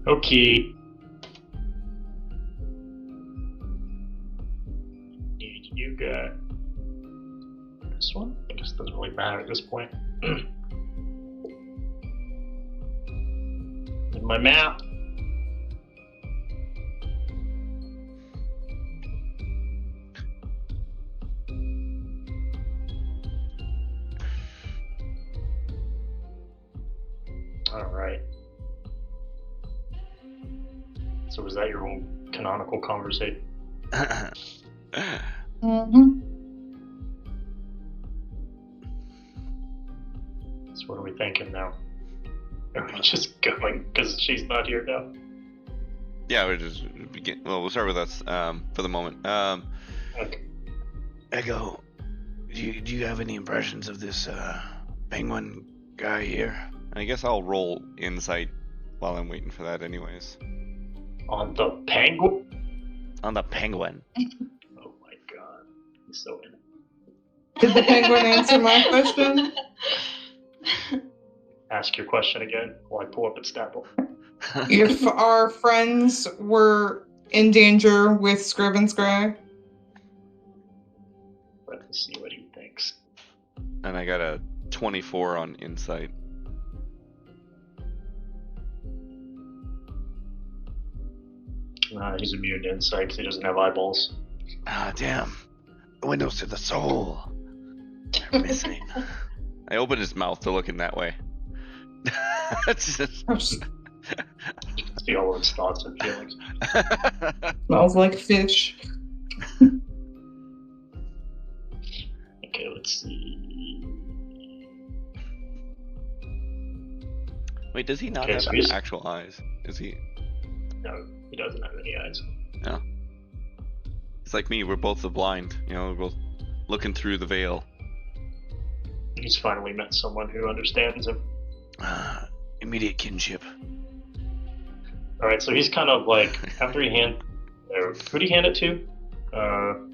Okay. You got this one? I guess it doesn't really matter at this point. In my map. Alright. So was that your own canonical conversation? Mm-hmm. So what are we thinking now? Are we just going because she's not here now? Yeah, we'll start with us for the moment. Okay. Echo, do you have any impressions of this penguin guy here? I guess I'll roll insight while I'm waiting for that anyways. On the penguin? On the penguin. Oh my god. He's so in it. Did the penguin answer my question? Ask your question again while I pull up its stat book. If our friends were in danger with Scriven Scry? Let me see what he thinks. And I got a 24 on insight. He's immune to insight because he doesn't have eyeballs. Ah, damn. Windows to the soul. They're missing. I opened his mouth to look in that way. It's just... See all of its thoughts and feelings. Smells like fish. Okay, let's see. Wait, does he not Okay, have so he's- actual eyes? Is he? No, he doesn't have any eyes. No. It's like me, we're both the blind. You know, we're both looking through the veil. He's finally met someone who understands him. Immediate kinship. Alright, so he's kind of like, after he who'd he hand it to?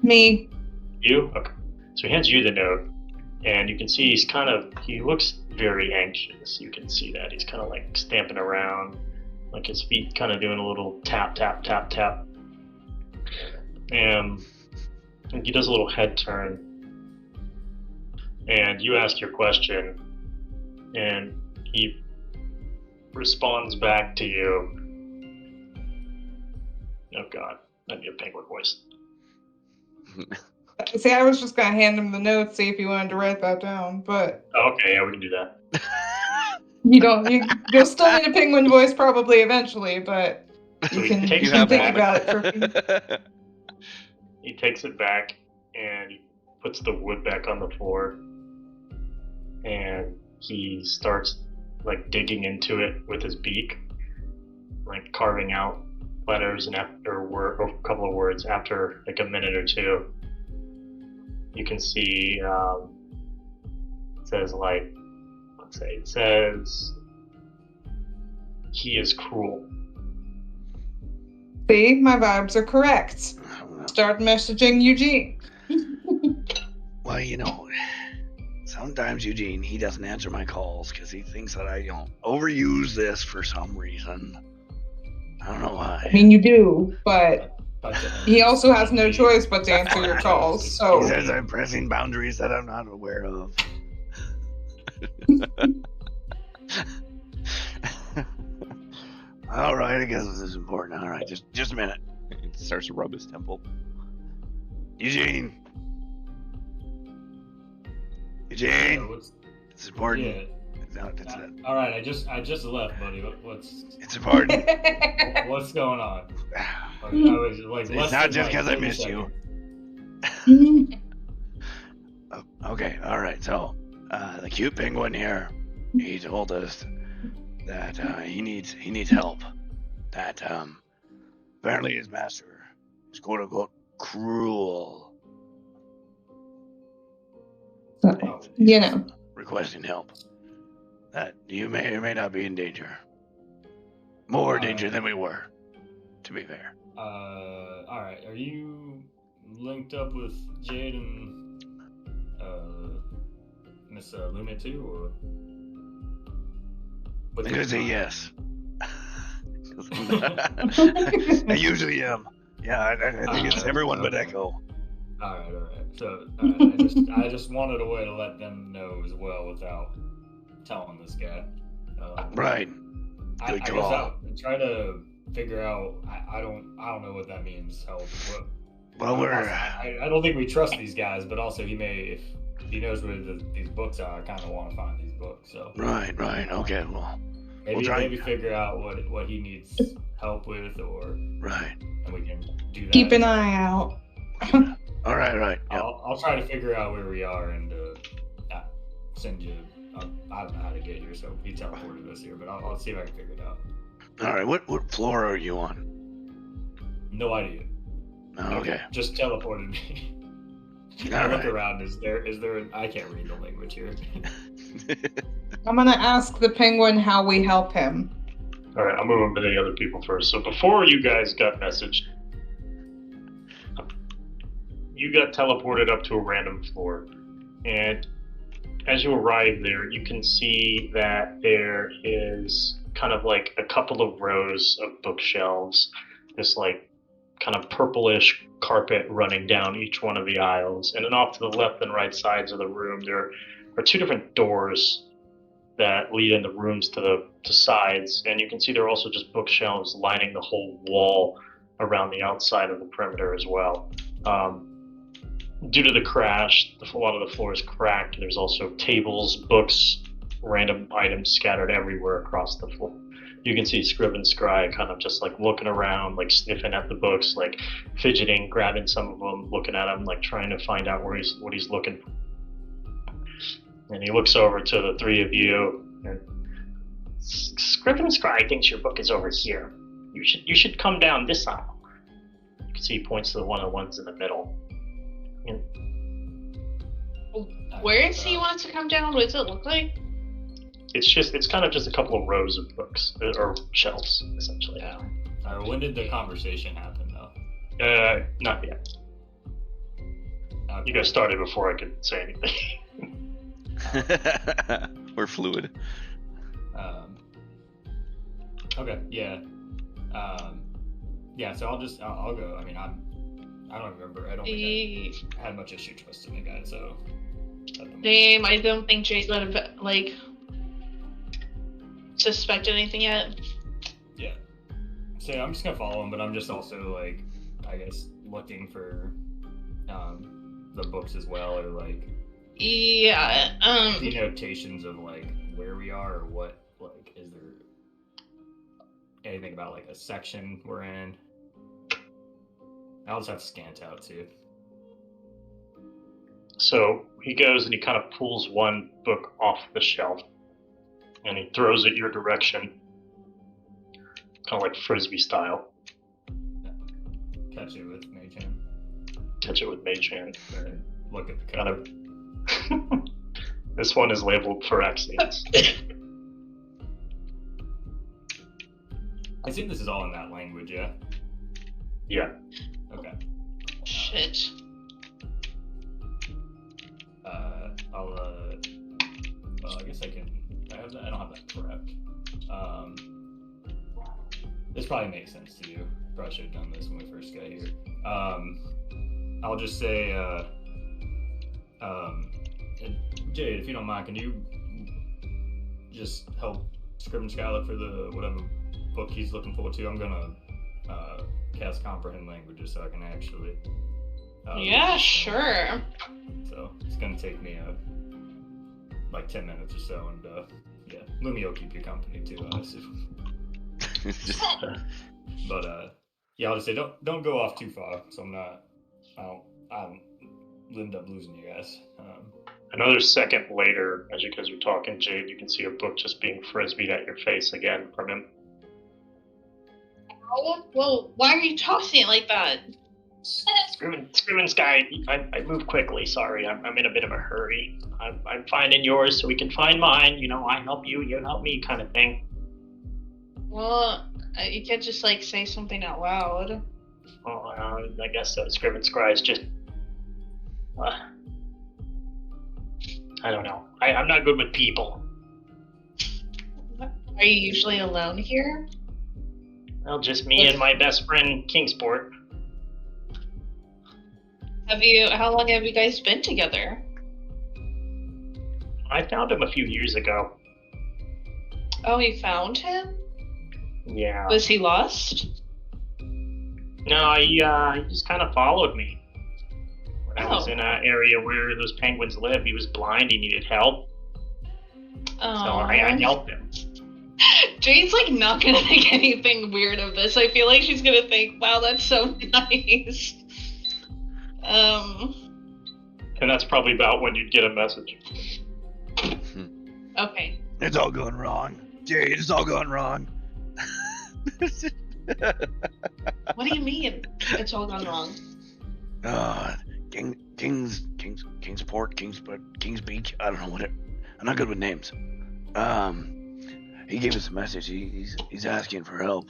Me. You? Okay. So he hands you the note, and you can see he looks very anxious. You can see that. He's kind of like stamping around, like his feet kind of doing a little tap, tap, tap, tap. And he does a little head turn. And you ask your question, and he responds back to you. Oh god, that'd be a penguin voice. See, I was just gonna hand him the note, see if he wanted to write that down, but Oh, okay, yeah, we can do that. you'll still need a penguin voice probably eventually, but you can take- think you have about it for me. He takes it back and he puts the wood back on the floor, and he starts like digging into it with his beak, like carving out letters and a couple of words. After like a minute or two, you can see it says like, it says he is cruel. See, my vibes are correct. Start messaging Eugene. Well, you know, sometimes Eugene, he doesn't answer my calls because he thinks that I overuse this for some reason. I don't know why. I mean, you do, but he also has no choice but to answer your calls, He so... says I'm pressing boundaries that I'm not aware of. All right, I guess this is important. All right, just a minute. He starts to rub his temple. Eugene. It's important. Yeah. It's All right, I just left, buddy. What's it's important. what's going on? I was like, It's less not than, just like, because I 30 miss you. seconds. Okay, all right. So, the cute penguin here, he told us that he needs help. That apparently his master is quote unquote cruel. So, you know. Requesting help. That you may or may not be in danger. More danger than we were, to be fair. All right. Are you linked up with Jade and Miss Luna too, or? I'm gonna say yes. I usually am. Yeah, I think it's everyone but Echo. All right. So I just wanted a way to let them know as well without telling this guy. Right. I Good guess call. I'll try to figure out. I don't know what that means. Help. Well, I don't think we trust these guys, but also he may, if he knows where these books are, I kind of want to find these books. So Right. Okay. Well, maybe figure out what he needs help with, or right. and we can do that. Keep an eye out. All right. Yep. I'll try to figure out where we are and send you. I don't know how to get here, so he teleported us here, but I'll see if I can figure it out. All right. What floor are you on? No idea. Oh, okay. Just teleported me. I look around. Is there? I can't read the language here. I'm gonna ask the penguin how we help him. All right, I'll move on to the other people first. So before you guys got messaged, you got teleported up to a random floor, and as you arrive there, you can see that there is kind of like a couple of rows of bookshelves, this like kind of purplish carpet running down each one of the aisles, and then off to the left and right sides of the room there are two different doors that lead into rooms to the sides, and you can see there are also just bookshelves lining the whole wall around the outside of the perimeter as well. Due to the crash, a lot of the floor is cracked. There's also tables, books, random items scattered everywhere across the floor. You can see Scriven Scry kind of just like looking around, like sniffing at the books, like fidgeting, grabbing some of them, looking at them, like trying to find out what he's looking for. And he looks over to the three of you, and Scriven Scry thinks your book is over here. You should come down this aisle. You can see he points to the one of the ones in the middle. Where does he want to come down? What does it look like? It's kind of just a couple of rows of books or shelves essentially. Yeah. When did the conversation happen though? Not yet. Okay. You guys started before I could say anything. We're fluid. Okay. Yeah. Yeah. So I'll go. I mean, I don't remember. I don't think I had much issue trusting the guy. So. Same. I don't think Jade would have like suspected anything yet. Yeah. So I'm just gonna follow him, but I'm just also like, I guess, looking for the books as well, or like. Yeah. Denotations of like where we are, or what, like, is there anything about like a section we're in? I'll just have to scan it out too. So he goes and he kind of pulls one book off the shelf and he throws it your direction, kind of like frisbee style. Catch it with Mage Hand. Catch it with Mage Hand. Look at the Kind cover. of. This one is labeled Phyrexians. I assume this is all in that language, yeah? Yeah. Okay. Shit. Well, I guess I can. I don't have that correct. This probably makes sense to you. Probably should have done this when we first got here. I'll just say, Jade, if you don't mind, can you just help Scriven Scry look for the whatever book he's looking forward to? I'm gonna cast Comprehend Languages so I can actually. Yeah, sure. So it's gonna take me like 10 minutes or so, and yeah, Lumi will keep you company too, I assume. But yeah, I'll just say don't go off too far, so I don't end up losing you guys. Another second later, as you guys are talking, Jade, you can see a book just being frisbeed at your face again from him. Oh, well, why are you tossing it like that? Scriven Scry, I move quickly. Sorry, I'm in a bit of a hurry. I'm finding yours so we can find mine. You know, I help you, you help me, kind of thing. Well, you can't just like say something out loud. Well, I guess so. Scriven Scry is just. I don't know. I'm not good with people. Are you usually alone here? Well, just me and my best friend, Kingsport. How long have you guys been together? I found him a few years ago. Oh, you found him? Yeah. Was he lost? No, he just kind of followed me. When I was Oh. in an area where those penguins live, he was blind, he needed help. Oh. So I helped him. Jade's like not gonna think anything weird of this. I feel like she's gonna think, wow, that's so nice. And that's probably about when you'd get a message. Okay. It's all going wrong. Jade, it's all going wrong. What do you mean? It's all gone wrong. Kingsport, King's Beach. I don't know what it. I'm not good with names. He gave us a message. He's asking for help.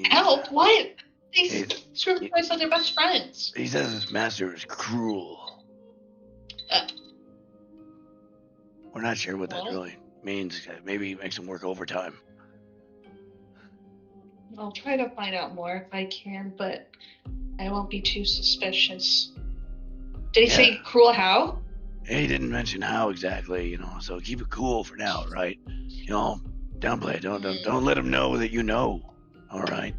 Help? What? These He's- Script boys are their best friends. He says his master is cruel. We're not sure what that Well? really means. Maybe he makes him work overtime. I'll try to find out more if I can, but I won't be too suspicious. Did he say cruel how? He didn't mention how exactly, so keep it cool for now, right? Downplay it. Don't let him know that you know. All right.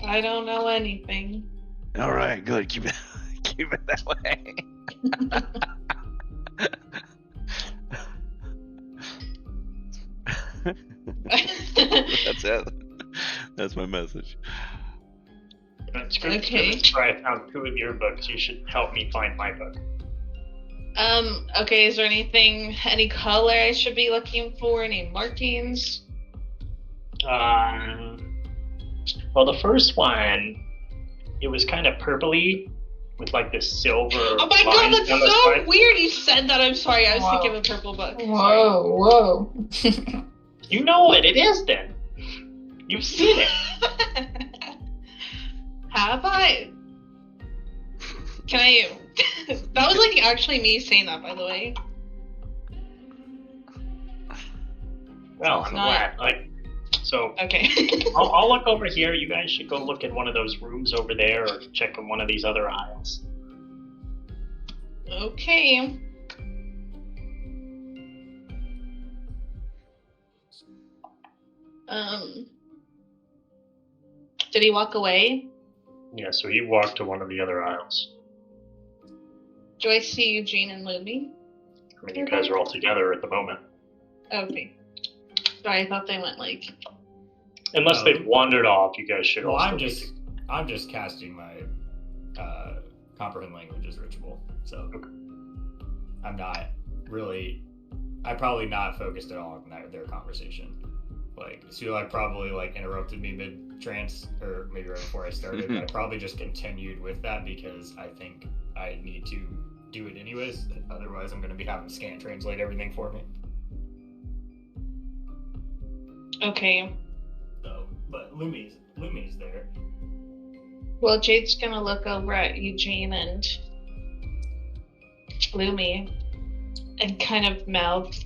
I don't know anything. All right, good. Keep it that way. That's it. That's my message. Okay. Try. I found 2 of your books. You should help me find my book. Okay, is there any color I should be looking for? Any markings? Well, the first one, it was kind of purpley with like this silver. Oh my god, lines that's down the so side. weird you said that. I'm sorry, I was Wow. thinking of a purple book. Whoa. You know what it is then. You've seen it. Have I? Can I? That was like actually me saying that, by the way. Well, It's I'm not- glad. So Okay. I'll look over here. You guys should go look in one of those rooms over there, or check in one of these other aisles. Okay. Did he walk away? Yeah. So he walked to one of the other aisles. Do I see Eugene and Lumi? I mean, you guys are all together at the moment, Okay. Sorry, I thought they went like. unless Oh. they've wandered off. You guys should Well, also. I'm just casting my comprehend languages ritual, so I'm not really. I probably not focused at all on their conversation. Like, Sulak probably like interrupted me mid trance, or maybe right before I started. I probably just continued with that because I think I need to do it anyways. Otherwise, I'm going to be having Scan translate everything for me. Okay. So, but Lumi's there. Well, Jade's gonna look over at Eugene and Lumi and kind of mouth,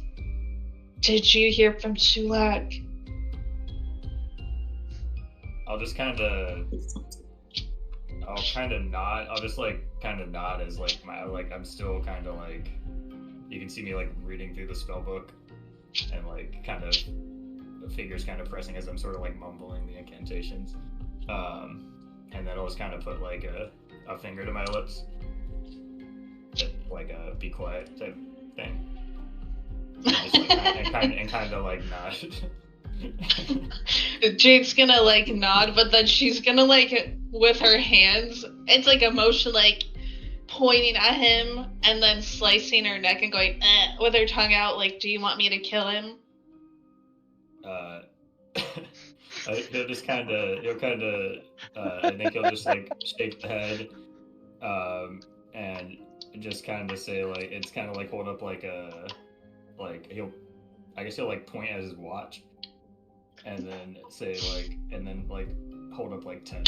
"Did you hear from Sulak?" I'll just kind of nod. I'll just like kind of nod as like I'm still kind of like, you can see me like reading through the spell book and like kind of the fingers kind of pressing as I'm sort of like mumbling the incantations. And then I'll just kind of put like a finger to my lips, like a be quiet type thing. And just like kind of like nod. Jade's gonna like nod, but then she's gonna like with her hands, it's like a motion like pointing at him and then slicing her neck and going with her tongue out, like, "Do you want me to kill him?" He'll I think he'll just like shake the head, and just kind of say like, it's kind of like hold up like he'll like point at his watch, and then say like, and then like hold up like 10.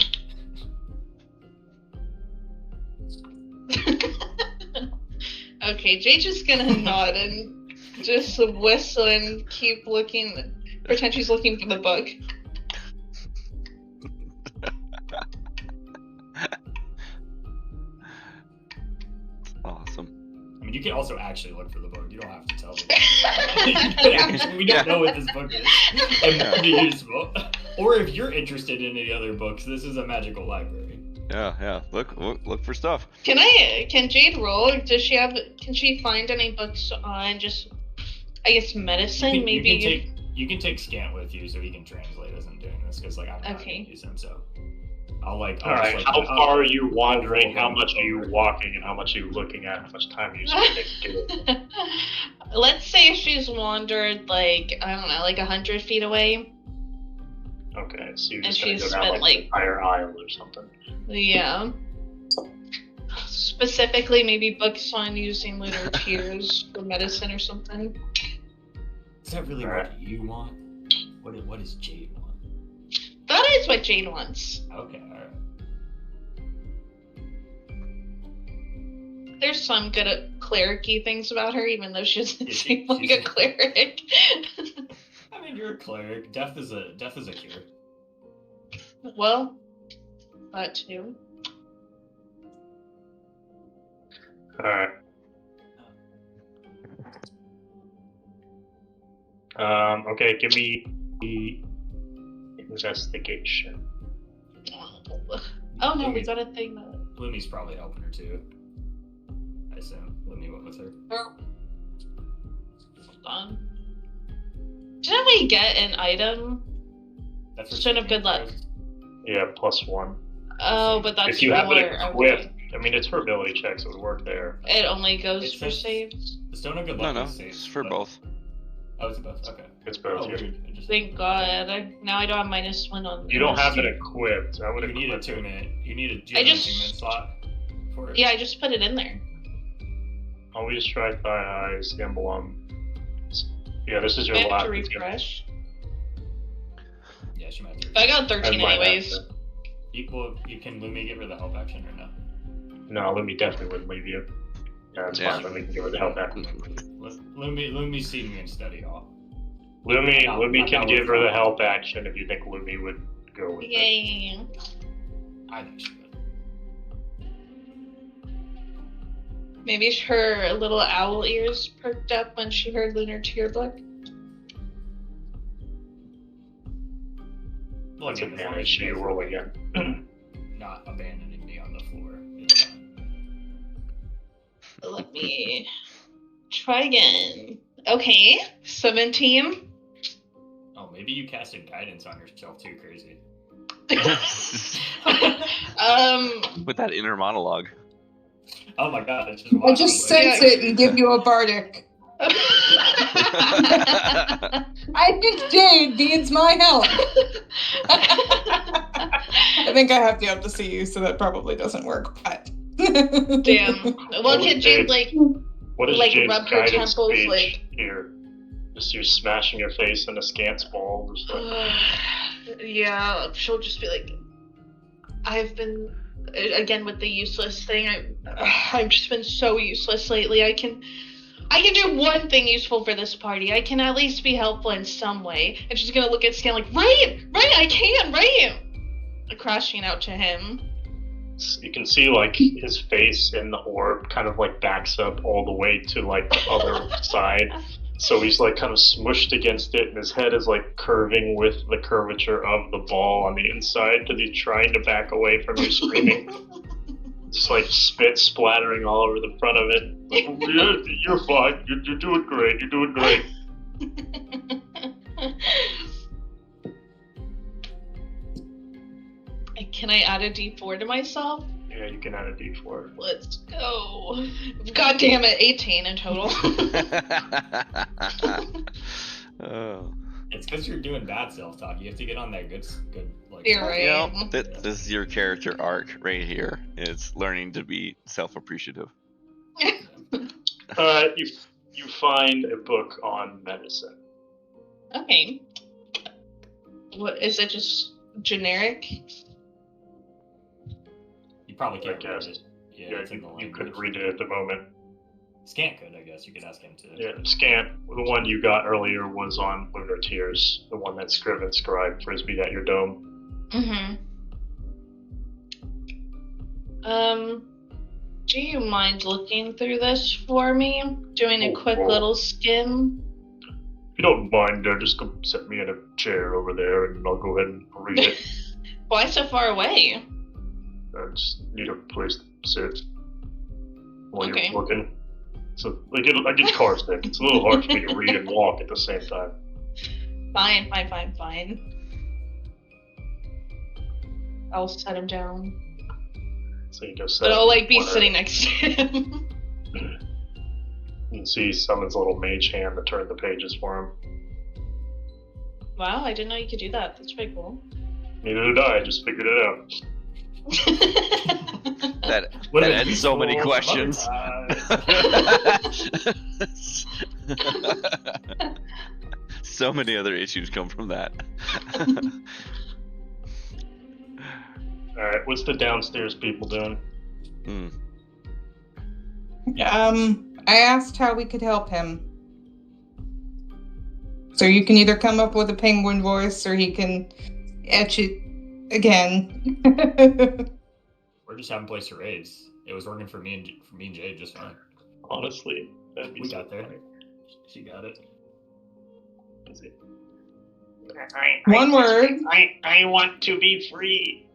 Okay, Jade's just gonna nod and just whistle and keep looking, pretend she's looking for the book. mean, you can also actually look for the book. You don't have to tell me. We don't know what this book is. It might be useful. Or if you're interested in any other books, this is a magical library. Yeah. Look for stuff. Can Jade roll? Can she find any books on just, I guess, medicine? You can take Scant with you so he can translate as I'm doing this, because like I'm not gonna use him, so Alright, how far are you wandering? How much are you walking? And how much are you looking at? How much time are you spending doing it? Let's say she's wandered like, I don't know, like 100 feet away. Okay, so you're And just gonna she's go down spent, like like- the entire aisle or something. Yeah. Specifically, maybe books on using lunar tears for medicine or something. Is that really Alright. what you want? What does Jade want? That is what Jade wants. Okay, alright. There's some good at cleric-y things about her, even though she doesn't Yeah, seem like she's- a cleric. I mean, you're a cleric. Death is a cure. Well, that too. Alright. Okay, give me the investigation. Oh no, we got a thing that. Lumi's probably helping her too. I assume Lumi went with her. Hold on. Didn't we get an item? That's what Shouldn't she have good luck. chose. Yeah, +1. Oh, but that's If you have more. it equipped, Okay. I mean, it's for ability checks, it would work there. It only goes It for says- saves. The Stone of Good No, Luck no, is safe, it's for but- both. Oh, it's both. Okay. It's both. Oh, yeah. weird. It just- Thank God. Now I don't have -1 on. You don't have it it. equipped. I would You need a equip it. 2-minute. You need a I 2-minute just- slot for it. Yeah, I just put it in there. Always strike by eyes, emblem. Yeah, this is your I have last. to refresh. Yeah, she might. I got 13 anyways. You can Lumi give her the help action or no? No, Lumi definitely wouldn't leave you. Yeah, that's Yeah. fine. Then we can give her the help back. Lumi's seen me in study hall. Lumi I'm can not give her the with help action if you think Lumi would go with it. Yay. I think she would. Maybe her little owl ears perked up when she heard Lunar Tear Book. Well, That's again, as long advantage, as so you guys roll are again. not abandoning me on the floor. It's fine. Let me try again. Okay, 17. Oh, maybe you casted guidance on yourself too, crazy. With that inner monologue. Oh my god, it's just I wild. just Like, sense it and give you a bardic. I think Jade needs my help. I think I have to up to see you, so that probably doesn't work. But Damn. Well, What can was Jade Jade? like? What is Like, Jade's rub her guidance temples, speech like- here? Just you smashing your face in a scant's ball, just like Yeah, she'll just be like, I've been again with the useless thing. I've just been so useless lately. I can do one thing useful for this party. I can at least be helpful in some way. And she's gonna look at Scan like, right, I can, right. Crashing out to him. you can see like his face in the orb kind of like backs up all the way to like the other side. So he's like kind of smushed against it, and his head is like curving with the curvature of the ball on the inside because he's trying to back away from you screaming. Just like spit splattering all over the front of it. Like, "Oh, yeah, you're fine. You're doing great. You're doing great. Can I add a D4 to myself? Yeah, you can add a D4. Let's go. God damn it, 18 in total. Oh. It's because you're doing bad self-talk. You have to get on that good like. You're right. You know, this is your character arc right here. It's learning to be self-appreciative. You find a book on medicine. Okay. What is it? Just generic? You probably I can't guess. read it. Yeah, Yeah, it's in the you language. could read it at the moment. Scant could, I guess. You could ask him to. Yeah, Scant, the one you got earlier was on Lunar Tears, the one that Scriven scribed Frisbee at your dome. Mm-hmm. Do you mind looking through this for me? Doing a quick little skim? If you don't mind, just go set me in a chair over there and I'll go ahead and read it. Why so far away? I just need a place to sit while Okay. you're looking. So, I get car sick. It's a little hard for me to read and walk at the same time. Fine. I'll set him down. So you just But I'll like be corner. sitting next to him. You can see he summons a little mage hand to turn the pages for him. Wow, I didn't know you could do that. That's pretty cool. Neither did I just figured it out. That Would've been adds so many useful questions. some So many other issues come from that. Alright, what's the downstairs people doing? I asked how we could help him. So you can either come up with a penguin voice or he can etch it again. We're just having place charades. It was working for me and Jade just fine. Honestly, that'd be We so got there. funny. She got it. Is it? One word. I want to be free.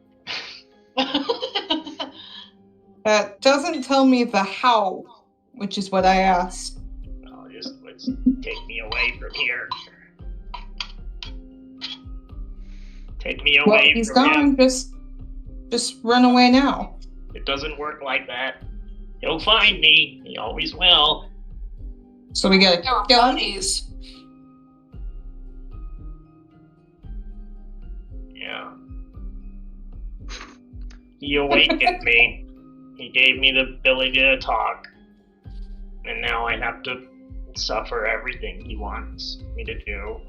That doesn't tell me the how, which is what I asked. Oh, just let's take me away from here. Take me Well, away he's from him. gone. Just run away now. It doesn't work like that. He'll find me. He always will. So we gotta They were kill him. buddies. Yeah. He awakened me. He gave me the ability to talk. And now I have to suffer everything he wants me to do.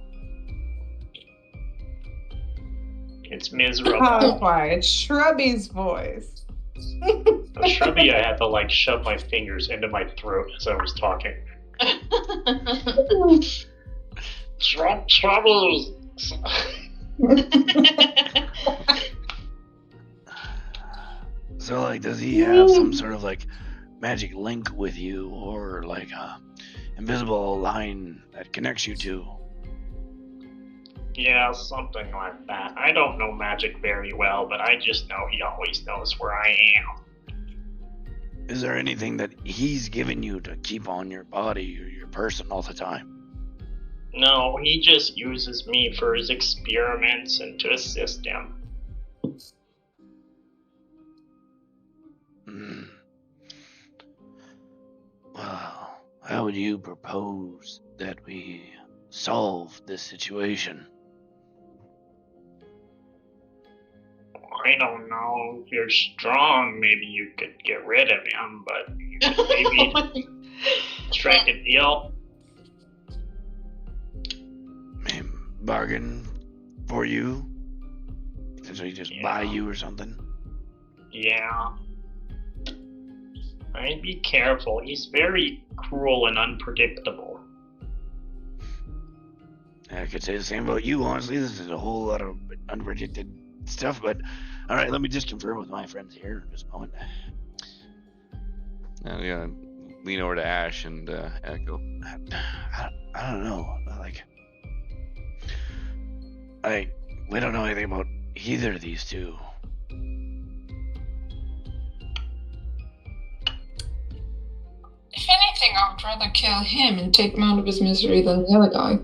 It's miserable. Modified Shrubby's voice. So Shrubby, I had to like shove my fingers into my throat as I was talking. Troubles. So, like, does he have some sort of like magic link with you, or like a invisible line that connects you two? Yeah, something like that. I don't know magic very well, but I just know he always knows where I am. Is there anything that he's given you to keep on your body or your person all the time? No, he just uses me for his experiments and to assist him. Well, how would you propose that we solve this situation? I don't know. If you're strong, maybe you could get rid of him, but you could maybe strike a deal. Maybe bargain for you? Essentially just buy you or something? Yeah. I'd be careful. He's very cruel and unpredictable. I could say the same about you, honestly. This is a whole lot of unpredicted stuff, but alright, let me just confer with my friends here in just a moment. Yeah, lean over to Ash and echo. I don't know. We don't know anything about either of these two. If anything, I would rather kill him and take him out of his misery than the other guy.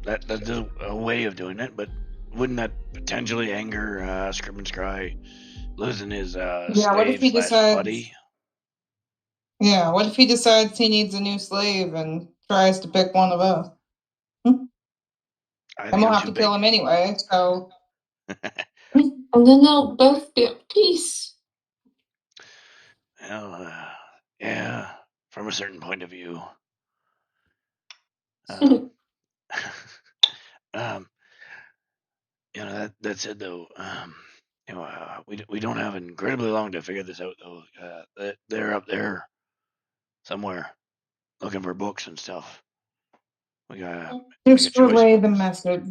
That's a way of doing it, but wouldn't that potentially anger Scry losing his what if he slave slash decides- buddy? Yeah, what if he decides he needs a new slave and tries to pick one of us? And we'll have to kill him anyway, so... And then they'll both be at peace. Well, yeah, from a certain point of view. That said, though, we don't have incredibly long to figure this out, though. They're up there somewhere looking for books and stuff. We gotta Just make a choice. relay the message.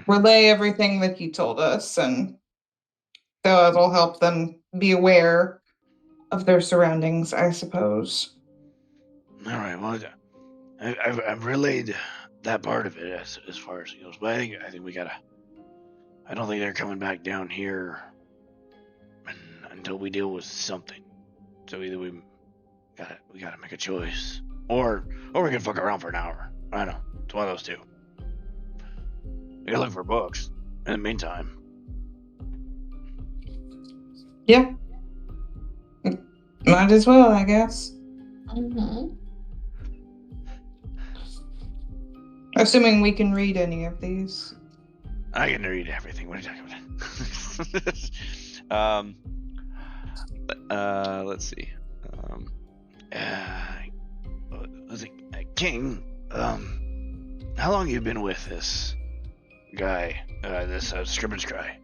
Relay everything that you told us, and So it'll help them be aware of their surroundings, I suppose. All right. Well, I've relayed that part of it as far as it goes, but I think we gotta. I don't think they're coming back down here until we deal with something. So either we gotta make a choice, or we can fuck around for an hour. I don't know. It's one of those two. We gotta look for books. In the meantime. Yeah. Might as well, I guess. Mm-hmm. Assuming we can read any of these. I can read everything. What are you talking about? Let's see. Was it King? How long you been with this guy? This Scribbage guy?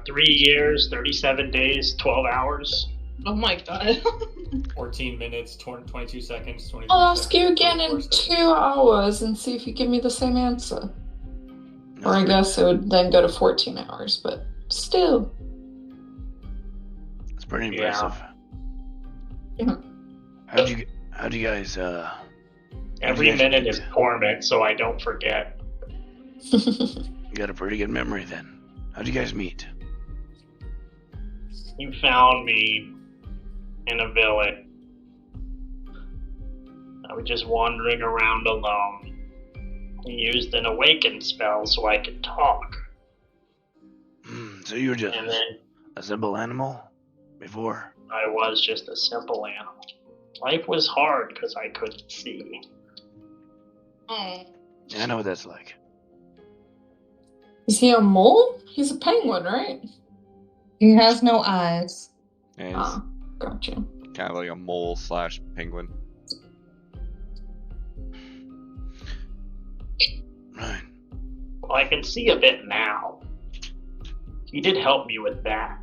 3 years, 37 days, 12 hours. Oh my god. 14 minutes, 22 seconds, 23 I'll ask seconds, you again 24 in seconds. 2 hours and see if you give me the same answer. No, Or I guess it would then go to 14 hours, but still. it's pretty Yeah. impressive. Yeah. How'd you guys Every Yes. minute is torment, so I don't forget. you got a pretty good memory then? How'd you guys meet? You found me in a village. I was just wandering around alone. You used an awaken spell so I could talk. So you were just And then a simple animal before? I was just a simple animal. Life was hard because I couldn't see. Oh. Yeah, I know what that's like. Is he a mole? He's a penguin, right? He has no eyes. And he's Ah, gotcha. kind of like a mole / penguin. Right. Well, I can see a bit now. He did help me with that.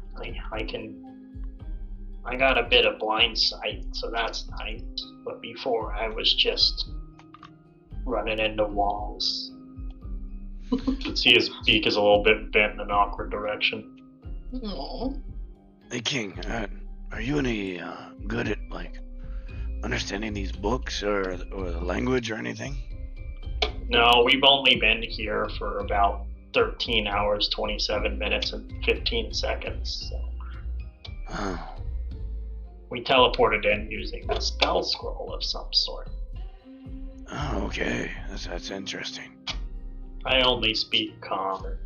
I got a bit of blind sight, so that's nice. But before, I was just running into walls. You can see his beak is a little bit bent in an awkward direction. No. Hey King, are you any good at like understanding these books or the language or anything? No, we've only been here for about 13 hours, 27 minutes, and 15 seconds. So Oh, we teleported in using a spell scroll of some sort. oh okay. That's interesting. I only speak common.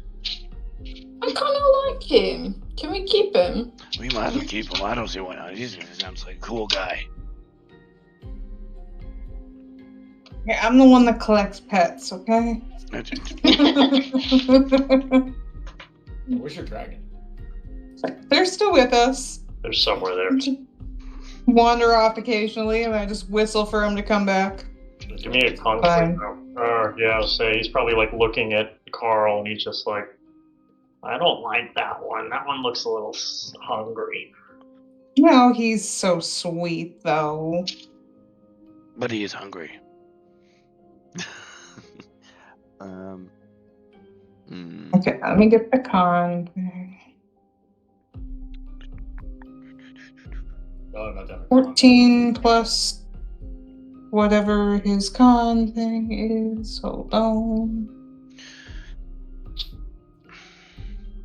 I kind of like him. Can we keep him? We might as well keep him. I don't see why not. He sounds like a cool guy. Yeah, I'm the one that collects pets, okay? Where's your dragon? They're still with us. They're somewhere there. Wander off occasionally, and I just whistle for him to come back. Give me a conflict Fine. though. Yeah, I'll say he's probably like looking at Carl and he's just like, I don't like that one. That one looks a little hungry. No, he's so sweet, though. But he is hungry. Okay, let me get the con thing. Oh, I'm not done. 14 plus whatever his con thing is. Hold on.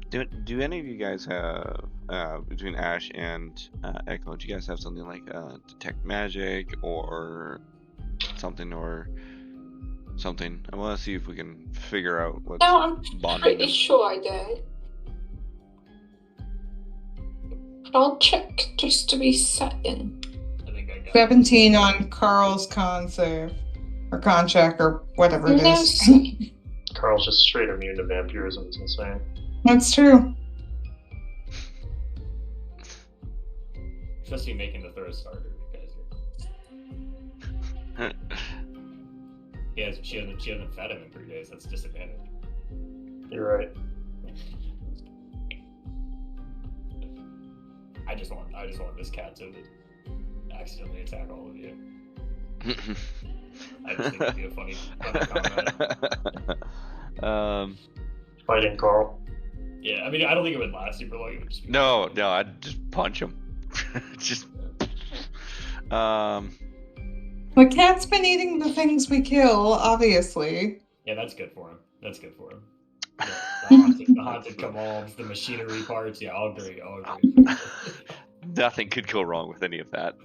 Do any of you guys have between Ash and Echo? Do you guys have something like detect magic or something? I want to see if we can figure out what's No, I'm bonding pretty them. sure I do. But I'll check just to be certain. I think I got 17 on Carl's con save. Or con check, or whatever it No, is. Carl's just straight immune to vampirism. It's insane. That's true. Especially making the third starter, you guys. She hasn't fed him in 3 days. That's disadvantage. You're right. I just want this cat to accidentally attack all of you. I just think it'd be a funny comment. Um, Fighting Carl. Yeah, I mean, I don't think it would last super long. It would just be No, I'd just punch him. Just. The cat's been eating the things we kill, obviously. Yeah, that's good for him. That's good for him. The haunted cabals, the machinery parts. Yeah, I'll agree. Nothing could go wrong with any of that.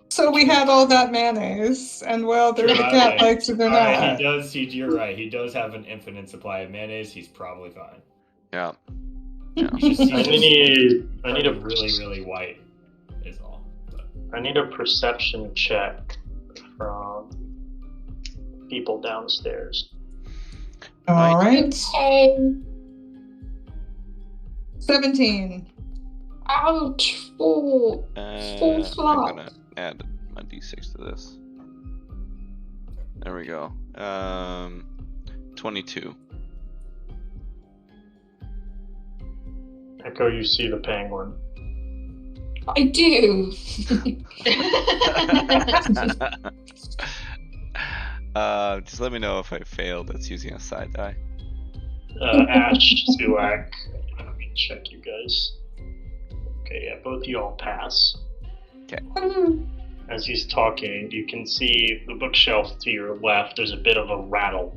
So we had all that mayonnaise, and whether the cat likes it or not. He does. You're right. He does have an infinite supply of mayonnaise. He's probably fine. Yeah. He's just, I need a really white. Is all. But. I need a perception check from people downstairs. All right. Okay. 17. Ouch. Full I'm flop. gonna add my d6 to this. There we go. 22. Echo, you see the penguin. I do. Just let me know if I fail. That's using a side die. Ash, Zulak. Let me check you guys. Okay, yeah, both of you all pass. As he's talking, you can see the bookshelf to your left. There's a bit of a rattle.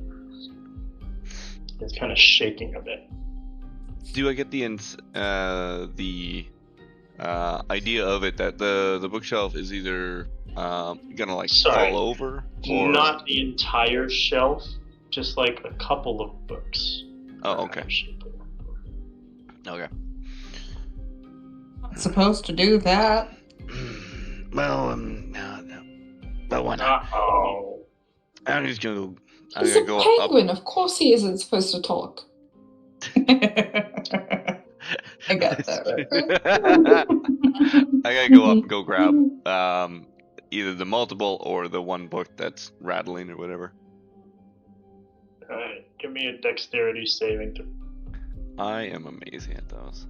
It's kind of shaking a bit. Do I get the idea of it that the bookshelf is either gonna like Sorry. fall over, or Not the entire shelf, just like a couple of books. Oh, okay. Okay. Not supposed to do that. Well, no. But why not? Uh-oh. I'm just gonna. He's a go penguin. Of course he isn't supposed to talk. I got that. I gotta go up and go grab either the multiple or the one book that's rattling or whatever. Alright, give me a dexterity saving throw. I am amazing at those.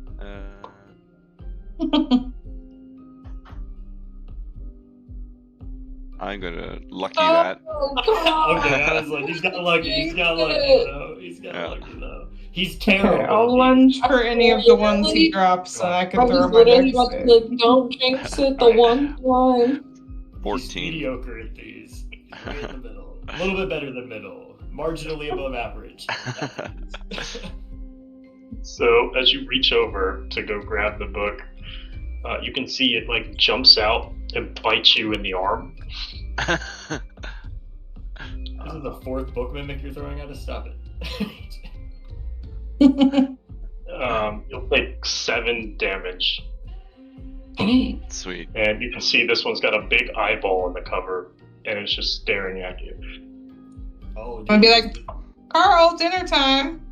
I'm gonna lucky that. Oh, God. Okay, I was like, he's got lucky. He's got lucky though. He's terrible. Okay, I'll lunge for any of the ones he drops, and I I can throw was my literally dex about to save. be like, don't jinx it the one time. He's 14. mediocre at these. Right in the middle. A little bit better than middle. Marginally above average. So, as you reach over to go grab the book, you can see it like jumps out and bites you in the arm. This is the fourth book mimic you're throwing at us. Stop it. You'll take 7 damage. Dang. Sweet. And you can see this one's got a big eyeball in the cover, and it's just staring at you. Oh, I'd be like, Carl, dinner time.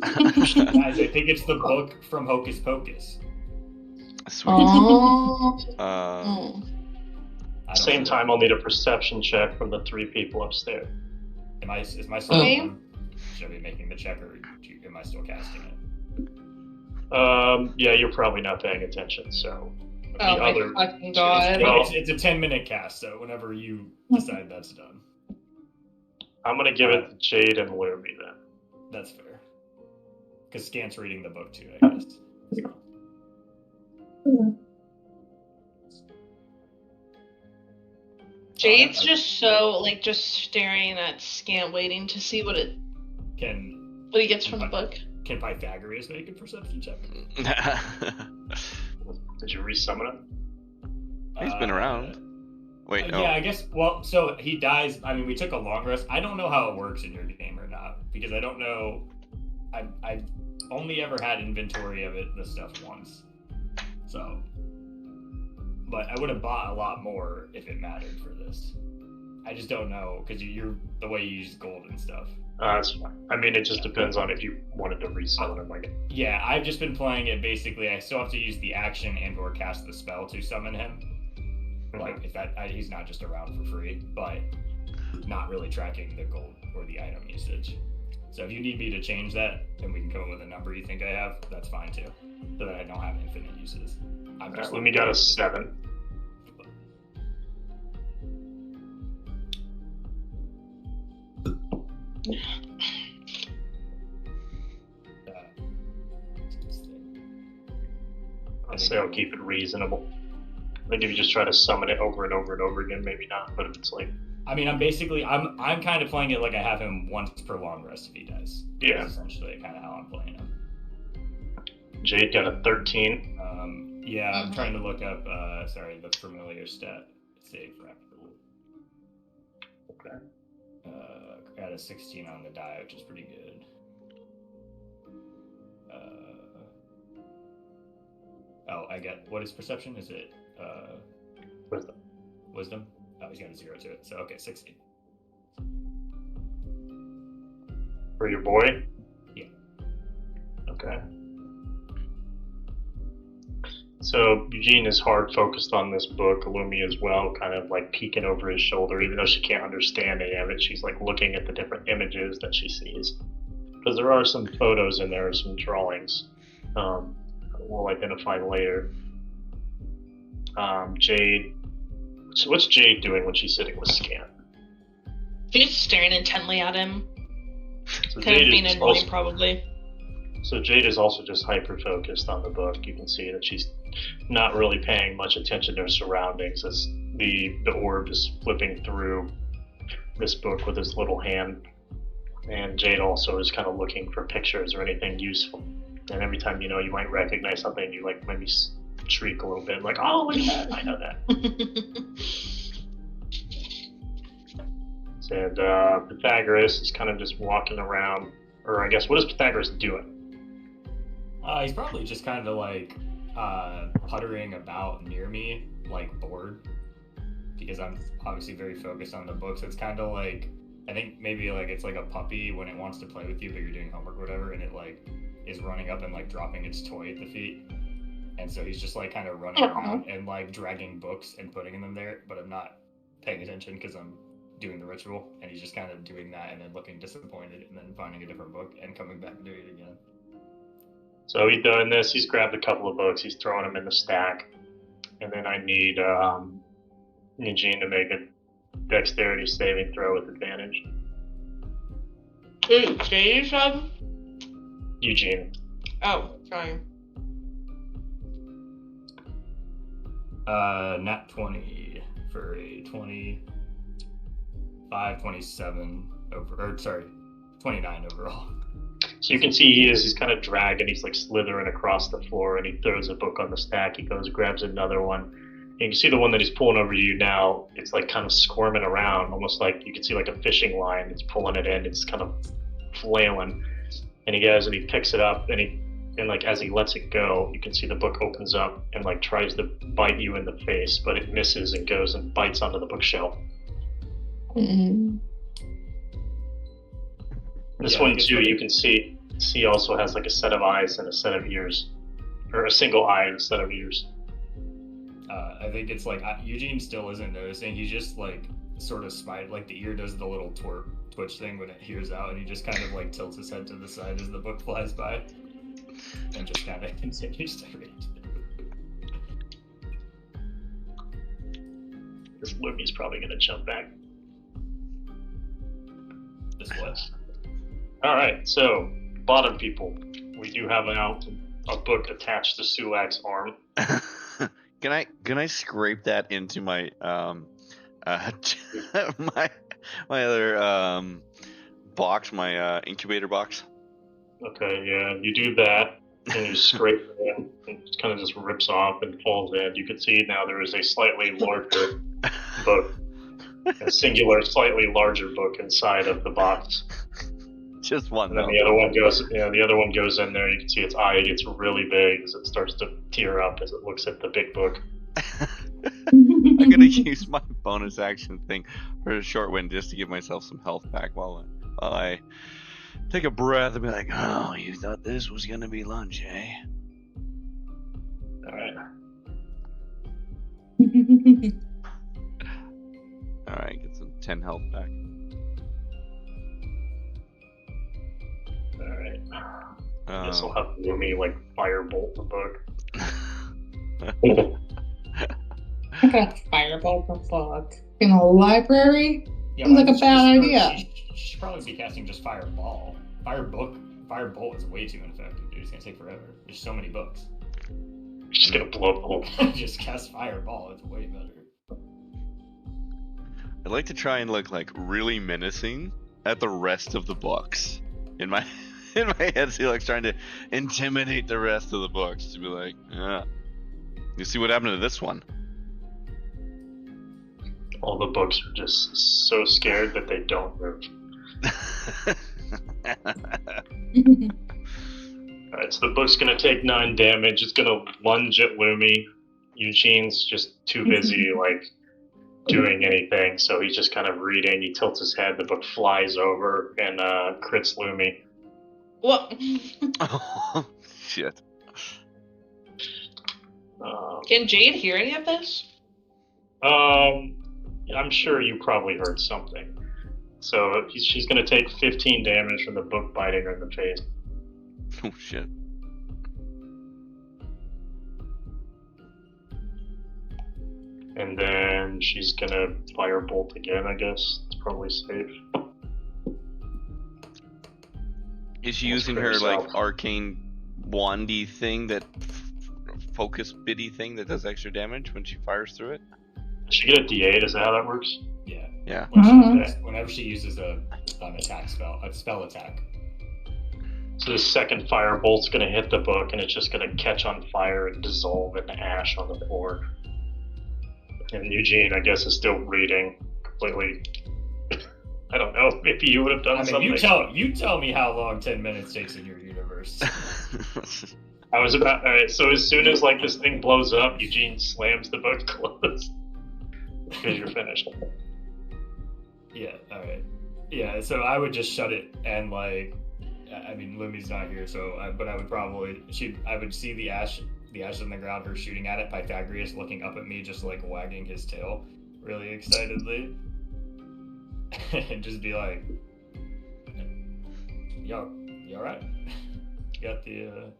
guys, I think it's the book from Hocus Pocus. Sweet. Oh. Same time, I'll need a perception check from the 3 people upstairs. Is my still on? Should I be making the check, or am I still casting it? Yeah, you're probably not paying attention, so. Oh my fucking god. It's a 10-minute cast, so whenever you decide that's done. I'm gonna give it to Jade and Lumi then. That's fair. Because Scant's reading the book too, I guess. Jade's just so just staring at Scant, waiting to see what he gets from the book. Can Pythagoras make a perception check? Did you resummon him? He's been around. Wait, no. Yeah, I guess. Well, so he dies. I mean, we took a long rest. I don't know how it works in your game or not, because I don't know. I've only ever had inventory of the stuff once. So, but I would have bought a lot more if it mattered for this. I just don't know, because you're the way you use gold and stuff. That's fine. I mean, it just depends on if you wanted to resummon him. Yeah, I've just been playing it basically. I still have to use the action and/or cast the spell to summon him. Like, if he's not just around for free, but not really tracking the gold or the item usage. So if you need me to change that, and we can come up with a number you think I have, that's fine too. So that I don't have infinite uses. I'm just Let me got a 7. say I'll keep it reasonable. Like if you just try to summon it over and over and over again, maybe not. But if it's like, I mean, I'm kind of playing it like I have him once per long rest if he dies. Yeah. That's essentially kind of how I'm playing him. Jade got a 13. Yeah, I'm trying to look up, the familiar stat save for after. Okay. Got a 16 on the die, which is pretty good. I get, what is perception? Is it, Wisdom. Wisdom? Oh, he's got a 0 to it, so okay, 16. For your boy? Yeah. Okay. So Eugene is hard focused on this book, Illumi as well, kind of like peeking over his shoulder, even though she can't understand any of it. She's like looking at the different images that she sees. Because there are some photos in there, some drawings. We'll identify later. Jade. So what's Jade doing when she's sitting with Scan? She's staring intently at him. So Kind of being is annoying, also, probably. So Jade is also just hyper focused on the book. You can see that she's not really paying much attention to her surroundings as the orb is flipping through this book with his little hand. And Jade also is kind of looking for pictures or anything useful. And every time you might recognize something, you like maybe shriek a little bit, like, "Oh, look at that! I know that." And Pythagoras is kind of just walking around, or I guess, what is Pythagoras doing? He's probably just kind of like puttering about near me, like bored, because I'm obviously very focused on the books. It's kind of like, I think maybe like it's like a puppy when it wants to play with you, but you're doing homework or whatever, and it like is running up and like dropping its toy at the feet. And so he's just like kind of running around and like dragging books and putting them there, but I'm not paying attention because I'm doing the ritual, and he's just kind of doing that and then looking disappointed and then finding a different book and coming back and doing it again. So he's doing this, he's grabbed a couple of books, he's throwing them in the stack, and then I need Eugene to make a dexterity saving throw with advantage. Wait, Jade, Eugene. Oh, sorry. Nat 20 for a 27 29 overall. So you can see he's kind of dragging, he's like slithering across the floor, and he throws a book on the stack, he goes, grabs another one. And you can see the one that he's pulling over to you now, it's like kind of squirming around, almost like you can see like a fishing line, it's pulling it in, it's kind of flailing. And he goes and he picks it up, and like as he lets it go, you can see the book opens up and like tries to bite you in the face, but it misses and goes and bites onto the bookshelf. Mm-hmm. This one too, you can see also has like a set of eyes and a set of ears, or a single eye and a set of ears. I think it's like Eugene still isn't noticing. He's just like sort of spied, like the ear does the little twitch thing when it hears out, and he just kind of like tilts his head to the side as the book flies by, and just kind of continues to read. This Lumi's probably gonna jump back. This what? All right, so bottom people, we do have a book attached to Sulak's arm. Can I scrape that into my my other box, my incubator box? Okay, yeah, you do that, and you scrape it in, and it kind of just rips off and falls in. You can see now there is a slightly larger book, a singular, slightly larger book inside of the box. Just one. And then the other one goes in there. You can see its eye gets really big as it starts to tear up as it looks at the big book. I'm gonna use my bonus action thing for a short win just to give myself some health back while I take a breath and be like, "Oh, you thought this was gonna be lunch, eh?" All right. All right, get some 10 health back. All right. I guess I'll have Lumi like firebolt the book. I got firebolt the book in a library. Yeah, Seems like a bad idea. She should probably be casting just fireball. Firebolt is way too ineffective, dude. It's gonna take forever. There's so many books. She's gonna blow up the whole. Just cast fireball. It's way better. I'd like to try and look like really menacing at the rest of the books. In my head, Silex trying to intimidate the rest of the books to be like, you see what happened to this one? All the books are just so scared that they don't move. Alright, so the book's gonna take 9 damage. It's gonna lunge at Lumi. Eugene's just too busy, like, doing anything, so he's just kind of reading. He tilts his head, the book flies over, and crits Lumi. What? Oh, shit. Can Jade hear any of this? I'm sure you probably heard something. So she's gonna take 15 damage from the book biting her in the face. Oh, shit. And then she's gonna firebolt again, I guess. It's probably safe. Is she Almost using crit her, herself. like, arcane wandy thing, that focus bitty thing that does extra damage when she fires through it? Does she get a D8? Is that how that works? Yeah. Yeah. Whenever she uses an attack spell, a spell attack. So the second firebolt's gonna hit the book, and it's just gonna catch on fire and dissolve in ash on the floor. And Eugene, I guess, is still reading completely. I don't know. Maybe you would have done I mean, something. you tell me how long 10 minutes takes in your universe. I was about. All right. So as soon as like this thing blows up, Eugene slams the book closed because you're finished. Yeah. All right. Yeah. So I would just shut it and like, I mean, Lumi's not here, but I would probably I would see the ash on the ground, her shooting at it, Pythagoras looking up at me, just like wagging his tail really excitedly. And just be like, yo, you alright? You got the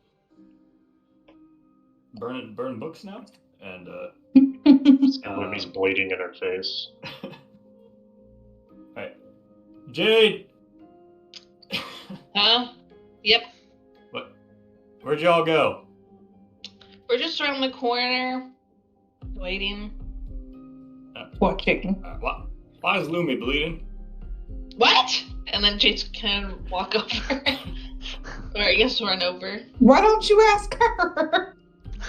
burning books now? And Lumi's bleeding in her face. Alright. Jade! Huh? Yep. What? Where'd y'all go? We're just around the corner, waiting. Watching. Why is Lumi bleeding? What? And then Jade's gonna walk over. Or I guess run over. Why don't you ask her?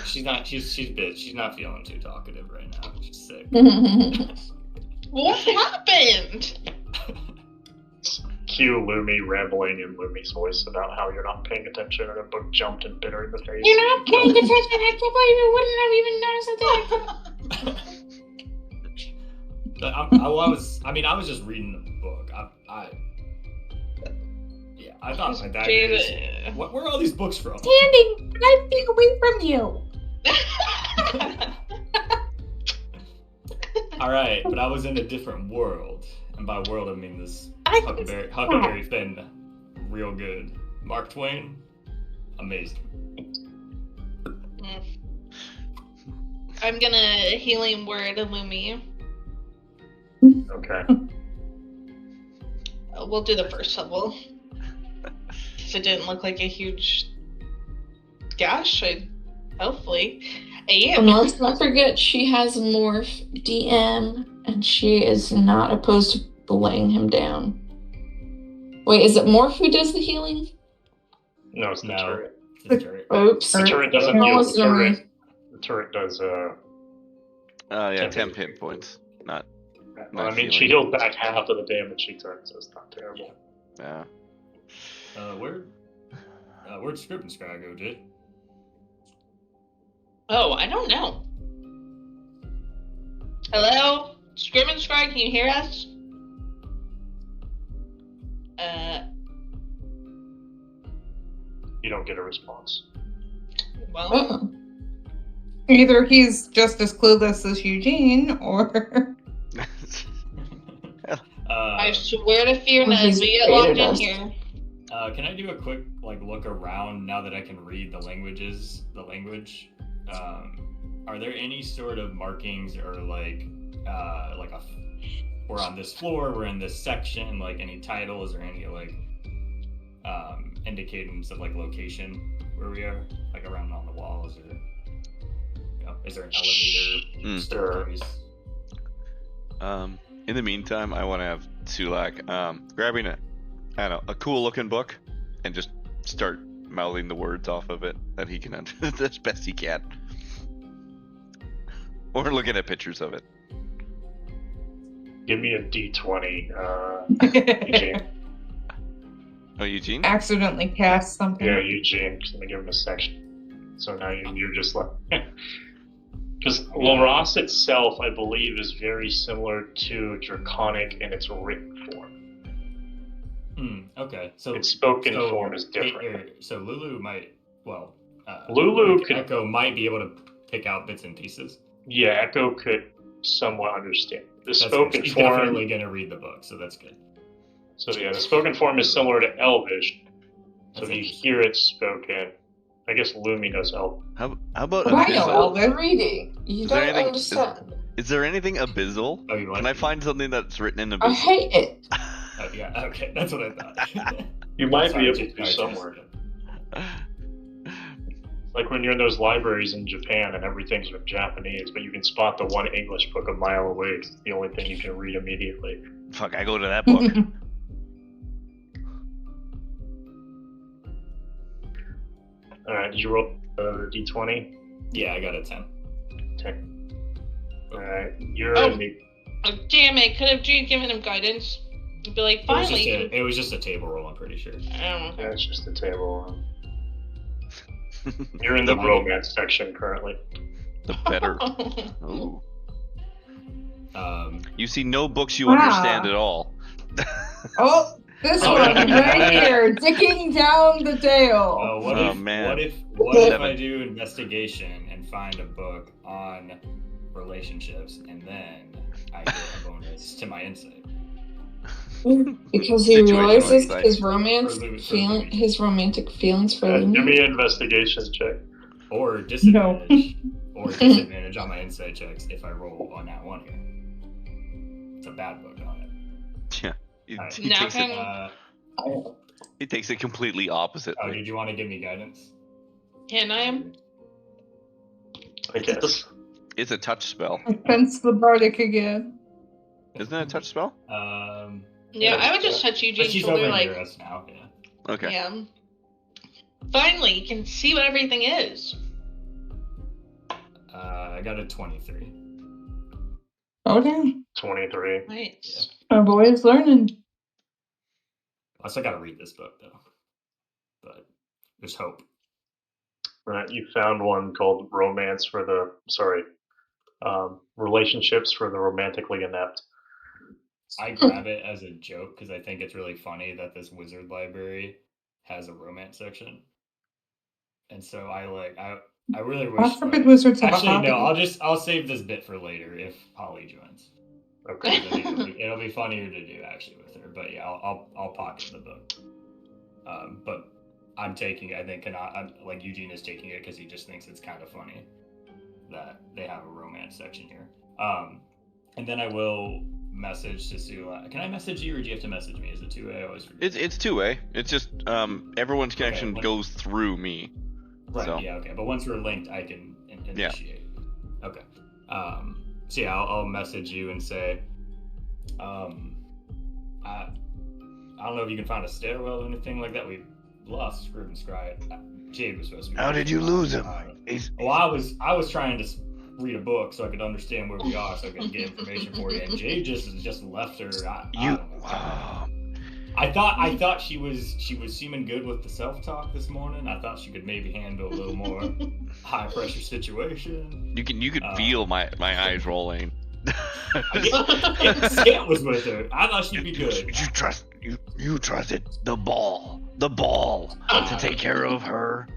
She's not feeling too talkative right now. She's sick. What happened? Cue Lumi rambling in Lumi's voice about how you're not paying attention and a book jumped and bit her in the face. You're not paying attention. I can't believe you wouldn't have even noticed that. I was just reading the book. I thought my dad. Jade, Where are all these books from? Standing 5 feet away from you. All right, but I was in a different world, and by world I mean this Huckleberry Finn, real good. Mark Twain, amazing. I'm gonna healing word Lumi. Okay. We'll do the first level. If it didn't look like a huge gash, hopefully. And let's not forget she has Morph DM, and she is not opposed to laying him down. Wait, is it Morph who does the healing? No, it's the No. turret. It's a turret. Oops. The turret doesn't No, heal. it's not me. The turret does. Yeah, 10 10 hit points. Not. Well, I Not mean, she healing. healed back half of the damage she took, so it's not terrible. Yeah. Where'd Script and Scry go, Jade? Oh, I don't know. Hello? Scrim and Scry, can you hear us? You don't get a response. Well, Uh-oh. Either he's just as clueless as Eugene, or I swear to fear Well, none, he's we get locked in beta here. Can I do a quick look around now that I can read the language? Are there any sort of markings or we're on this floor, we're in this section, like any titles or any indications of location where we are, like around on the walls or? is there an elevator? Staircase? In the meantime, I want to have Sulak grabbing a cool looking book and just start mouthing the words off of it that he can as best he can. Or looking at pictures of it. Give me a D20, Eugene. Oh, Eugene? Accidentally cast something. Yeah, Eugene. Just gonna give him a section. So now you're just like. Because Loras itself, I believe, is very similar to Draconic in its written form. Okay. So its spoken form is different. So Lulu might, Lulu could. Echo might be able to pick out bits and pieces. Yeah, Echo could somewhat understand. The That's spoken She's form. definitely gonna read the book, so that's good. So yeah, the spoken form is similar to Elvish. So That's if you hear it spoken, I guess Lumi knows Elvish. How about I know Abyssal? Elvish. Reading. You Is there don't anything- understand. Is there anything Abyssal? Oh, you like Can I it? find something that's written in I Abyssal? hate it. Oh, yeah. Okay, that's what I thought. You might Sorry, be able to Sorry, somewhere. Like when you're in those libraries in Japan and everything's in Japanese, but you can spot the one English book a mile away 'cause it's the only thing you can read immediately. Fuck, I go to that book. Alright, did you roll D20? Yeah, I got a 10. 10. Alright, you're Oh. in the. Oh, damn it! Could have given him guidance. Be like, finally. It was just a table roll, I'm pretty sure. I don't know. Yeah, it's just a table. You're in the romance section currently. The better. Ooh. Um, You see no books you Wow. understand at all. Oh, this Oh, one yeah. right here, digging down the tail. what Oh, if man. what if Seven. I do investigation and find a book on relationships and then I get a bonus to my insight? Because he Situational realizes insight. his For his romantic feelings for Give Lumi. me an investigation check. Or disadvantage. Or disadvantage on my insight checks if I roll on that one here. It's a bad book on it. Yeah. Alright. He Now takes it. can- He takes it completely opposite. Oh, did you want to give me guidance? Can I? I guess. It's a touch spell. I sense the bardic again. Isn't it a touch spell? Yeah, I would just touch But Eugene's she's shoulder, over like, near us now. Yeah. Okay. yeah. Finally, you can see what everything is. I got a 23. Oh damn, 23. Nice. my boy is learning. I still got to read this book though. But there's hope. Right, you found one called Romance for the. Relationships for the Romantically Inept. I grab it as a joke because I think it's really funny that this wizard library has a romance section. And so I really wish. God forbid wizards have a Actually, no. hobby. I'll save this bit for later if Holly joins. Okay. 'Cause I think it'll be funnier to do actually with her. But yeah, I'll pocket the book. But I'm taking it. I think like Eugene is taking it because he just thinks it's kind of funny that they have a romance section here. And then I will message to Sue. Can I message you or do you have to message me? Is it two-way? I always forget. It's two-way. It's just everyone's connection when- goes through me. Right. So. Yeah. Okay. But once we're linked, I can initiate. Yeah. Okay. So yeah, I'll message you and say, I don't know if you can find a stairwell or anything like that. We lost Scrib and Scry. Jade was supposed to be. How did you lose him? Well, I was trying to read a book so I could understand where we are, so I could get information for you. And Jade just left her. I don't know. I thought she was seeming good with the self-talk this morning. I thought she could maybe handle a little more high pressure situation. You could feel my eyes rolling. Scant was with her. I thought she'd be good. You trusted the ball to take care of her.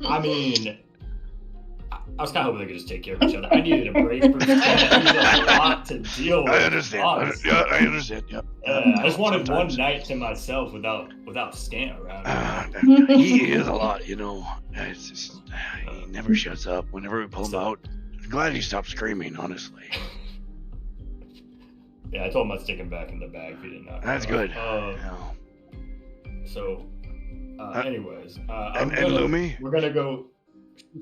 I mean, I was kind of hoping they could just take care of each other. I needed a break from Scant. He was a lot to deal with. I understand. honestly. I understand. Yep. I just wanted one night to myself without Scant around. He is a lot, you know. It's just he never shuts up. Whenever we pull him out, I'm glad he stopped screaming. Honestly, Yeah, I told him I'd stick him back in the bag if he didn't know. that's good. So, anyways, and Lumi? we're gonna go.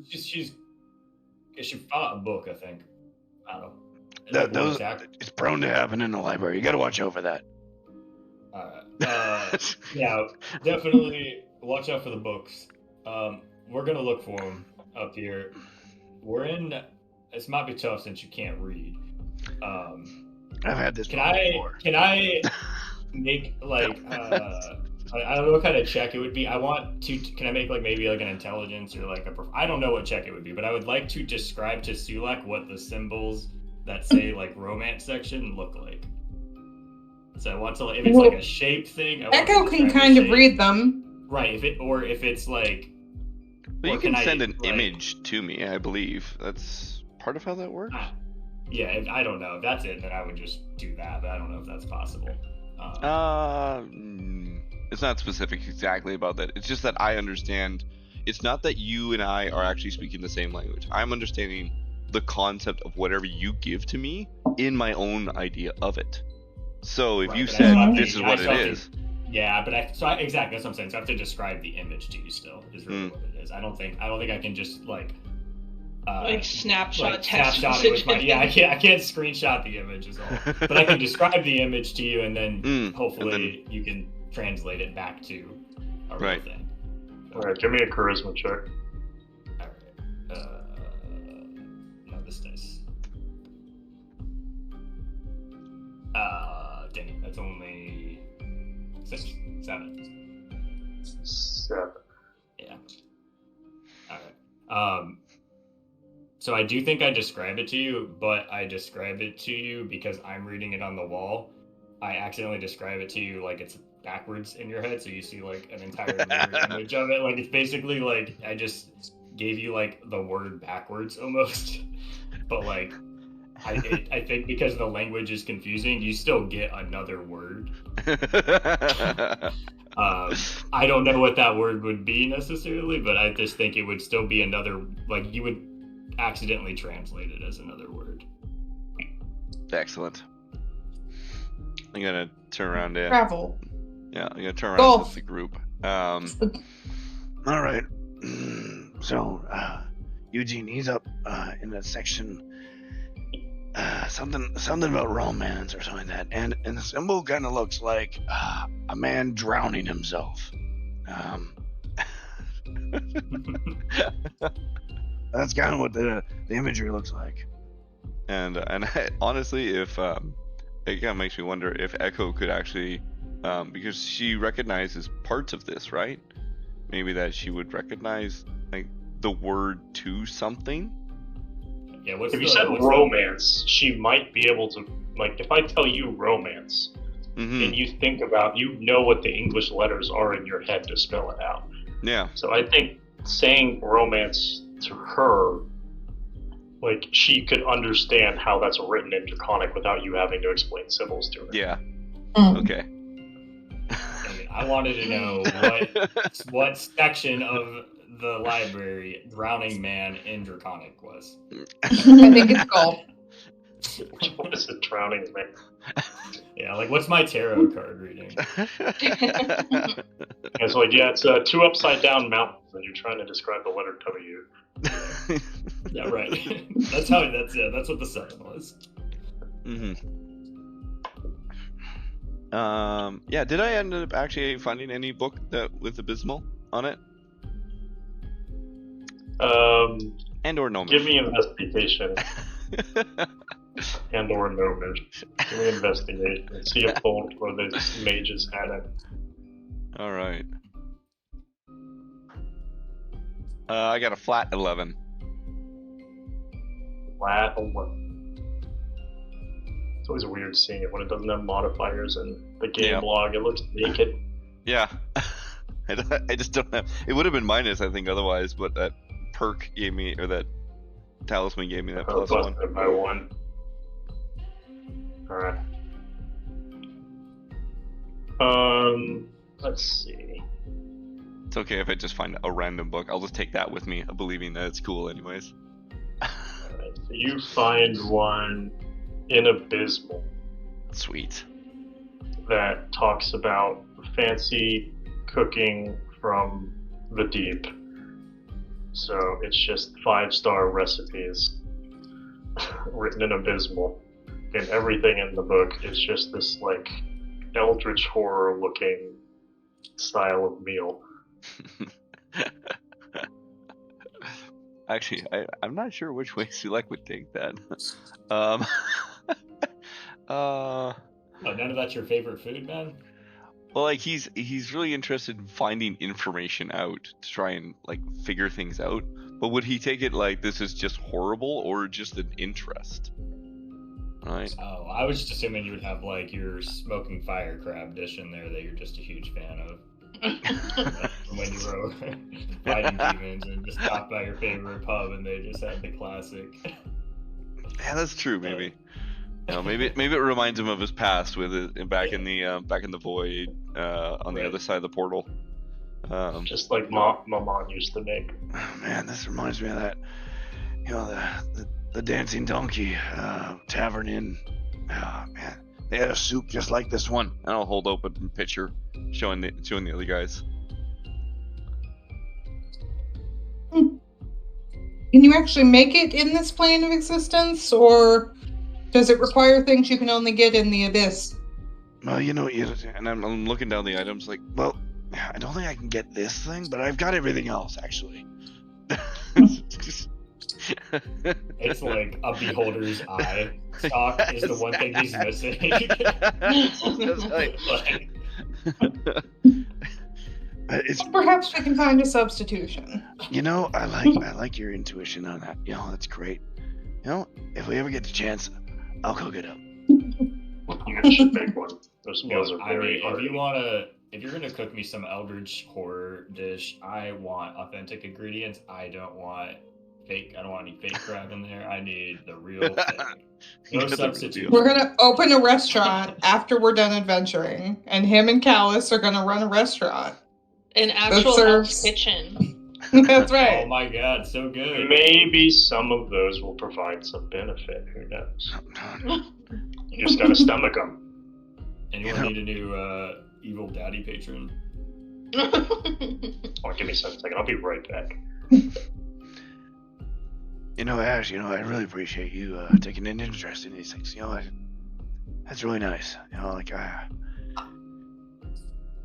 She's she found a book, I think. I don't know. Like, Those, attack. it's prone to happen in the library. You gotta watch over that. Yeah, definitely watch out for the books. We're gonna look for them up here. We're in. This might be tough since you can't read. I've had this Can problem I before. make like I don't know what kind of check it would be. I want to. Can I make like maybe like an intelligence or like I don't know what check it would be, but I would like to describe to Sulak what the symbols that say like romance section look like. So I want to, if it's like a shape thing. I want Echo to can describe the kind of shape. read them. Right, if it's like. But you or can I, send an like- image to me, I believe. That's part of how that works. Yeah, I don't know. If that's it, then I would just do that, but I don't know if that's possible. It's not specific exactly about that. It's just that I understand. It's not that you and I are actually speaking the same language. I'm understanding the concept of whatever you give to me in my own idea of it. So if Right, you but I said still have to- this is I what still it have to- is, Yeah, but exactly that's what I'm saying. So I have to describe the image to you. Still, is really what it is. I don't think I can just like snapshot text snapshot it with my message. I can't screenshot the image is all. But I can describe the image to you, and then hopefully you can translate it back to a real Right. thing. Alright, give me a charisma check. All right. No, this dice. Dang it, that's only 6, 7. 7. Yeah. Alright. So I do think I describe it to you, but I describe it to you because I'm reading it on the wall. I accidentally describe it to you like it's backwards in your head, so you see like an entire mirror image of it. Like it's basically like I just gave you like the word backwards almost. But like I think because the language is confusing, you still get another word. I don't know what that word would be necessarily, but I just think it would still be another, like you would accidentally translate it as another word. excellent. I'm gonna turn around and Travel. yeah, I'm gonna turn around Golf. to the group. All right. So, Eugene, he's up in that section. Something about romance or something like that, and the symbol kind of looks like a man drowning himself. That's kind of what the imagery looks like. And honestly, if it kind of makes me wonder if Echo could actually, because she recognizes parts of this, right? Maybe that she would recognize like the word to something. Yeah, If you said romance, she might be able to, like, if I tell you romance, and you think about, you know what the English letters are in your head to spell it out. Yeah. So I think saying romance to her, like, she could understand how that's written in Draconic without you having to explain symbols to her. Yeah. Mm. Okay. I wanted to know what section of the library Drowning Man in Draconic was. I think it's golf. What is a drowning man? Yeah, like what's my tarot card reading? It's like, yeah, it's 2 upside down mountains, and you're trying to describe the letter W. Yeah, right. That's what the 7 was. Yeah, did I end up actually finding any book that with Abysmal on it? And or Gnomish? Give me investigation. And or Gnomish. Give me investigation. See if both of those mages had it. Alright. I got a flat 11. Flat 11. It's always weird seeing it when it doesn't have modifiers in the game log. It looks naked. Yeah. I just don't have. It would have been minus, I think, otherwise, but that perk gave me, or that talisman gave me that plus 1. By 1. Alright. Let's see. It's okay if I just find a random book. I'll just take that with me, believing that it's cool anyways. Alright, so you find one in Abysmal Sweet. that talks about fancy cooking from the deep. So it's just 5-star recipes written in abysmal. And everything in the book is just this like eldritch horror looking style of meal. Actually, I'm not sure which way Sulek would take that. Oh, none of that's your favorite food, man? Well, like he's really interested in finding information out to try and like figure things out. But would he take it like this is just horrible or just an interest? Right. Oh, I was just assuming you would have like your smoking fire crab dish in there that you're just a huge fan of. When you were fighting demons and just stopped by your favorite pub and they just had the classic. Yeah, that's true. Maybe. Maybe it reminds him of his past with it back in the void on the other side of the portal. Just like Maman used to make. Oh, man, this reminds me of that. The Dancing Donkey Tavern Inn. Oh man, they had a soup just like this one. And I'll hold up a picture showing the other guys. Can you actually make it in this plane of existence, or does it require things you can only get in the abyss? Well, and I'm looking down the items like, well, I don't think I can get this thing, but I've got everything else actually. It's like a beholder's eye. Stock is the one thing he's missing. Perhaps we can find a substitution. I like your intuition on that. That's great. If we ever get the chance, I'll cook it up. You guys should make one. Those meals are very hard. If you're gonna cook me some eldritch horror dish, I want authentic ingredients. I don't want any fake crab in there. I need the real thing. No substitute. We're gonna open a restaurant after we're done adventuring, and him and Callus are gonna run a restaurant. An actual Hell's Kitchen. That's right. Oh my god, so good. Maybe some of those will provide some benefit. Who knows? You just gotta stomach them. Anyone need a new evil daddy patron? Oh, give me a second. I'll be right back. Ash, I really appreciate you taking an interest in these things. That's really nice.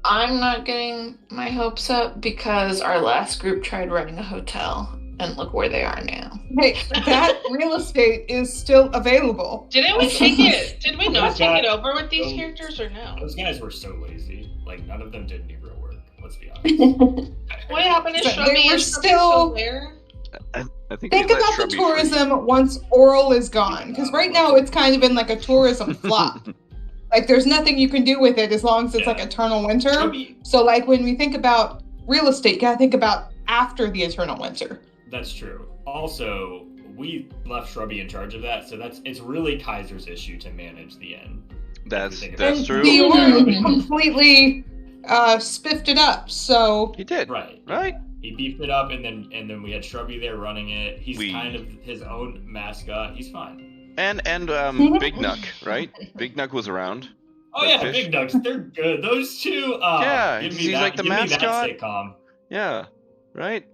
I'm not getting my hopes up because our last group tried running a hotel, and look where they are now. Hey, that real estate is still available. Didn't we take it? Did we not take it over with these characters or no? Those guys were so lazy. Like none of them did any real work. Let's be honest. What happened to But Shrubby? they were Is Shrubby still- there? I think Think they let about the Shrubby tourism once Oral is gone, because right now it's kind of in like a tourism flop. Like there's nothing you can do with it as long as it's like Eternal Winter. Shrubby, So like when we think about real estate, you gotta think about after the Eternal Winter. that's true. Also, we left Shrubby in charge of that, so it's really Kaiser's issue to manage the inn. That's And true. Dior completely spiffed it up. So He did. Right. Right. He beefed it up, and then we had Shrubby there running it. He's kind of his own mascot. He's fine. And Big Nuck, right? Big Nuck was around. Oh yeah, Big Nucks. They're good. Those two. Yeah, give me he's that, like the give mascot. Me that sitcom. Yeah, right.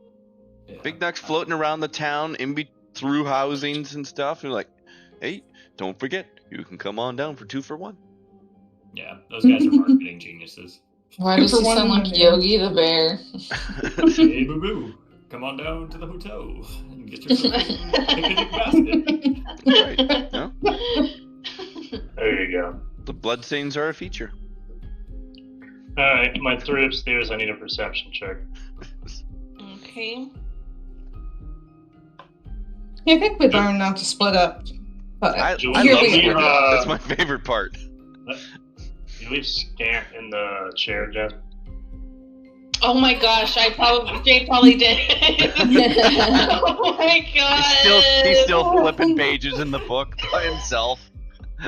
Yeah. Big Nuck's floating around the town through housings and stuff. And like, hey, don't forget, you can come on down for 2 for 1. Yeah, those guys are marketing geniuses. Why does he sound like Yogi the Bear? Hey, boo boo, come on down to the hotel and get yourself a picnic basket. Right. No? There you go. The bloodstains are a feature. Alright, my 3 upstairs, I need a perception check. Okay. yeah, I think we learned not to split up. But I Here love we splitting go. up. That's my favorite part. You leave Scant in the chair, Jeff. Oh my gosh, Jay probably did. Oh my god. He's still flipping pages in the book by himself.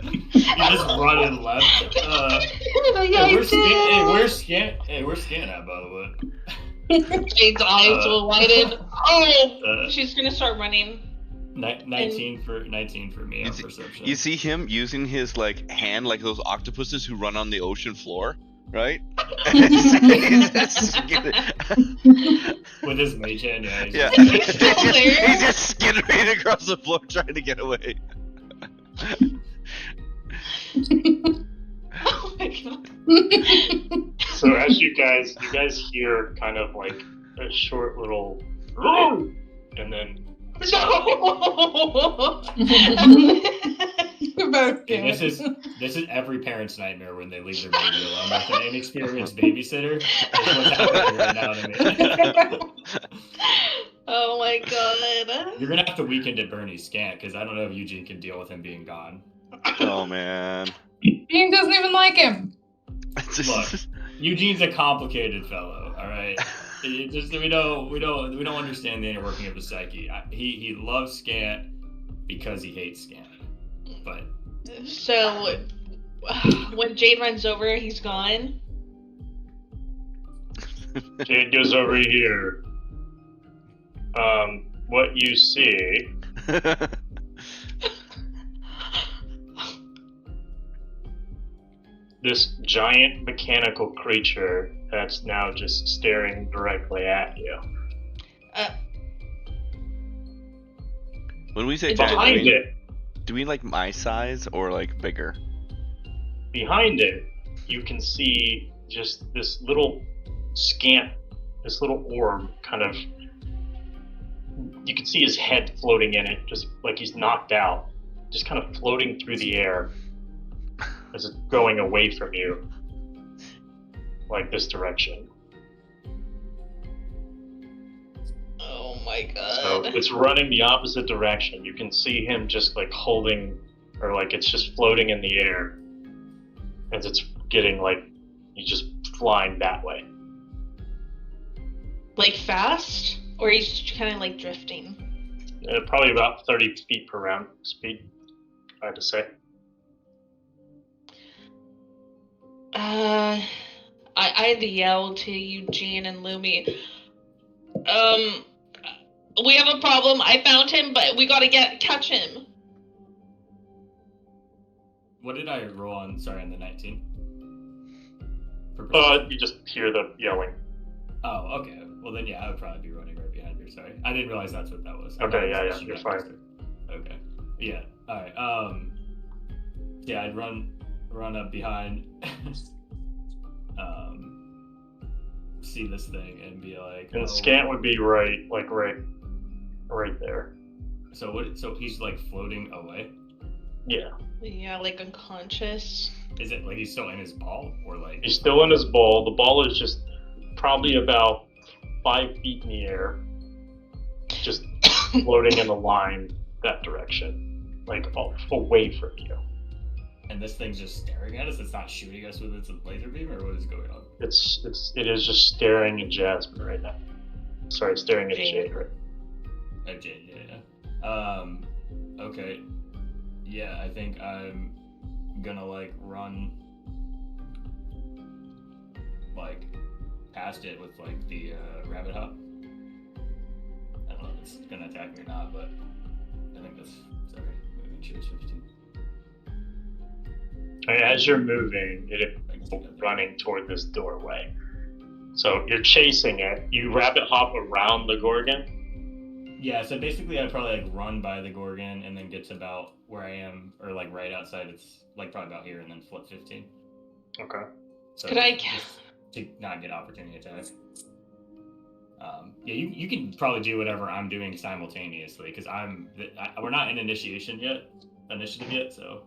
You just run and left. Where's Scant at, by the way? Jade's eyes will widen. Oh, she's gonna start running. 19 for me on perception. You see him using his like hand like those octopuses who run on the ocean floor? right? With his mage hand, yeah. Yeah. He's still there. He's just skittering across the floor trying to get away. Oh my god. So as you guys hear kind of like a short little, and then No. About Dude, it. this is every parent's nightmare when they leave their baby alone with an inexperienced babysitter. That's what's happening right now to me. Oh my god. You're gonna have to weekend at Bernie's scant because I don't know if Eugene can deal with him being gone. Oh man. Dean doesn't even like him. Look, Eugene's a complicated fellow. All right, we don't understand the inner working of his psyche. He loves scant because he hates scant. But So when Jade runs over, he's gone. Jade goes over here. What you see this giant mechanical creature that's now just staring directly at you. When we say Behind giant, it, do we like my size or like bigger? behind it, you can see just this little scant, this little orb kind of. You can see his head floating in it, just like he's knocked out, just kind of floating through the air as it's going away from you, like this direction. Oh my god. So it's running the opposite direction. You can see him just like holding, or like it's just floating in the air as it's getting like, he's just flying that way. Like fast? Or he's kind of like drifting? Probably about 30 feet per round speed, I had to say. I had to yell to Eugene and Lumi. We have a problem. I found him, but we gotta catch him. what did I roll on? Sorry, on the 19. You just hear the yelling. Oh, okay. Well then, yeah, I would probably be running right behind you. Sorry, I didn't realize that's what that was. Okay, yeah, you're fine. Okay. Yeah. All right. Yeah, I'd run up behind. See this thing and be like. And Scant would be right there. So what? So he's like floating away. Yeah. Yeah, like unconscious. Is it like he's still in his ball or like? He's still in his ball. The ball is just probably about 5 feet in the air, just floating in a line that direction, like away from you. And this thing's just staring at us. It's not shooting us with its laser beam, or what is going on? It is just staring at Jasmine right now. Sorry, staring at Jade right now. At Jade, yeah. Okay. Yeah, I think I'm gonna like run like past it with like the rabbit hop. I don't know if it's gonna attack me or not, but I think that's sorry. Moving choose 15. As you're moving, it is running toward this doorway. So you're chasing it. You rabbit hop around the Gorgon. Yeah, so basically I'd probably like run by the Gorgon and then get to about where I am, or like right outside. It's like probably about here, and then flip 15. Okay. So could I just to not get opportunity attack? Yeah, you can probably do whatever I'm doing simultaneously because we're not in initiative yet. So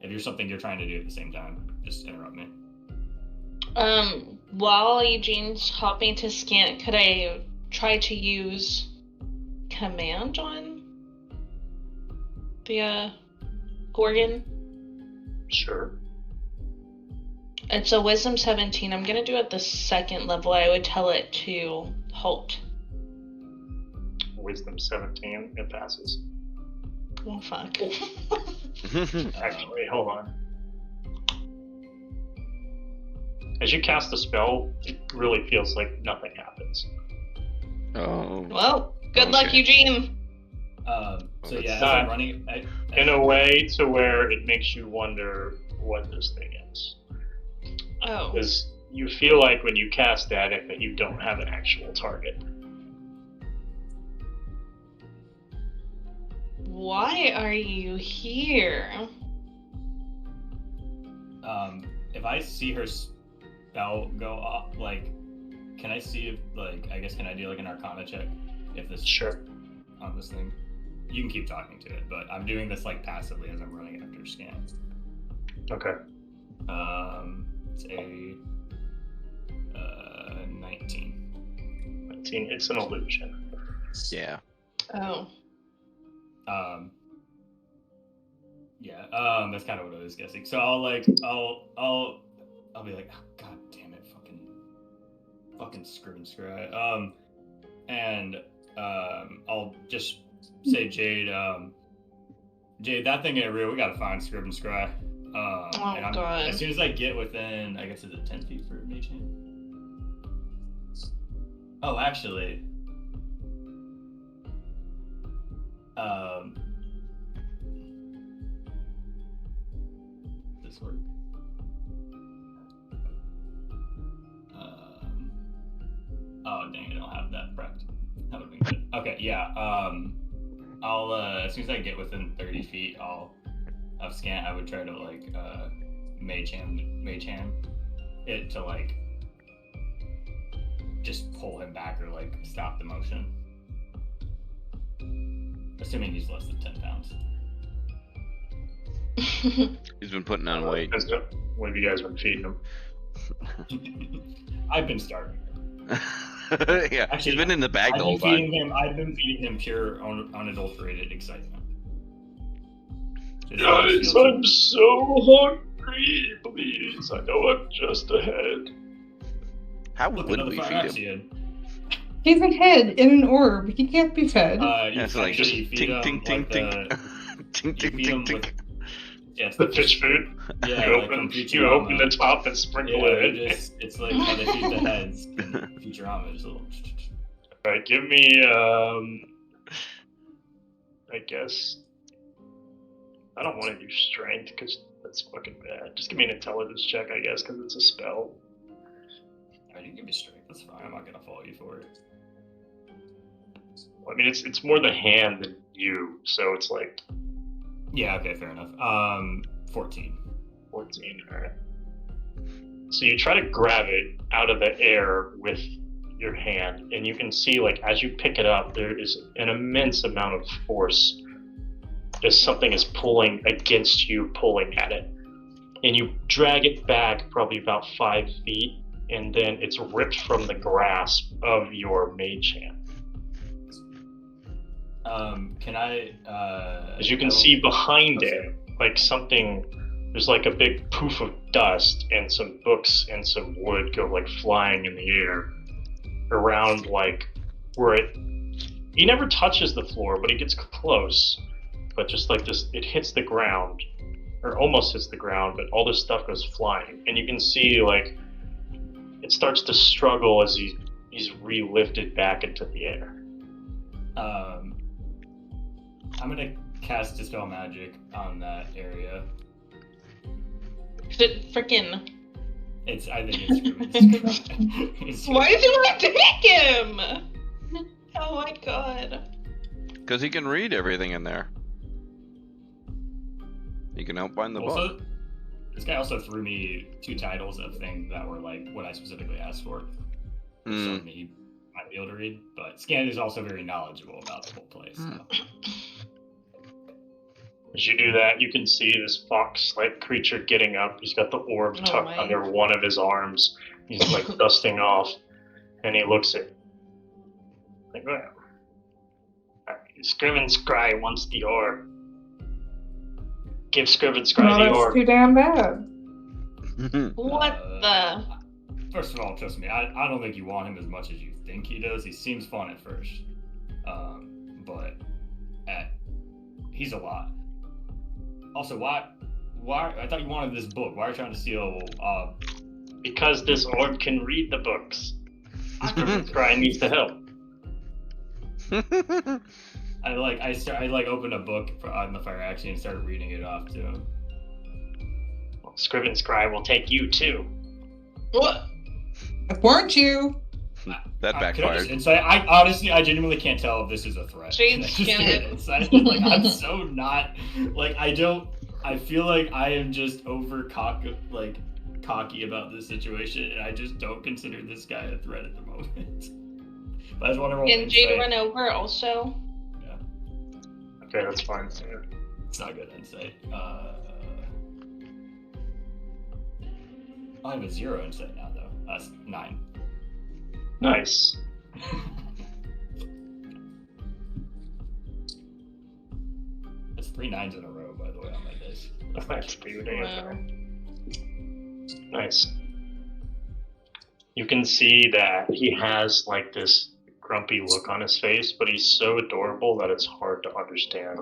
if you're something you're trying to do at the same time, just interrupt me. While Eugene's hopping to Scant, could I try to use command on the Gorgon? Sure. It's a wisdom 17. I'm gonna do it at the second level. I would tell it to halt. Wisdom 17, it passes. Oh fuck. Actually, hold on. As you cast the spell, it really feels like nothing happens. Oh. Well, good luck, Eugene. So yeah, as not I'm running, in a way to where it makes you wonder what this thing is. Oh. Because you feel like when you cast static that you don't have an actual target. Why are you here? If I see her spell go off, like, can I see if, like, I guess, can I do like an Arcana check if this Sure. on this thing? You can keep talking to it, but I'm doing this like passively as I'm running after scan. Okay. It's a 19. 19. It's an illusion. Yeah. Oh. Yeah, that's kind of what I was guessing. So I'll be like, oh, god damn it, fucking screw and scry. And I'll just say, Jade, that thing ain't real. We gotta find Scrib and Scry. And God. As soon as I get within, I guess, is it 10 feet for Mage Hand? Oh, actually, this work? Oh dang, I don't have that prepped. That would be good. Okay, yeah. I'll as soon as I get within 30 feet, of scan. I would try to like mage hand it to like just pull him back or like stop the motion. Assuming he's less than 10 pounds. He's been putting on weight. What have you guys been feeding him? I've been starving. Yeah, Actually, he's been in the bag the whole time. I've been feeding him pure, unadulterated excitement. Guys, I'm so hungry. Please, I know I'm just ahead. How Look, would another we fire feed him? axion. He's a head in an orb. He can't be fed. You It's like just feed him tink, tink, like tink, tink, you tink, feed him tink, with tink. yeah, it's The fish food. Yeah, you like open, from you open the Futurama. top and sprinkle Yeah, it in. it's like how they feed the heads in Futurama. Just a little. Alright, give me, I guess, I don't want to use strength because that's fucking bad. Just give me an intelligence check, I guess, because it's a spell. Alright, you give me strength. That's fine. I'm not gonna fault you for it. I mean, it's more the hand than you, so it's like Yeah. Okay. Fair enough. 14. 14, alright. So you try to grab it out of the air with your hand, and you can see, like, as you pick it up, there is an immense amount of force as something is pulling against you, pulling at it. And you drag it back probably about 5 feet, and then it's ripped from the grasp of your mage hand. Can I? As you can see behind it, like something, there's like a big poof of dust, and some books and some wood go like flying in the air around, like where he never touches the floor, but he gets close. But just like this, it hits the ground, or almost hits the ground, but all this stuff goes flying, and you can see like it starts to struggle as he's re-lifted back into the air. I'm gonna cast Dispel Magic on that area. Is it freaking? I think it's Why did you want to take him? Oh my god. Because he can read everything in there. He can help find the book. Also, this guy also threw me 2 titles of things that were like what I specifically asked for. So he might be able to read, but Scan is also very knowledgeable about the whole place. So. As you do that, you can see this fox-like creature getting up. He's got the orb tucked my. under one of his arms. He's like dusting off, and he looks at like, well, Scriven Scry wants the orb. Give Scriven Scry Oh, the that's orb. too damn bad. What the? First of all, trust me, I don't think you want him as much as you think he does. He seems fun at first, but he's a lot. Also, why? I thought you wanted this book. Why are you trying to steal? Because this orb can read the books. Scriven Scry needs the help. I opened a book on the fire action and started reading it off to him. Scriven Scribe will take you too. What? Weren't you? That Can I backfired. just insight? I genuinely can't tell if this is a threat. Jade's Can I just do scared. an insight? Like, I'm so not like I feel like I am just cocky about this situation, and I just don't consider this guy a threat at the moment. But I just want to roll Can Jade insight. run over also? Yeah, Okay, that's fine. Yeah. it's not good insight. I have a 0 insight now though. That's 9. Nice. That's 3 9s in a row, by the way, on my dice. That's pretty Wow. Nice. You can see that he has like this grumpy look on his face, but he's so adorable that it's hard to understand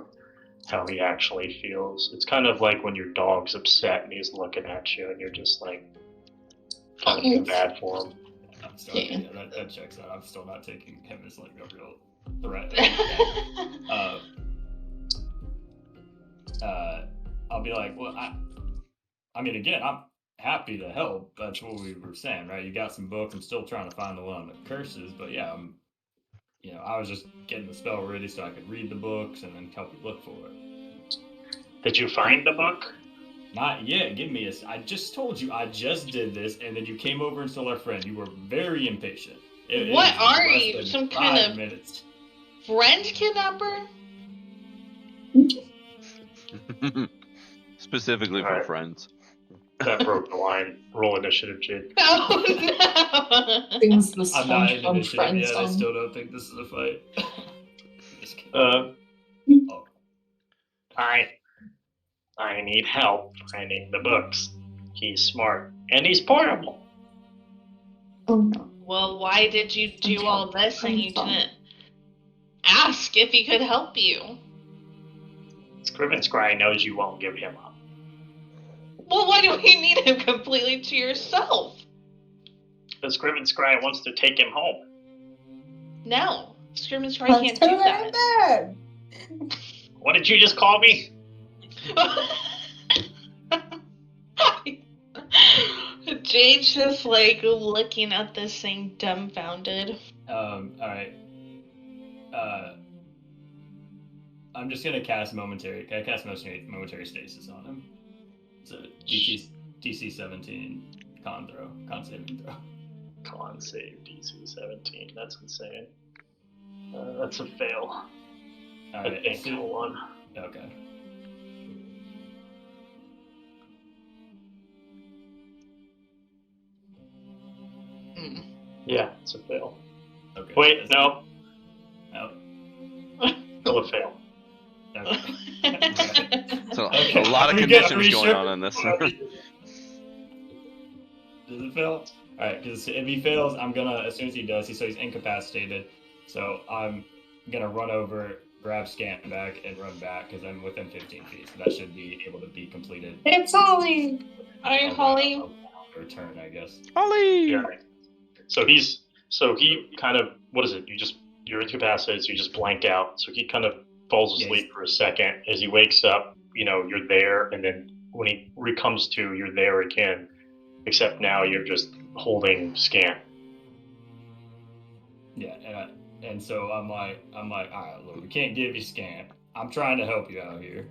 how he actually feels. It's kind of like when your dog's upset and he's looking at you and you're just like kind of feel bad for him. I'm sorry, Yeah. yeah, that checks out. I'm still not taking him as like a real threat. I'll be like, well, I mean, again, I'm happy to help. That's what we were saying, right? You got some books. I'm still trying to find the one that curses, but yeah, I was just getting the spell ready so I could read the books and then help you look for it. Did you find the book? Not yet. Give me I just told you I just did this, and then you came over and stole our friend. You were very impatient. What is are less you? than Some kind 5 of- minutes. Friend kidnapper? Specifically for Alright. friends. That broke the line. Roll initiative, Jade. Oh no! Sings the I'm not in SpongeBob initiative friend yet. I song. still don't think this is a fight. Just kidding. Oh. I need help finding the books. He's smart and he's portable. Oh no. Well, why did you do all this and you Friend song. didn't ask if he could help you? Scriven Scry knows you won't give him up. Well, why do we need him completely to yourself? The Scriven Scry wants to take him home. No. Scrimmage Cry Let's can't do do that that. instead. What did you just call me? Jade's just like looking at this thing dumbfounded. Alright. I'm just gonna cast momentary stasis on him. It's a DC 17 con saving throw. Con save DC 17. That's insane. That's a fail. I Alright, think. Hold on. okay. Mm. Yeah, it's a fail. Okay. Wait, no. No. Still a fail. Okay. So Okay. a lot of Are we good? Are conditions we going sure? on in this. Does it fail? Alright, because if he fails, I'm gonna, as soon as he does, he's incapacitated. So I'm gonna run over, grab Scant back, and run back, because I'm within 15 feet. So that should be able to be completed. It's Holly. Alright, Holly. A return, I guess. Ollie! Yeah. So he kind of, what is it? You're incapacitated, so you just blank out. So he kind of falls asleep for a second. As he wakes up, you're there, and then when he comes to, you're there again. Except now you're just holding Scant. Yeah, and so I'm like, all right, look, we can't give you Scant. I'm trying to help you out here.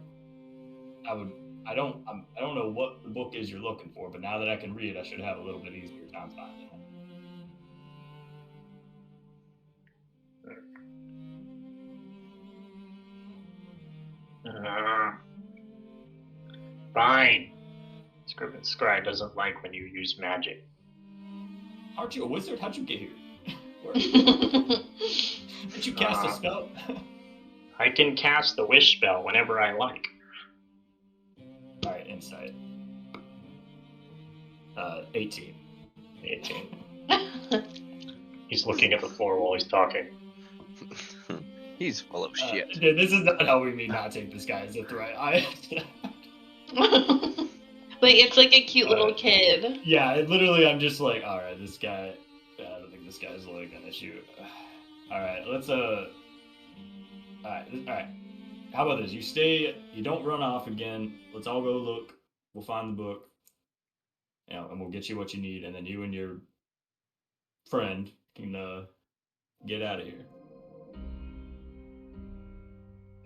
I don't know what the book is you're looking for, but now that I can read, I should have a little bit easier time finding it. Fine. Scriven Scry doesn't like when you use magic. Aren't you a wizard? How'd you get here? Did you cast a spell? I can cast the wish spell whenever I like. Alright, insight. 18. 18. He's looking at the floor while he's talking. He's full of shit. Dude, this is not helping me not take this guy as a threat. Like, it's like a cute little kid. Yeah, literally, I'm just like, alright, this guy, I don't think this guy's really gonna shoot. Alright, let's, alright, how about this? You don't run off again. Let's all go look. We'll find the book. and we'll get you what you need, and then you and your friend can get out of here.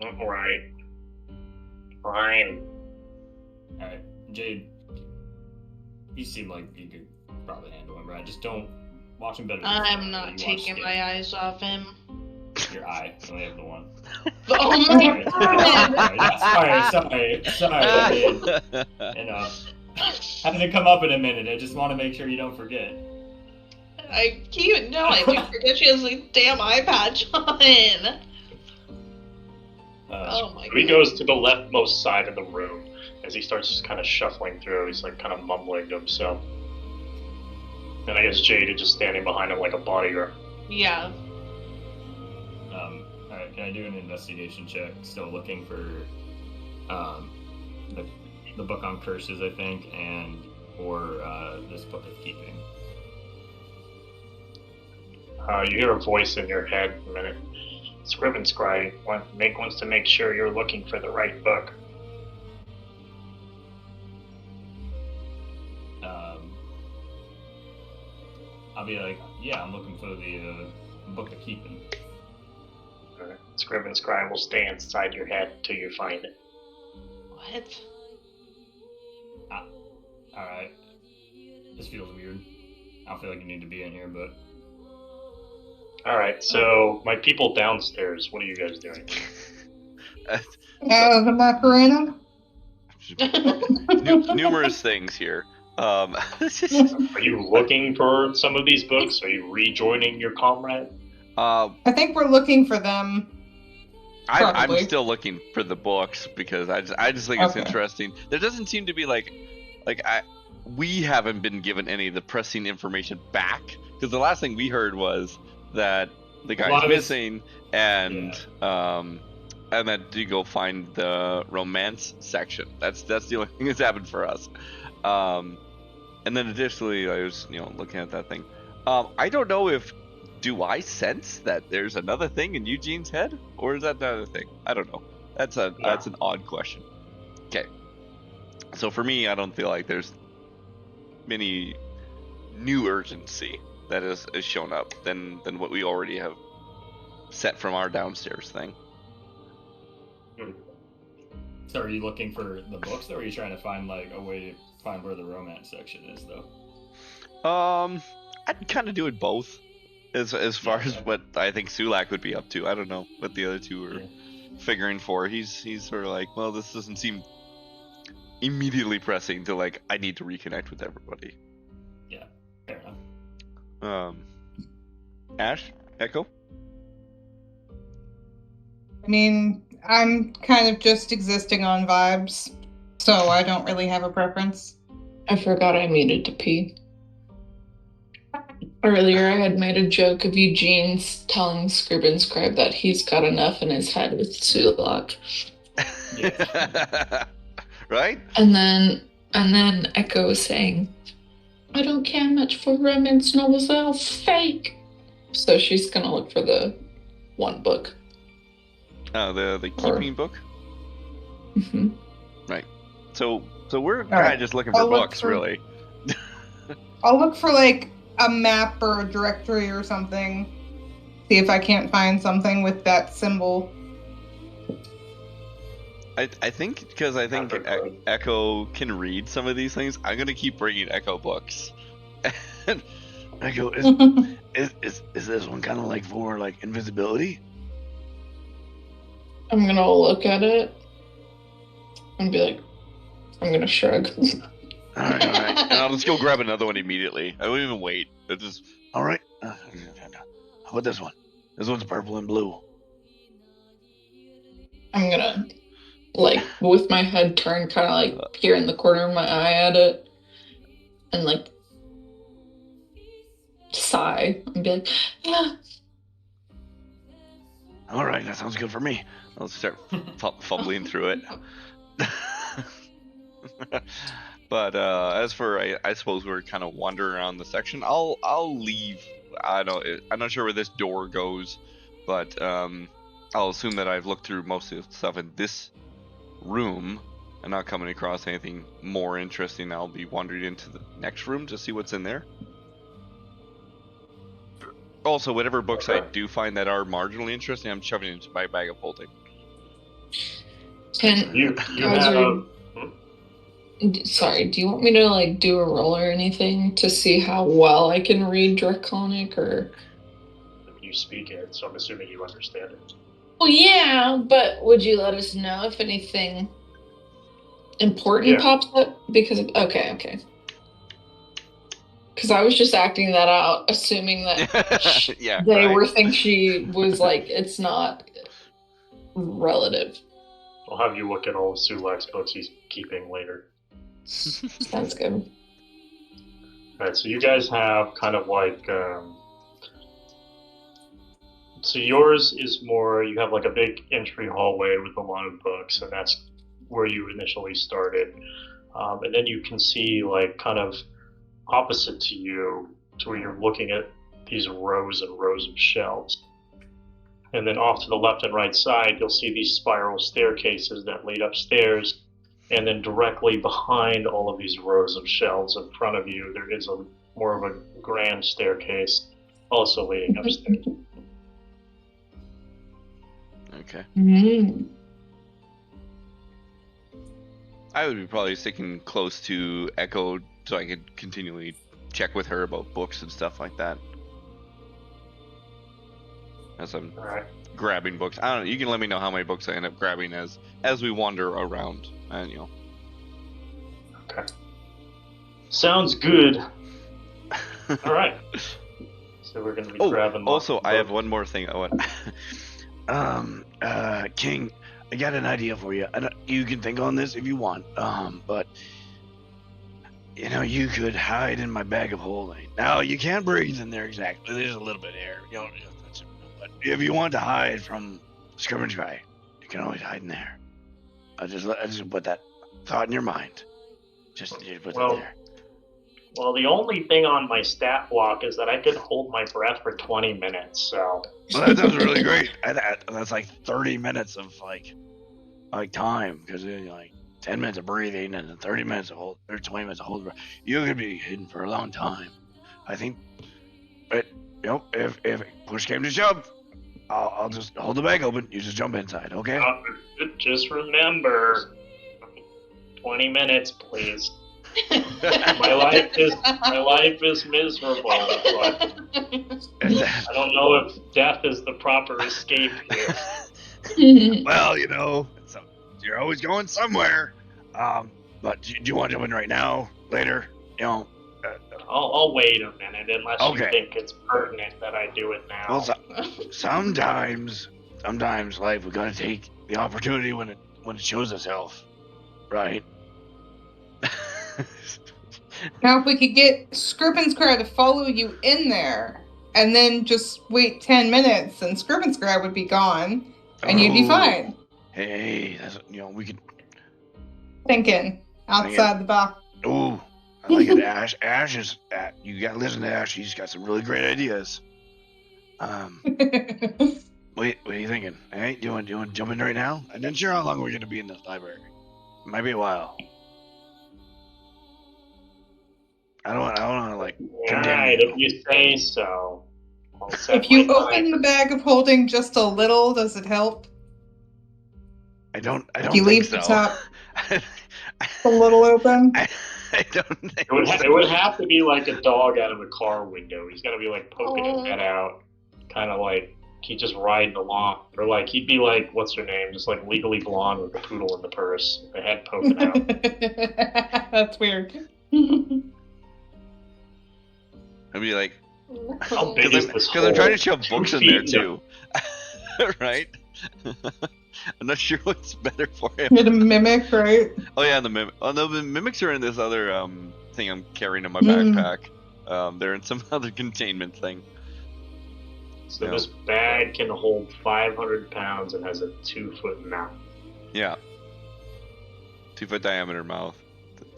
All right. Fine. All right, Jade. You seem like you could probably handle him, right? Just don't watch him better. I'm not taking my eyes off him. Your eye. You only have the one. Oh my god! Sorry. Enough. Having to come up in a minute. I just want to make sure you don't forget. I do forget she has a damn eye patch on. Oh my god. He goes to the leftmost side of the room as he starts just kind of shuffling through. He's like kind of mumbling to himself. And I guess Jade is just standing behind him like a bodyguard. Yeah. Alright, can I do an investigation check? Still looking for the book on curses, I think, or this book of keeping. You hear a voice in your head a minute. Scribenscry wants to make sure you're looking for the right book. I'll be like, yeah, I'm looking for the book of keeping. Scribenscry will stay inside your head till you find it. What? Alright. This feels weird. I don't feel like you need to be in here, but... Alright, so my people downstairs, what are you guys doing? The Macarena? Numerous things here. Are you looking for some of these books? Are you rejoining your comrade? I think we're looking for them. I'm still looking for the books because I just think it's interesting. There doesn't seem to be we haven't been given any of the pressing information back because the last thing we heard was that the guy's missing and that you go find the romance section. That's the only thing that's happened for us. And then additionally, I was looking at that thing. I don't know do I sense that there's another thing in Eugene's head, or is that another thing? I don't know. That's an odd question. Okay. So for me, I don't feel like there's many new urgency that has shown up than what we already have set from our downstairs thing. So are you looking for the books, or are you trying to find a way to find where the romance section is, though? I'd kind of do it both. As far as what I think Sulak would be up to, I don't know what the other two are figuring for. He's sort of like, well, this doesn't seem immediately pressing to I need to reconnect with everybody. Yeah, fair enough. Ash, Echo. I mean, I'm kind of just existing on vibes, so I don't really have a preference. I forgot I needed to pee. Earlier, I had made a joke of Eugene's telling Scribenscribe that he's got enough in his head with Sulak. Right? And then Echo was saying, I don't care much for romance novels, they're all fake. So she's gonna look for the one book. Oh, the keeping book? Mm-hmm. Right. So we're kind of just looking for books, really. I'll look for a map or a directory or something. See if I can't find something with that symbol. I think because Echo can read some of these things, I'm gonna keep bringing Echo books. Echo, is this one kind of for invisibility? I'm gonna look at it and be like, I'm gonna shrug. All right. And I'll just go grab another one immediately. I won't even wait. I'll just... All right. How about this one? This one's purple and blue. I'm gonna, with my head turned, kind of peer in the corner of my eye at it, and sigh and be like, yeah. All right, that sounds good for me. I'll start fumbling through it. But as for, I suppose we're kind of wandering around the section. I'll leave. I'm not sure where this door goes, but I'll assume that I've looked through most of the stuff in this room, I'm not coming across anything more interesting, I'll be wandering into the next room to see what's in there. Also, whatever books I do find that are marginally interesting, I'm shoving into my bag of holding. You Guys have. Sorry, do you want me to like do a roll or anything to see how well I can read Draconic or? You speak it, so I'm assuming you understand it. Well, yeah, but would you let us know if anything important pops up? Because okay. Because I was just acting that out, assuming that Yeah, they right. were thinking she was like, it's not relative. I'll have you look at all of Sulak's books he's keeping later. Sounds good. Alright, so you guys have kind of like. So yours is more. You have like a big entry hallway with a lot of books, and that's where you initially started. And then you can see like kind of opposite to you, to where you're looking at these rows and rows of shelves. And then off to the left and right side, you'll see these spiral staircases that lead upstairs. And then directly behind all of these rows of shelves in front of you, there is a more of a grand staircase also leading upstairs. Okay. Mm. I would be probably sticking close to Echo so I could continually check with her about books and stuff like that. As I'm grabbing books. I don't know, you can let me know how many books I end up grabbing as we wander around. And you know. Okay. Sounds good. Alright. So we're gonna be grabbing also I have one more thing I want. King, I got an idea for you. You can think on this if you want. But you know, you could hide in my bag of holding. Now you can't breathe in there exactly. There's a little bit of air. You know, but if you want to hide from Scrimmage Guy, you can always hide in there. I just put that thought in your mind. Just put it there. Well, the only thing on my stat block is that I could hold my breath for 20 minutes, so... Well, that sounds really great. That's like 30 minutes of, like time, because like 10 minutes of breathing and then 30 minutes of hold, or 20 minutes of hold breath. You could be hidden for a long time. I think, but, you know, if push came to shove, I'll just hold the bag open. You just jump inside, okay? Just remember, 20 minutes, please. my life is miserable, but I don't know if death is the proper escape here. Well, you know, you're always going somewhere. But do you want to jump in right now? Later? You know? I'll wait a minute unless you think it's pertinent that I do it now. Well, sometimes life we gotta take the opportunity when it shows itself, right? Now, if we could get Scribbenscry to follow you in there, and then just wait 10 minutes, and Scribbenscry would be gone, and you'd be fine. Hey, that's, you know, we could... Thinking outside the box. Ooh, I like it, Ash. Ash is... you gotta listen to Ash. He's got some really great ideas. What are you thinking? Hey, do you want to jump in right now? I'm not sure how long we're gonna be in this library. Might be a while. I don't want to like. Alright, if you say so. If you open the bag of holding just a little, does it help? I don't if you think leave so. the top a little open. I don't think it would have to be like a dog out of a car window. He's gotta be like poking his head out, kind of like he's just riding along, or like he'd be like, what's her name, just like Legally Blonde with the poodle in the purse, the head poking out. That's weird. I'd be like, how big is this hole? I'm trying to shove books in there feet too, right? I'm not sure what's better for him. You're the mimic, right? Oh yeah, the mimic. Oh no, the mimics are in this other thing I'm carrying in my backpack. They're in some other containment thing. So this bag can hold 500 pounds and has a 2-foot mouth. Yeah. 2-foot diameter mouth.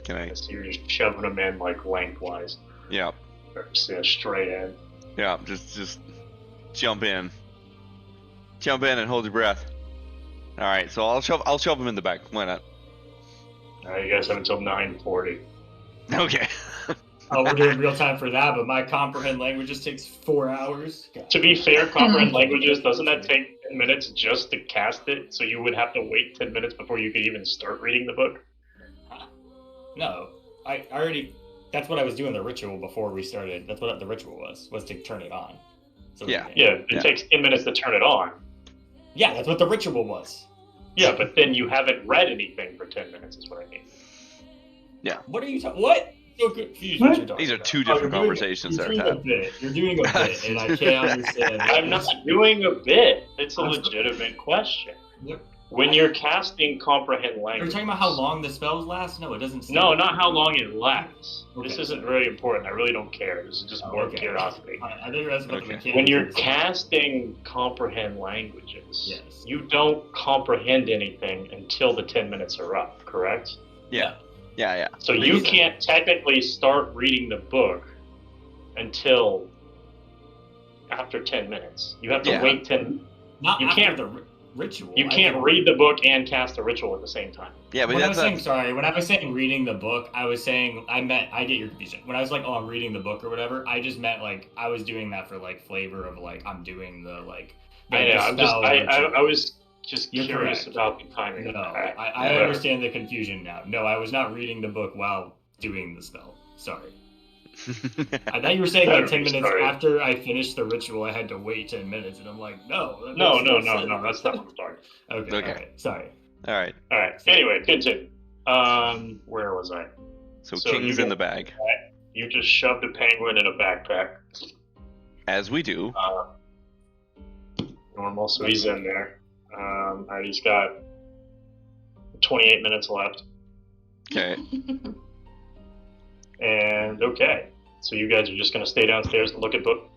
Can I? So you're just shoving them in like lengthwise. Yeah. Or straight in. Yeah, just jump in. Jump in and hold your breath. All right, so I'll shove them in the back. Why not? You guys have until 9:40. Okay. Oh, we're doing real time for that, but my comprehend languages takes 4 hours. God. To be fair, comprehend languages, doesn't that take 10 minutes just to cast it? So you would have to wait 10 minutes before you could even start reading the book? No, I already. That's what I was doing the ritual before we started. That's what the ritual was to turn it on. So Yeah. It takes 10 minutes to turn it on. Yeah, that's what the ritual was. Yeah, but then you haven't read anything for 10 minutes, is what I mean. Yeah. What are you talking? What? So confused. What? What you're talking These are about. two different you're conversations there, doing a Tab. bit. You're doing a bit, and I can't understand. I'm not doing a bit. It's a legitimate question. What? When you're casting comprehend Are language. you talking about how long the spells last? No, it doesn't say. No, not how long it lasts. Okay. This isn't very important. I really don't care. This is just more curiosity. I think you're asking about the Okay. mechanics. When you're casting comprehend languages, Yes. you don't comprehend anything until the 10 minutes are up, correct? Yeah. So you can't technically start reading the book until after 10 minutes. You have to wait 10. Not you after can't. the ritual. You can't read the book and cast the ritual at the same time. Yeah, but When I that's was saying, when I was saying reading the book, I get your confusion. When I was like, oh, I'm reading the book or whatever, I just meant like I was doing that for like flavor of like I'm doing the like. I know. I was just You're curious correct. about the timing. No, of that. I understand the confusion now. No, I was not reading the book while doing the spell. Sorry. I thought you were saying like 10 minutes after I finished the ritual, I had to wait 10 minutes, and I'm like, no. No, that's not what I'm talking. Okay. Okay. All right. Sorry. All right. Anyway, continue. Where was I? So King's in the bag. You just shoved a penguin in a backpack. As we do. Normal, so he's in there. Alright, he's got 28 minutes left. Okay. And okay, so you guys are just gonna stay downstairs and look at book.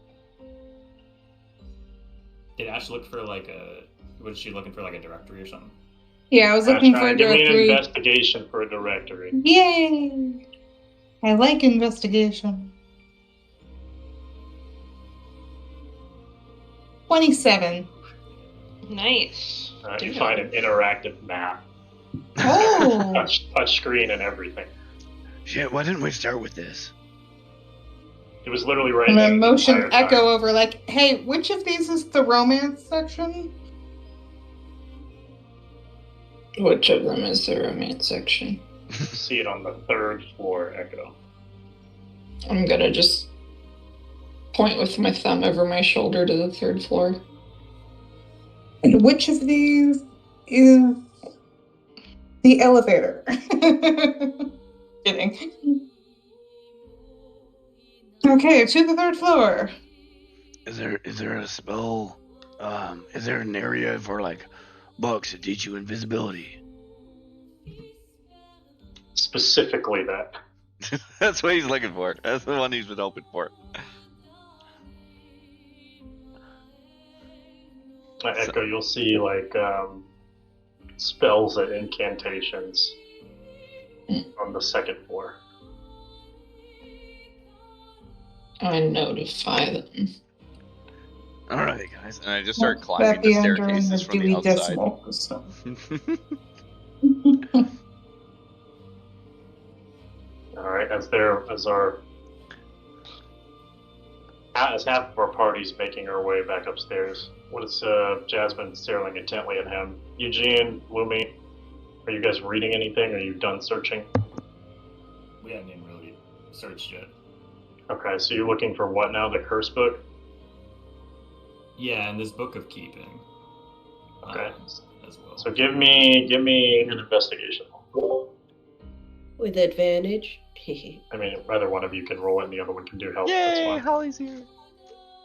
Did Ash look for like a? Was she looking for like a directory or something? Yeah, I was looking for a Give me an directory. investigation for a directory. Yay! I like investigation. 27. Nice. You find an interactive map, Oh! touch screen and everything. Shit, why didn't we start with this? It was literally right And there. then motion the entire echo time. over like, hey, which of these is the romance section? Which of them is the romance section? See it on the 3rd floor, Echo. I'm gonna just point with my thumb over my shoulder to the 3rd floor. And which of these is the elevator? Kidding. Okay, to the 3rd floor. Is there a spell? Is there an area for like books that teach you invisibility? Specifically that. That's what he's looking for. That's the one he's been hoping for. Echo, you'll see like spells and incantations on the 2nd floor. I notify them. All right, guys, and I just start That climbing be the under in staircases the from the Dewey outside. Decimal. So. All right, as half of our party's making our way back upstairs. What is Jasmine staring intently at him? Eugene, Lumi, are you guys reading anything? Are you done searching? We haven't even really searched yet. Okay, so you're looking for what now? The curse book? Yeah, and this book of keeping. Okay. As well. So give me an investigation. With advantage. I mean, either one of you can roll it and the other one can do help. Yay, That's fine. Holly's here.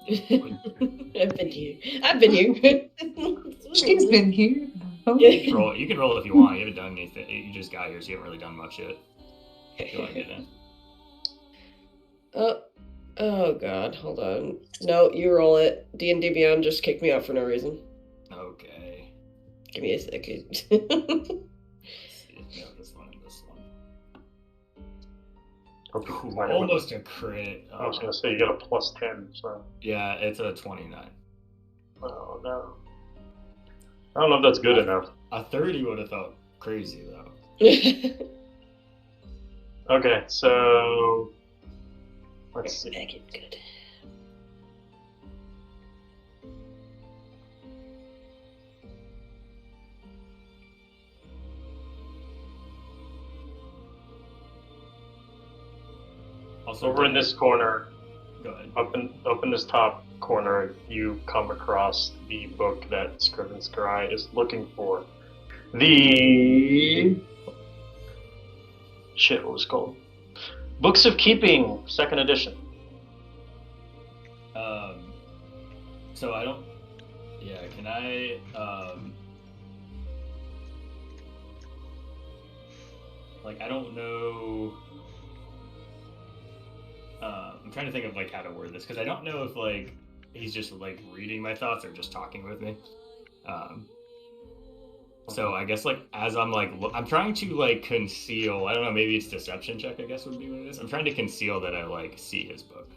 I've been here. She's been here. Oh. You can roll if you want. You haven't done anything. You just got here, so you haven't really done much yet. If you want to get in. Oh god, hold on. No, you roll it. D&D Beyond just kicked me out for no reason. Okay. Give me a second. Let's see. No, this one and this one. Hope you can Ooh, find it with- almost a crit. I was gonna say you got a +10, so. Yeah, it's a 29. Oh no. I don't know if that's good enough. A 30 would have felt crazy though. Okay, so let's see. Make it good. Also, Over in this corner, Go ahead. up in this top corner, you come across the book that Scriven Scribe is looking for. The shit, what was it called? Books of Keeping, 2nd edition. So I don't. Yeah, can I? Like, I don't know. I'm trying to think of like how to word this because I don't know if like he's just like reading my thoughts or just talking with me. So I guess like as I'm like I'm trying to like conceal. I don't know. Maybe it's deception check. I guess would be what it is. I'm trying to conceal that I like see his book.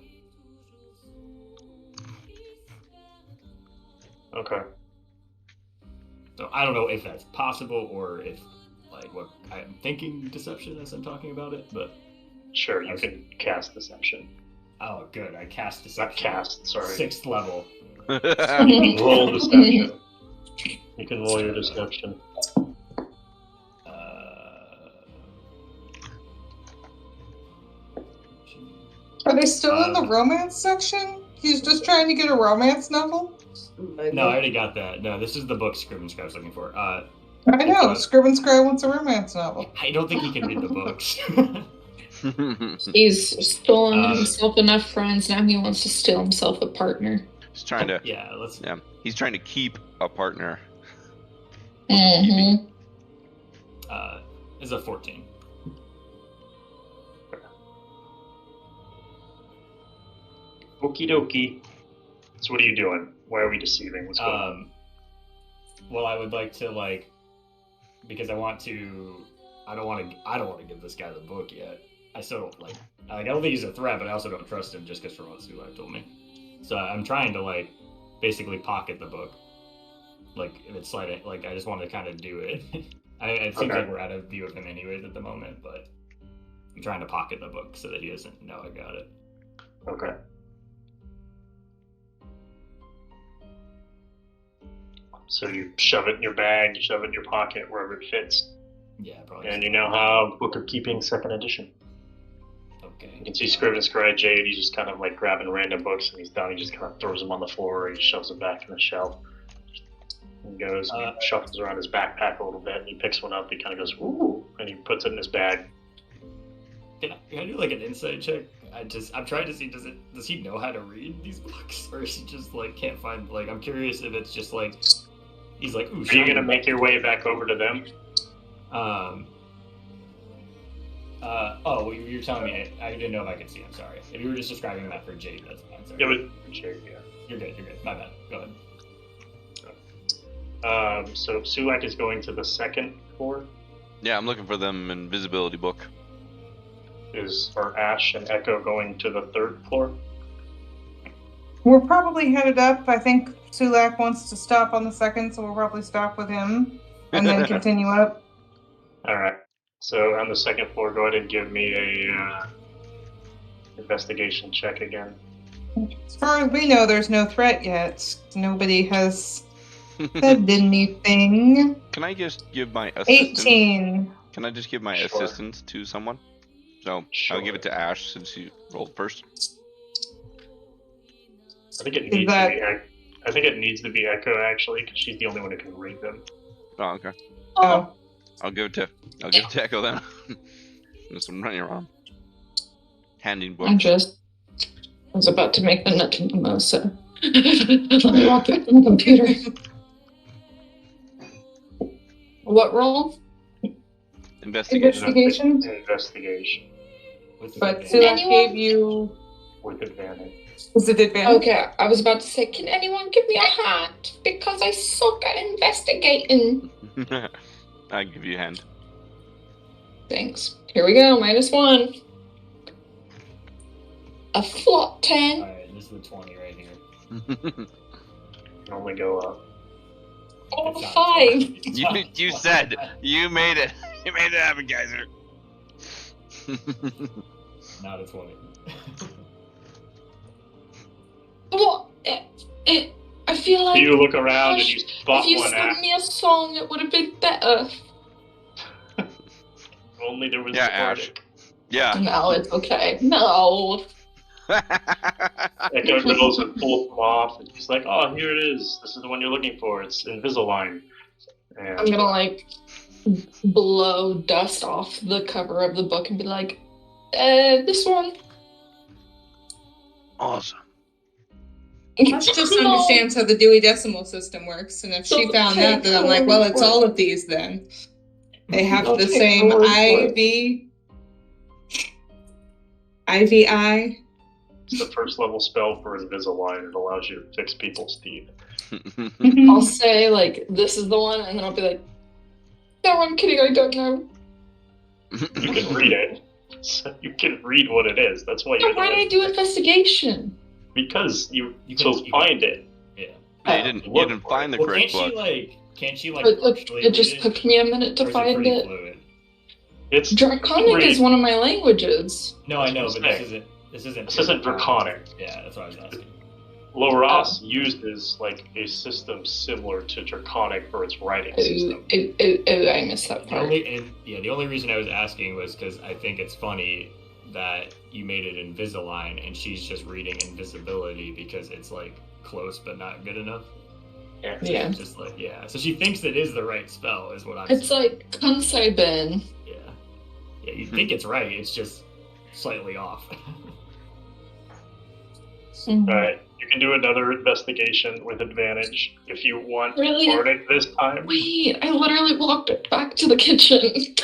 Okay. So I don't know if that's possible or if like what I'm thinking deception as I'm talking about it, but Sure, you can cast Deception. oh good, I cast Not deception. cast, sorry. 6th level. Roll Deception. You can roll your Deception. Are they still in the romance section? He's just trying to get a romance novel? No, I already got that. No, this is the book Scriven Scribe's looking for. I know, Scriven Scribe wants a romance novel. I don't think he can read the books. He's stolen himself enough friends, now he wants to steal himself a partner. He's trying to. Yeah, let's. Yeah, he's trying to keep a partner. Mm-hmm. Is a 14. Okie dokie. So what are you doing? Why are we deceiving? What's going on? Well, I would like to like because I don't want to give this guy the book yet. I still don't like I don't think he's a threat, but I also don't trust him just because from what Sulak told me. So I'm trying to like basically pocket the book. Like if it's sliding, like I just want to kind of do it. It seems like we're out of view of him anyways at the moment, but I'm trying to pocket the book so that he doesn't know I got it. Okay. So you shove it in your bag, you shove it in your pocket, wherever it fits. Yeah, probably. And you now have Book of Keeping 2nd edition. Okay. You can see Scriven Scribe Jade, he's just kind of like grabbing random books and he's done, he just kind of throws them on the floor, he shoves them back in the shelf. And goes, and he shuffles around his backpack a little bit, and he picks one up, he kind of goes, ooh, and he puts it in his bag. Can I do like an insight check? I'm trying to see, does he know how to read these books? Or is he just like can't find, like, I'm curious if it's just like, he's like, ooh, Are you gonna make your way back over to them? Oh, you're telling me, I didn't know if I could see, I'm sorry. If you were just describing that for Jade, that's fine, sorry. Yeah, but Jade, yeah. You're good, my bad, go ahead. So Sulak is going to the 2nd floor. Yeah, I'm looking for them invisibility book. Are Ash and Echo going to the 3rd floor? We're probably headed up. I think Sulak wants to stop on the 2nd, so we'll probably stop with him and then continue up. Alright. So on the 2nd floor, go ahead and give me a investigation check again. As far as we know, there's no threat yet. Nobody has said anything. Can I just give my assistance? 18. Can I just give my Sure. assistance to someone? So Sure. I'll give it to Ash since he rolled first. I think it needs to be Echo actually, because she's the only one who can read them. Oh, okay. Oh. I'll give it to Echo then. Unless I'm running around. Handing books. I was about to make the nut to the so let me walk back to the computer. What roll? Investigation. Investigation. With But advantage. Sulak Anyone? gave you... With advantage. Is it advantage? Okay, I was about to say, can anyone give me a hand? Because I suck at investigating. I give you a hand. Thanks. Here we go, -1. A flop 10. Alright, this is the 20 right here. Can only go up. Oh, It's not 5. 20. It's not You 20. said you made it. You made it happen, Geyser. Not a 20. What? I feel like You look around and you spot if you one sent act. me a song, it would have been better. Only there was Yeah, the Ash. bardic. Yeah. No, it's okay. No. Echo goes and pulls them off, and he's like, "Oh, here it is. This is the one you're looking for. It's Invisalign." And I'm gonna like blow dust off the cover of the book and be like, this one. Awesome. Ash just understands how the Dewey Decimal System works, and if she Don't found that, take then I'm her like, well, it's word. all of these then. They have I'll the take same her word for it. IVI. it's the first level spell for Invisalign. It allows you to fix people's teeth. I'll say like, this is the one, and then I'll be like, no, I'm kidding, I don't know. You can read it. So you can read what it is. That's why So you're why did I do investigation? Because you You will can- find it. Yeah. Yeah, you didn't find the Well, correct can't book. she like But partially it just read took me a minute or to is find pretty it. fluid? It's Draconic read is it. one of my languages. No, I know, That's but what I'm this isn't This isn't draconic. Yeah, that's what I was asking. Loras uses like a system similar to draconic for its writing system. I missed that The part. only reason I was asking was because I think it's funny that you made it Invisalign and she's just reading invisibility because it's like close but not good enough. Yeah. So Yeah. she's just like, yeah. So she thinks it is the right spell, is what I'm It's saying. like Kansai Ben. Yeah. Yeah, you think it's right, it's just slightly off. Alright, you can do another investigation with advantage if you want Really? bardic this time. Wait, I literally walked back to the kitchen.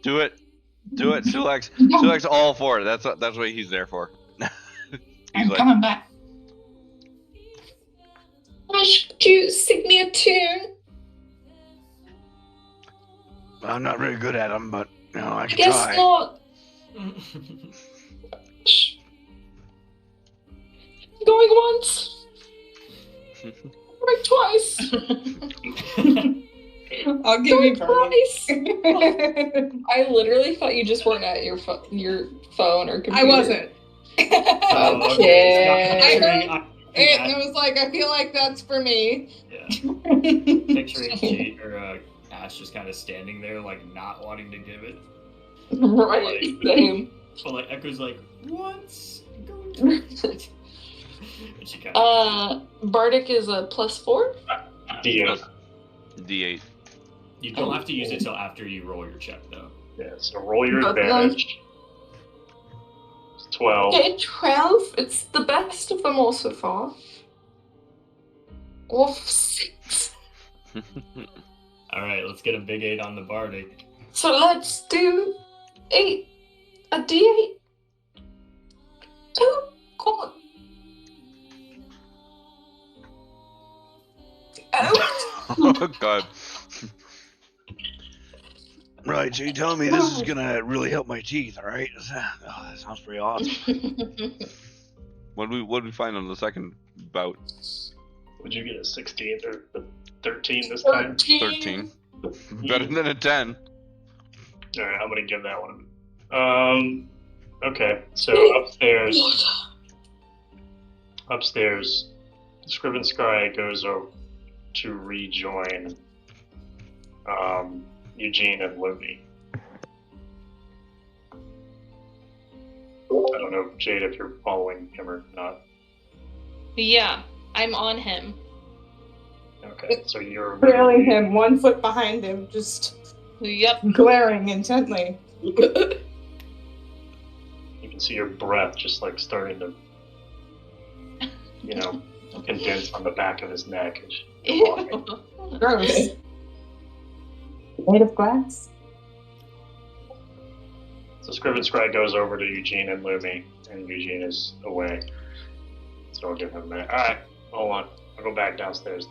Do it. Do it, Sulex. Sulex all for it. That's what he's there for. He's like, coming back. Ash, could you sing me a tune? I'm not very good at them, but I I can guess try. not. Going once. Going twice. I'll give you Going bardic. twice. I literally thought you just weren't at your phone or computer. I wasn't. Oh, Okay. I heard I'm it and I was like, I feel like that's for me. picturing Ash just kind of standing there, like not wanting to give it. Right, same. But like Echo's like, once going twice. And she kind of Bardic is a +4? D8. D8. you don't have to use it till after you roll your check though. Yeah, so roll your Both of them? advantage. It's 12. Okay, 12. It's the best of them all so far. Off 6. Alright, let's get a big 8 on the Bardic. So let's do 8. A D8. Oh, come on. Oh. Oh god. Right, so you're telling me this is gonna really help my teeth, all right? Oh, that sounds pretty awesome. What did we find on the second bout? Would you get a 16 or a 13 this time? 13. Better than a 10. Alright, I'm gonna give that one. Okay, so upstairs, Scriven Scry goes over to rejoin Eugene and Lumi. I don't know, Jade, if you're following him or not. Yeah, I'm on him. Okay, so you're Trailing him, 1 foot behind him, just Yep. glaring intently. You can see your breath just like starting to, condense on the back of his neck as you're walking. Gross. Made of glass? So Scriven Scry goes over to Eugene and Lumi, and Eugene is away. So I'll give him a minute. Alright, hold on. I'll go back downstairs.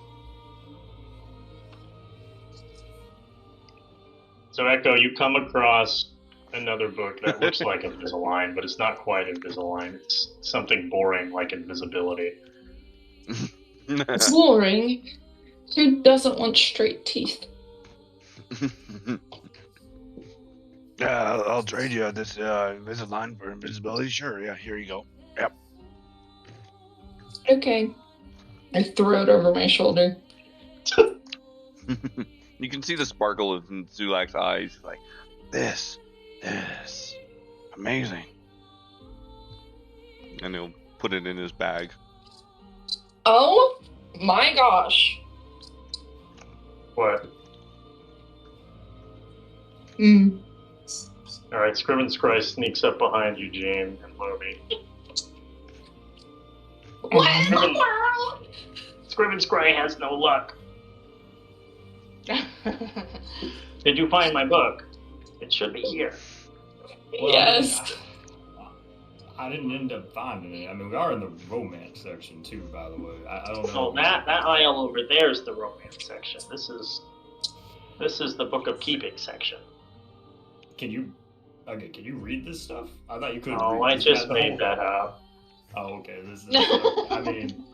So Echo, you come across another book that looks like Invisalign, but it's not quite Invisalign. It's something boring like invisibility. It's boring. Who doesn't want straight teeth? I'll trade you this Invisalign for invisibility. Sure, yeah, here you go. Yep. Okay. I throw it over my shoulder. You can see the sparkle in Zulak's eyes. He's like, this, amazing. And he'll put it in his bag. Oh my gosh. What? Mm. All right, Scriven Scry sneaks up behind you, Jane and Lomi. What in the world? Scriven Scry has no luck. Did you find my book? It should be here. Well, Yes. I didn't end up finding it. I mean, we are in the romance section too, by the way. I don't know. Oh, that aisle over there is the romance section. This is the Book of Keeping section. Can you read this stuff? I thought you couldn't. Oh, read. I just made that up. Oh, okay. This is. I mean,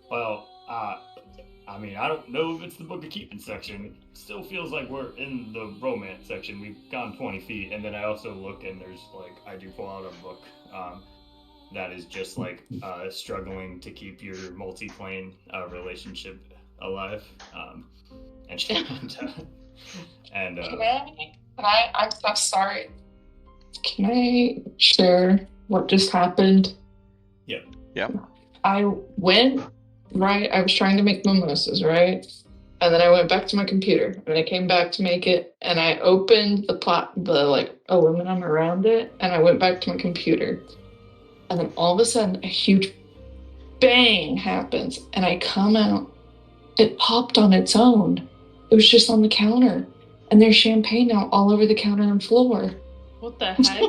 well, I mean, I don't know if it's the Book of Keeping section. It still feels like we're in the romance section. We've gone 20 feet, and then I also look, and there's like I do pull out a book that is just like struggling to keep your multi-plane relationship alive, and I'm sorry. Can I share what just happened? Yeah. I went, right, I was trying to make mimosas, right? And then I went back to my computer and I came back to make it and I opened the like aluminum around it and I went back to my computer. And then all of a sudden a huge bang happens and I come out. It popped on its own. It was just on the counter. And there's champagne now all over the counter and floor. What the heck?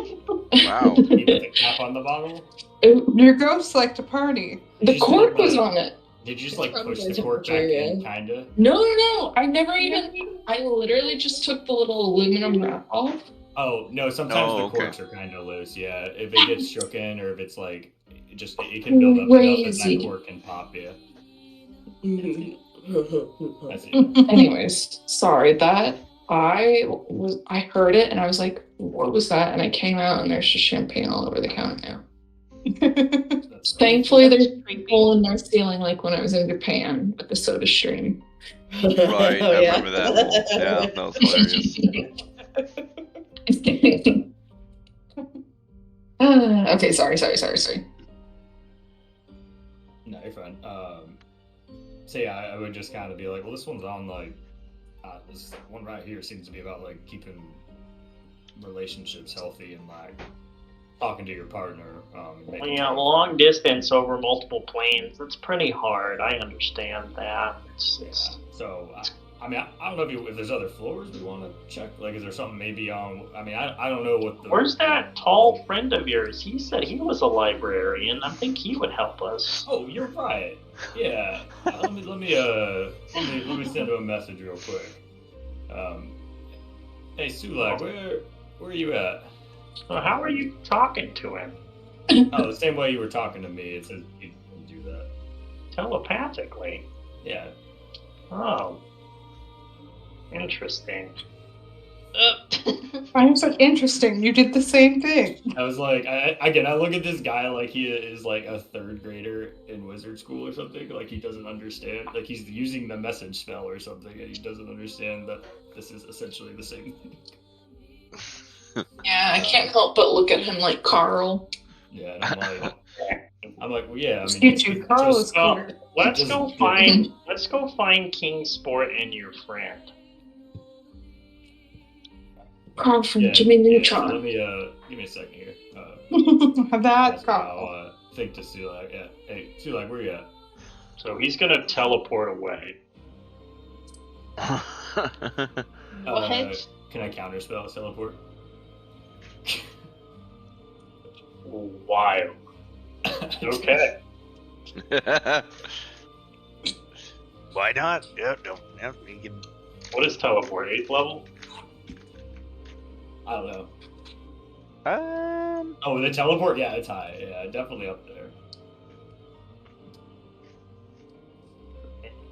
Wow. You put the cap on the bottle. Your ghosts like to party. The cork was on it. Did you just It's like probably push the a cork back temperature, in, yeah. kinda? No. I never even. I literally just took the little aluminum wrap off. Oh no, sometimes Oh, the okay. corks are kind of loose. Yeah, if it gets shook in, or if it's like it can build up enough that Crazy. cork can pop. Yeah, Mm-hmm. that's it. Anyways, sorry that I heard it and I was like, what was that? And I came out and there's just champagne all over the counter now. That's Thankfully, That's there's a creepy. hole in their ceiling like when I was in Japan with the soda stream. Right, Oh, I yeah. remember that hole. Yeah, that was hilarious. Okay, sorry. No, you're fine. So yeah, I would just kind of be like, well, this one's on like this one right here seems to be about like keeping relationships healthy and like talking to your partner. Making Yeah, time. long distance over multiple planes. That's pretty hard. I understand that. Yeah. So I mean, I don't know if there's other floors we want to check. Like, is there something maybe on? I mean, I don't know what the. Where's that tall friend of yours? He said he was a librarian. I think he would help us. Oh, you're right. Yeah. Let me send him a message real quick. Hey Sulak, where are you at? So how are you talking to him? Oh, the same way you were talking to me. It says you can do that. Telepathically? Yeah. Oh. Interesting. I'm so interesting. You did the same thing. I was like, I look at this guy like he is like a third grader in wizard school or something. Like he doesn't understand. Like he's using the message spell or something, and he doesn't understand that this is essentially the same thing. Yeah, I can't help but look at him like Carl. Yeah, and I'm like, well, yeah. I mean, Excuse you, Carl is Well, here. let's doesn't go get find King Sport and your friend. Carl from Yeah, Jimmy yeah, Neutron. so let me give me a second here. That That's Carl. I'll think to Sulak. Yeah. Hey, Sulak, where you at? So he's gonna teleport away. What? Can I counterspell teleport? Wild. Okay. Why not? Yeah, no, you can. What is teleport? 8th level? I don't know. Um, Oh, the teleport? Yeah, it's high. Yeah, definitely up there.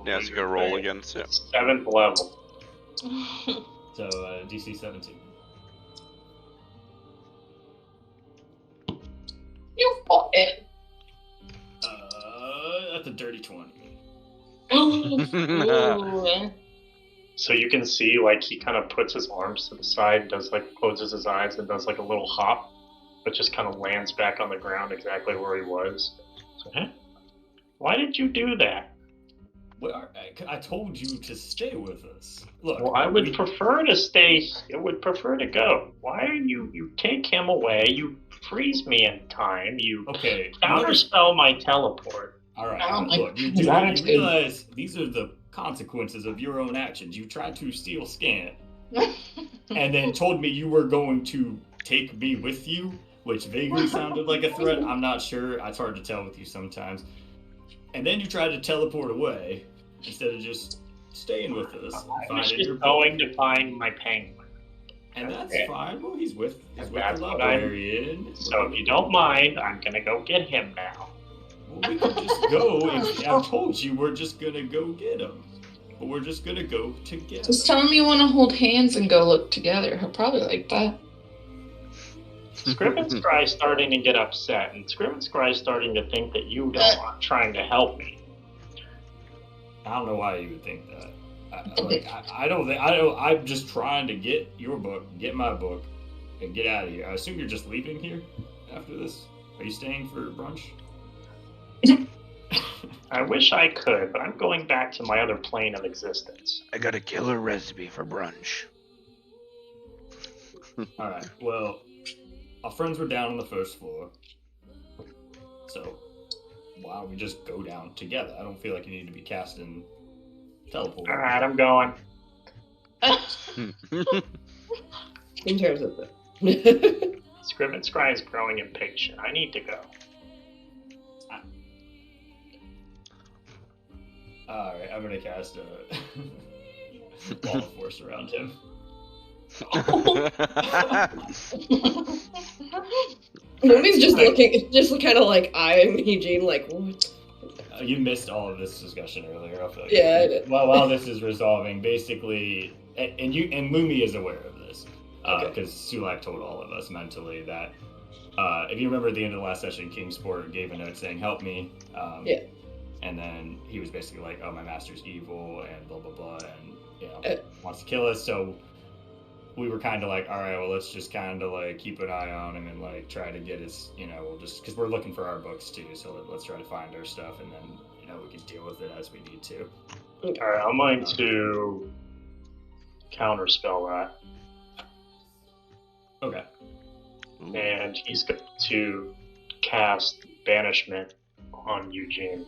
yeah, so you gotta roll again. So. 7th level. So DC 17. That's a dirty 20. Ooh. So you can see, like, he kind of puts his arms to the side, closes his eyes, and does like a little hop, but just kind of lands back on the ground exactly where he was. So, huh? Why did you do that? Well, I told you to stay with us. Look, Well, I would prefer to stay. I would prefer to go. Why are you? You take him away. You freeze me in time. You Okay. counterspell my teleport. All right. Oh my Look, you God. realize these are the consequences of your own actions. You tried to steal Scant, and then told me you were going to take me with you, which vaguely sounded like a threat. I'm not sure. It's hard to tell with you sometimes. And then you tried to teleport away instead of just staying with us. I was just going to find my penguin. And that's fine. Well, he's with the That's what librarian. So if you don't mind, I'm gonna go get him now. Well, we could just go. I told you we're just gonna go get him. But we're just gonna go together. Just tell him you want to hold hands and go look together. He'll probably like that. Scriven Scry's starting to get upset, and Scriven Scry's starting to think that you are trying to help me. I don't know why you would think that. I'm just trying to get your book, get my book, and get out of here. I assume you're just leaving here after this. Are you staying for brunch? I wish I could, but I'm going back to my other plane of existence. I got a killer recipe for brunch. All right. Well, our friends were down on the first floor, so why don't we just go down together? I don't feel like you need to be casting teleport. All right, I'm going. In terms of the. Scriven Scry is growing impatient. I need to go. Alright, I'm gonna cast a ball of force around him. Mommy's just kind of like eyeing Eugene, like, what? You missed all of this discussion earlier. I feel like Yeah, I did. Well, while this is resolving, basically, and Lumi is aware of this, because Sulak told all of us mentally that if you remember at the end of the last session, Kingsport gave a note saying, "Help me." Yeah. And then he was basically like, "Oh, my master's evil," and blah blah blah, and wants to kill us. So we were kind of like, all right, well, let's just kind of like keep an eye on him and like try to get his, we'll just because we're looking for our books too. So let's try to find our stuff, and then we can deal with it as we need to. All right, I'm going to counterspell that. Okay. And he's going to cast banishment on Eugene.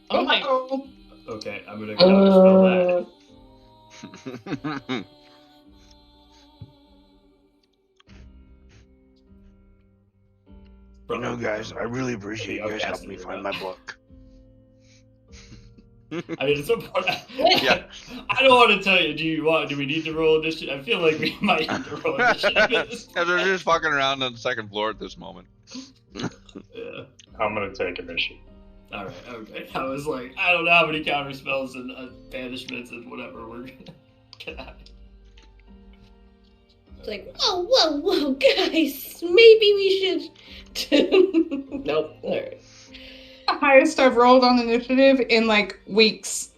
Oh my. Okay, I'm gonna counterspell that. You know, guys, I really appreciate you guys helping me find my book. I mean, at some point, I don't want to tell you. Do we need to roll initiative? I feel like we might need to roll initiative. Because they're just fucking around on the second floor at this moment. Yeah. I'm gonna take initiative. All right. Okay. I was like, I don't know how many counter spells and banishments and whatever we're gonna get out. It's like, whoa, guys, maybe we should. Nope. All right. The highest I've rolled on initiative in like weeks.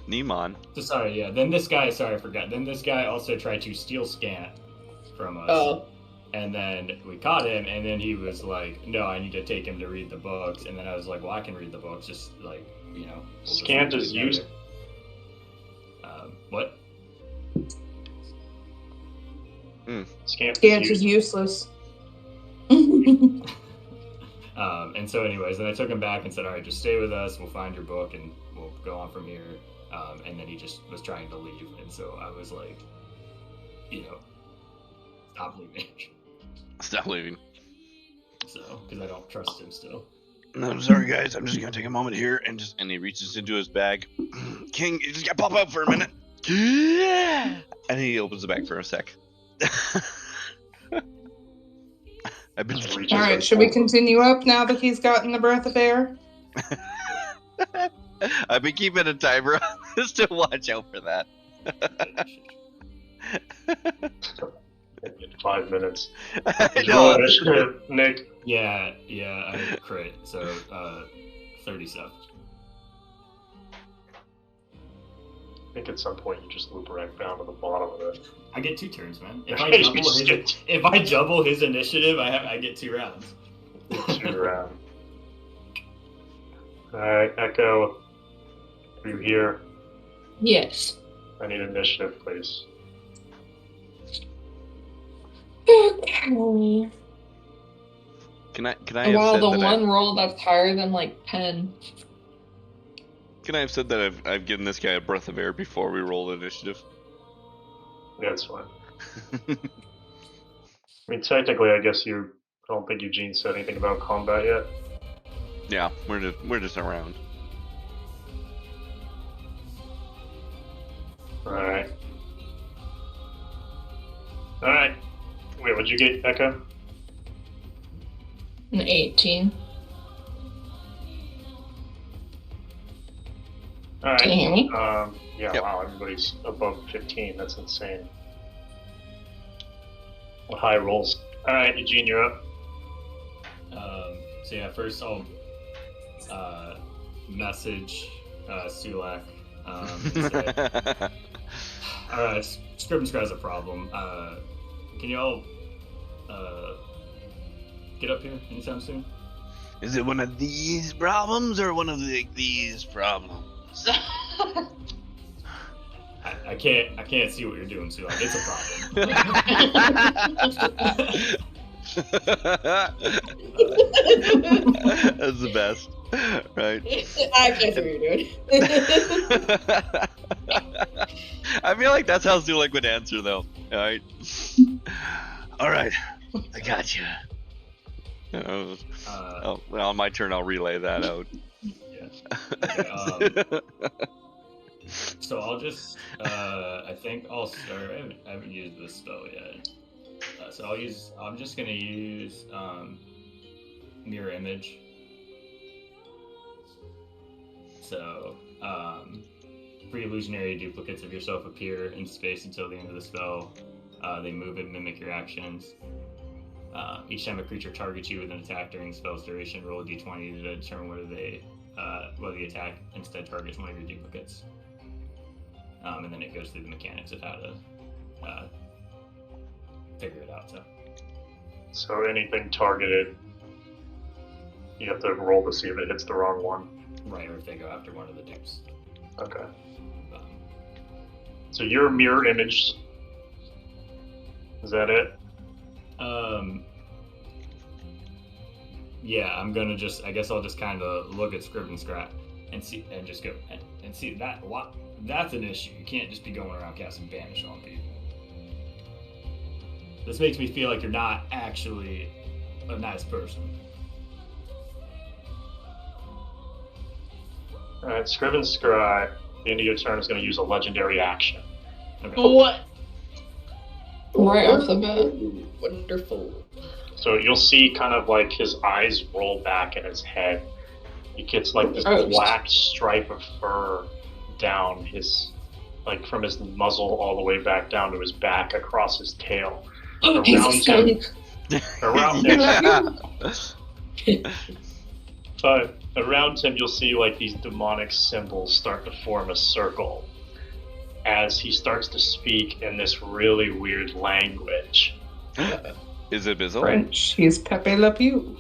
Neiman. So sorry, yeah. Then this guy, I forgot. Then this guy also tried to steal Scant from us. Oh. And then we caught him, and then he was like, no, I need to take him to read the books. And then I was like, well, I can read the books, just like, we'll Scant is used. What? Scant is useless. And so anyways, then I took him back and said, all right, just stay with us. We'll find your book, and we'll go on from here. And then he just was trying to leave. And so I was like, stop leaving. Stop leaving. So, because I don't trust him still. I'm sorry, guys. I'm just gonna take a moment here and just. And he reaches into his bag. King, you just gotta pop up for a minute. And he opens the bag for a sec. I've been. All right, should we continue up now that he's gotten the breath of air? I've been keeping a timer on this to watch out for that. In 5 minutes. I Roll know. initiative, Nick. Yeah, I crit. So 37. I think at some point you just loop right down to the bottom of it. I get 2 turns, man. You If I double his initiative, I get 2 rounds. 2 round. Alright, Echo. Are you here? Yes. I need initiative, please. Okay. Can I have Wow, said the that one roll that's higher than like 10. Can I have said that I've given this guy a breath of air before we roll initiative? Yeah, it's fine. I mean, technically, I guess I don't think Eugene said anything about combat yet. Yeah, we're just around. Alright. Alright. Wait, what'd you get, Echo? An 18. Alright. Can you hear me? Yeah, Yep. wow, everybody's above 15. That's insane. What high rolls. Alright, Eugene, you're up. So yeah, first I'll message Sulak. Alright, Script and Scry's a problem. Can you all get up here anytime soon? Is it one of these problems or one of these problems? I can't see what you're doing, Sulak. It's a problem. That's the best, right? I can't see what you're doing. I feel like that's how Zulek would answer, though. All right. All right, I got you. Well, on my turn, I'll relay that out. Okay, so I'll just, I think I'll start. I haven't used this spell yet. So I'm just gonna use mirror image. So, 3 illusionary duplicates of yourself appear in space until the end of the spell. They move and mimic your actions. Each time a creature targets you with an attack during the spell's duration, roll a d20 to determine whether the attack instead targets one of your duplicates. And then it goes through the mechanics of how to figure it out. So anything targeted, you have to roll to see if it hits the wrong one. Right, or if they go after one of the dupes. Okay. So your mirror image, is that it? Yeah, I'm gonna I guess I'll just kind of look at Script and Scrap and see, and just go and see that. That's an issue. You can't just be going around casting Banish on people. This makes me feel like you're not actually a nice person. Alright, Scriven Scry, at the end of your turn, is going to use a legendary action. Okay. What? Right off the bat. Wonderful. So you'll see kind of like his eyes roll back in his head. He gets like this Gross. black stripe of fur down his, like from his muzzle all the way back down to his back across his tail. Oh, he's a Around skunk. Around him. But around him, you'll see like these demonic symbols start to form a circle as he starts to speak in this really weird language. Is it Bizzle? French. He's Pepe Le Pew.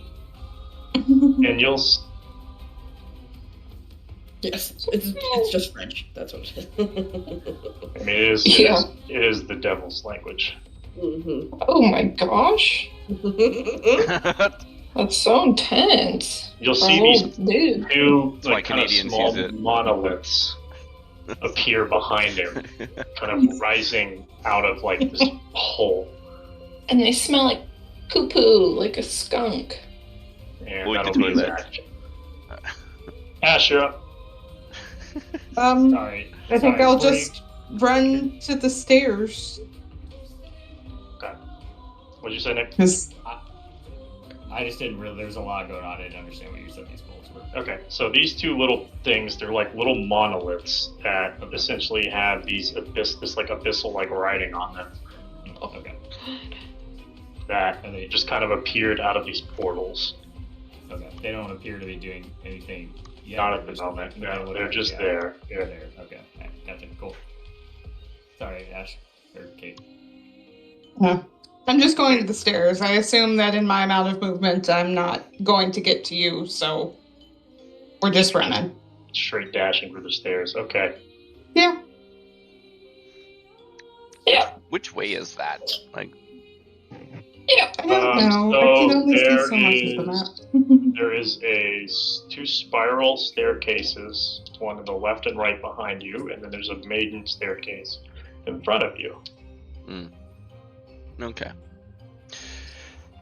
And you'll Yes, it's just French. That's what it is. I mean, it is the devil's language. Mm-hmm. Oh my gosh. That's so intense. You'll For see a these little dude. two why like kind of Canadians small use it. monoliths appear behind him, kind of rising out of like this hole. And they smell like poo-poo, like a skunk. And Boy, that'll the be his toilet. action. Ash, you're up. Sorry. I think Sorry, I'll before just run to the stairs. Okay. What'd you say, Nick? 'Cause I just didn't really. There's a lot going on. I didn't understand what you said these bolts were. Okay, so these two little things, they're like little monoliths that essentially have these this like abyssal like writing on them. Okay. That Are they just kind of appeared out of these portals. Okay. They don't appear to be doing anything yet. Not at the just- moment. they No, look they're like just they are. there. They're Yeah. there. Okay. Gotcha. Cool. Sorry, Ash. Or Kate. I'm just going to the stairs. I assume that in my amount of movement, I'm not going to get to you, so we're just running. Straight dashing for the stairs. Okay. Yeah. Which way is that? Like, I don't know. I can So only see there so much of the map. there is two spiral staircases, one to the left and right behind you, and then there's a maiden staircase in front of you. okay.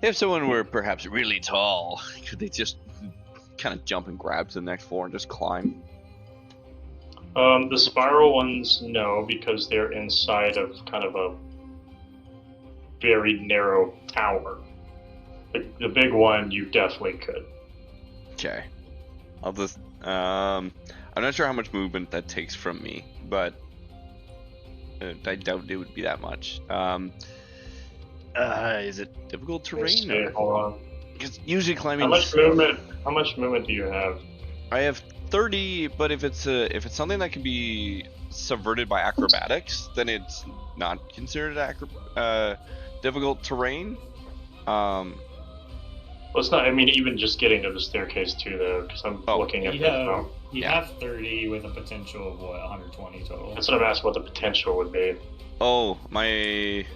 If someone were perhaps really tall, could they just kind of jump and grab to the next floor and just climb? The spiral ones, no, because they're inside of kind of a very narrow tower. The big one, you definitely could. Okay. I'll just, I'm not sure how much movement that takes from me, but I doubt it would be that much. Is it difficult terrain? Okay, hold on. Because usually climbing. How much movement do you have? I have 30, but if it's something that can be subverted by acrobatics, then it's not considered difficult terrain. Well, it's not. I mean, even just getting to the staircase too, though, because I'm looking at You this have, now. you have 30 with a potential of what, 120 total? That's what I'm asking. What the potential would be? Oh, my.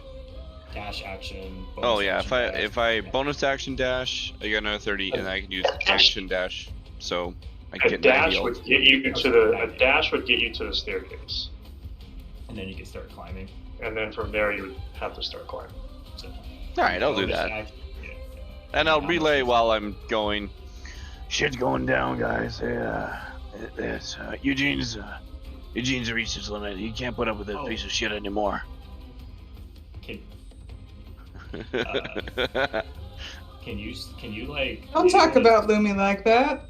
Dash action. bonus Oh yeah, action dash. if I bonus action dash, I get another 30, and I can use action dash, so I A get dash 90. would get you to the staircase, And then you can start climbing. and then from there you would have to start climbing. So, All right, I'll do bonus that, action- yeah. and I'll How relay much is while I'm going. Shit's going down, guys. Eugene's reached his limit. He can't put up with this Oh. piece of shit anymore. Can you like? Don't talk about Lumi like that.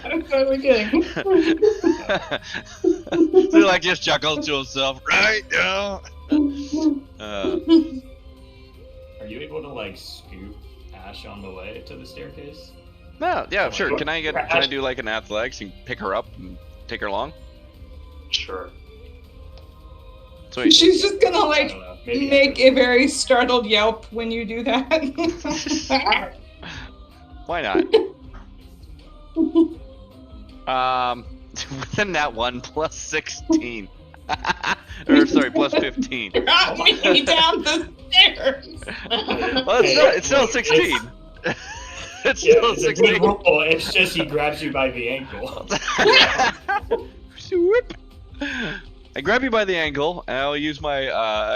I'm totally kidding. So like just chuckles to himself, right now. Are you able to like scoop Ash on the way to the staircase? No, yeah, sure. What? Can I do like an athletics and pick her up and take her along? Sure. Sweet. She's just gonna I like don't know. Maybe make after. a very startled yelp when you do that. Why not? Within that one plus 16. Or sorry, plus 15. Got me down the stairs. Well, it's still 16. It's Yeah, still it's a 16. good roll. It's just he grabs you by the ankle. Swoop. I grab you by the ankle, and I'll use my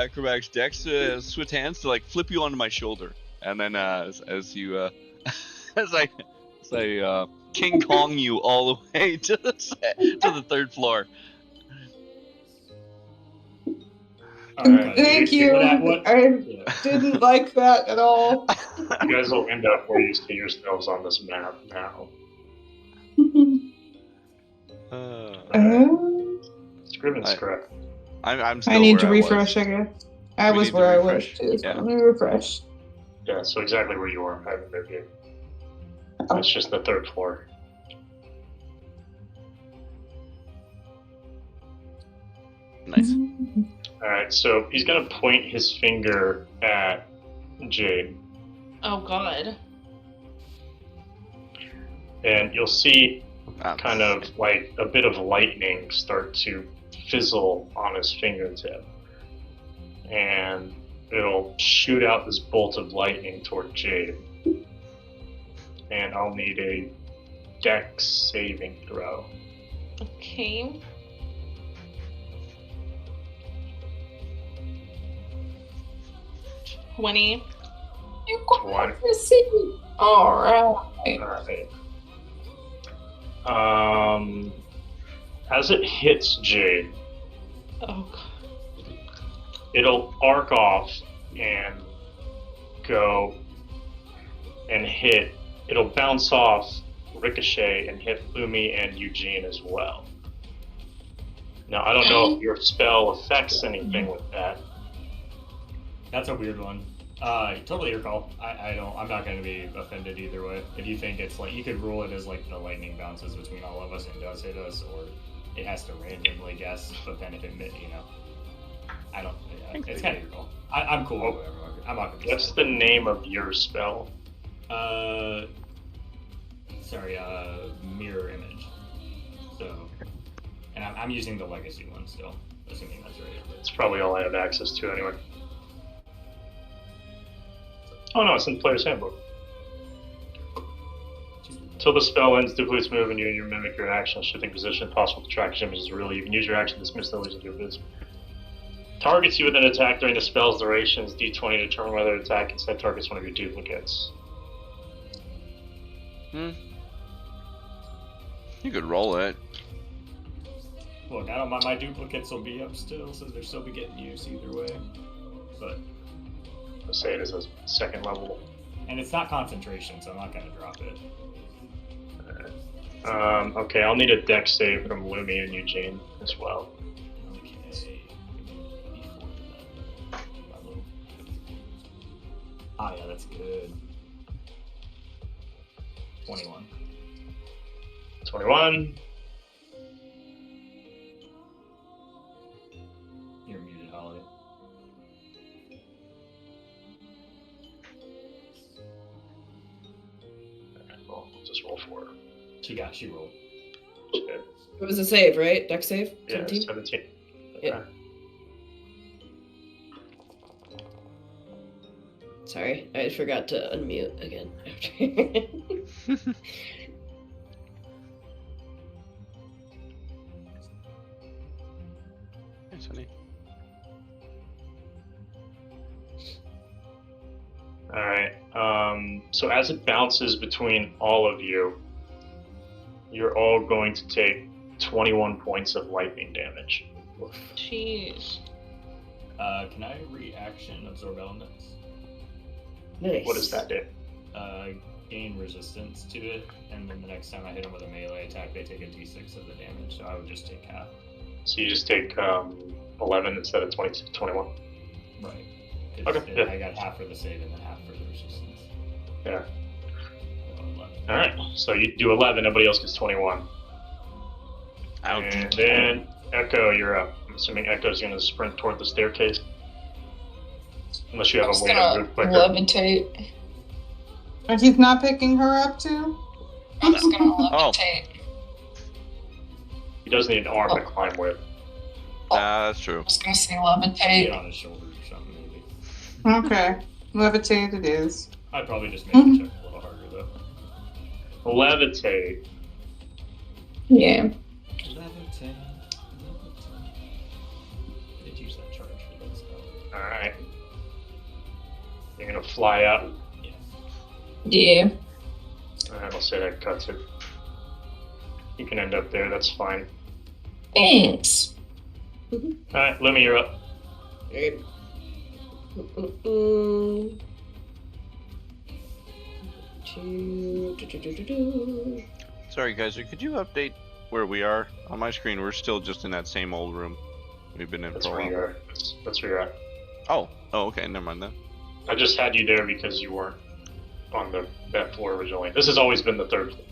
acrobatics dex swift hands to like flip you onto my shoulder, and then as you as I King Kong you all the way to the third floor. Alright. Thank you. I didn't like that at all. You guys will end up where you see yourselves on this map now. Scriven's correct. I'm still I need where to I refresh, was. I guess. I We was need to where I was refresh, too, so yeah. let me refresh. Yeah, so exactly where you are. I haven't moved you. Oh. It's just the third floor. Nice. Alright, so he's gonna point his finger at Jade, Oh god. and you'll see Ah, kind of like a bit of lightning start to fizzle on his fingertip. And it'll shoot out this bolt of lightning toward Jade. And I'll need a dex saving throw. Okay. $20. You got One. to see. All right. Alright. As it hits Jade, Oh god. it'll arc off and go and hit. It'll bounce off, ricochet, and hit Lumi and Eugene as well. Now, I don't know if your spell affects anything with that. That's a weird one. Totally your call. I'm not going to be offended either way. If you think it's like, you could rule it as like the lightning bounces between all of us and does hit us, or it has to randomly guess, but then if it, I don't, it's kind of your call. I'm cool with whatever. I'm not going to What's the name of your spell? Mirror image. So, and I'm using the legacy one still, assuming that's right. It's probably all I have access to anyway. Oh no, it's in the player's handbook. Until the spell ends, depletes move, and you mimic your action, shifting position, possible to track images really. You can use your action to dismiss the illusion to your biz. Targets you with an attack during the spell's duration is D20 to determine whether the attack instead targets one of your duplicates. You could roll it. Look, I don't mind, my duplicates will be up still, so they'll still be getting use either way. But Let's say it is a second level. and it's not concentration, so I'm not going to drop it. Okay, I'll need a dex save from Lumi and Eugene as well. Okay. Ah, yeah, that's good. 21. 21. You're muted, Holly. Well, we'll just roll for it. She rolled. Good. It was a save, right? Dex save? Yeah, 17? 17. Yeah. Sorry, I forgot to unmute again after. Thanks, honey. Alright, so as it bounces between all of you, you're all going to take 21 points of lightning damage. Jeez. Can I reaction absorb elements? Nice. What does that do? Gain resistance to it, and then the next time I hit them with a melee attack, they take a d6 of the damage, so I would just take half. So you just take 11 instead of 21? Right. Okay, yeah. I got half for the save and then half for the resistance. Yeah. So 11. Alright, so you do 11, everybody else gets 21. Ouch. And then, Echo, you're up. I'm assuming Echo's going to sprint toward the staircase. Unless you have I'm a just way to gonna move quicker. levitate. And he's not picking her up too? I'm just gonna levitate. He does need an arm to climb with. That's true. I'm just gonna say Get levitate. on his shoulders or something, maybe. Okay. Levitate it is. I'd probably just make the check a little harder, though. Levitate. Yeah. Levitate. I did use that charge for that spell. Alright. You're going to fly up. Yeah. I'll say that cuts it. You can end up there, that's fine. Thanks. Alright, Lumi, you're up. Alright. Sorry, guys. Could you update where we are? On my screen, we're still just in that same old room we've been in That's for a where you while. are. That's where you're at. Oh, okay. Never mind then. I just had you there because you weren't on that floor originally. This has always been the third floor.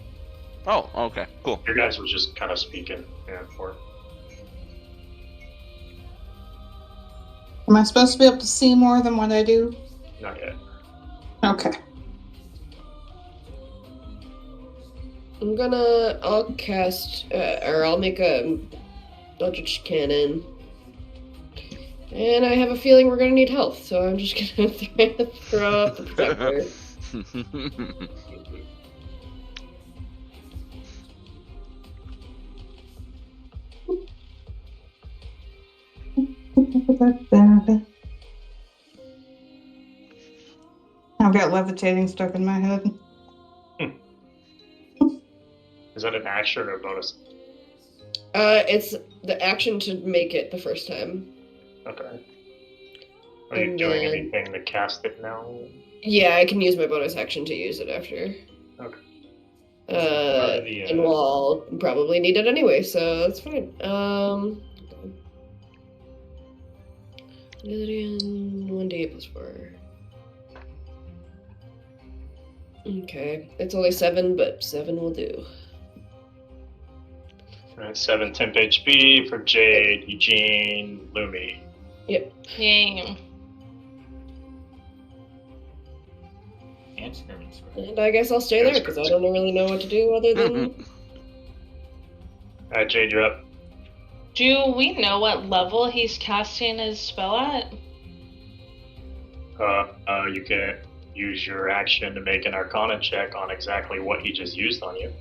Oh, okay. Cool. Your guys were just kind of speaking for it. Am I supposed to be able to see more than what I do? Not yet. Okay. I'll cast, or I'll make a Eldritch Cannon. And I have a feeling we're gonna need health, so I'm just gonna throw up the protector. I've got levitating stuck in my head. Is that an action or a bonus? It's the action to make it the first time. Okay. Are you And doing then- anything to cast it now? Yeah, I can use my bonus action to use it after. Okay. And we'll probably need it anyway, so that's fine. Ability and 1d8 plus 4. Okay, it's only 7, but 7 will do. Alright, 7 temp HP for Jade, Eugene, Lumi. Yay. And skirmish square. And I guess I'll stay there because I don't really know what to do other than. Alright, Jade, you're up. Do we know what level he's casting his spell at? You can use your action to make an Arcana check on exactly what he just used on you.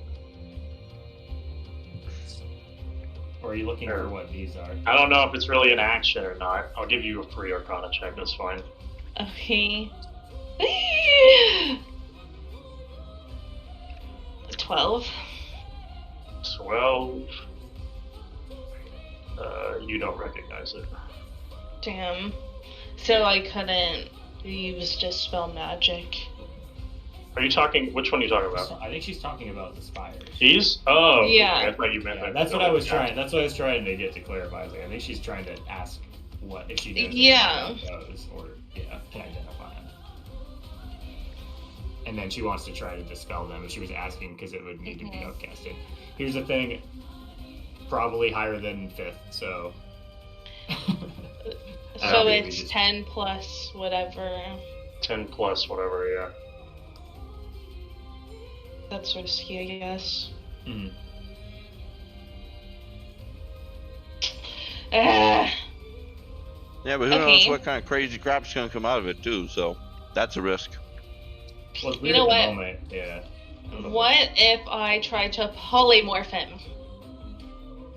Or are you looking for what these are? I don't know if it's really an action or not. I'll give you a free Arcana check, that's fine. Okay. 12. 12. You don't recognize it. Damn. So I couldn't use Dispel Magic. Are you talking, which one are you talking about? I think she's talking about the spires. These? Oh, Yeah. okay, I thought you meant Yeah, that. that's what I was trying. That's what I was trying to get to clarify. Like, I think she's trying to ask what if she knows anything about those, or can identify them. And then she wants to try to dispel them. But she was asking because it would need to be upcasted. Here's the thing: probably higher than 5th. So. So it's 10 plus whatever. 10 plus whatever, yeah. That's risky, I guess. Mm-hmm. Yeah, but who knows what kind of crazy crap's gonna come out of it too, so that's a risk. Well, it's You know weird at the what? moment, yeah. What if I try to polymorph him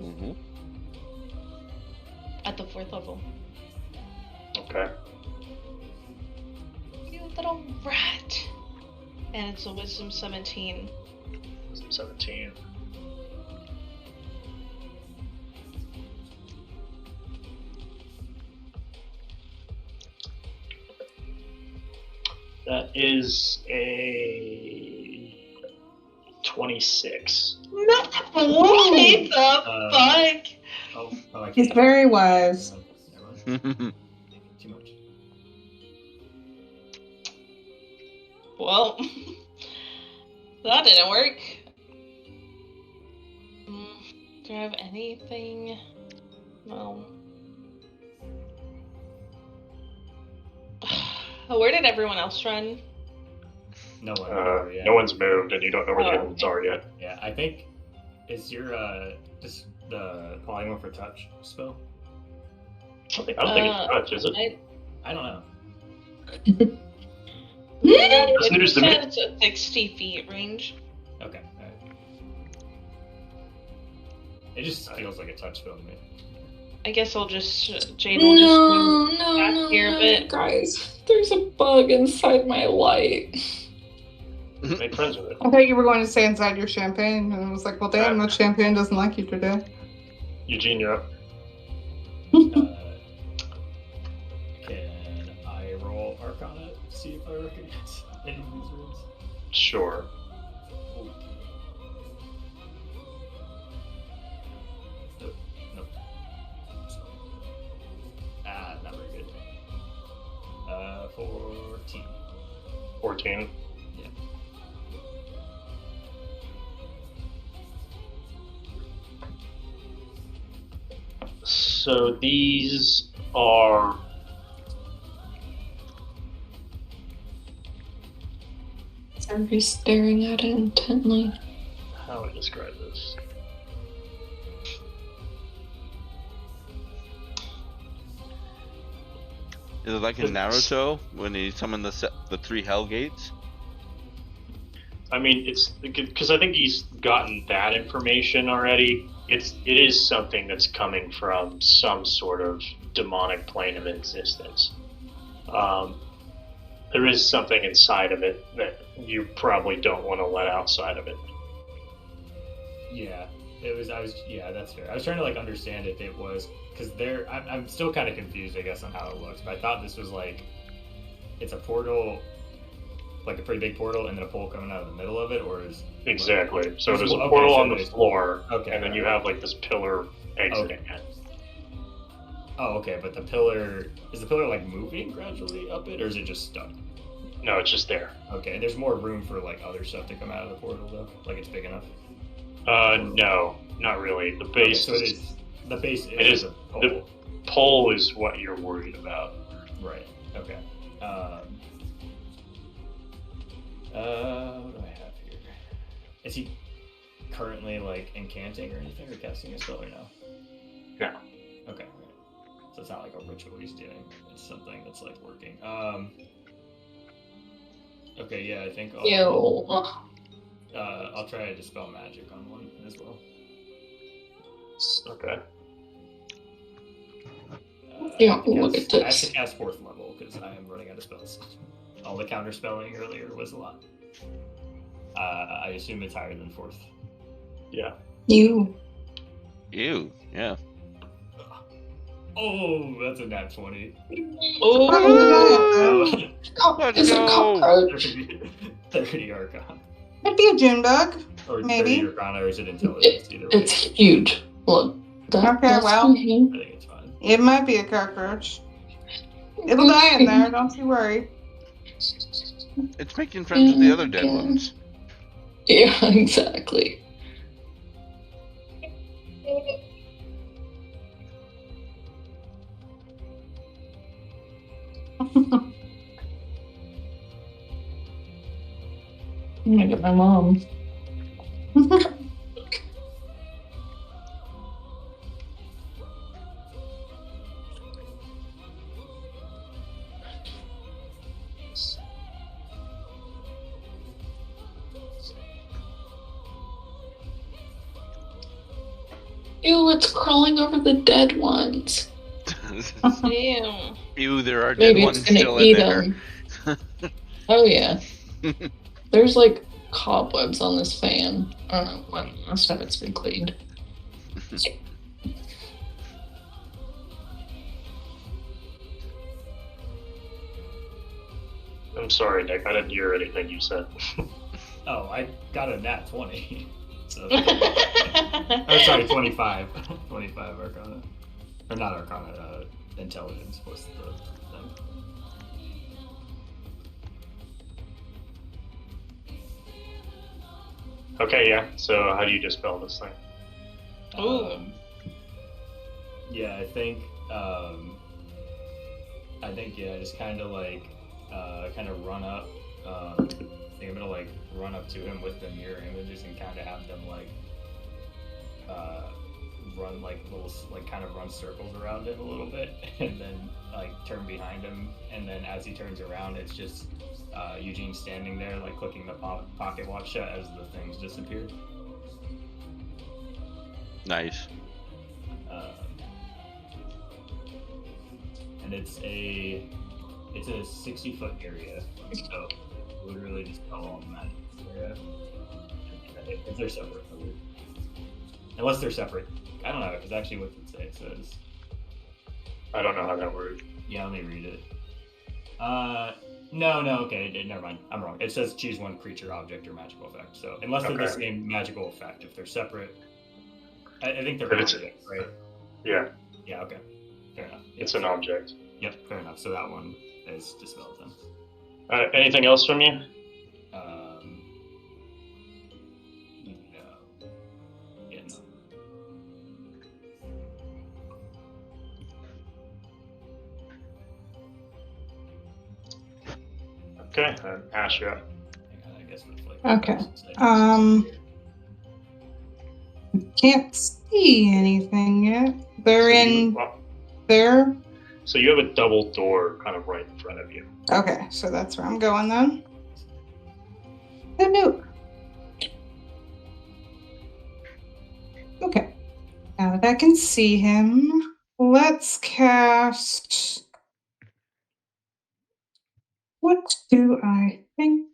Mm-hmm. at the 4th level? Okay. You little rat. And it's a wisdom 17. Wisdom 17. That is a 26. No! What the fuck? Oh, I He's can't. very wise. Never mind. Too much. Well, that didn't work. Do I have anything? No. Where did everyone else run? No one. No one's moved, and you don't know where the other ones are yet. Yeah, I think is your just the polymorph for touch spell? I don't think it's touch, is it? I don't know. There's the It's a 60 feet range. Okay. Alright. It just feels like a touch spell to me. I guess I'll just Jade will just move back here a bit. Guys, there's a bug inside my light. Make friends with it. I thought you were going to say inside your champagne, and I was like, well, damn, that champagne doesn't like you today. Eugene, you're up. Can I roll Arcana to see if I recognize any of these runes? Sure. Nope. Not very good. 14. 14. Yeah. So these are Everybody's staring at it intently. how do I describe this? Is it like in Naruto when he summoned the 3 hell gates? I mean, it's because I think he's gotten that information already. It is something that's coming from some sort of demonic plane of existence. There is something inside of it that you probably don't want to let outside of it. Yeah, yeah, that's fair. I was trying to like understand if it was because I'm still kind of confused, I guess, on how it looks. But I thought this was like it's a portal, like a pretty big portal, and then a pole coming out of the middle of it, or is Exactly. So there's a okay, portal so on the there's- floor, okay, and then you have like this pillar exiting it. Oh, okay, but the pillar is the pillar like moving gradually up it, or is it just stuck? No, it's just there. Okay, there's more room for like other stuff to come out of the portal though. Like it's big enough. No, not really. The Okay, base. so it is. The base It is a pole. the pole is what you're worried about. Right. Okay. What do I have here? Is he currently like incanting or anything, or casting a spell or no? No. Okay. So it's not like a ritual he's doing. It's something that's like working. Okay. Yeah, I think I'll try to dispel magic on one as well. Okay. Yeah, look at I have to this. cast 4th level because I am running out of spells. All the counter spelling earlier was a lot. I assume it's higher than 4th. Yeah. You. Ew. Yeah. Oh, that's a nat 20. Oh, Let's It's a go. cockroach. 30 Arcana. Might be a June bug. Or Maybe. 30 Arcana, or is it intelligence? Either way. It's huge. Look. Okay, that's well. my hand. I think it's fine. It might be a cockroach. It'll die in there, don't you worry. It's making friends with the other dead ones. Yeah, exactly. I'm gonna get my mom. Ew, it's crawling over the dead ones. damn. Ew, there are dead Maybe ones it's gonna still eat in there. them. Oh yeah. There's like cobwebs on this fan. I don't know when last time it's been cleaned. I'm sorry, Nick. I didn't hear anything you said. Oh, I got a nat 20. So, oh, sorry, 25. 25 Arcana. Or not Arcana, intelligence was the thing. Okay, yeah. So how do you dispel this thing? Ooh. Yeah, I think yeah, just kind of like kind of run up. I think I'm gonna like run up to him with the mirror images and kind of have them like run like little like kind of run circles around him a little bit, and then like turn behind him, and then as he turns around, it's just Eugene standing there like clicking the pocket watch shut as the things disappear. Nice. And it's a 60-foot area, so literally just all the magic area. If they're separate, unless they're separate, I don't know. Because actually, what did it say? It says, I don't know how that works. yeah, let me read it. No, okay, never mind. I'm wrong. It says choose one creature, object, or magical effect. So unless they're the Okay. same magical effect, if they're separate, I think they're But it's- objects, right? Yeah, Yeah, okay, fair enough. it's Yeah, an object. Yep, fair enough. So that one is dispelled then. Anything else from you? No. Yeah, no. Okay, Ash, you're up. I guess with like. Okay. Can't see anything yet. They're in there. So you have a double door kind of right in front of you. Okay, so that's where I'm going then. Oh no. Okay. Now that I can see him, let's cast. What do I think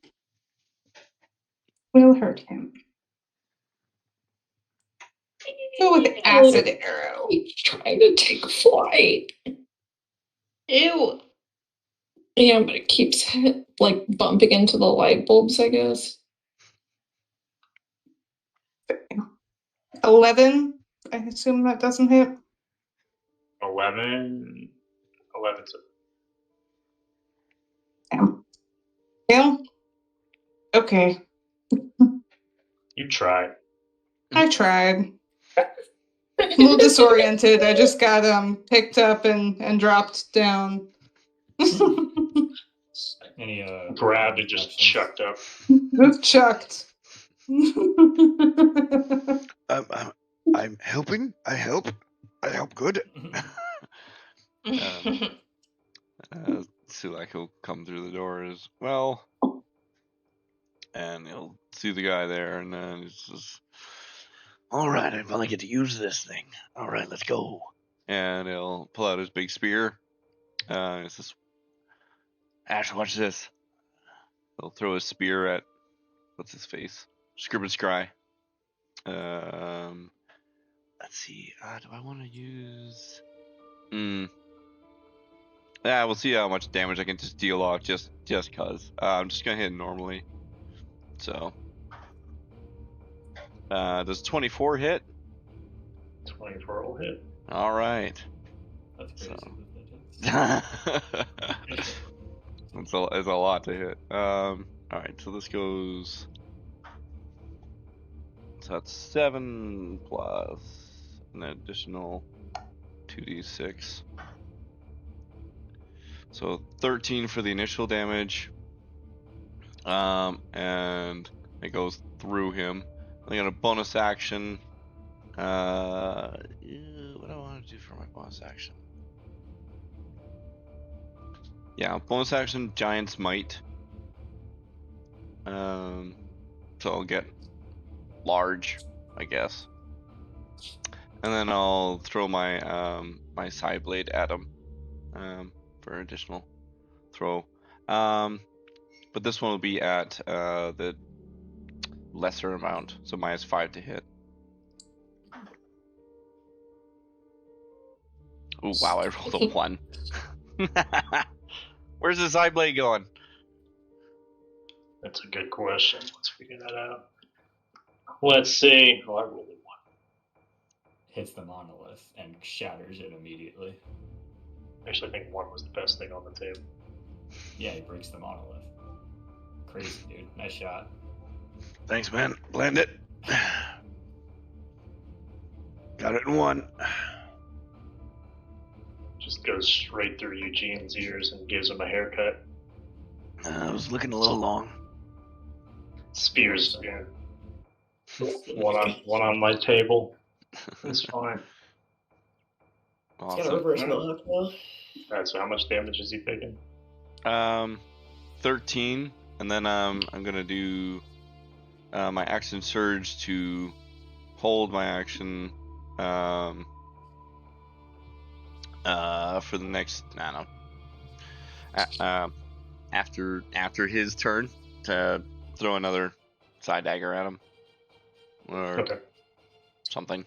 will hurt him? Go with acid arrow. He's trying to take flight. Ew. Yeah, but it keeps like bumping into the light bulbs, I guess. 11. I assume that doesn't hit. 11. 11's Yeah. Okay. You tried. I tried. A little disoriented. I just got picked up and dropped down. Any Grabbed and just actions? chucked up. Just chucked. I'm helping. I help good. Sulak will come through the door as well, and he'll see the guy there, and then he's just, All right, I finally get to use this thing. All right, let's go. and he'll pull out his big spear. It's this. Ash, watch this. He'll throw his spear at what's his face, Scribble Scry. Let's see. Do I want to use? Yeah, we'll see how much damage I can just deal off just cause. I'm just gonna hit normally. So, does 24 hit? 24 will hit. All right. That's crazy. It's a lot to hit. All right. So this goes. So that's 7 plus an additional 2d6. So 13 for the initial damage. And it goes through him. I got a bonus action. What do I want to do for my bonus action? Yeah, bonus action, Giant's Might. So I'll get large, I guess. And then I'll throw my my side blade at him for additional throw. But this one will be at the lesser amount, so -5 to hit. Oh wow, I rolled a 1. Where's the side blade going? That's a good question. Let's figure that out. Let's see. Oh, I rolled a 1. Hits the monolith and shatters it immediately. Actually, I think 1 was the best thing on the table. Yeah, he breaks the monolith. Crazy, dude. Nice shot. Thanks, man. Land it. Got it in 1. Just goes straight through Eugene's ears and gives him a haircut. I was looking a little long. Spears, yeah. One on my table. It's fine. It's got a Awesome. reverse mohawk now. Alright, so how much damage is he taking? 13, and then I'm gonna do my action surge to hold my action for the next after his turn to throw another side dagger at him or Okay. something.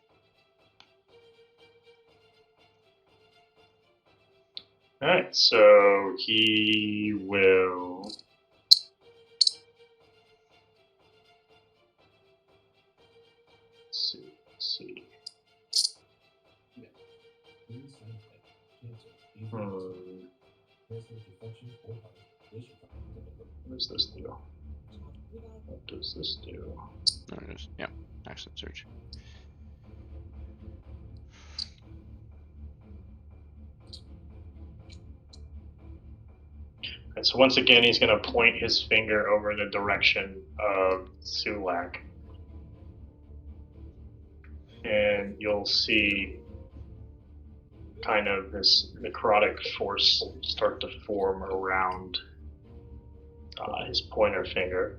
Alright, so he will. Let's see. What does this do? What does this do? There it is. Yeah, action surge. And so once again, he's going to point his finger over in the direction of Sulak. And you'll see kind of this necrotic force start to form around his pointer finger.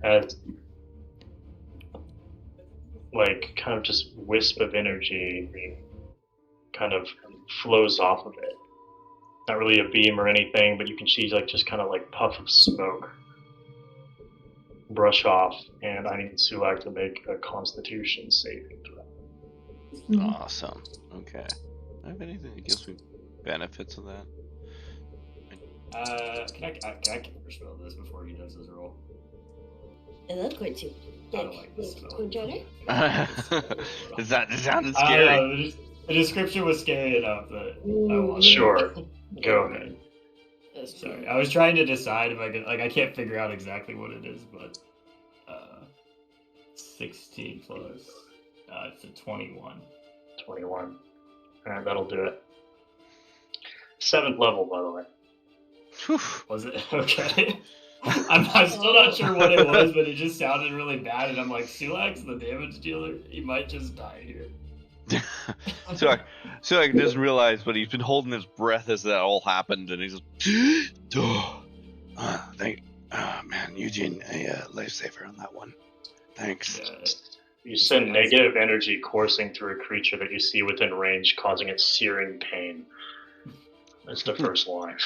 As like kind of just wisp of energy kind of flows off of it. Not really a beam or anything, but you can see like just kind of like puff of smoke brush off, and I need Sulak to make a Constitution saving throw. Awesome. Okay. Do I have anything that gives me benefits of that? Can I counterspell this before he does his roll? I love going to. I don't like this spell. Controller? It sounded scary. The description was scary enough that I wanted. Sure. Go ahead. That's Sorry, I was trying to decide if I could. Like, I can't figure out exactly what it is, but 16 plus. It's a 21. 21. Alright, that'll do it. 7th level, by the way. Whew. Was it okay? I'm still not sure what it was, but it just sounded really bad, and I'm like, Sulax, the damage dealer, he might just die here. Sulak doesn't realize, but he's been holding his breath as that all happened, and he's just, man, Eugene, a lifesaver on that one. Thanks. Yeah, You send negative energy coursing through a creature that you see within range, causing it searing pain. That's the first line.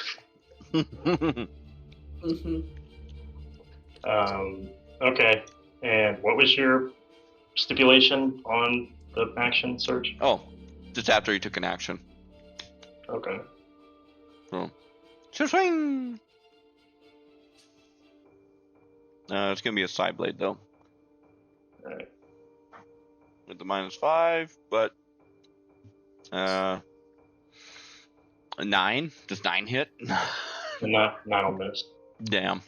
Okay. And what was your stipulation on the action search? Oh, just after he took an action. Okay. So, swing. It's gonna be a side blade though. Alright. With the -5, but a 9. Does 9 hit? Not will miss. Damn.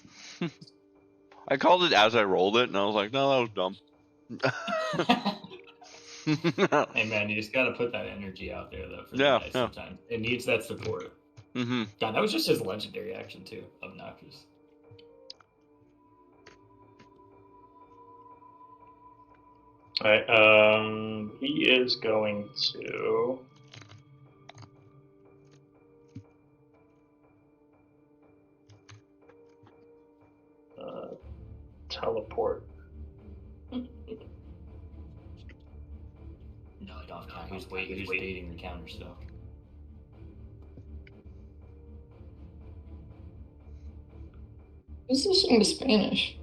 I called it as I rolled it, and I was like, no, that was dumb. Hey man, you just gotta put that energy out there though for the Yeah, dice yeah. sometimes. It needs that support. Mm-hmm. God, that was just his legendary action too. Obnoxious. Alright, he is going to teleport. No, I don't count. He's waiting the counter still. Who's listening to Spanish?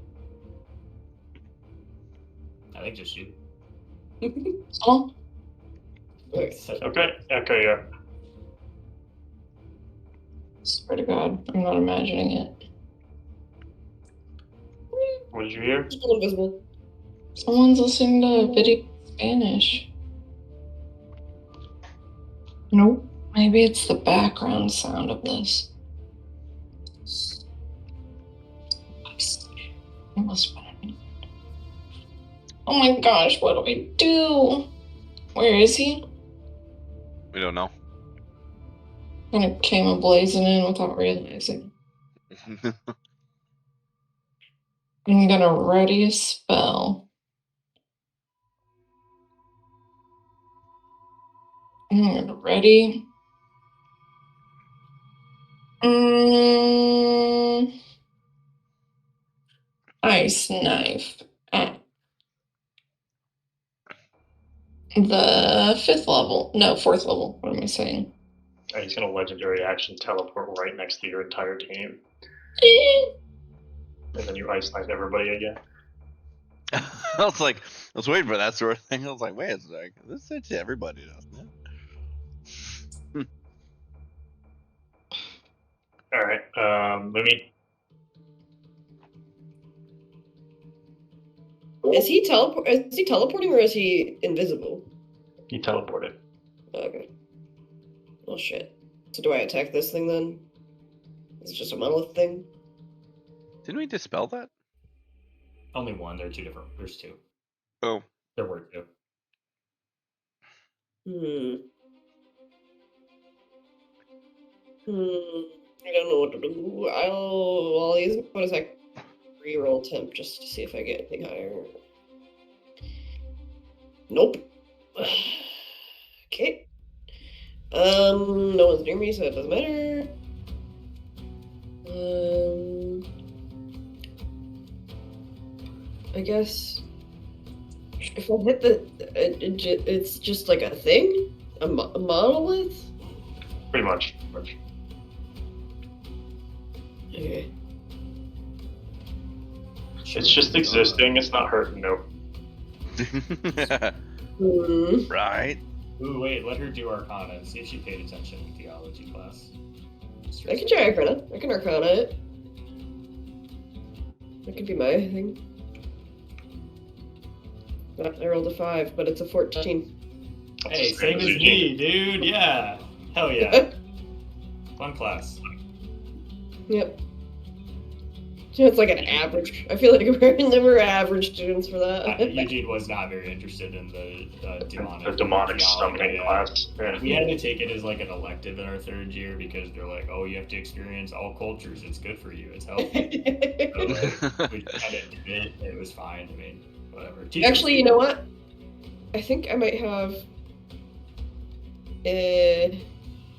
I think just you. Oh, Okay, Echo, yeah. swear to God, I'm not imagining it. What did you hear? Still invisible. Someone's listening to video in Spanish. Nope. Maybe it's the background sound of this. It must have been. Oh my gosh, what do we do? Where is he? We don't know. Kind of came a blazing in without realizing. I'm gonna ready a spell. I'm gonna ready. Ice knife at the 5th level. No, 4th level. What am I saying? He's going to legendary action teleport right next to your entire team. And then you ice knife everybody again. I was like, I was waiting for that sort of thing. I was like, wait a second, this is to everybody, doesn't it? Alright, Lumi. Is he teleporting or is he invisible? He teleported. Okay. Oh shit. So do I attack this thing then? Is it just a monolith thing? Didn't we dispel that? Only one. There are two different. There's two. Oh. There were two. I don't know what to do. I'll use what is that? Reroll temp just to see if I get anything higher. Nope. Okay. No one's near me, so it doesn't matter. I guess if I hit it's just like a thing, a monolith. Pretty much. Okay. It's just existing. It's not hurting. Nope. Right. Ooh, wait. Let her do Arcana and see if she paid attention in theology class. I can try Arcana. I can Arcana it. That could be my thing. I rolled a 5, but it's a 14. A Hey, the same as Eugene. me, dude. Yeah. Hell yeah. Fun class. Yep. So it's like an average. I feel like we're average students for that. Eugene was not very interested in the demonic demonic theology, summoning yeah. class. Yeah. We had to take it as like an elective in our third year because they're like, oh, you have to experience all cultures. It's good for you. It's healthy. So, like, we kind of did it. It was fine. I mean, whatever. Actually, you know what? I think I might have.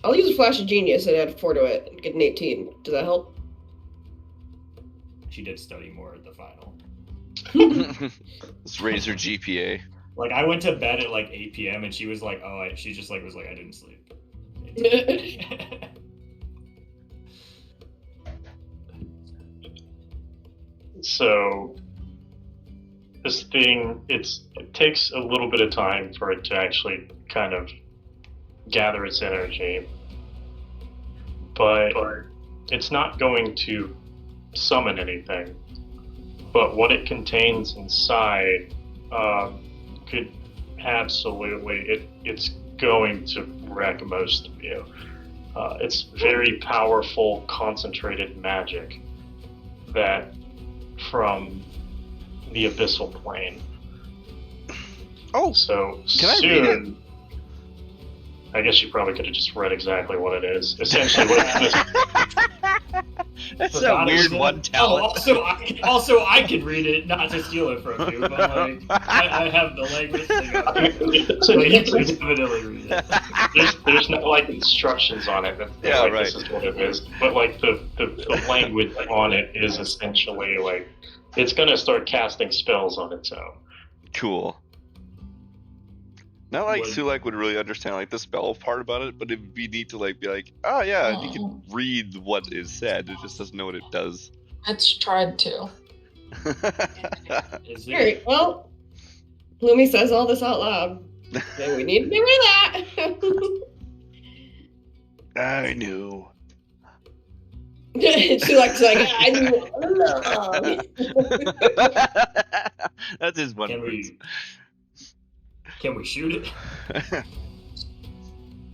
I'll use a Flash of Genius and add 4 to it and get an 18. Does that help? She did study more at the final. Let's raise her GPA. Like, I went to bed at like 8 p.m. and she was like, oh, she just like was like, I didn't sleep. So this thing, it takes a little bit of time for it to actually kind of gather its energy, but it's not going to summon anything. But what it contains inside could absolutely, it's going to wreck most of you. It's very powerful, concentrated magic that from the abyssal plane. Oh, so can I soon, read it? I guess you probably could have just read exactly what it is. Essentially, what it's That's a weird one talent. Also, I could read it, not to steal it from you, but like, I have the language thing up here, so you can definitely read it. There's no like instructions on it. Yeah, like, right. This is what it is. But like the language on it is essentially like it's gonna start casting spells on its own. Cool. Not like Would- Sulek would really understand like the spell part about it, but it'd be neat to like be like, oh yeah, he can read what is said. It just doesn't know what it does. It's tried to. Is Alright, well, Lumi says all this out loud. Then we need to do that. I knew. She likes like, I knew all along. That's his one. Can we shoot it?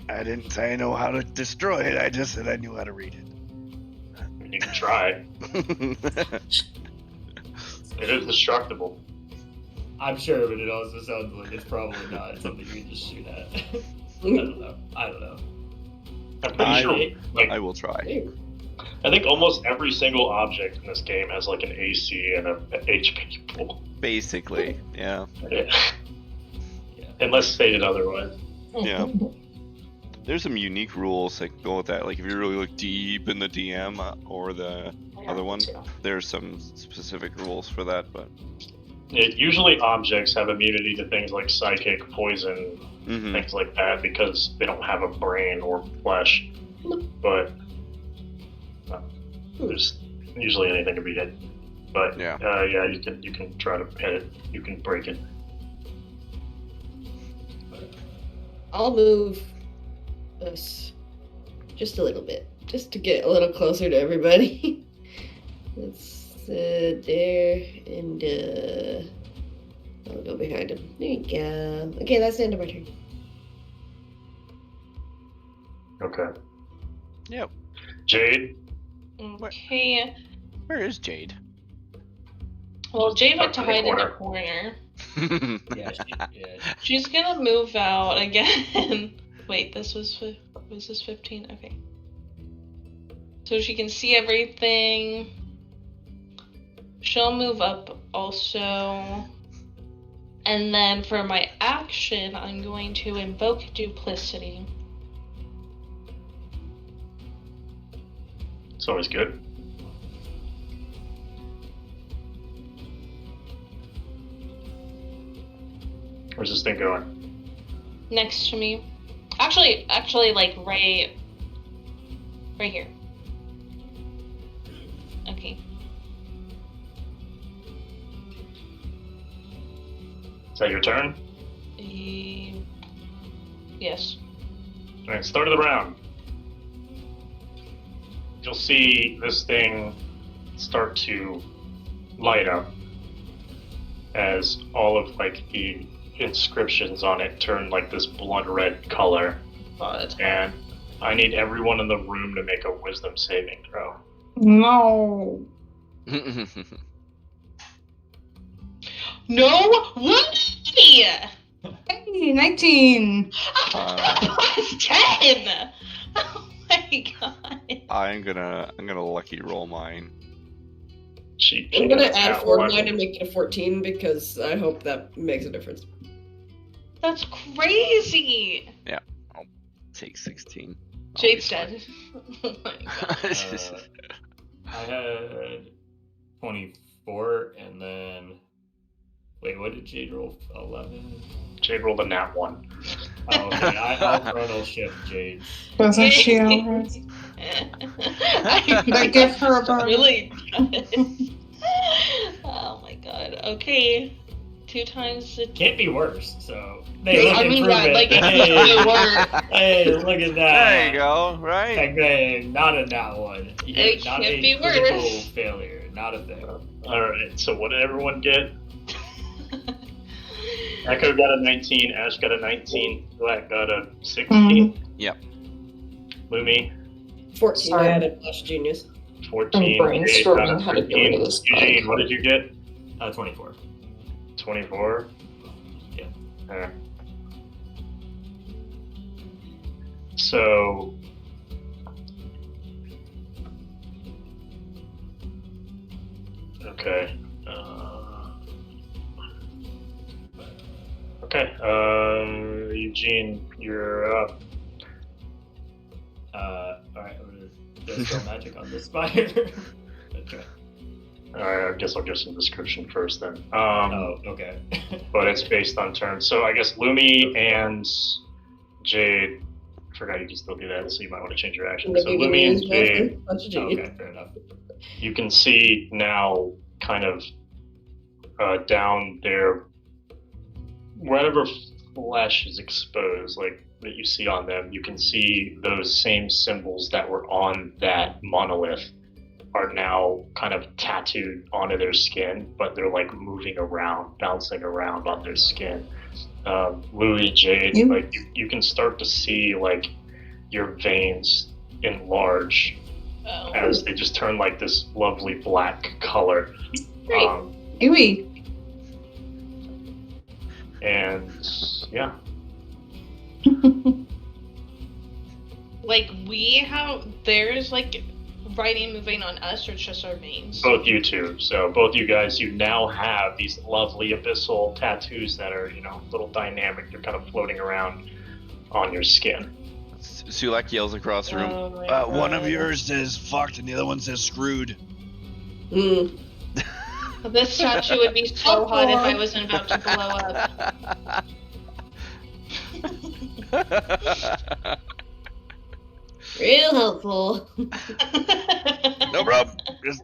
I didn't say I know how to destroy it. I just said I knew how to read it. You can try. It is destructible. I'm sure, but it also sounds like it's probably not something you can just shoot at. I don't know. I'm pretty sure. Like, I will try. I think almost every single object in this game has like an AC and an HP pool. Basically, yeah. Yeah. Unless stated otherwise. Yeah. There's some unique rules that go with that. Like if you really look deep in the DM or the other one, there's some specific rules for that. But usually objects have immunity to things like psychic, poison, things like that because they don't have a brain or flesh. But there's usually anything can be hit. But yeah, you can try to hit it. You can break it. I'll move us just a little bit, just to get a little closer to everybody. Let's there, and I'll go behind him. There you go. Okay, that's the end of my turn. Okay. Yep. Jade? Okay. Where is Jade? Well, Jade went to Up in the hide in the corner. corner. Yeah. She's gonna move out again. Wait, was this 15? Okay. So she can see everything. She'll move up also. And then for my action, I'm going to invoke duplicity. It's always good. Where's this thing going? Next to me. Actually, like right here. Okay. Is that your turn? Yes. Alright, start of the round. You'll see this thing start to light up as all of like inscriptions on it turn like this blood red color. Oh, that's And I need everyone in the room to make a wisdom saving throw. No. No way! Hey, 19. Plus 10! Oh my god. I'm gonna lucky roll mine. I'm gonna gets add that 4 to one. mine and make it a 14 because I hope that makes a difference. That's crazy! I'll take 16. Jade's dead. Oh my god. I had 24, and then wait, what did Jade roll? 11. Jade rolled a nat 1. Oh, okay, I'll chronal shift Jade. Doesn't she already? That give her a burn. Really does. Oh my god. Okay. 2 times the. Can't be worse. So hey, look, I mean, yeah, improvement. like it Hey, could be worse. hey, look at that. There you go, right? Okay, not a nat 1. You It get not can't a be critical worse. failure. Not a thing. Alright, so what did everyone get? Echo got a 19, Ash got a 19, Black got a 16. Yep. Lumi, 14 Sorry. I added Flash Genius. 14. I'm Jade got brainstorming a how to get rid of 13. this Eugene, bug. what did you get? 24. 24? Yeah. Alright. So... Okay. Okay, Eugene, you're up. Alright, I'm gonna dispel magic on this fire. Okay. Alright, I guess I'll give some description first then. Oh, okay. But it's based on turns. So I guess Lumi and Jade. I forgot you can still do that, so you might want to change your action. So Lumi and Jade, Okay, fair enough. you can see now kind of down there, wherever flesh is exposed, like that you see on them, you can see those same symbols that were on that monolith are now kind of tattooed onto their skin, but they're like moving around, bouncing around on their skin. Louis, Jade, like you can start to see like your veins enlarge Oh. as they just turn like this lovely black color. Great. Ewy. And yeah, Like, we have. There's, like, writing moving on us, or it's just our veins? both you two. So both you guys, you now have these lovely abyssal tattoos that are, a little dynamic. They're kind of floating around on your skin. Sulek yells across the room. Oh my One of God. yours says fucked and the other one says screwed. Mm. This statue would be so hot if I wasn't about to blow up. Real helpful. No problem. Just,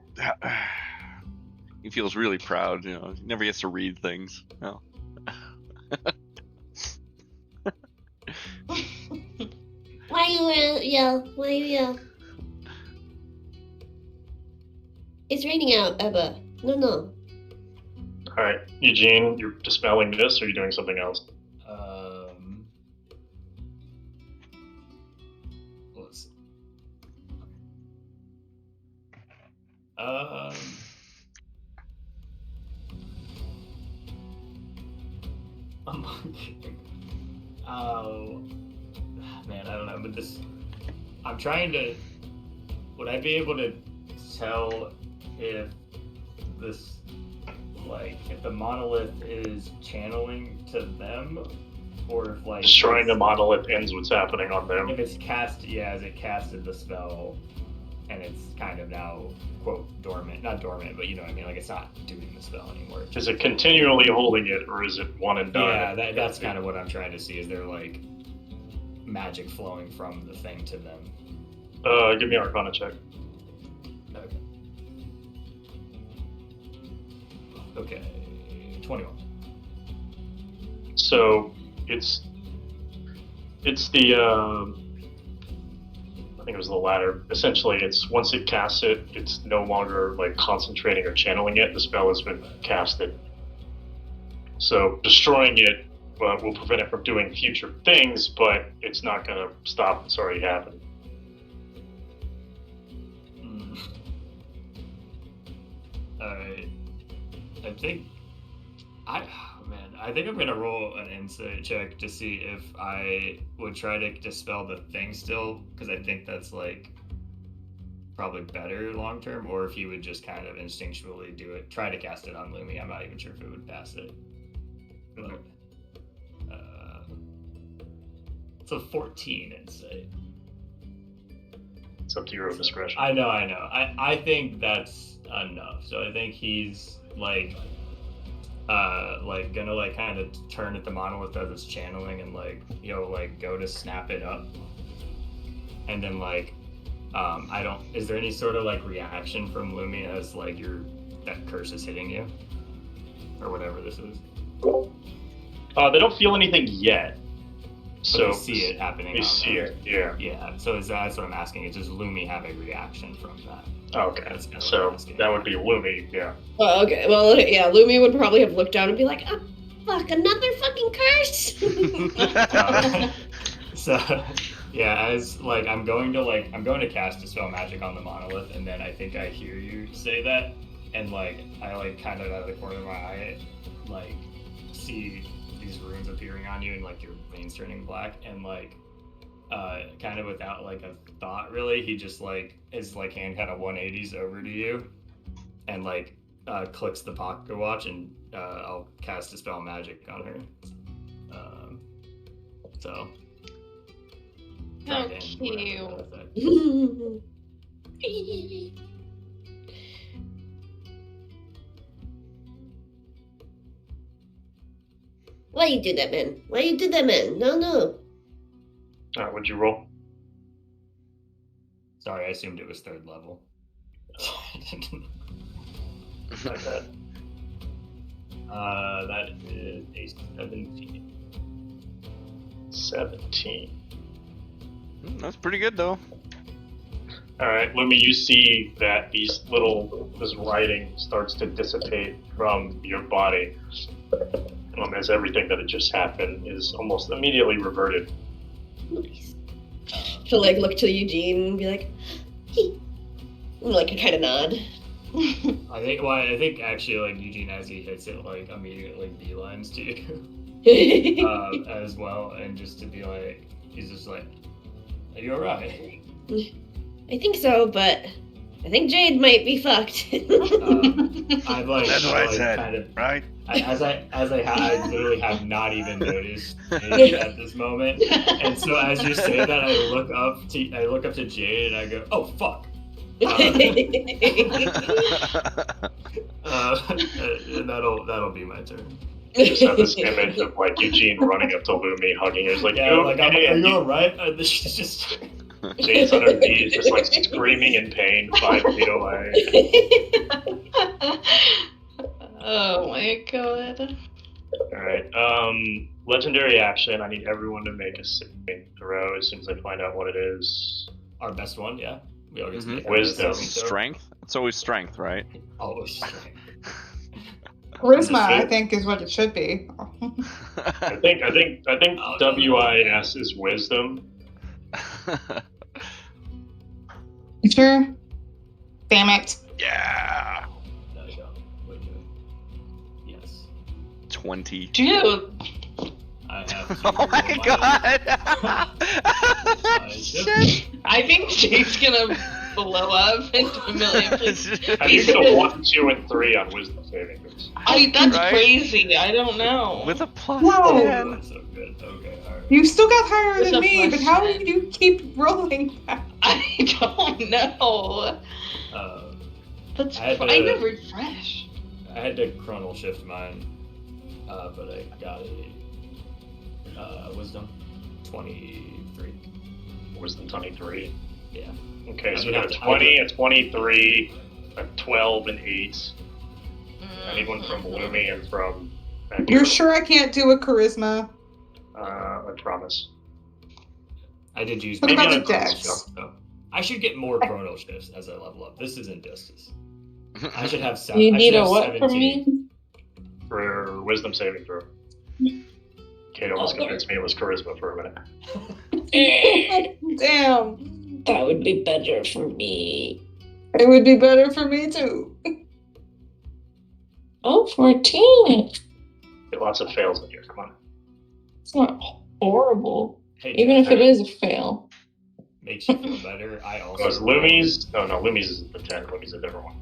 he feels really proud. He never gets to read things. No. Why you yell? Why you yell? It's raining out, Ebba. No. All right, Eugene, you're dispelling this, or are you doing something else? Let's see. Oh, man, I don't know, but I'm trying to, would I be able to tell if if the monolith is channeling to them, or if like Destroying the monolith ends what's happening on them. if it's cast, as it casted the spell, and it's kind of now quote dormant, not dormant, but you know what I mean, like it's not doing the spell anymore. Is it continually holding it, or is it one and done? Yeah, that's kind of what I'm trying to see. Is there like magic flowing from the thing to them? Give me an Arcana check. Okay, 21. So it's the I think it was the latter. Essentially, it's once it casts it, it's no longer like concentrating or channeling it. The spell has been casted. So destroying it will prevent it from doing future things, but it's not going to stop what's already happened. Alright. I think I'm gonna roll an insight check to see if I would try to dispel the thing still, because I think that's like probably better long term, or if he would just kind of instinctually do it, try to cast it on Lumi. I'm not even sure if it would pass it. But, it's a 14 insight. It's up to your own discretion. I know. I think that's enough. So I think he's like gonna like kind of turn at the monolith as it's channeling and like, you know, like go to snap it up. And then like, is there any sort of like reaction from Lumi as like that curse is hitting you? Or whatever this is? They don't feel anything yet. So they see it happening. They see it, yeah. Yeah, so that's what I'm asking. Is does Lumi have a reaction from that? Okay, so that would be Lumi, yeah. Well, okay. Well, yeah, Lumi would probably have looked down and be like, oh, fuck, another fucking curse! So, yeah, as, like, I'm going to cast Dispel Magic on the monolith, and then I think I hear you say that, and, like, I, like, kind of out of the corner of my eye, like, see these runes appearing on you, and, like, your veins turning black, and, like, kind of without like a thought really, he just like his like hand kind of 180s over to you and like clicks the pocket watch, and I'll cast Dispel Magic on her. So How cute. Why you do that, man? Why you do that, man? No. What'd you roll? Sorry, I assumed it was 3rd level. Like that. That is a 17. 17. That's pretty good though. Alright, Lumi, you see that this writing starts to dissipate from your body. As everything that had just happened is almost immediately reverted. Nice. She'll like look to Eugene and be like, "Hey," and, like a kind of nod. I think actually like Eugene, as he hits it, like immediately beelines to you as well, and just to be like, he's just like, "Are you alright?" I think so, but I think Jade might be fucked. I've like That's what I said, kind of, right? I literally have not even noticed it at this moment, and so as you say that, I look up to Jade and I go, "Oh fuck!" And that'll be my turn. Just have this image of like Eugene running up to Lumi, hugging her. He's like, Yeah, like, are you alright? She's just Jade's on her knees, just like screaming in pain, 5 feet away. Oh my god. Alright, legendary action. I need everyone to make a saving throw as soon as I find out what it is. our best one, yeah. We all get to Mhm. make our Wisdom. best saving throw. Strength? It's always strength, right? Always strength. Charisma, I think, is what it should be. I think WIS is wisdom. You sure? Damn it. Yeah. There you go. Wait, yes. 20. Dude. I have to Oh my roll god! Shit. I think Jade's gonna blow up into a million pieces. I think it's a 1, 2, and 3 on wisdom saving throws. That's Right? crazy. I don't know. With a plus Whoa. 10. That's so good. Okay, alright. You still got higher It's than a me, but how plus do you keep rolling that? I don't know. That's I had I to- never refresh. I had to chronal shift mine, but I got a wisdom 23. Wisdom 23. Yeah. Okay, so I we got a mean, 20, a 23, a 12, and 8. I need one from Lumi and from... You're sure I can't do a charisma? I promise. I did use What maybe about on the a chrono dex? shift, though. I should get more chrono shifts as I level up. This isn't Discus. I should have 7. You I need should a have what 17. from me? For wisdom saving throw. Kate almost convinced me it was charisma for a minute. Damn. That would be better for me. It would be better for me too. Oh, 14. Get lots of fails in here. Come on. It's not horrible. Hey, Even if Jeff, it is a fail. makes you feel better. I also. Was Lumi's? Oh no, Lumi's is the 10. Lumi's a different one.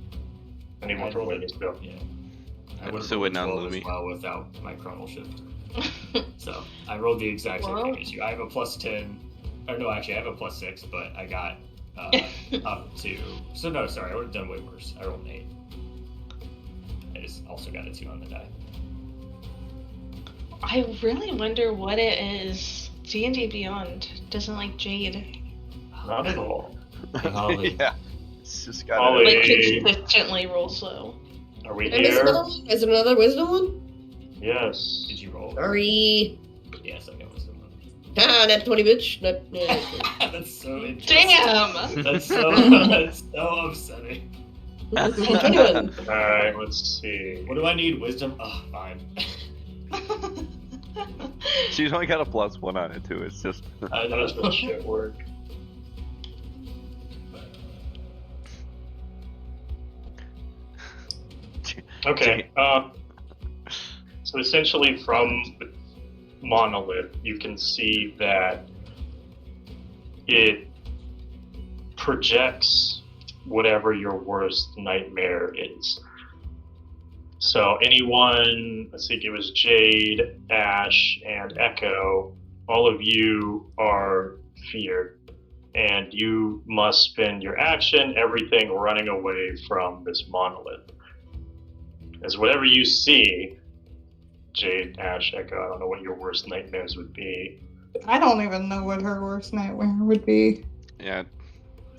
I need one from Lumi's bill. Yeah. I would have So rolled went on 12 as Lumi. well without my chronal shift. So I rolled the exact same thing as you. I have a plus 10. Or no, actually, I have a plus 6, but I got up to. So no, sorry, I would have done way worse. I rolled an 8. I just also got a 2 on the die. I really wonder what it is. D&D Beyond doesn't like Jade. Not at all. Holly. Yeah. It's just got Holly. Like Hey. consistently rolls low. Are we I missed another here? one? Is there another wisdom one? Yes. Did you roll? Sorry. Yes, I know it's the one. Ah, not 20, bitch. Not, That's so interesting. Damn! That's so upsetting. 21. Alright, let's see. What do I need? Wisdom? Oh, fine. She's only got a +1 on it too. It's just. How does this shit work? Okay, so essentially from the monolith, you can see that it projects whatever your worst nightmare is. So anyone, I think it was Jade, Ash, and Echo, all of you are feared. And you must spend your action, everything running away from this monolith. As whatever you see, Jade, Ash, Echo, I don't know what your worst nightmares would be. I don't even know what her worst nightmare would be. Yeah.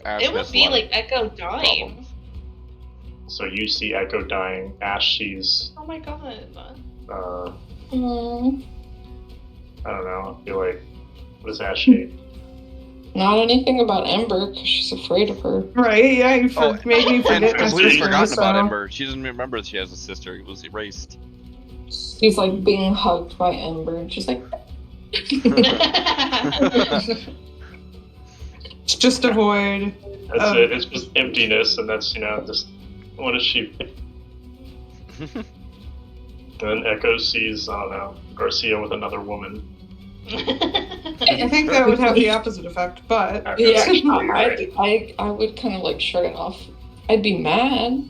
Ash It would missed a be lot of like Echo dying. problems. So you see Echo dying, Ash sees, Oh my god. Mm, I don't know, I feel like, what does Ash see? not anything about Ember, because she's afraid of her. Right? Yeah, you Oh, made me And forget my completely sister. forgotten about so- Ember. She doesn't remember that she has a sister. It was erased. She's like being hugged by Ember, and she's like, It's just a void. That's it, it's just emptiness, and that's, just, what is she? Then Echo sees, I don't know, Garcia with another woman. I think that would have the opposite effect, but yeah, Right. I would kind of like shrug it off. I'd be mad.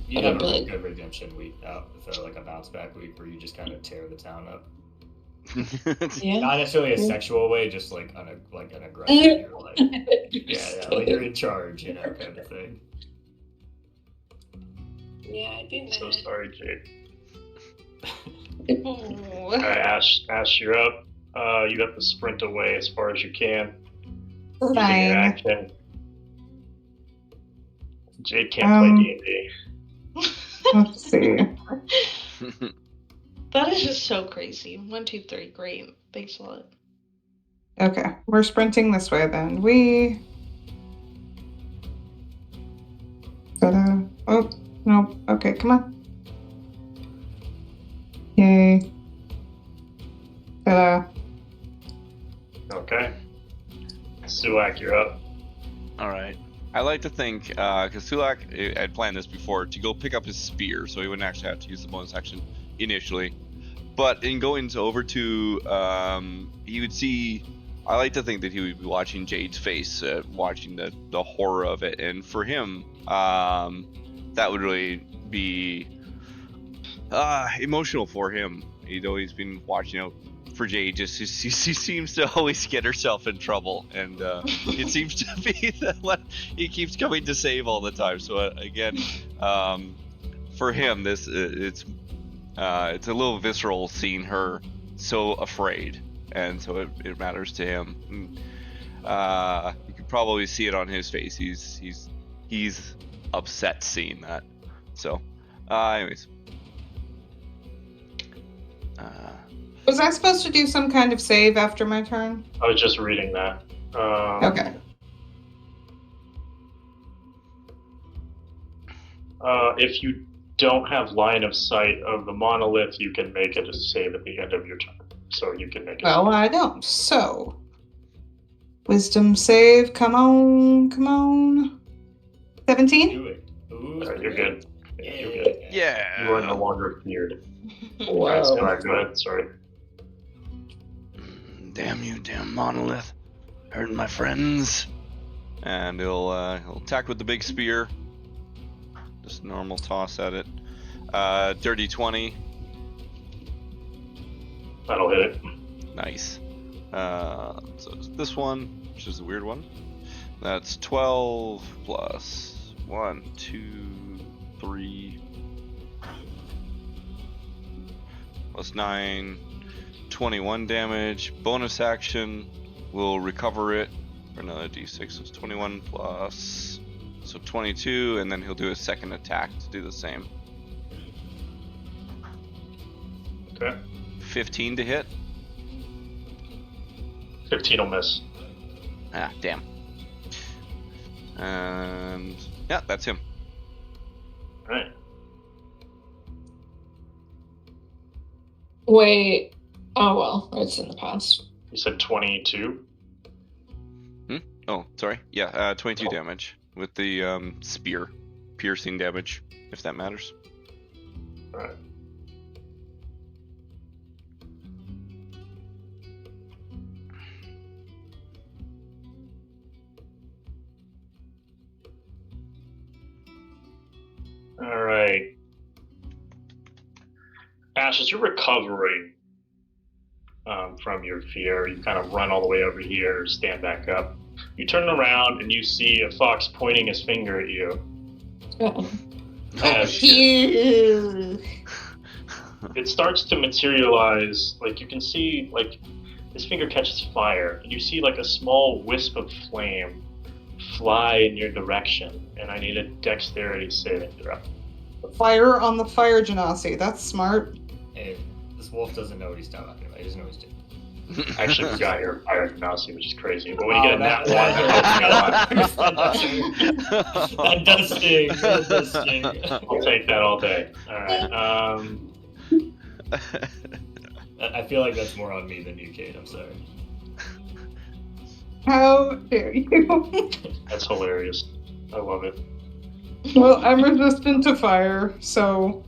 You But have I'd be a like- good redemption week for like a bounce back week where you just kind of tear the town up. Yeah. Not necessarily a Yeah. sexual way, just like an aggressive. You're like, yeah, like you're in charge, kind of thing. Yeah, I'd be mad. So sorry, Jade. Ooh. Alright, Ash, you're up. You have to sprint away as far as you can. Using your fine. action. Jade can't play D&D. Let's see. That is just so crazy. 1, 2, 3. Great. Thanks a lot. Okay, we're sprinting this way then. Ta-da. Oh, no. Okay, come on. Yay. Ta-da. Okay. Sulak, you're up. All right. I like to think, because Sulak had planned this before, to go pick up his spear, so he wouldn't actually have to use the bonus action initially. But in going over to, he would see. I like to think that he would be watching Jade's face, watching the horror of it, and for him, that would really be emotional for him. He'd always been watching out for Jade. Just she seems to always get herself in trouble, and it seems to be that what he keeps coming to save all the time. So again, for him, this it's a little visceral seeing her so afraid, and so it matters to him. You can probably see it on his face. He's upset seeing that. So, anyways. Was I supposed to do some kind of save after my turn? I was just reading that. Okay. If you don't have line of sight of the monolith, you can make it a save at the end of your turn. so you can make it. Well, I don't. So, wisdom save. Come on. 17? Do it. Ooh, You're good. Yeah. You're good. Yeah. You are no longer feared. Whoa. Alright, Sky, go ahead. Sorry. Damn you, damn monolith. Hurting my friends. And he'll attack with the big spear. Just normal toss at it. Dirty 20. That'll hit it. Nice. So it's this one, which is a weird one. That's 12 plus 1, 2, 3, plus 9, 21 damage. Bonus action will recover it for another d6. So it's 21 plus, so 22, and then he'll do a second attack to do the same. Okay. 15 to hit. 15 will miss. Ah, damn. And yeah, that's him. Alright. Wait. Oh well, it's in the past. You said 22? Oh, sorry. Yeah, 22 Oh. damage with the spear, piercing damage, if that matters. Alright. Alright. Ash, as you're recovering from your fear, you kind of run all the way over here, stand back up. You turn around and you see a fox pointing his finger at you. Uh-oh. As Ew. it starts to materialize, like you can see, like his finger catches fire, and you see like a small wisp of flame fly in your direction, and I need a dexterity saving throw. Fire on the fire genasi. That's smart. Hey, this wolf doesn't know what he's talking about. He doesn't know what he's doing. I actually forgot your fire genasi, which is crazy. But when you get a nat one, that does sting. That does sting. I'll take that all day. Alright. I feel like that's more on me than you, Kate. I'm sorry. How dare you? That's hilarious. I love it. Well, I'm resistant to fire, so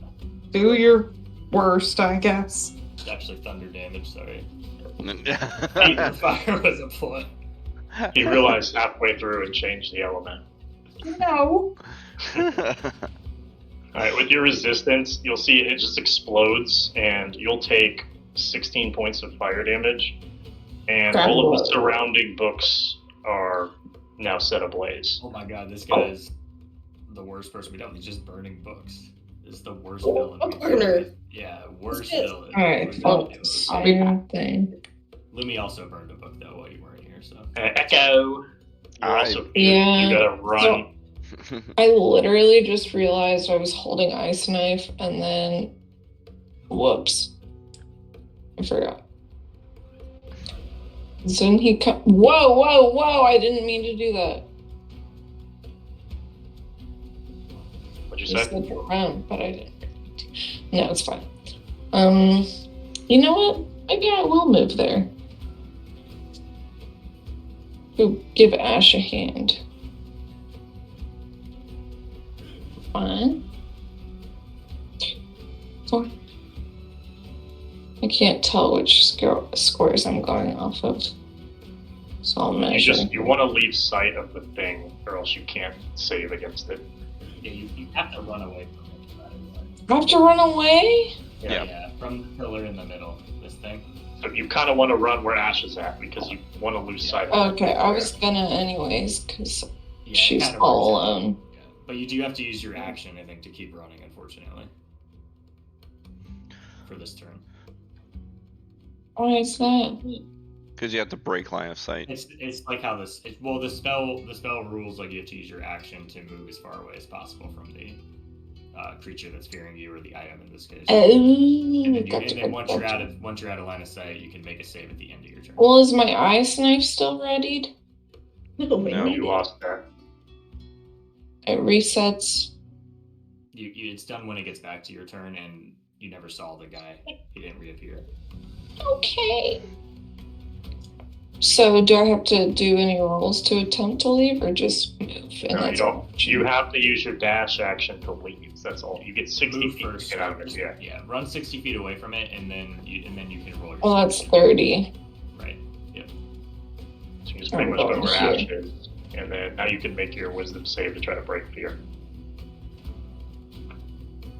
do your worst, I guess. It's actually thunder damage. Sorry. He- Fire was a plot. He realized halfway through and changed the element. No. Alright, with your resistance, you'll see it just explodes, and you'll take 16 points of fire damage, and Okay. all of the surrounding books are now set ablaze. Oh my god, this guy is the worst person we don't. He's just burning books. This is the worst villain. book we've burner. done. Yeah, worst Yes. villain. Alright, We've well, done. spear thing. Lumi also burned a book though while you weren't here, so. Echo! You're also Yeah. you gotta run. I literally just realized I was holding ice knife and then whoops. I forgot. Didn't he come? Whoa! I didn't mean to do that. What'd I you say? said to run, but I didn't. No, it's fine. You know what? Maybe I will move there. Go give Ash a hand. Fine. So, I can't tell which scores I'm going off of. So I'll measure. You want to leave sight of the thing, or else you can't save against it. Yeah, you have to run away from it. By the way. I have to run away? Yeah, from the pillar in the middle. This thing. So you kind of want to run where Ash is at, because you want to lose sight of it. Okay, I was gonna anyways, because Yeah, she's kinda all works out. alone. Yeah. But you do have to use your action, I think, to keep running, unfortunately. For this turn. Why is that? Because you have to break line of sight. It's like how this. Well, the spell rules like you have to use your action to move as far away as possible from the creature that's fearing you, or the item in this case. Oh, and then, gotcha, once gotcha. you're out of line of sight, you can make a save at the end of your turn. Well, is my ice knife still readied? No, wait, No. You lost that. It resets. It's done when it gets back to your turn, and you never saw the guy. He didn't reappear. Okay. So do I have to do any rolls to attempt to leave, or just move? And No, you that's don't. all? You have to use your dash action to leave. That's all. You get 60 Move feet first. to get out of it. Yeah. Yeah, run 60 feet away from it, and then you can roll your. Well, that's save. 30. Right. Yep. So you just pretty much Oh, go where here. Ash is. And then now you can make your wisdom save to try to break fear.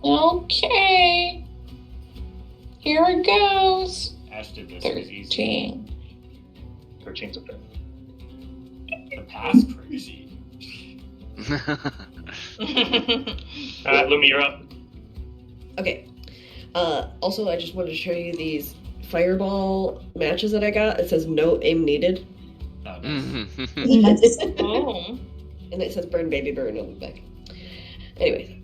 Okay. Here it goes. Ash did this. It was easy. 13. 13's a fail. The past crazy. Alright, Lumi, you're up. Okay. Also, I just wanted to show you these fireball matches that I got. It says no aim needed. Oh, nice. Oh. And it says burn baby burn on the back. Anyways,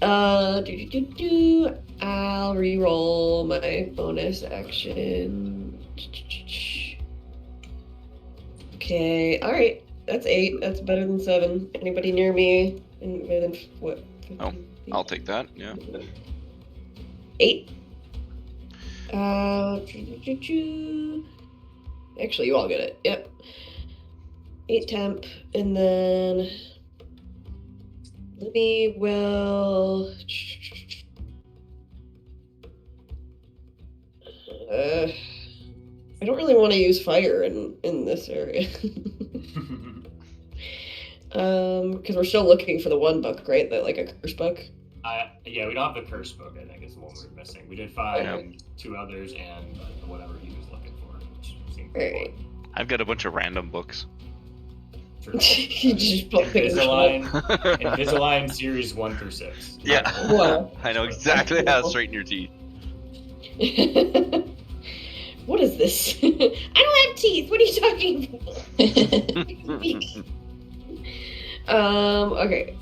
I'll re-roll my bonus action. Okay, alright. That's 8. That's better than 7. Anybody near me? Better than what? 15 Oh, feet? I'll take that. Yeah. 8. Actually, you all get it. Yep. 8 temp, and then Libby will. I don't really want to use fire in this area. Because we're still looking for the one book, right? That like a curse book. Yeah, we don't have the curse book. I think is the one we're missing. We did find 2 others and whatever he was looking for. Which seemed Right. I've got a bunch of random books. True. You just put things Invisalign series 1 through 6. Yeah. Wow. I know exactly how to straighten your teeth. What is this? I don't have teeth. What are you talking about? Okay.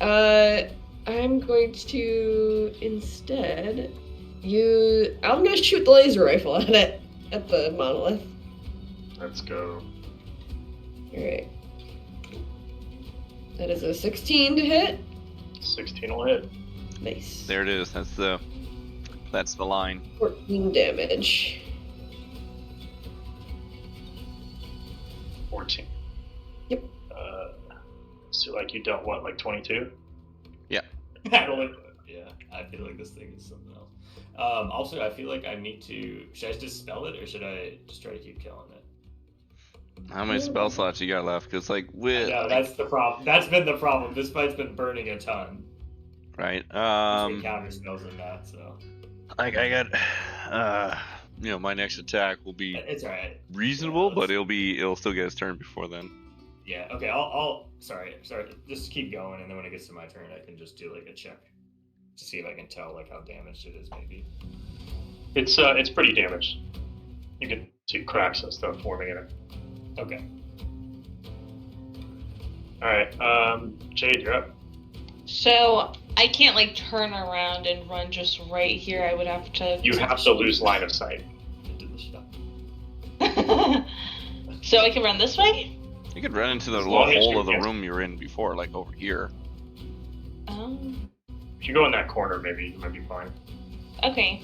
I'm going to instead I'm gonna shoot the laser rifle at it at the monolith. Let's go. Alright. That is a 16 to hit. 16 will hit. Nice. There it is. That's the line. 14 damage. 14. Yep. So like you dealt what, like 22? Yeah. Yeah, I feel like this thing is something else. Also, I feel like I need to. Should I just spell it, or should I just try to keep killing it? How many spell slots you got left? Because like with Yeah, that's the problem. That's been the problem. This fight's been burning a ton. right. Between counter spells and that, so. Like I got, my next attack will be It's alright. reasonable, Yeah, but it'll still get its turn before then. Yeah. Okay. Sorry. Just keep going, and then when it gets to my turn, I can just do like a check to see if I can tell like how damaged it is, maybe. It's pretty damaged. You can see cracks and stuff forming in it. Okay. Alright, Jade, you're up. So I can't like turn around and run just right here. I would have to. You have to lose line of sight. Into the shop. So I can run this way. You could run into the As little long as hole you of the can. room you were in before, like over here. If you go in that corner, maybe you might be fine. Okay.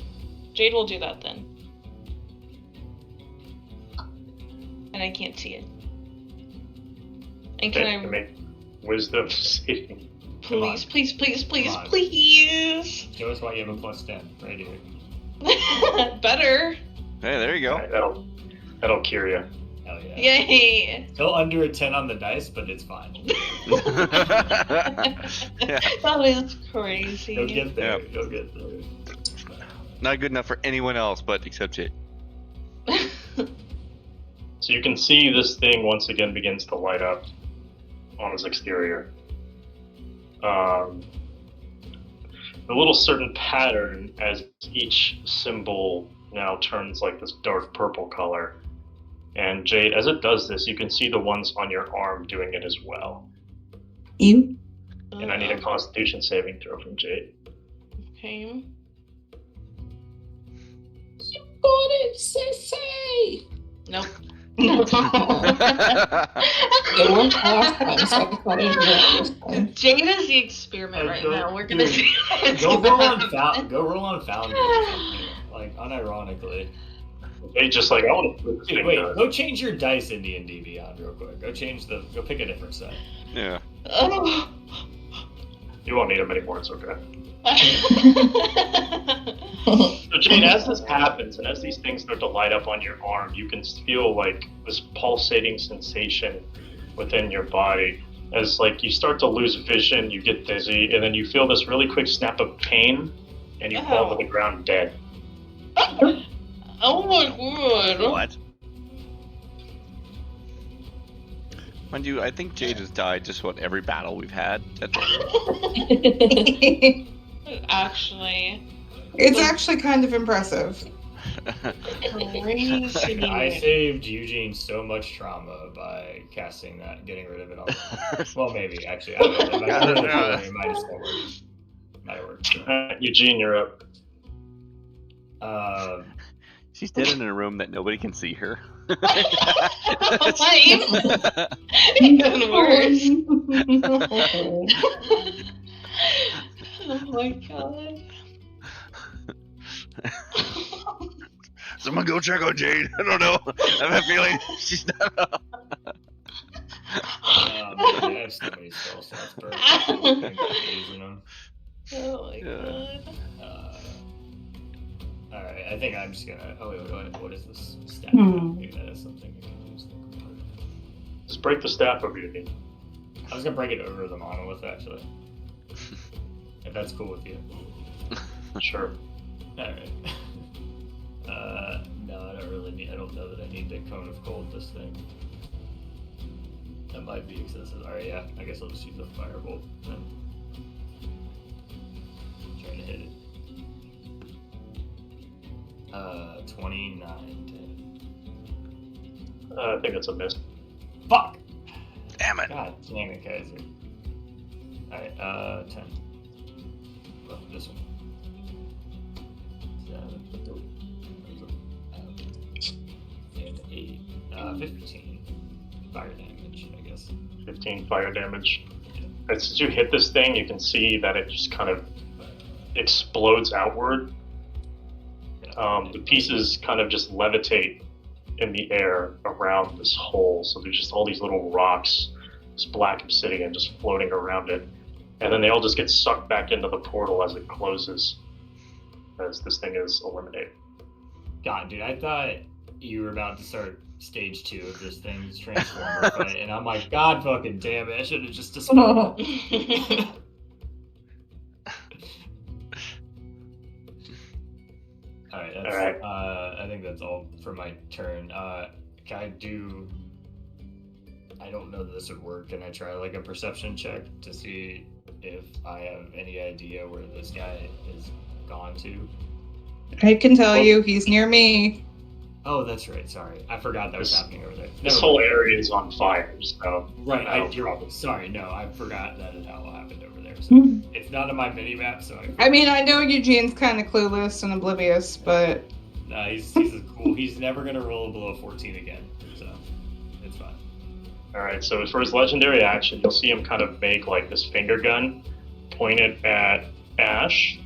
Jade will do that then. And I can't see it. And Okay, can you can make wisdom saving. Come on. please, Come on. please. Show us why you have a +10 right here. Better. Hey, there you go. Alright, that'll cure you. Hell yeah. Yay. Still under a 10 on the dice, but it's fine. Yeah. That is crazy. You'll get there. Yeah. You'll get there. Not good enough for anyone else, but except it. So you can see this thing once again begins to light up on its exterior. The little certain pattern as each symbol now turns like this dark purple color. And Jade, as it does this, you can see the ones on your arm doing it as well. You? And I need a Constitution saving throw from Jade. Okay. You got it, sissy! Nope. It worked last time, so I thought it would work this time. Jade is the experiment right now. We're gonna see. Go roll on Foundry or something. like unironically. They just like, I want to Dude, wait, go change your dice in D&D Beyond real quick. Go pick a different set. Yeah. Oh. You won't need them anymore. It's okay. So Jane, as this happens and as these things start to light up on your arm, you can feel like this pulsating sensation within your body. As like you start to lose vision, you get dizzy, and then you feel this really quick snap of pain, and you fall to the ground dead. Oh my god. What? Mind you, I think Jade has died just about every battle we've had. Actually. It's actually kind of impressive. Crazy. I saved Eugene so much trauma by casting that, getting rid of it all. Well, maybe, actually. I don't know. It might have still worked. Might have worked. Eugene, you're up. She's dead in a room that nobody can see her. Even worse. Oh my god. Someone go check on Jade. I don't know. I have a feeling she's not up. Man, I have so many spell slots for using them. Oh my god. Alright, I think I'm just gonna. Oh, wait, what is this stat? Maybe that is something we can use. Just break the staff over your knee. I was gonna break it over the monolith, actually. If that's cool with you. Sure. Alright. No, I don't know that I need the cone of cold this thing. That might be excessive. Alright, yeah, I guess I'll just use the firebolt then. Trying to hit it. 29 to... I think it's a miss. Fuck! Damn it. God damn it, Kaiser. Alright, 10. Well, this one. 7. And 8. 15 fire damage, I guess. 15 fire damage. As you hit this thing, you can see that it just kind of explodes outward. The pieces kind of just levitate in the air around this hole. So there's just all these little rocks, this black obsidian just floating around it. And then they all just get sucked back into the portal as it closes, as this thing is eliminated. God, dude, I thought you were about to start stage 2 of this thing's transformer fight, and I'm like, God fucking damn it, I should have just dispelled it. Alright, that's I think that's all for my turn. Can I do... I don't know that this would work. Can I try like a perception check to see if I have any idea where this guy is gone to? I can tell you, he's near me. Oh, that's right. Sorry, I forgot that was happening over there. This whole area is on fire, so... Right, sorry, no, I forgot that it all happened over there. So it's not on my mini-map, so I mean, I know Eugene's kind of clueless and oblivious, but... he's cool. He's never going to roll below 14 again, so it's fine. Alright, so for his legendary action, you'll see him kind of make like this finger gun, point it at Ash,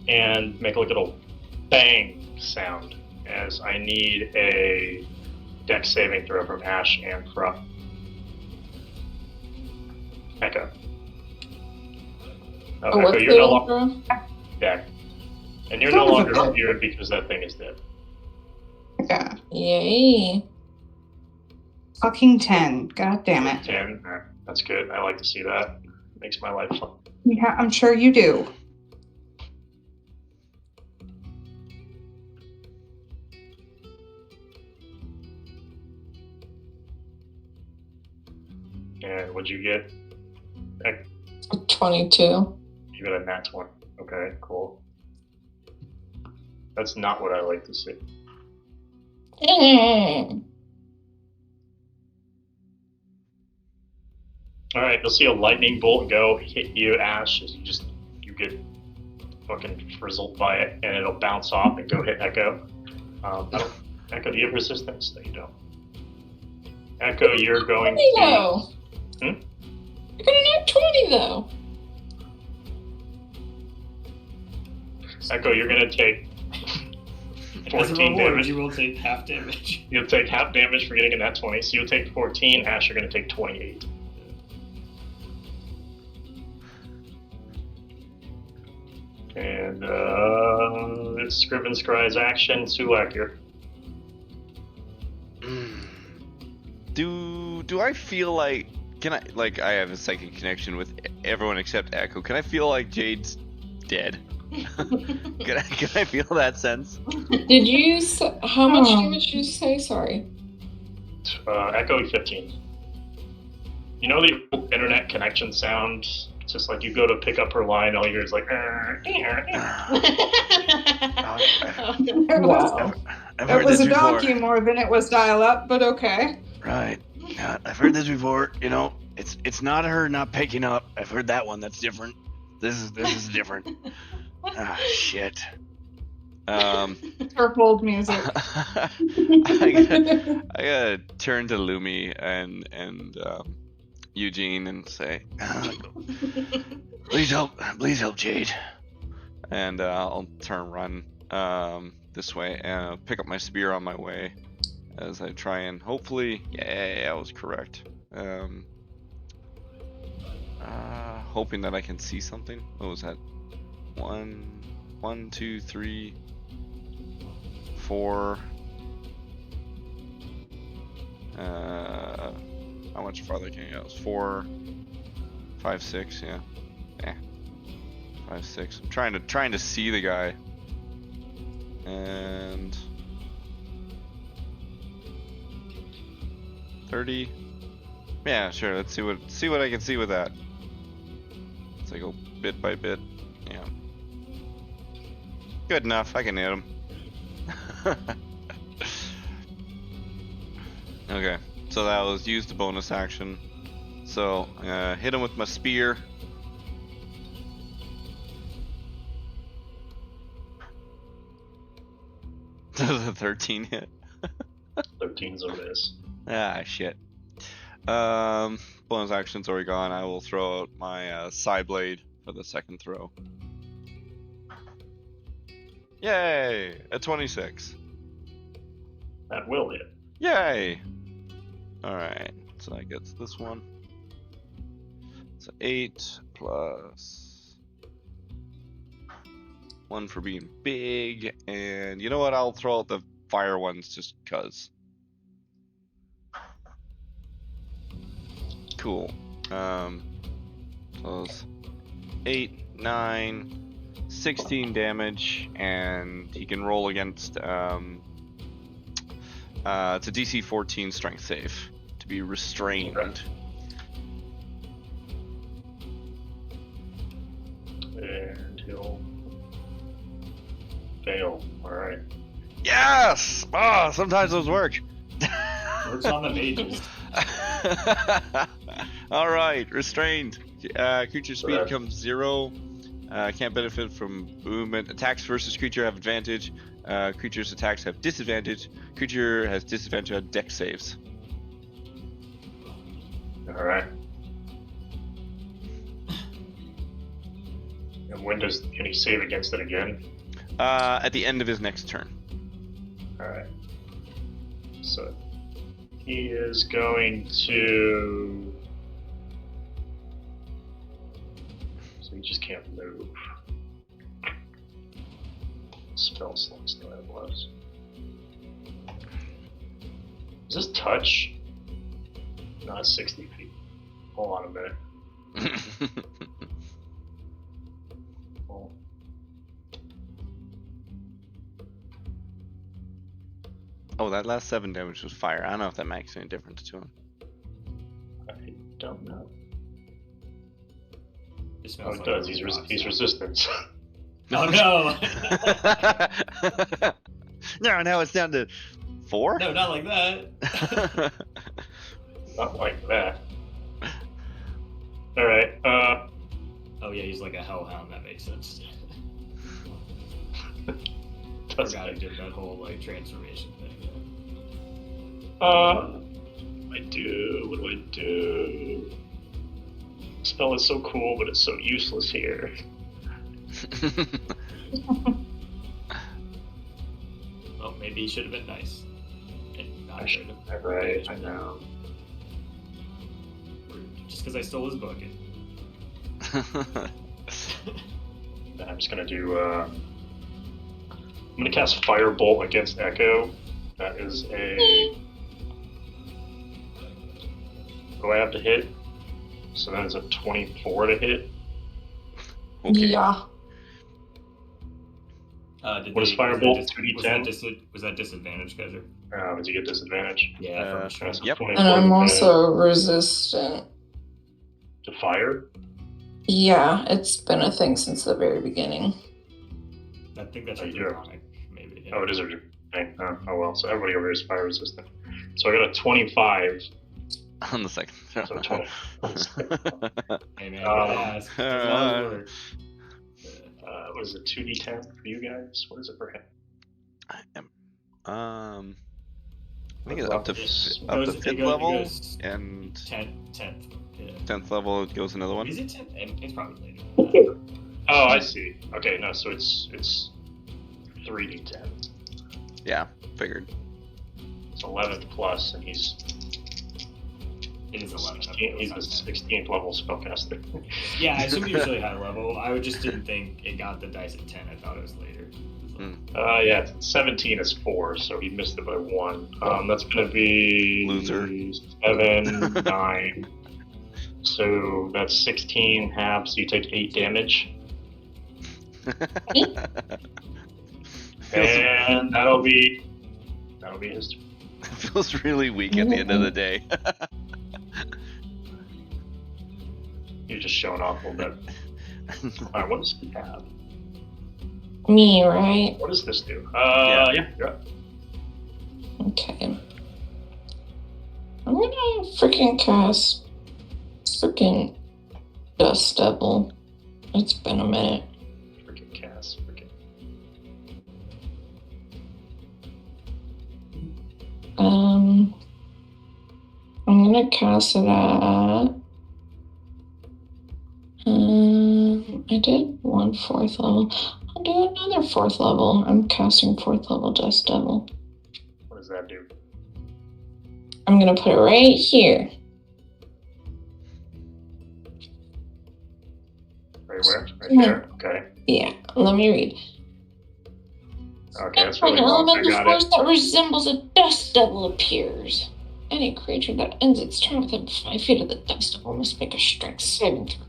and make like a little bang sound, as I need a dex saving throw from Ash and Fruff. Echo. Oh, Echo, you're no longer deck. And you're no longer feared because that thing is dead. Yeah. Yay. Fucking 10. God damn it. 10. That's good. I like to see that. Makes my life fun. Yeah, I'm sure you do. And what'd you get? 22. You got a nat 20. Okay, cool. That's not what I like to see. Alright, you'll see a lightning bolt go hit you, Ash, as you get fucking frizzled by it, and it'll bounce off and go hit Echo. Echo, do you have resistance? No, you don't. Echo, you're going to... though. You're gonna net 20 though. Echo, you're gonna take As a 14 reward, damage. you will take half damage. You'll take half damage for getting a nat 20, so you'll take 14. Ash, you're gonna take 28. And it's Scriven Scry's action. Sulak, you're. Do I feel like I have a psychic connection with everyone except Echo? Can I feel like Jade's dead? Can I feel that sense? Did you how much damage did you say? Sorry. Echo 15. You know the internet connection sound? It's just like you go to pick up her line, all you hear is like. Wow. I've It heard was this a before. donkey more than it was dial-up, but okay. Right. Yeah, I've heard this before. You know, it's not her not picking up. I've heard that one. That's different. This is different. Ah, shit. Her hold music. I gotta turn to Lumi and Eugene and say, please help Jade. and I'll turn run this way and pick up my spear on my way as I try and hopefully, yeah, I was correct. Hoping that I can see something. What was that? 1, 2, 3, 4. How much farther can you go? It's 4, 5, 6. Yeah. 5, 6. I'm trying to see the guy. And 30. Yeah, sure. Let's see what I can see with that. So I go bit by bit. Yeah. Good enough. I can hit him. Okay. So that was use the bonus action. So hit him with my spear. Does a 13 hit? 13's a miss. Ah, shit. Bonus action's already gone. I will throw out my side blade for the second throw. Yay! A 26. That will hit. Yay! Alright, so that gets this one. So 8 plus 1 for being big, and you know what? I'll throw out the fire ones just cuz. Cool. So it's 8, 9, 16 damage, and he can roll against it's a DC 14 strength save to be restrained. Okay. And he'll fail. Alright. Yes! Ah, sometimes those work. Works on the mages. Alright, restrained. Creature speed Correct. becomes 0. Can't benefit from movement. Attacks versus creature have advantage. Creature's attacks have disadvantage. Creature has disadvantage on dex saves. Alright. And when can he save against it again? At the end of his next turn. Alright. So he is going to. So he just can't move. Spell slots that it was. Is this touch? No, it's 60 feet. Hold on a minute. Well, Oh, that last 7 damage was fire. I don't know if that makes any difference to him. I don't know. It Oh, smells it like does. a He's rock he's star. resistance. Oh no! No, now it's down to 4? No, not like that. Not like that. Alright, Oh yeah, he's like a hellhound. That makes sense. doesn't Forgot he did that whole like transformation thing. What do I do? Spell is so cool, but it's so useless here. maybe he should have been nice. And not good. Right, I know. Just because I stole his bucket. Then I'm just gonna do. I'm gonna cast Firebolt against Echo. That is a. What do I have to hit? So that is a 24 to hit. Okay. Yeah. What is Firebolt? 2d10? Was that disadvantage, Kaiser? Did you get disadvantage? Yeah, from a That's strength. a Yep. 24 And I'm advantage also resistant. to fire. Yeah, it's been a thing since the very beginning. I think that's Oh, a you do. draconic, maybe. Yeah. Oh, it is a thing. Oh well, so everybody over here is fire resistant. So I got a 25. On the second throw. So 20. Hey man, gotta ask. Doesn't always work. What is it, 2d10 for you guys? What is it for him? I think it's up to Up It fifth goes- level, it goes and 10th. Yeah. 10th level it goes another one. Is it 10th? It's probably later. Oh, I see. Okay, no, so it's 3d10. Yeah, figured. It's 11th plus, and he's It is 11. he's the 16th level spellcaster. Yeah, I assume usually high level. I just didn't think it got the dice at 10. I thought it was later. Yeah, 17 is 4, so he missed it by 1. That's gonna be Loser. 7, 9. So that's 16 half, so you take 8 damage. And that'll be his turn. Feels really weak at the end of the day. You're just showing off a little bit. Alright, what does he have? Me, right? What does this do? Yeah. Yeah. Okay. I'm gonna freaking cast freaking Dust Devil. It's been a minute. Freaking cast. I'm gonna cast it at. I did 1 4th level. I'll do another 4th level. I'm casting 4th level Dust Devil. What does that do? I'm gonna put it right here. Right where? Right there? Okay. Yeah, let me read. Okay, that's An really long. I elemental got force it. that resembles a dust devil appears. Any creature that ends its turn within 5 feet of the dust devil must make a strength saving throw.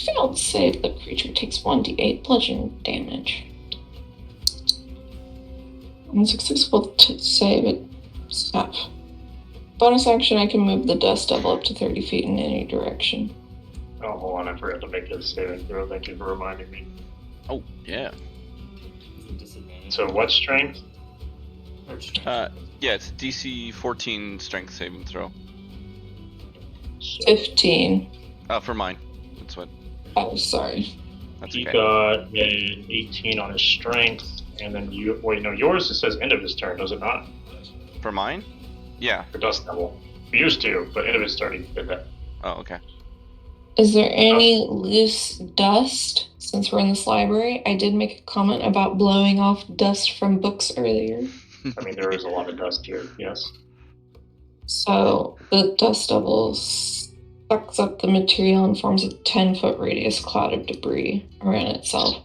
Failed save, the creature takes 1d8 bludgeoning damage. Unsuccessful to save it. Stop. Bonus action, I can move the dust devil up to 30 feet in any direction. Oh, hold on. I forgot to make this saving throw. Thank you for reminding me. Oh, yeah. Is it disadvantage? So what strength? Or strength? Yeah, it's DC 14 strength saving throw. 15. For mine. That's what. Oh, sorry. That's He okay. got an 18 on his strength, and then you. Wait, no, yours it says end of his turn, does it not? For mine? Yeah. For Dust Devil. Yours too, but end of his turn he did that. Oh, okay. Is there any loose dust? Since we're in this library, I did make a comment about blowing off dust from books earlier. I mean, there is a lot of dust here. Yes. So the dust devil sucks up the material and forms a 10-foot radius cloud of debris around itself.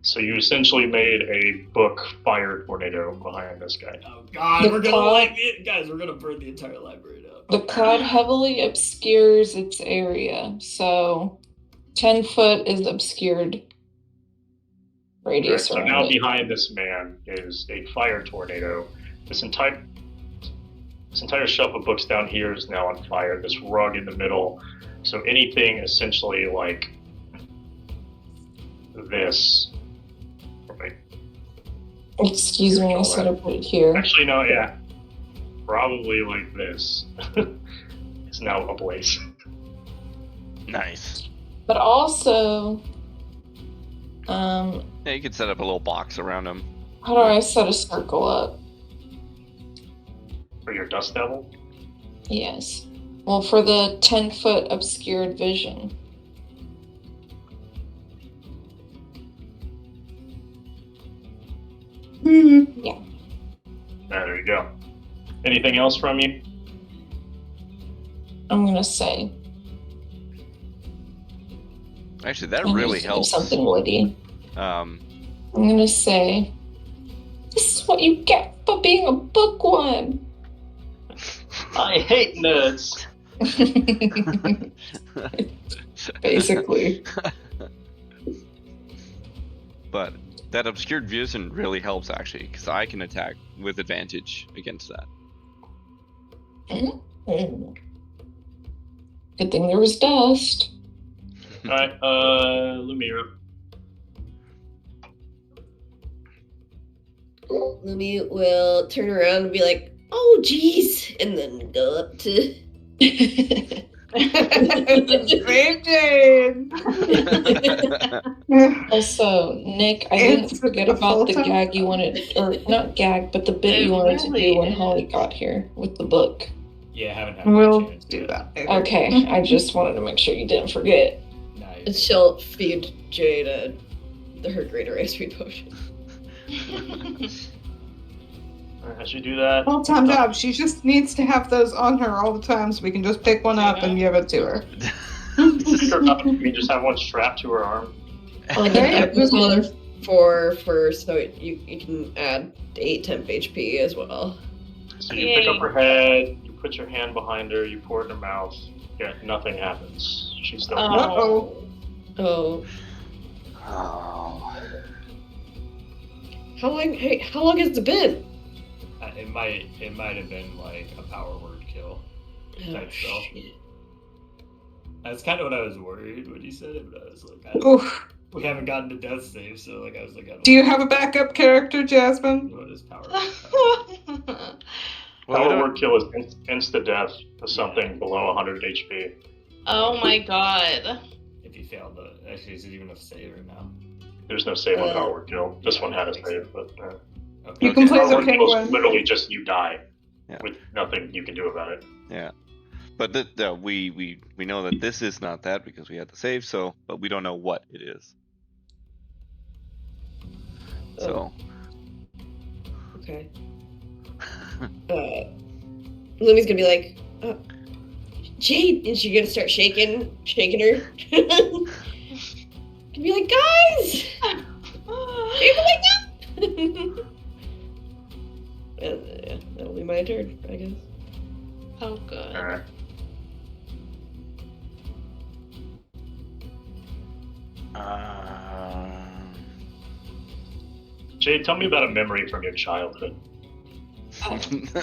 So you essentially made a book fire tornado behind this guy. Oh god, The we're gonna cloud- light it, guys. We're gonna burn the entire library down. The cloud heavily obscures its area, so 10 foot is obscured Right, radius so around now it. behind this man is a fire tornado. This entire shelf of books down here is now on fire. This rug in the middle. So anything essentially like this. Wait, Excuse me, I said I put it here. actually, no, yeah. Probably like this. It's now ablaze. Nice. But also, Yeah, you could set up a little box around him. how do I set a circle up? For your Dust Devil? Yes. Well, for the 10-foot obscured vision. Yeah. you go. Anything else from you? I'm gonna say. Actually, that I'm really gonna say helps. something witty. Um, I'm gonna say, this is what you get for being a bookworm. I hate nerds. Basically. but that obscured vision really helps actually, because I can attack with advantage against that. Mm. Good thing there was dust. Alright, Lumira. Lumi will turn around and be like, "Oh, geez," and then go up to. Same Jane. Also, Nick, I It's didn't forget a about the full-time gag you wanted, or not gag, but the bit It you wanted to really do when is. Holly got here with the book. Yeah, I haven't had a We'll chance do yet. that later. Okay, I just wanted to make sure you didn't forget. Nah, you're And good. she'll feed Jade her greater icewind potion. Alright, as you do that, Full-time job. She just needs to have those on her all the time so we can just pick one up and give it to her. pick her up, you just have one strapped to her arm. Like Okay, an There's EpiPen. another 4 for, so you can add 8 temp HP as well. So you pick up her head, you put your hand behind her, you pour it in her mouth, yet nothing happens. She's still Uh-oh. Oh, Oh. how long has it been? It might have been like a power word kill. Oh, Type spell. shit. That's kind of what I was worried when you said it, but I was like, Oof. we haven't gotten to death save, so like I was like, I don't Do you know have a backup character, Jasmine? what is power. Well, Power word kill is insta death to something below 100 HP. Oh my god. If you failed the, actually, is it even a save right now? There's no save on power word kill. This one had a save, but Okay. You can play power the word kill is penguin. literally just you die Yeah. with nothing you can do about it. Yeah. But we know that this is not that because we had the save, so but we don't know what it is. So Okay. Lumi's gonna be like, Jade, and she's gonna start shaking her. Gonna be like, guys, Jade, wake up! And, yeah, that'll be my turn, I guess. Oh good. Alright. Jade, tell me about a memory from your childhood.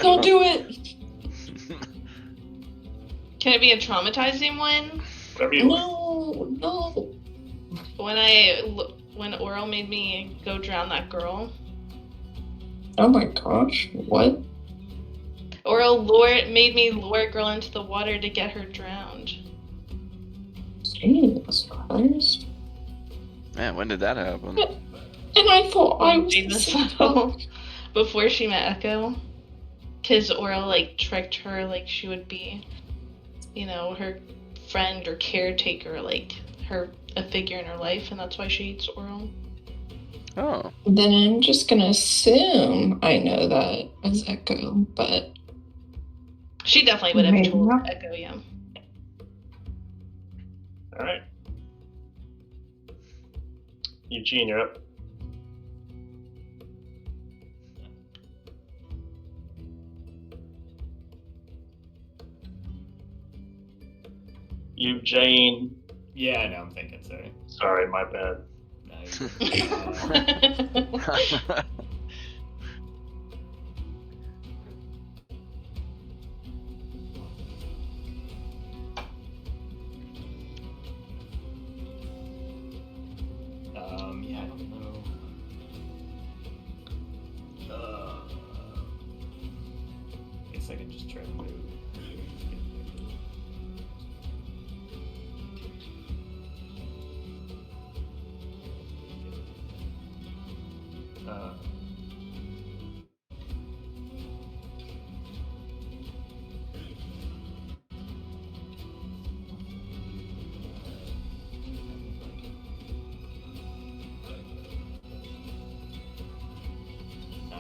Don't do it! Can it be a traumatizing one? Whatever you want. No. When Oral made me go drown that girl. Oh my gosh, what? Oral made me lure a girl into the water to get her drowned. Jesus Christ. Man, when did that happen? And I thought I was Jesus, the before she met Echo. Because Oral, like, tricked her like she would be, you know, her friend or caretaker, like, a figure in her life, and that's why she eats Oral. Oh. Then I'm just gonna assume I know that as Echo, but She definitely would have Maybe told not. Echo, yeah. Alright. Eugene, you're up. Eugene. Yeah, I know. I'm thinking. Sorry. Sorry, my bad. No, you're good. Yeah, I don't know. I guess I can just try to move.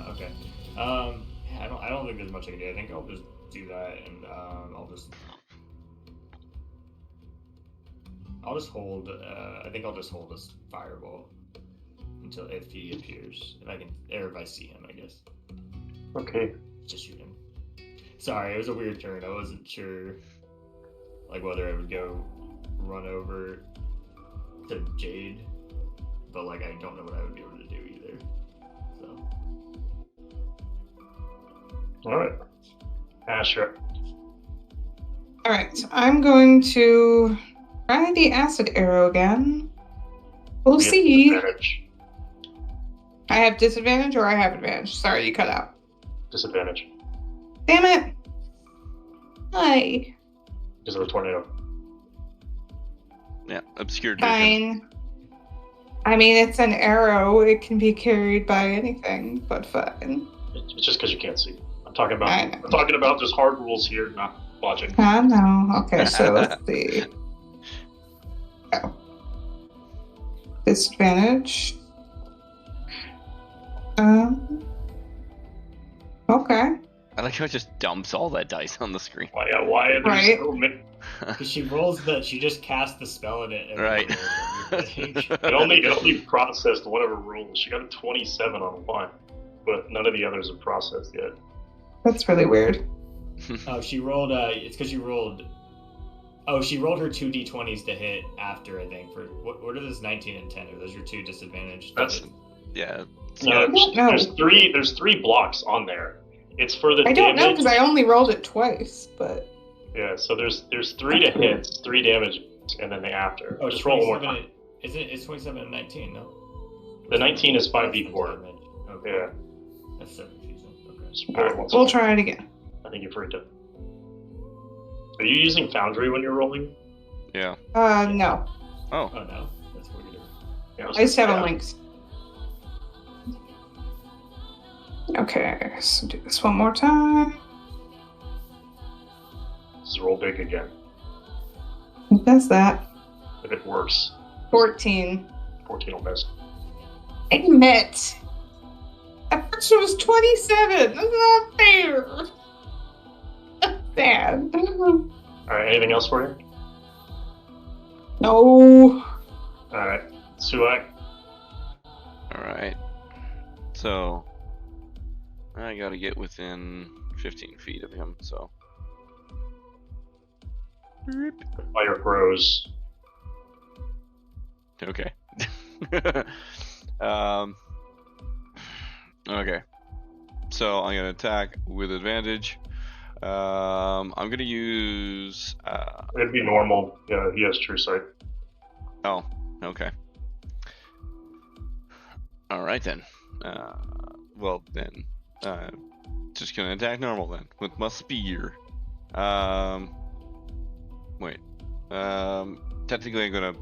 Okay. Yeah, I don't think there's much I can do. I think I'll just do that, and I'll just hold. I think I'll just hold this fireball until if he appears, if I can, or if I see him, I guess. Okay. Just shoot him. Sorry, it was a weird turn. I wasn't sure, like, whether I would go run over to Jade, but like I don't know what I would be able to do either. So. All right. Asher. All right, so I'm going to try the acid arrow again. We'll see. Disadvantage. I have disadvantage or I have advantage? Sorry, you cut out. Disadvantage. Damn it. Hi. Because of the tornado. Yeah, obscured vision. Fine. I mean, it's an arrow. It can be carried by anything, but fine. It's just because you can't see. I'm talking about just hard rules here, not logic. I know. Okay, so let's see. Oh. Disadvantage. Okay. I like how it just dumps all that dice on the screen. Why are there Right. so many? Because she just cast the spell in it. Right. It only processed one of her rolls. She got a 27 on one, but none of the others have processed yet. That's really weird. Oh, she rolled. It's because you rolled. Oh, she rolled her 2 d20s to hit after. I think for what are those 19 and 10? Are those your two disadvantaged? That's yeah. No, No. there's three blocks on there. It's for the I don't know damage. because I only rolled it twice, but Yeah, so there's 3 to hit, 3 damage, and then the after. Oh, just roll one more time. It's 27 and 19, no? The 19 is 5d4. Okay. Yeah. That's 7 season. Okay. Just roll it once we'll more. try it again. I think you're free to. Are you using Foundry when you're rolling? Yeah. No. Oh. Oh no, that's weird. Yeah, I just have a links. Okay, so do this one more time. Just roll big again. It does that. If it works, 14. 14 will miss. Damn it! At first it was 27. That's not fair. That's sad. Alright, anything else for you? No. Alright, Suak. Alright. So I gotta get within 15 feet of him, so. The fire grows. Okay. Okay. So I'm gonna attack with advantage. I'm gonna use It'd be normal. Yeah, he has true sight. oh, okay. Alright then. Well then. Just gonna attack normal then with my spear. Wait. Technically I'm gonna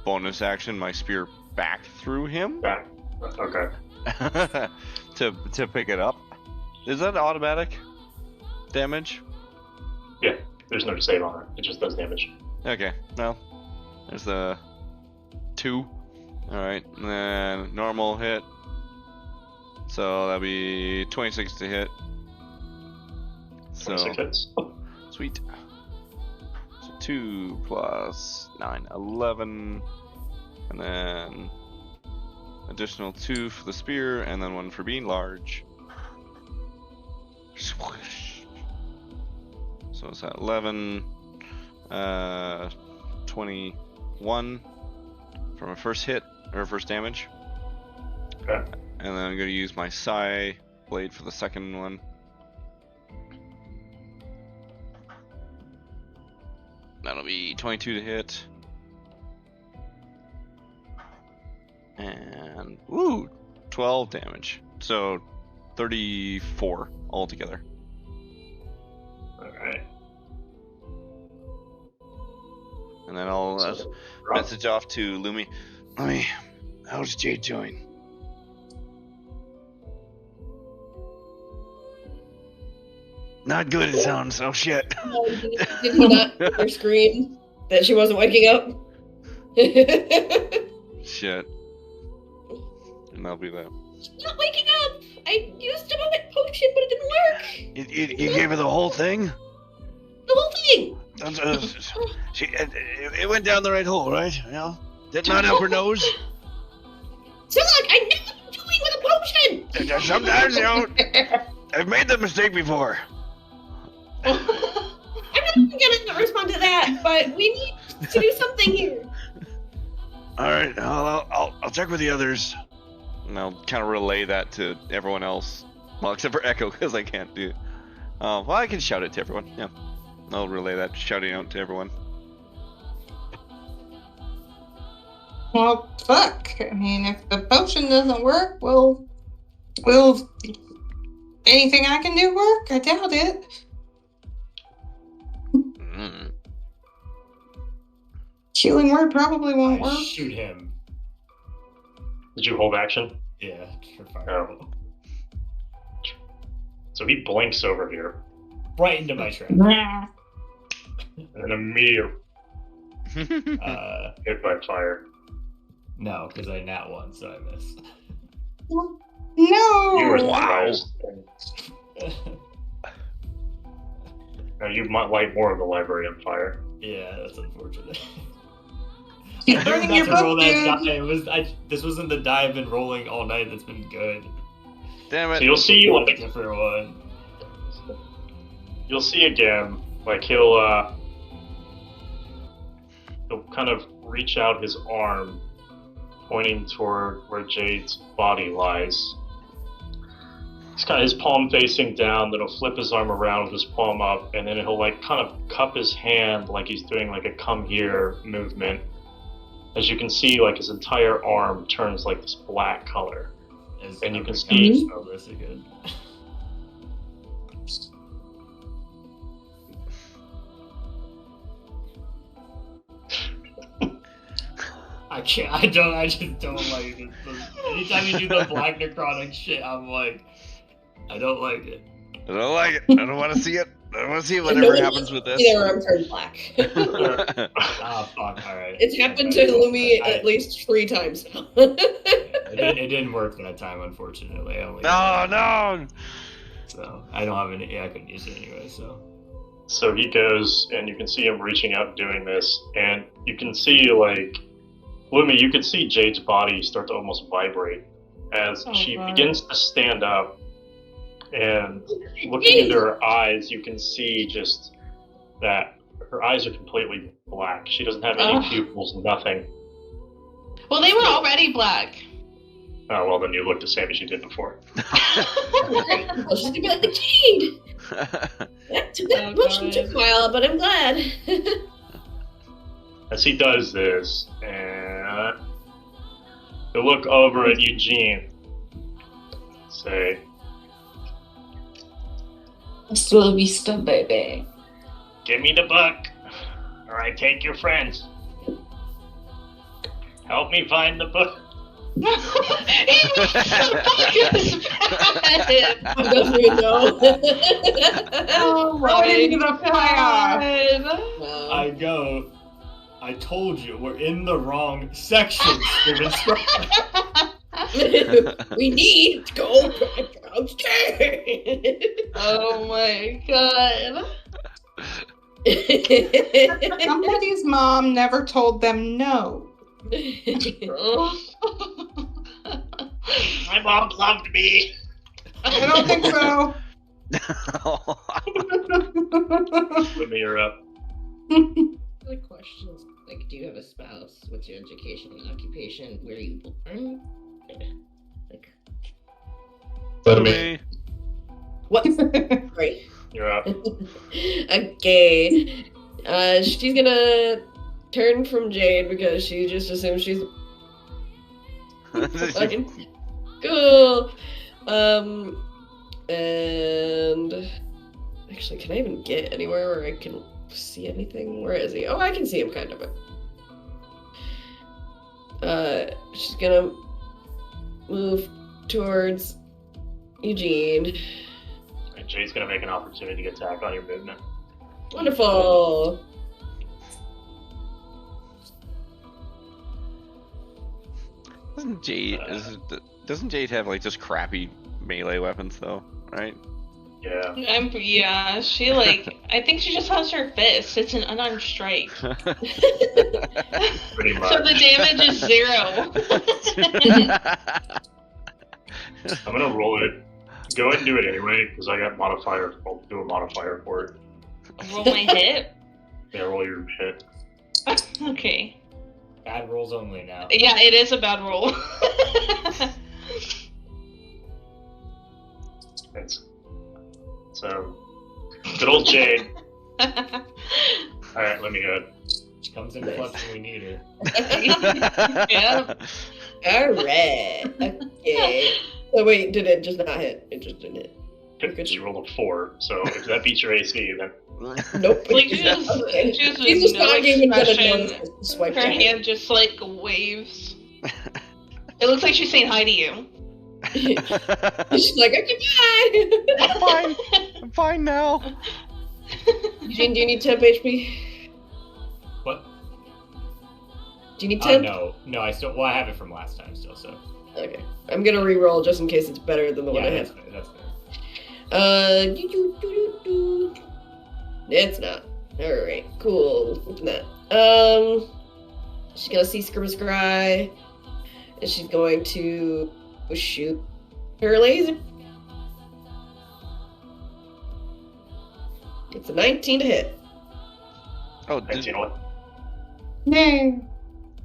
bonus action my spear back through him Back. Okay. to pick it up. Is that automatic damage? Yeah, there's no save on it. It just does damage. Okay, well, there's the 2. Alright, and then normal hit. So that'll be 26 to hit. 26 hits. Sweet. So 2 plus 9, 11. And then additional 2 for the spear, and then 1 for being large. Swoosh. So it's at 11, 21 for my first hit, or first damage. Okay. And then I'm going to use my Psy Blade for the second one. That'll be 22 to hit. And, ooh, 12 damage. So, 34 altogether. Alright. And then I'll message off to Lumi. Lumi, how's Jade doing? Not good, it sounds. Oh shit. Did he not hear her scream that she wasn't waking up? Shit. And that'll be that. She's not waking up! I used a moment potion, but it didn't work. You gave her the whole thing? The whole thing. It went down the right hole, right? You know? Did not help her nose. So look, I know what I'm doing with a potion. Sometimes, you know, I've made the mistake before. I'm not even gonna respond to that, but we need to do something here. All right, I'll check with the others. And I'll kind of relay that to everyone else. Well, except for Echo, because I can't do it. Well, I can shout it to everyone. Yeah. I'll relay that, shouting out to everyone. Well, fuck. I mean, if the potion doesn't work, will anything I can do work? I doubt it. Mm. Healing word probably won't I work. shoot him. Did you hold action? Yeah, for fire. Oh. So he blinks over here, Right into my trap. Nah. and then immediately hit by fire. No, because I nat one, so I miss. No. You were Wow. surprised. Now you might light more of the library on fire. Yeah, that's unfortunate. Keep I burning didn't your have to roll book, that dude. die. This wasn't the die I've been rolling all night that's been good. Damn So it. you'll see, A like, different one. you'll see again, like he'll kind of reach out his arm, pointing toward where Jade's body lies. He's got his palm facing down, then he'll flip his arm around with his palm up, and then he'll like kind of cup his hand like he's doing like a come here movement. As you can see, like his entire arm turns like this black color. And you can see- Oh, this is good. I can't. I just don't like it. Anytime you do the black necrotic shit, I'm like, I don't like it. I don't like it. I don't want to see it. I don't want to see whatever happens with this. Their arm turned black. Ah, fuck. All right. It's happened Okay. to Lumi I- at least 3 times now. It didn't work that time, unfortunately. I only No. So I don't have any. Yeah, I couldn't use it anyway. So he goes, and you can see him reaching out and doing this, and you can see, like, Lumi, you can see Jade's body start to almost vibrate as she God. begins to stand up, and looking into her eyes, you can see just that her eyes are completely black. She doesn't have any Ugh. pupils, nothing. Well, they were already black. Oh, well, then you look the same as you did before. Well, she's gonna be like, Jade! That motion took a while, but I'm glad. As he does this, and he'll look over at Eugene, say, Hasta la vista, baby. "Give me the book, or I take your friends. Help me find the book." He was the fucking He doesn't even know. Oh Throw it into the fire. Wow. I go. I told you we're in the wrong section, Steven Scruggs. We need to go back downstairs. Oh my god. Somebody's mom never told them no. My mom loved me. I don't think so. Put me her up. Like questions like, do you have a spouse? What's your education and occupation? Where are you born? Like, Let me. what? Right. You're up. Okay. She's gonna turn from Jade because she just assumes she's fucking cool. And actually, can I even get anywhere where I can see anything? Where is he? Oh, I can see him kind of. She's gonna move towards Eugene. And Jade's gonna make an opportunity attack on your movement. Wonderful. Doesn't Jade have like just crappy melee weapons though, right? Yeah. Yeah, she like, I think she just has her fist. It's an unarmed strike. Pretty So the much. damage is 0. I'm gonna roll it. Go ahead and do it anyway, because I got modifier. I'll do a modifier for it. Roll my hit. Yeah, roll your hit. Okay. Bad rolls only now. Yeah, it is a bad roll. Thanks. So, good old Jade. Alright, let me go. She comes in clutch when we need her. Yeah. Alright. Okay. So wait, did it just not hit? It just didn't hit. Because you rolled a 4, so if that beats your AC, then Nope. Like, it's just- not. Okay. just She's with just no not even gonna expression. notice it. Swipe Her down. hand just like waves. It looks like she's saying hi to you. She's like, okay, I'm bye. fine. I'm fine now. Eugene, do you need temp HP? What? Do you need temp? No, I still. Well, I have it from last time still. So Okay. I'm gonna re-roll just in case it's better than the one I that's had. fair. That's fair. It's not. Alright, cool. Open that. She's gonna see Scry, and she's going to shoot her laser. It's a 19 to hit. Oh, thanks, you know what? Yay.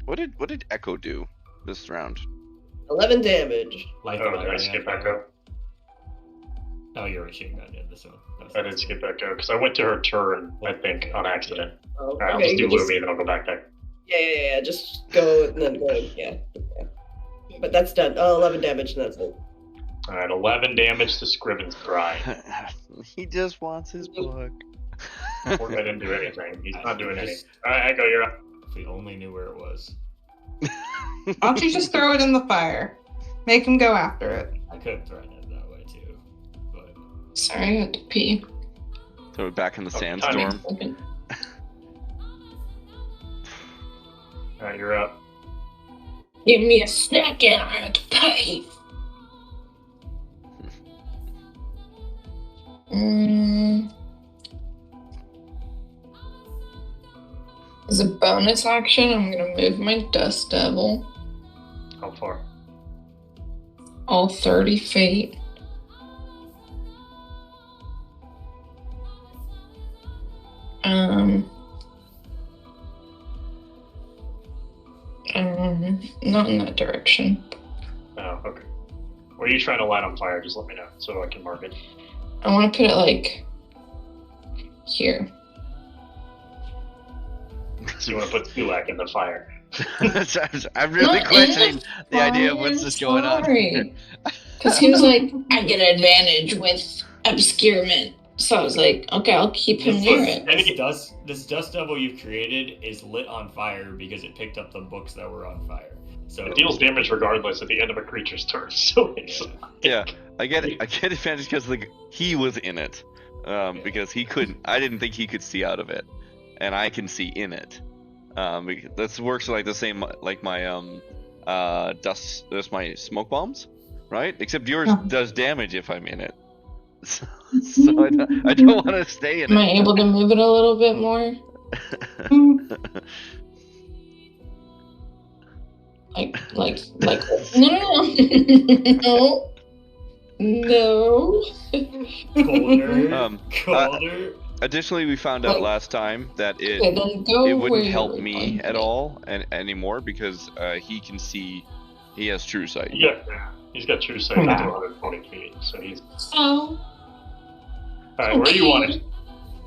what did Echo do this round? 11 damage. Light Oh, the did I library skip on back fire. up? Oh, you're a shooting gun, yeah, this one. I did skip back up, because I went to her turn, I think, on accident. Oh, Alright, I'll okay, just do you just- Lumi and then I'll go back there. Yeah. Just go and then go. Yeah. But that's done. Oh, 11 damage, and that's it. Alright, 11 damage to Scriven's Bride. He just wants his book. I didn't do anything. He's not doing anything. Just- Alright, Echo, you're up. If we only knew where it was. Why don't you just throw it in the fire? Make him go after it. I could threaten it that way too, but Sorry, I had to pee. Throw it back in the Oh, sandstorm. Okay. Alright, you're up. Give me a second, I have to pee. As a bonus action, I'm gonna move my Dust Devil How far? all 30 feet. Not in that direction. Oh, okay. Where are you trying to light on fire? Just let me know so I can mark it. I want to put it like here. So you want to put Thulak in the fire. I'm really Not in questioning the the idea of fire, what's just going on. sorry. Because he was like, I get advantage with obscurement. So I was like, okay, I'll keep him near it. This dust devil you've created is lit on fire because it picked up the books that were on fire. So It deals damage regardless at the end of a creature's turn, so it's Yeah, I get advantage because like he was in it, because he couldn't. I didn't think he could see out of it, and I can see in it. This works like the same like my dust. There's my smoke bombs, right? Except yours does damage if I'm in it. So I don't want to stay in Am I it. able to move it a little bit more? Like no. No. colder, colder. Additionally, we found out last time that Okay, then go it where wouldn't you help were me going. at all anymore because he can see. He has true sight. yeah. He's got true sight up to 120 feet, so he's. Oh, Alright, where do you want it?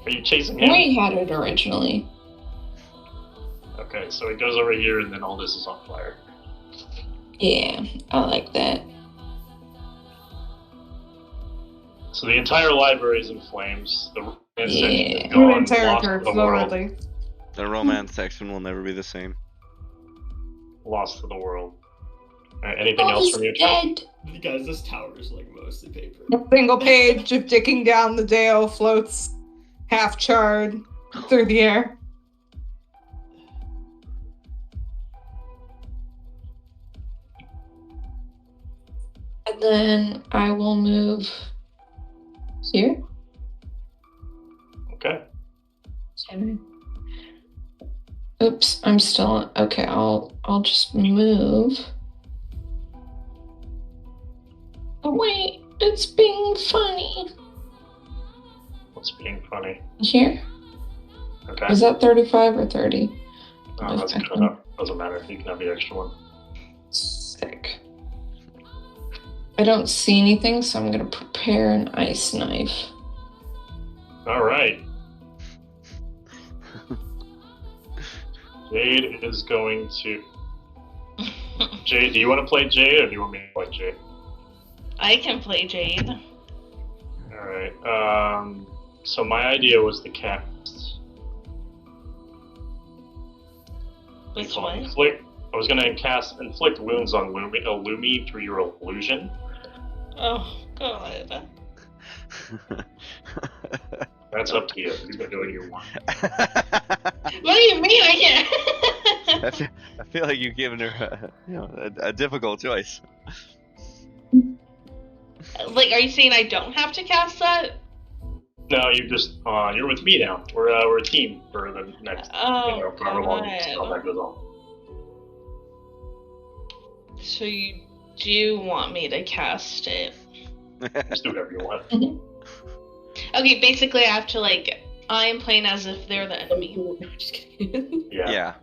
Are you chasing him? we had it originally. Okay, so it goes over here, and then all this is on fire. Yeah, I like that. So the entire library is in flames. The romance section Yeah. is gone. entire Lost to church, the world. literally. The romance section will never be the same. Lost to the world. Alright, anything else from you? Dead. Guys, this tower is like mostly paper. A single page of digging down the Dale floats half charred through the air. And then I will move here. Okay. Okay. Oops, I'm still okay. I'll just move. Oh wait, it's being funny. What's being funny? Here. Okay. Is that 35 or 30? No, that's good enough. Doesn't matter. You can have the extra one. Sick. I don't see anything, so I'm gonna prepare an ice knife. All right. Jade is going to. Jade, do you want to play Jade, or do you want me to play Jade? I can play Jade. All right. So my idea was to cast. Which one? Inflict. I was gonna cast inflict wounds on Illumi through your illusion. Oh god. That's up to you. You can do what you want. What do you mean I can't? I feel like you've given her a difficult choice. Like, are you saying I don't have to cast that? No, you just you're with me now. We're a team for the next however long that goes on. So you do want me to cast it? Just do whatever you want. Okay, basically I have to I am playing as if they're the enemy. Just kidding. Yeah.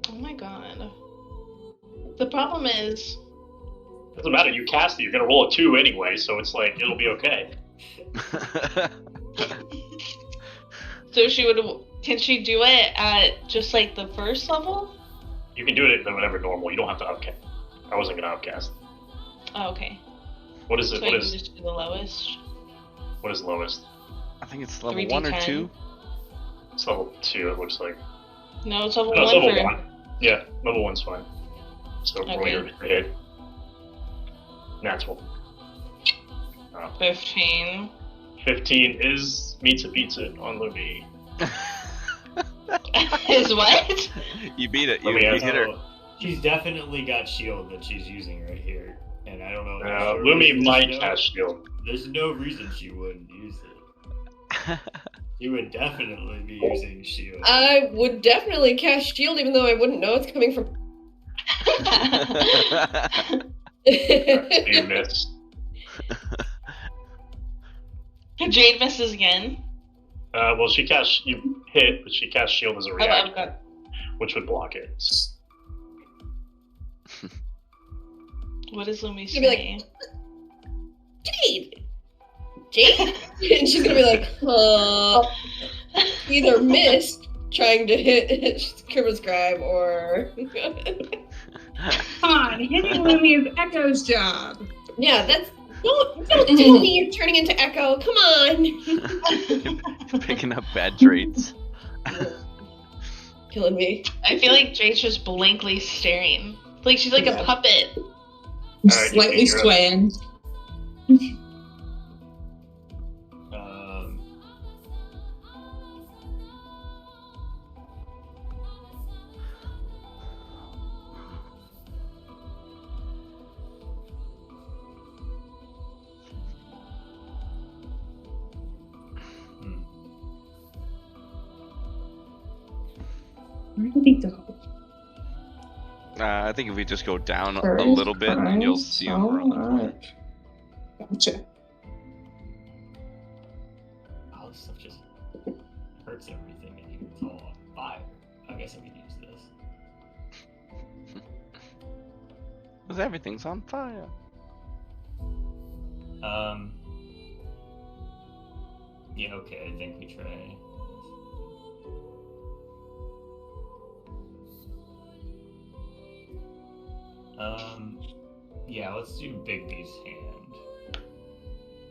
Oh my god. The problem is... Doesn't matter. You cast it. You're gonna roll a 2 anyway, so it's like it'll be okay. So can she do it at just the first level? You can do it at whatever normal. You don't have to upcast. I wasn't gonna upcast. Oh, okay. What is it? So What you is? just do the lowest? What is lowest? I think it's level 3d10. 1 or 2. It's level 2. It looks like. No, it's level No, 1 it's level for... 1. Yeah, level 1's fine. So roll Okay. your hit. Natural. 15. 15 meets it on Lumi. Is what? You beat it. Let You me beat her. She's definitely got shield that she's using right here, and I don't know. Lumi might cast shield. There's no reason she wouldn't use it. She would definitely be using shield. I would definitely cast shield, even though I wouldn't know it's coming from. You missed. Jade misses again. Well, you hit, but she cast shield as a reaction, Okay. which would block it. So. What does Lumi She'd be say? Jade! Jade? And she's gonna be like, either missed trying to hit Kermit Scribe or. Come on, hitting Lumi is Echo's job. Yeah, that's. Don't tell me you're turning into Echo. Come on. Picking up bad traits. Killing me. I feel like Jade's just blankly staring. Like she's like a puppet. Alright, Slightly you're up. swaying. Where did he go? I think if we just go down a little bit, and you'll see him around the corner. Gotcha. All this stuff just hurts everything, and it's all on fire. I guess I could use this. Because everything's on fire. Yeah, okay, I think we try. Yeah, let's do Big B's hand.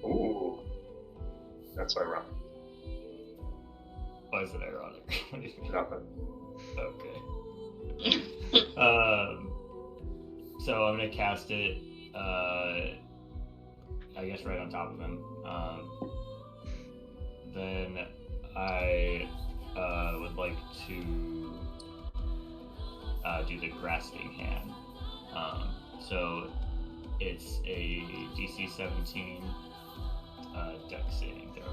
Ooh. That's ironic. Why is it ironic? Nothing. Okay. So I'm gonna cast it, I guess right on top of him. Then I would like to do the grasping hand. So It's a DC 17 dex saving throw.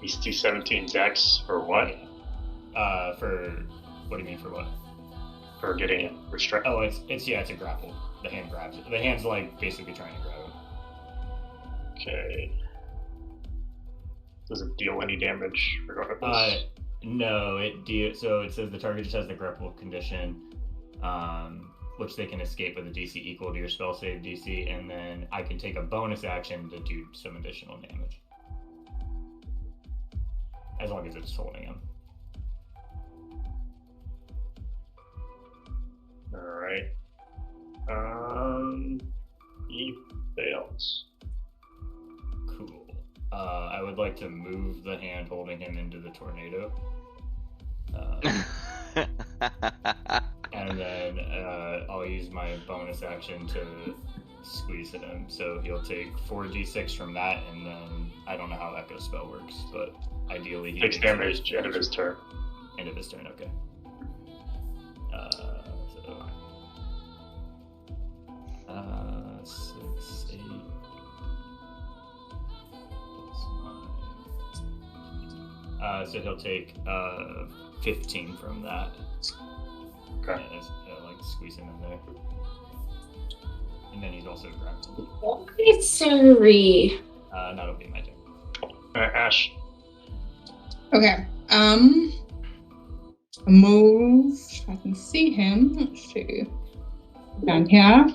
He's D17 dex for what? For what do you mean for what? For getting restricted. Oh, it's a grapple. The hand grabs it. The hand's like basically trying to grab him. Okay. Does it deal any damage regardless? No, so it says the target just has the grapple condition, which they can escape with a DC equal to your spell save DC, and then I can take a bonus action to do some additional damage. As long as it's holding him. Alright. He fails. Cool. I would like to move the hand holding him into the tornado. And then I'll use my bonus action to squeeze at him. So he'll take 4d6 from that, and then I don't know how that ghost spell works, but ideally he Takes takes damage end of his turn. End of his turn, okay. So 6, 8. So he'll take 15 from that. Okay. Yeah, like squeeze him in there. And then he's also grappled. Okay, sorry. That'll be my turn. Alright, Ash. Okay. Move. I can see him. Let's see. Down here.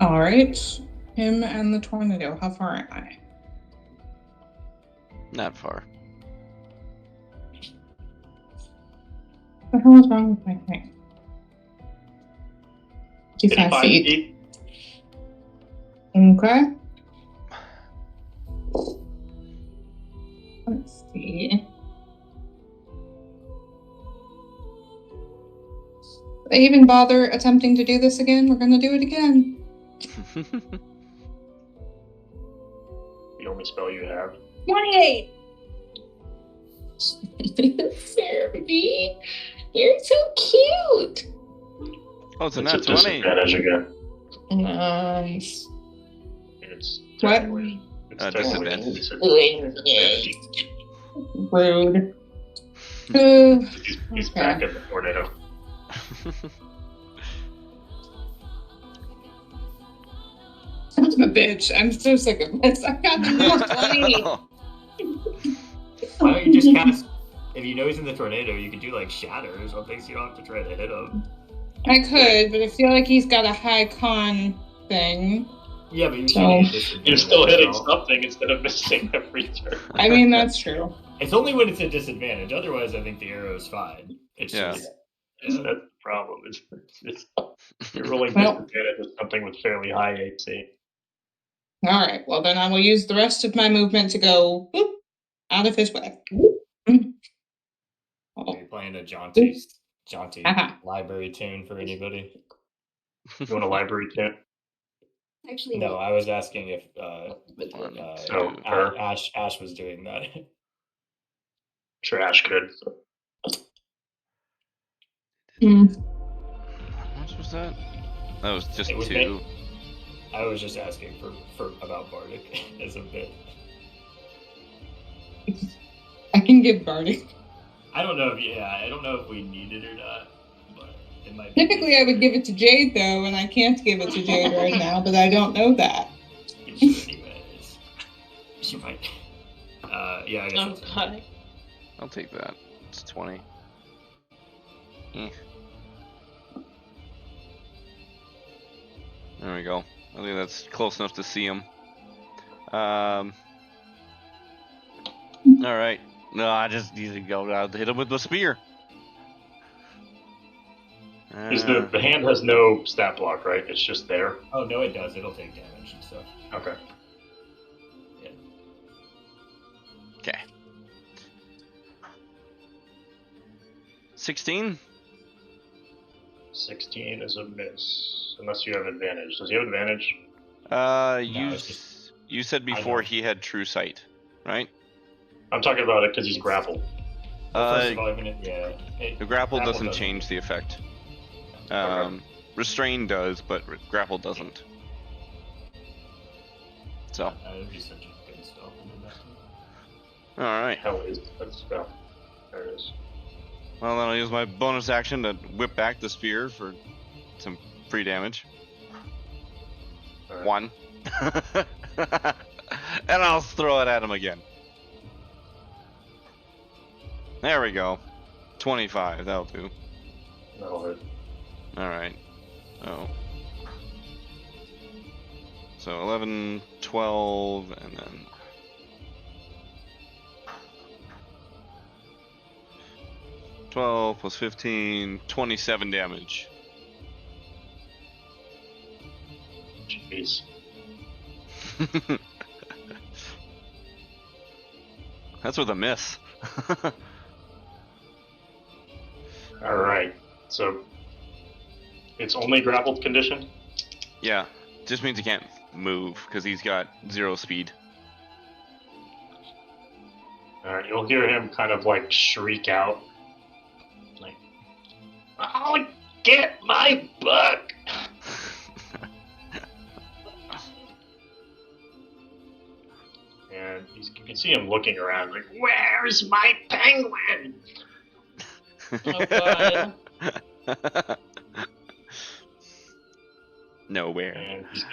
All right. Him and the tornado. How far am I? Not far. What the hell is wrong with my thing? 55 feet. Okay. Let's see. Did I even bother attempting to do this again? We're gonna do it again. The only spell you have. 28! Serby, you're so cute. Oh, it's a It's nat a 20. disadvantage again. Nice. It's What? technically- It's technically Disadvantage. Rude. He's Okay. back at the tornado. Son of a bitch. I'm so sick of this. I got the next 20. Why don't you just cast? If you know he's in the tornado, you could do like shatters or things. You don't have to try to hit him. I could, but I feel like he's got a high con thing. Yeah, but you're So- shooting at disadvantage. You're still hitting so- something instead of missing every turn. I mean, that's true. It's only when it's a disadvantage. Otherwise, I think the arrow is fine. It's Yeah. just. That's the problem. It's you're rolling Well- disadvantage with something with fairly high AC. All right. Well, then I will use the rest of my movement to go whoop, out of his way. Are you playing a jaunty Uh-huh. library tune for anybody? You want a library tune? Actually, No, I was asking if One, So, two. her. Ash was doing that. Sure, Ash could. Mm. How much was that? That was just It was 2. I was just asking for about Bardic as a bit. I can give Bardic. I don't know if we need it or not, but it might. Be Typically, I would give it to Jade, though, and I can't give it to Jade right now, but I don't know that. Give it to her anyways. She might. Yeah, I guess. that's fine. Okay. I'll take that. It's 20. There we go. I think that's close enough to see him. Alright. No, I just need to go out to hit him with the spear. Is the hand has no stat block, right? It's just there. Oh no, it does. It'll take damage and stuff. Okay. Okay. 16? 16 is a miss, unless you have advantage. Does he have advantage? You it's just- you said I before know. he had true sight. right? I'm talking about it because he's grappled. First of all, even if, The grapple doesn't doesn't- change the effect. Okay. Restrain does, but grapple doesn't. So, It would be such a good spell to do that too. all right. Hell is that spell? There it is. Well, then I'll use my bonus action to whip back the spear for some free damage. All right. 1. And I'll throw it at him again. There we go. 25, that'll do. That'll hit. Alright. Oh. So 11, 12, and then... $12 plus 15, 27 damage. Jeez. That's with a miss. All right. So it's only grappled condition. Yeah, just means he can't move because he's got 0 speed. All right. You'll hear him kind of like shriek out, like, "I'll get my book." And you can see him looking around, like, "Where's my penguin?" Oh god. Nowhere. And he's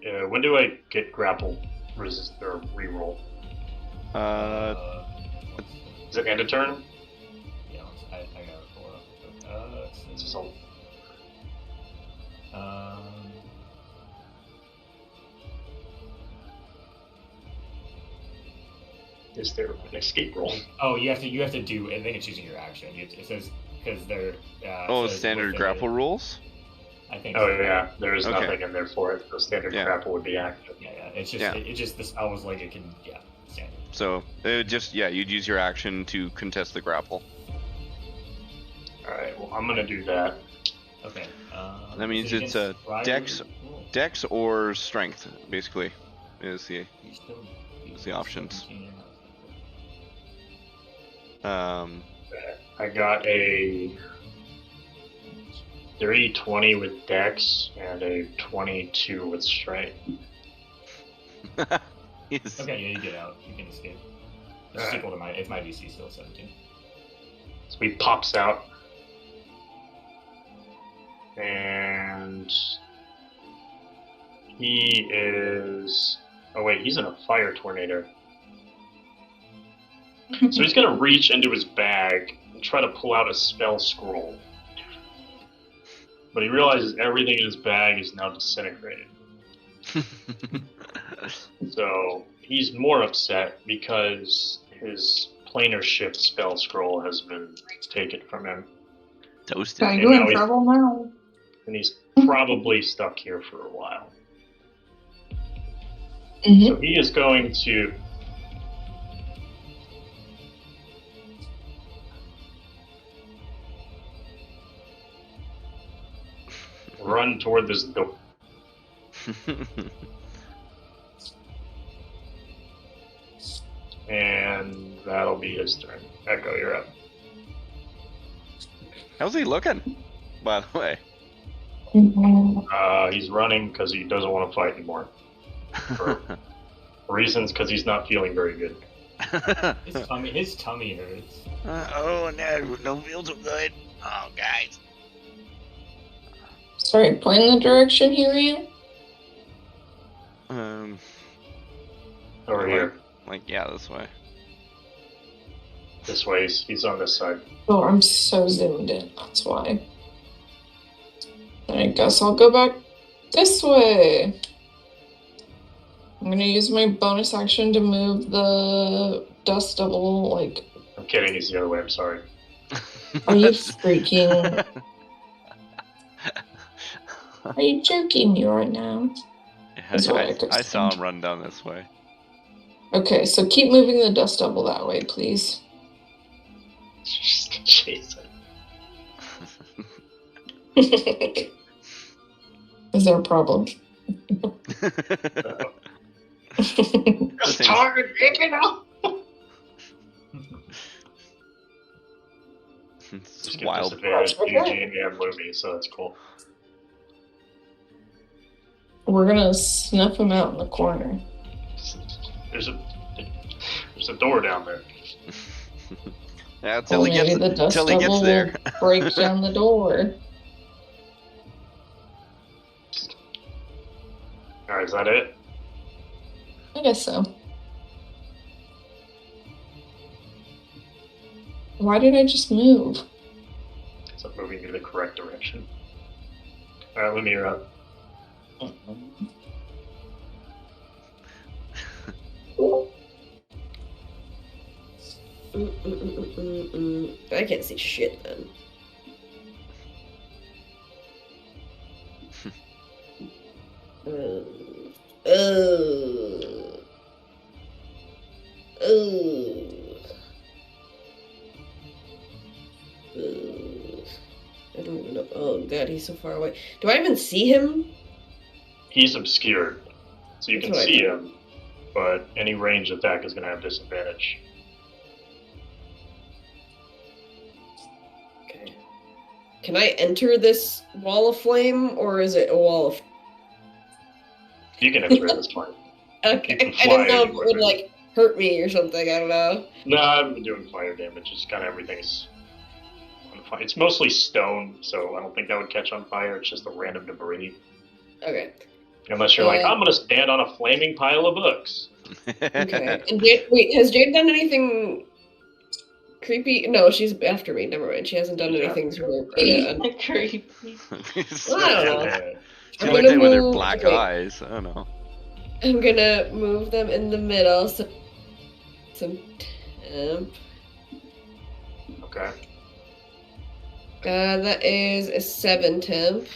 gonna, when do I get grapple resist or reroll? Is it end of turn? Yeah, I got it pulled up. Let's see. So, is there an escape roll? Oh, you have to do. I think it's using your action. It says because they're. Says standard within grapple it. rules? I think. Oh so. yeah, there is Okay. nothing in there for it. The standard Yeah. grapple would be active. Yeah. It's just. Yeah. It just. This. I was like, it can. Yeah. Standard. So, you'd use your action to contest the grapple. All right, well I'm gonna do that. Okay. That means so it's against a Ryder- dex- Cool. Dex or strength, basically, is the... You still- It's the options. 17. I got a 320 with Dex and a 22 with Strength. Yes. Okay, yeah, you get out. You can escape. It's Alright. equal to my. It's my DC still 17. So he pops out, and he is. Oh wait, he's in a fire tornado. So he's gonna reach into his bag and try to pull out a spell scroll. But he realizes everything in his bag is now disintegrated. So he's more upset because his planar shift spell scroll has been taken from him. Toasted. Got Okay, you now in he's- trouble now. And he's probably stuck here for a while. Mhm. So he is going to run toward this door. And that'll be his turn. Echo, you're up. How's he looking, by the way? He's running because he doesn't want to fight anymore. For reasons because he's not feeling very good. His tummy hurts. Oh no, don't feel so good. Oh guys. Sorry, point the direction he ran? Over here. Yeah, this way. This way. He's on this side. Oh, I'm so zoomed in, that's why. I guess I'll go back this way. I'm gonna use my bonus action to move the dust devil, like, I'm kidding. He's the other way. I'm sorry. are you freaking... Are you joking me right now? That's what I could I saw think. him run down this way. Okay, so keep moving the dust devil that way, please. Jason. Is there a problem? Just target it out. It's Just get wild. disadvantage to Eugene and Luby, so that's cool. We're gonna snuff him out in the corner. There's a door down there. Yeah, till Well, he maybe gets the dust till he devil gets there. will break down the door. Alright, is that it? I guess so. Why did I just move? It's not moving in the correct direction. Alright, Luby, you're up. I can't see shit then. I don't even know. Oh god, he's so far away. Do I even see him? He's obscured, so you That's can what I see thought. him, but any ranged attack is going to have disadvantage. Okay. Can I enter this wall of flame, or is it a wall of... You can enter it, that's fine. Okay, You can I didn't fly know if it anywhere. would, like, hurt me or something, I don't know. No, I haven't been doing fire damage, just kind of everything's on fire. It's mostly stone, so I don't think that would catch on fire, it's just a random debris. Okay. Unless you're like, Uh, I'm going to stand on a flaming pile of books. Okay. And wait, has Jade done anything creepy? No, she's after me. Never mind. She hasn't done She's anything after super. you. Yeah. Creepy. Well, I don't know. Yeah. She I'm looked gonna at it with her move- black okay. eyes. I don't know. I'm gonna move them in the middle. So some temp. Okay. That is a 7 temp.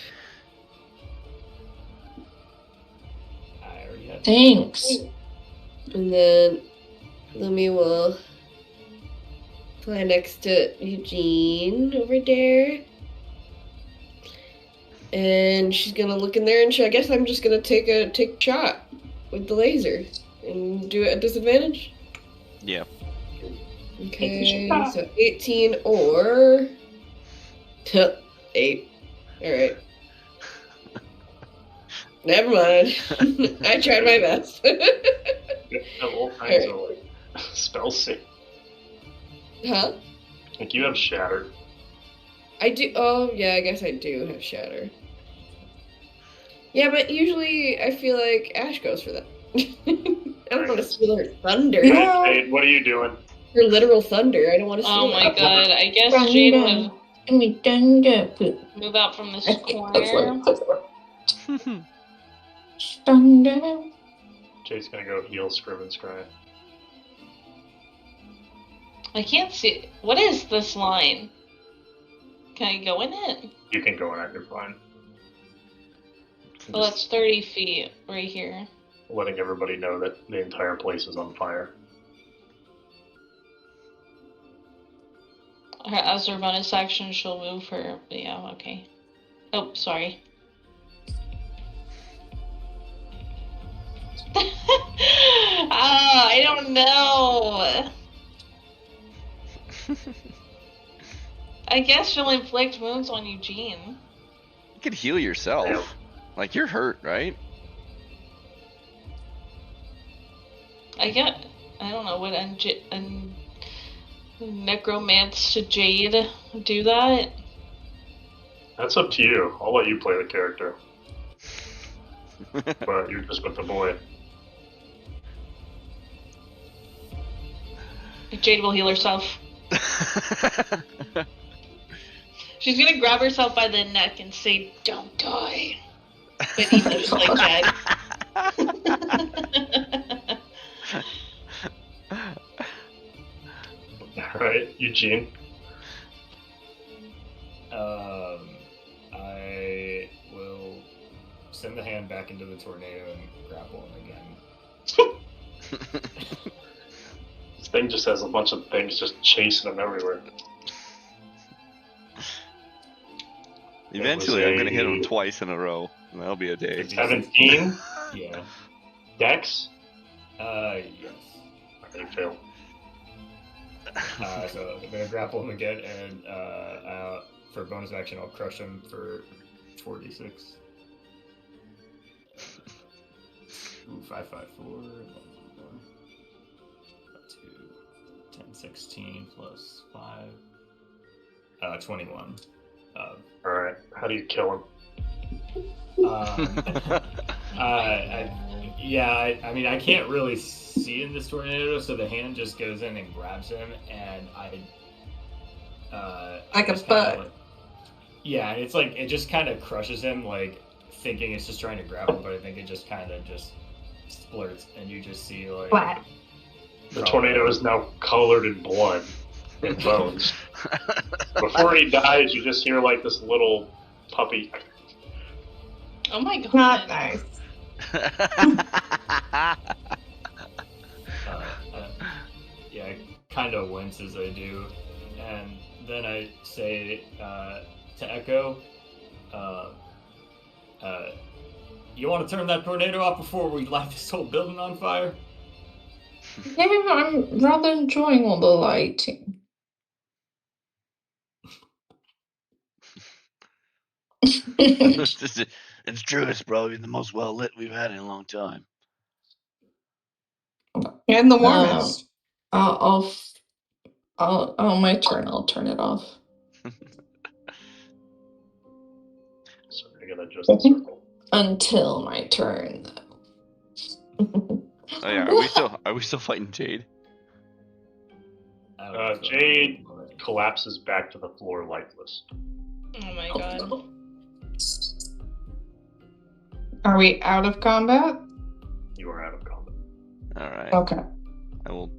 I already had. Thanks. And then Lumi will fly next to Eugene over there. And she's gonna look in there, and I guess I'm just gonna take a shot with the laser and do it at disadvantage. Yeah. Okay, so 18 or 8. All right. Never mind. I tried my best. You have all kinds of like spells saved. Huh? Like you have Shattered. I do. Oh, yeah, I guess I do have Shatter. Yeah, but usually I feel like Ash goes for that. I don't want to steal her thunder. Yeah. Hey, what are you doing? Her literal thunder. I don't want to steal Oh my it. god, I guess Jade would And we done it. move out from this That's corner. Thunder. Jay's gonna go heal Scrim and Scry. I can't see. What is this line? Can I go in it? You can go in it, you're fine. Well, that's 30 feet right here. Letting everybody know that the entire place is on fire. As her bonus action, she'll move her. Yeah, okay. Oh, sorry. I don't know. I guess she'll inflict wounds on Eugene. You could heal yourself. Yeah. Like you're hurt, right? I don't know, would necromance to Jade do that? That's up to you. I'll let you play the character. But you're just with the boy. Jade will heal herself. She's gonna grab herself by the neck and say, "Don't die." But even just like that. Alright, Eugene. I will send the hand back into the tornado and grapple him again. This thing just has a bunch of things just chasing him everywhere. Eventually, I'm gonna hit him twice in a row. That'll be a day. 17. Yeah. Dex. Yes. They fail. So I'm gonna grapple him again, and for bonus action, I'll crush him for 4d6. Ooh, 5, 5, 4, 2, 10, 16 plus 5, 21. All right. How do you kill him? I mean, I can't really see in this tornado, so the hand just goes in and grabs him, and Like a just kinda, butt. yeah, and it's like it just kind of crushes him, like thinking it's just trying to grab him, but I think it just kind of just splurts, and you just see like Flat. The tornado is now colored in blood and bones. Before he dies, you just hear like this little puppy. Oh my god. Not nice. Yeah, I kind of wince as I do, and then I say to Echo, you want to turn that tornado off before we light this whole building on fire? Yeah, I'm rather enjoying all the lighting. It's true. It's probably the most well lit we've had in a long time. And the warmest. On my turn, I'll turn it off. So I gotta adjust the circle. Until my turn, though. Oh yeah, are we still fighting Jade? Jade collapses back to the floor lifeless. Oh my god. Are we out of combat? You are out of combat. All right. Okay. I will.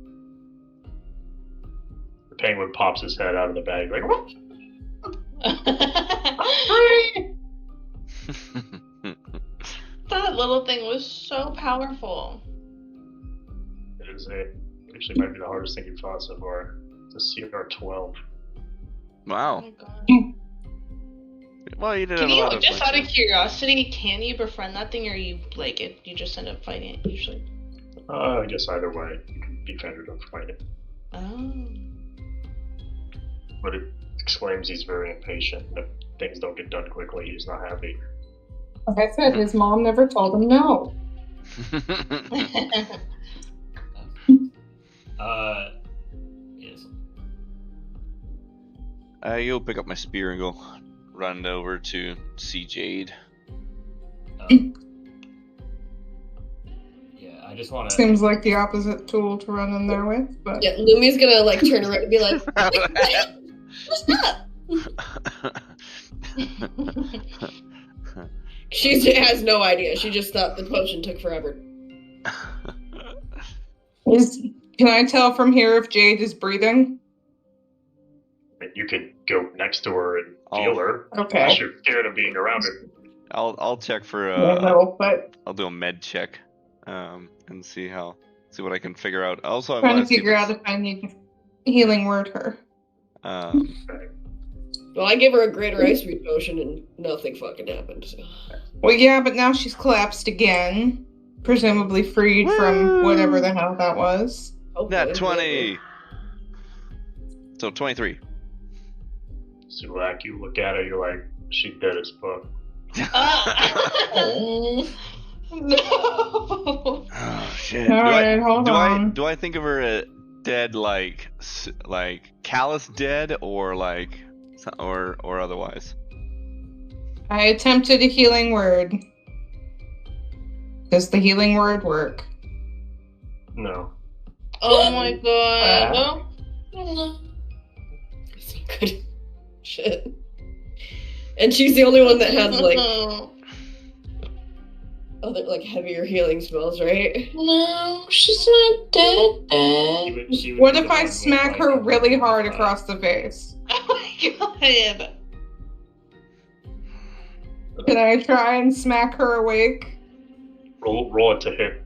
The penguin pops his head out of the bag like, what? That little thing was so powerful. It is actually might be the hardest thing you've fought so far. It's a CR 12. Oh Wow. my god. Well, you did Can have a you, lot of just out of flexion. curiosity, can you befriend that thing, or you like it? You just end up fighting it usually. I guess either way, you can befriend it or fight it. Oh. But it exclaims he's very impatient. If things don't get done quickly, he's not happy. Like I said, his mom never told him no. Yes. You'll pick up my spear and go run over to see Jade. Yeah, I just want to. Seems like the opposite tool to run in there with, but Yeah, Lumi's gonna like turn around and be like, "What's up?" She has no idea. She just thought the potion took forever. can I tell from here if Jade is breathing? You could go next to her and Oh. feel her. Okay. Unless you're scared of being around her. I'll check for Yeah, no, but I'll do a med check, and see what I can figure out. Also, I trying want to figure out if I need to healing word her. Well, I gave her a greater iceweed potion and nothing fucking happened. So. Well, yeah, but now she's collapsed again, presumably freed from whatever the hell that was. Nat 20. So 23. Sulak, you look at her, you're like, she's dead as fuck. No. Oh shit. All right, hold on. Do I think of her dead like callous dead or like or otherwise? I attempted a healing word. Does the healing word work? No. Oh my god. That's not good. Shit. And she's the only one that has like other like heavier healing spells, right? No, she's not dead. She would What be if the I one with, smack like, her a really hard 25. across the face? Oh my god. Can I try and smack her awake? Roll it to hit.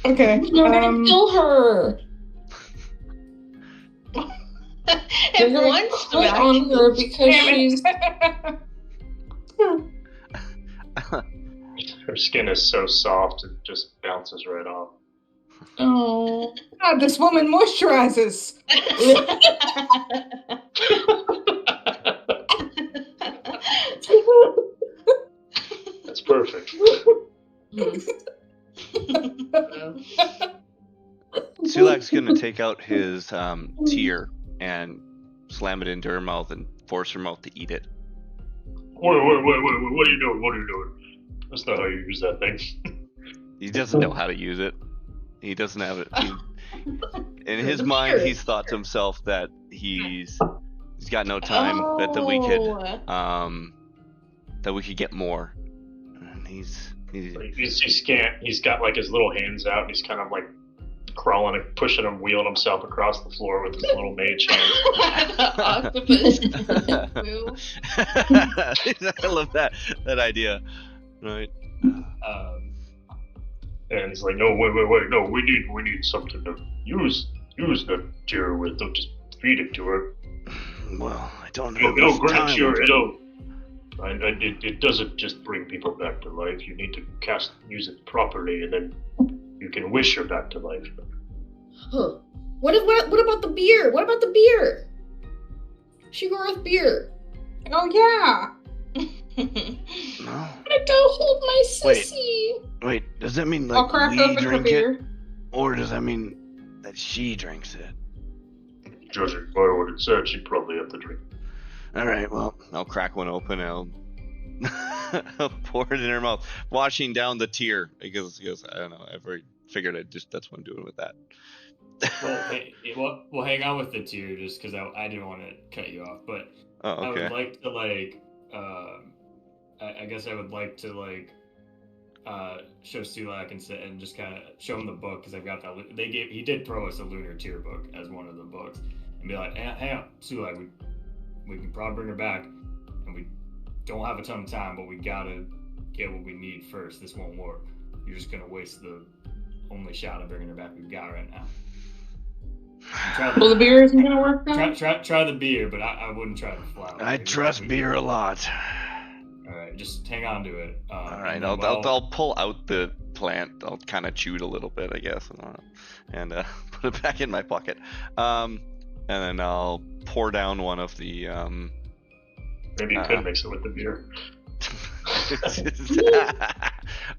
Okay. You're gonna kill her. You're If gonna one quit smack on her because Damn she's. it. Her skin is so soft it just bounces right off. Oh. God, this woman moisturizes. That's perfect. Sulak's gonna take out his tear and slam it into her mouth and force her mouth to eat it. Wait, what are you doing? What are you doing? That's not how you use that thing. He doesn't know how to use it. He doesn't have it. In his mind, he's thought to himself that he's got no time. That we could get more. And he's He's got like his little hands out and he's kind of like crawling and pushing him, wheeling himself across the floor with his little mage hands. Octopus. I love that idea. Right. And he's like, no, wait, no, we need something to use the tear with. Don't just feed it to her. Well, I don't know. It'll grant it doesn't just bring people back to life. You need to use it properly, and then you can wish her back to life. Huh. What about the beer? What about the beer? Sugar beer. Oh, yeah. No. I'm gonna go hold my sissy. Wait, does that mean I'll like crack we open her drink beer. it? Or does that mean that she drinks it? Judging by what it said, she'd probably have to drink. Alright, well, I'll crack one open and I'll pour it in her mouth, washing down the tear because I don't know. I've already figured that's what I'm doing with that. Well, hang on with the tear just because I didn't want to cut you off, but Oh, I okay. would like to I guess I would like to show Sulak and just kind of show him the book because I've got that. He did throw us a lunar tear book as one of the books and be like, hang on, Sulak, we can probably bring her back, and we don't have a ton of time, but we gotta get what we need first. This won't work. You're just gonna waste the only shot of bringing her back we've got right now. Well, the beer isn't gonna work now? Try the beer, but I wouldn't try the flower. I trust beer a lot. Alright, just hang on to it. Alright, I'll pull out the plant. I'll kind of chew it a little bit, I guess, and put it back in my pocket. And then I'll pour down one of the. Maybe you could mix it with the beer.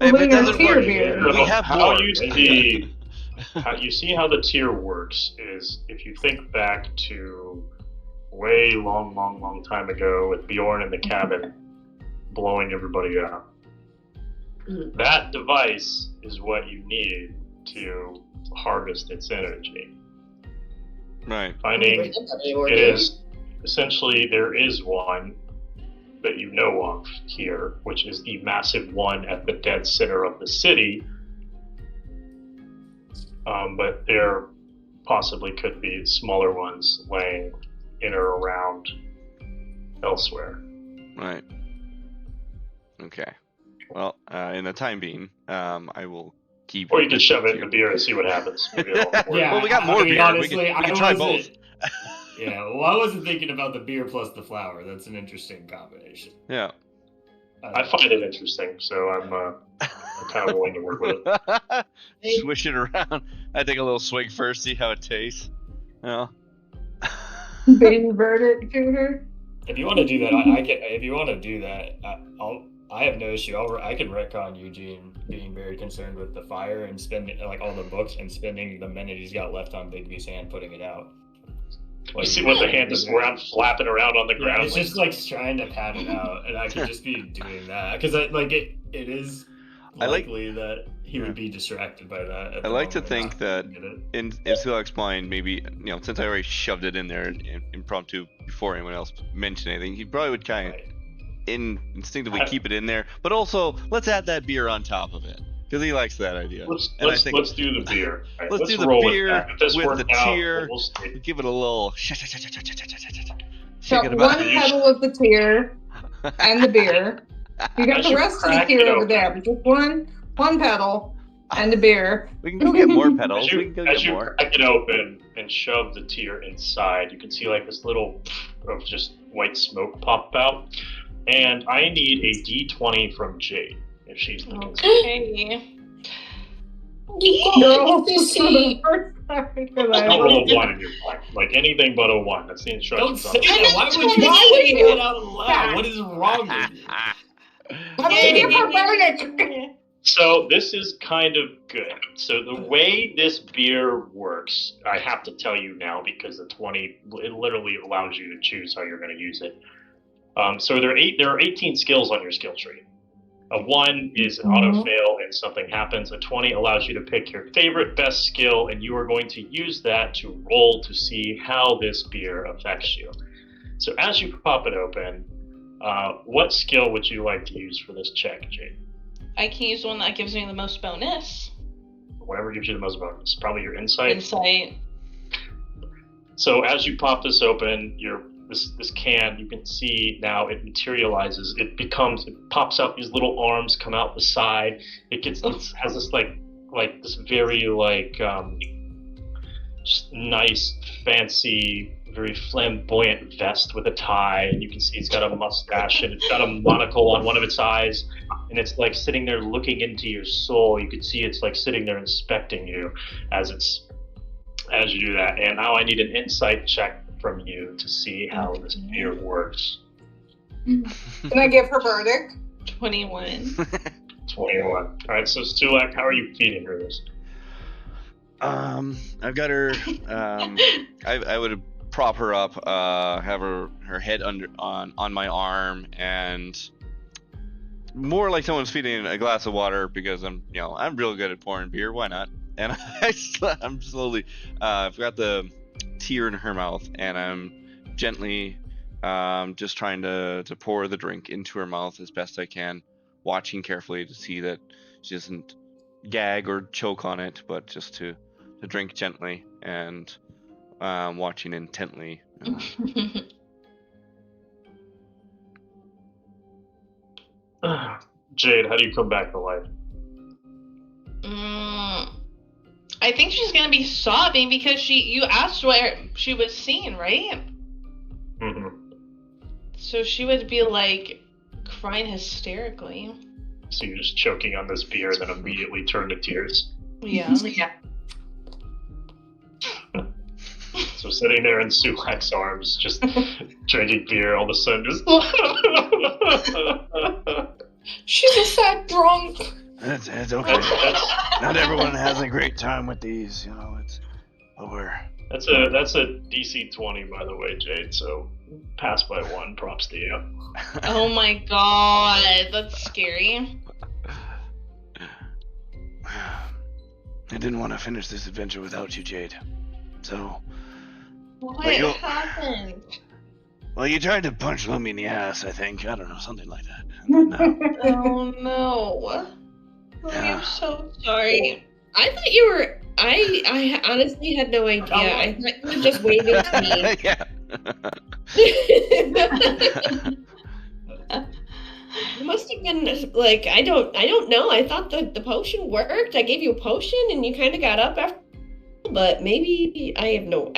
If it doesn't work, we have more. You see how the tier works is if you think back to way long time ago with Bjorn in the cabin blowing everybody up. That device is what you need to harvest its energy. Right. Finding it is essentially there is one that you know of here, which is the massive one at the dead center of the city. But there possibly could be smaller ones laying in or around elsewhere. Right. Okay. Well, in the time being, I will keep. Or you can shove it in the beer and see what happens. Maybe it'll work. Yeah, well, we got more beer. Honestly, we can try both. Yeah, well, I wasn't thinking about the beer plus the flour. That's an interesting combination. Yeah. I find it interesting, so I'm kind of willing to work with it. Swish it around. I take a little swig first, see how it tastes. Yeah. Invert it to her. If you want to do that, I can. If you want to do that, I have no issue. I can retcon Eugene being very concerned with the fire and spending like all the books and spending the minute he's got left on Bigby's hand putting it out. Like, you see what the hand is flapping around on the ground. It's just like trying to pat it out, and I could just be doing that because it is likely that he would be distracted by that. I like to think that in Sulak's mind, maybe since I already shoved it in there impromptu before anyone else mentioned anything, he probably would kind of instinctively keep it in there, but also let's add that beer on top of it. Because he likes that idea. Let's do the beer. Right, let's do the beer with the tear. Give it a little shake it about. One petal of the tear and the beer. You got the rest of the tear over there, but just one petal and the beer. We can go get more petals. As you crack it open and shove the tear inside, you can see like this little of just white smoke pop out. And I need a D20 from Jade, if she's the consumer. Okay. Girl, This for the is- first time, because I Don't roll rolled a 1 in your life. Like anything but a 1. That's the Don't instructions say on it. that. Why would you Why would say you- that out loud? What is wrong with you? I'm gonna give her verdict. So this is kind of good. So the way this beer works, I have to tell you now because the 20 it literally allows you to choose how you're going to use it. So there are 18 skills on your skill tree. A 1 is an auto fail and something happens. A 20 allows you to pick your favorite best skill, and you are going to use that to roll to see how this beer affects you. So as you pop it open, what skill would you like to use for this check, Jade? I can use the one that gives me the most bonus. Whatever gives you the most bonus. Probably your insight. Insight. So as you pop this open, this can, you can see now it materializes. It pops out. These little arms come out the side. It has this like this very just nice, fancy, very flamboyant vest with a tie, and you can see it's got a mustache and it's got a monocle on one of its eyes, and it's like sitting there looking into your soul. You can see it's like sitting there inspecting you as you do that. And now I need an insight check from you to see how this beer works. Can I give her verdict? 21. 21. All right, so Stulak, how are you feeding her this? I've got her. I would prop her up, have her head on my arm, and more like someone's feeding a glass of water because I'm real good at pouring beer. Why not? And I'm slowly. I've got the tear in her mouth, and I'm gently just trying to pour the drink into her mouth as best I can, watching carefully to see that she doesn't gag or choke on it, but just to drink gently and watching intently. Jade, how do you come back to life? I think she's gonna be sobbing because you asked where she was seen, right? Mm-hmm. So she would be like crying hysterically. So you're just choking on this beer, then immediately turn to tears. Yeah. So sitting there in Sulak's arms, just drinking beer, all of a sudden just. She's a sad drunk. It's okay. Not everyone has a great time with these, it's over. That's a DC 20, by the way, Jade. So pass by 1. Props to you. Oh my god, that's scary. I didn't want to finish this adventure without you, Jade. So, What Well, happened? well, you tried to punch Lummy in the ass, I think. I don't know, something like that. And then, Oh no. I'm so sorry. I thought you were. I honestly had no idea. I thought you were just waving to me. Yeah. It must have been like I don't know. I thought the potion worked. I gave you a potion and you kind of got up after, but maybe I don't know.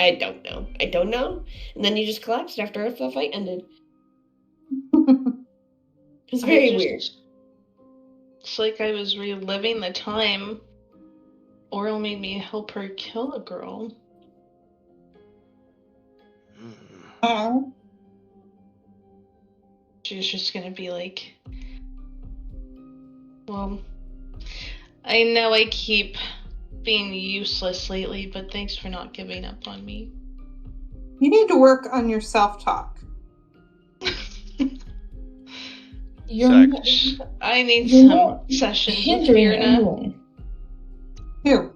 I don't know. And then you just collapsed after the fight ended. It's very weird. It's like I was reliving the time Oral made me help her kill a girl. Oh. She's just gonna be like, well, I know I keep being useless lately, but thanks for not giving up on me. You need to work on your self-talk. I need You're some not sessions with hindering Mirna. anyone. Who?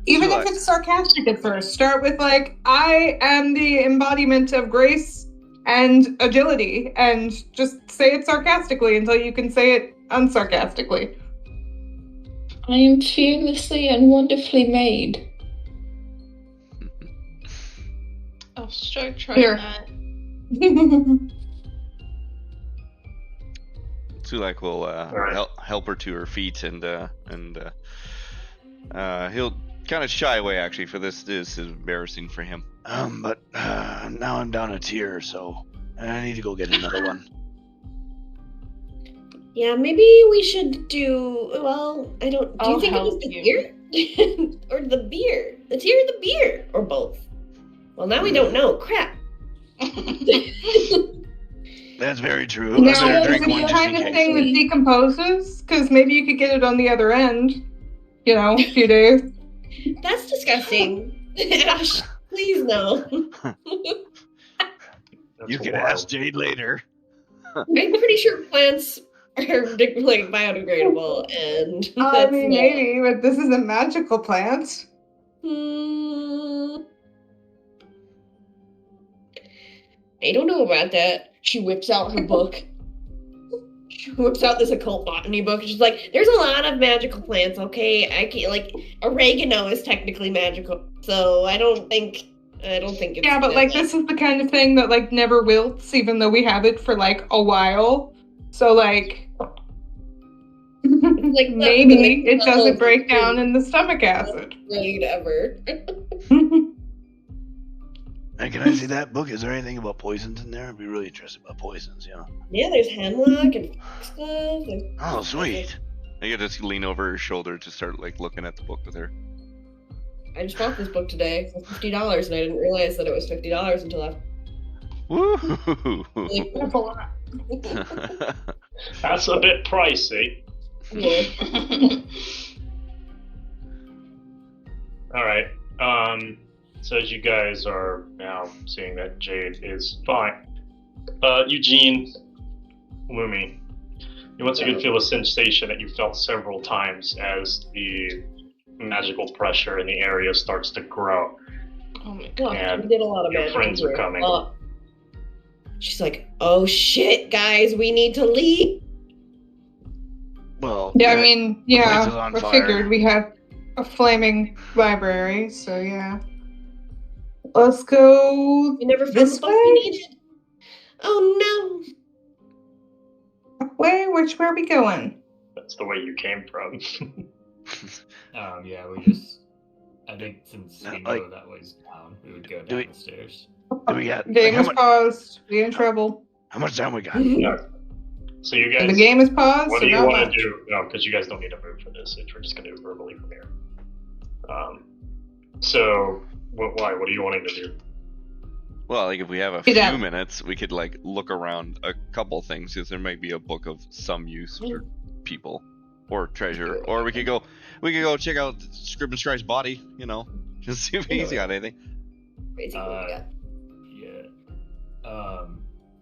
Even So if it's sarcastic at first, start with like, I am the embodiment of grace and agility, and just say it sarcastically until you can say it unsarcastically. I am fearlessly and wonderfully made. I'll start trying Here. that. Sulak will Alright. help her to her feet, and he'll kind of shy away actually, for this is embarrassing for him. but now I'm down a tear, so I need to go get another one. Yeah, maybe we should do. Well, I don't. Do you I'll think it was help the you. tear or the beer? The tear or the beer or both? Well, now we don't know. Crap. That's very true. I Now, better is drink it one the just kind in of case. thing that decomposes? Because maybe you could get it on the other end. You know, a few days. That's disgusting. Ash, please no. You can ask Jade later. I'm pretty sure plants are like biodegradable, and I that's mean, not. maybe, but this is a magical plant. I don't know about that. She whips out her book. She whips out this occult botany book. And she's like, "There's a lot of magical plants. Okay, I can't like oregano is technically magical, so I don't think it's Yeah, but like this is the kind of thing that like never wilts, even though we have it for like a while. So like, like maybe it doesn't break down in the stomach acid. Great ever. Hey, can I see that book? Is there anything about poisons in there? I'd be really interested about poisons, you know. Yeah, there's hemlock and foxglove. Oh, sweet. I could just lean over her shoulder to start like looking at the book with her. I just bought this book today for $50, and I didn't realize that it was $50 until after. Woo! That's a lot. That's a bit pricey. Yeah. All right. So as you guys are now seeing that Jade is fine, Eugene, Lumi, you once again feel a sensation that you felt several times as the magical pressure in the area starts to grow. Oh my Well, And we did a lot of your magic friends are here. coming. She's like, "Oh shit, guys, we need to leave." Well, Yeah, I that- mean, place is yeah, on I fire. figured we have a flaming library, so yeah. Let's go We never found this the book we way. needed. Oh Which way are we going? That's the way you came from. Yeah, we just. I think since we know Like- that way's down, we would go Do we- down the stairs. Do we got Game how, is much, paused. We in trouble. how much time we got? no. So you The guys, game is paused, what so do you not want much. to do? No, because you guys don't need to move for this. We're just going to do it verbally from here. So, why? What are you wanting to do? Well, like if we have a Get few out. minutes, we could like look around a couple things because there might be a book of some use for people or treasure, or we could go check out Scrib and Scribe's body, you know, just see if he's got anything. Crazy what we got. Yeah.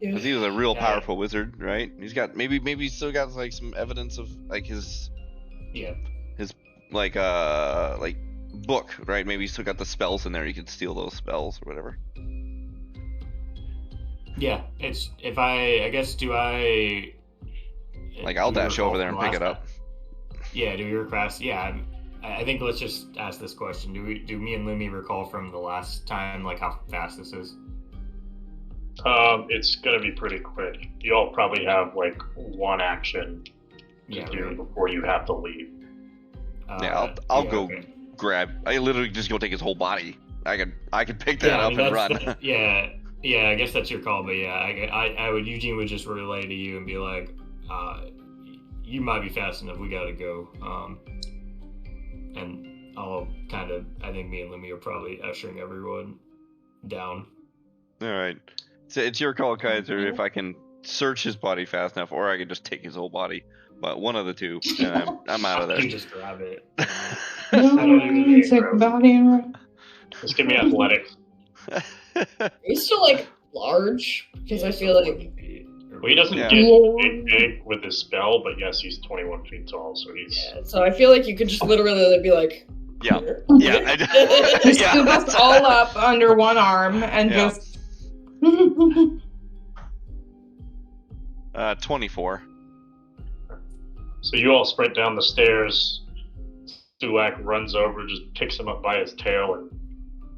Because he was a real Yeah. powerful wizard, right? He's got maybe he's still got like some evidence of like his Yeah. like book, right? Maybe he's still got the spells in there. You could steal those spells or whatever. Yeah. It's if I guess do I. Like I'll do we dash recall over there and from pick it last up. time? Yeah. Do we request? Yeah. I think let's just ask this question. Do me and Lumi recall from the last time like how fast this is? It's going to be pretty quick. You all probably have like one action to do right. before you have to leave. Yeah, I'll go okay. grab. I literally just go take his whole body. I could pick that Yeah, I up mean, and that's- run. Yeah, I guess that's your call, but yeah, I would. Eugene would just relay to you and be like, "You might be fast enough. We gotta go." And I'll kind of. I think me and Lumi are probably ushering everyone down. All right. So it's your call, Kaiser. If I can search his body fast enough, or I can just take his whole body. But one of the two, and I'm out of You there. can just grab it. Take the body and run. Just give me athletics. Are you still like large? Because I feel like Well, he doesn't Yeah. get big with his spell, but yes, he's 21 feet tall, so he's... yeah. So I feel like you could just literally be like, Yeah. here. Yeah. Just Yeah. scoop us all up under one arm and Yeah. just. 24. So you all sprint down the stairs. Sulak runs over, just picks him up by his tail and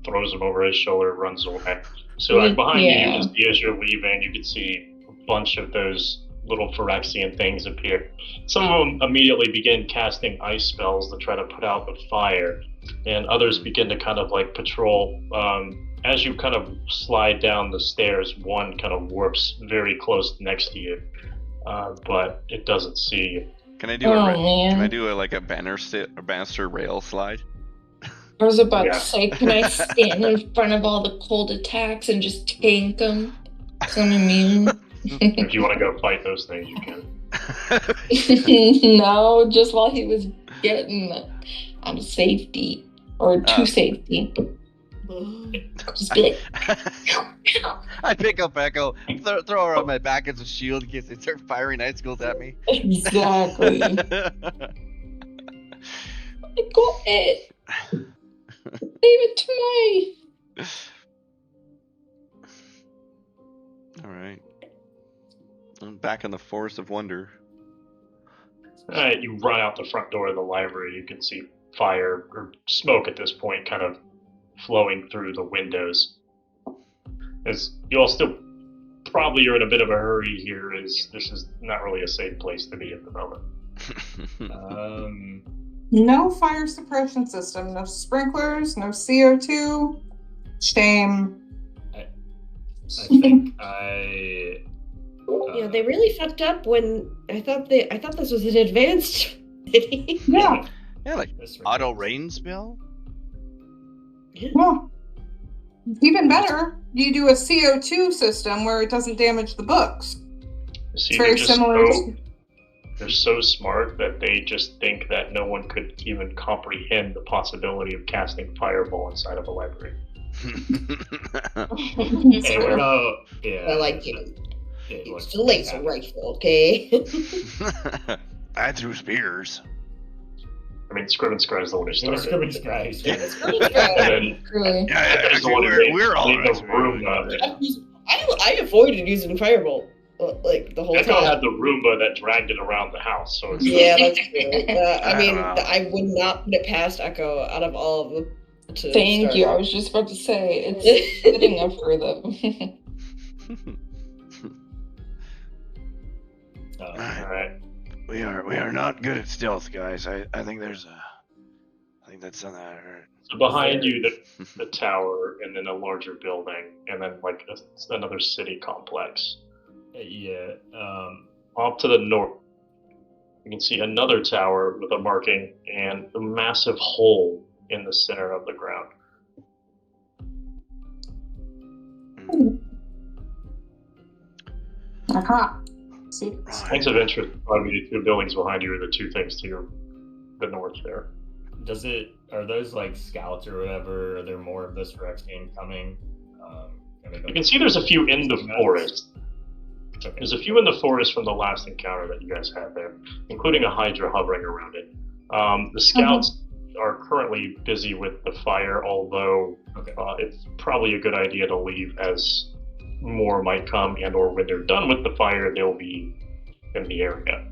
throws him over his shoulder, runs away. Sulak, behind you, you Yeah. can see as you're leaving, you can see a bunch of those little Phyrexian things appear. Some of them immediately begin casting ice spells to try to put out the fire, and others begin to kind of like patrol. As you kind of slide down the stairs, one kind of warps very close next to you. but it doesn't see. Can I do Oh, Can I man. do a banister rail slide? I was about Yeah. to say, can I stand in front of all the cold attacks and just tank them? Because I'm immune. If you want to go fight those things, you can. No, just while he was getting out of safety. Or to safety. Just be like, I pick up Echo, throw her on my back as a shield in case they start firing icicles at me. exactly. I got it. Leave it to me. Alright. I'm back in the Forest of Wonder. You run out the front door of the library. You can see fire or smoke at this point, kind of flowing through the windows. As you all still probably are in a bit of a hurry here, as this is not really a safe place to be at the moment. No fire suppression system, no sprinklers, no CO2. Shame. I think Yeah, they really fucked up when I thought this was an advanced city. Yeah. Yeah, like This auto reminds- rain spell? Well, even better, you do a CO2 system where it doesn't damage the books. See, It's very similar. They're so smart that they just think that no one could even comprehend the possibility of casting fireball inside of a library. Hey, what about I like it. Yeah, It's a laser rifle, okay? I threw spears. I mean, Scriven Scry is the one who It was started. Scriven Scry. And Really. Yeah, then the one who we're all made right. the Roomba. I avoided using fireball like the whole Echo time. had the Roomba that dragged it around the house, so it's Yeah, that's true. I mean, Wow. I would not put it past Echo out of all of them. To Thank start. you. I was just about to say, it's fitting of her, though. all right. We are not good at stealth, guys. I think that's something I heard. So behind you, the tower, and then a larger building, and then like another city complex. Yeah. Off to the north, you can see another tower with a marking and a massive hole in the center of the ground. Aha. See. Points of interest, probably the two buildings behind you are the two things to the north there. Are those like scouts or whatever? Are there more of this Rexian coming? You can see there's a few in the forest. Okay. There's a few in the forest from the last encounter that you guys had there, including a Hydra hovering around it. The scouts are currently busy with the fire, although it's probably a good idea to leave as more might come, and or when they're done with the fire, they'll be in the area.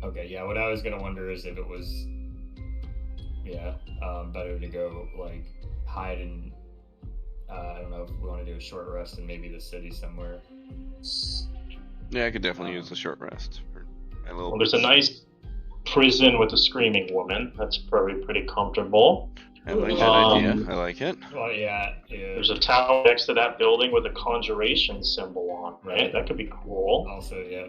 Okay, yeah, what I was gonna wonder is if it was, better to go, like, hide in, I don't know if we want to do a short rest in maybe the city somewhere. Yeah, I could definitely use a short rest. Well, there's a nice prison with a screaming woman. That's probably pretty comfortable. I like that idea. I like it. Well, yeah. There's a tower next to that building with a conjuration symbol on it. Right. That could be cool. Also, yeah.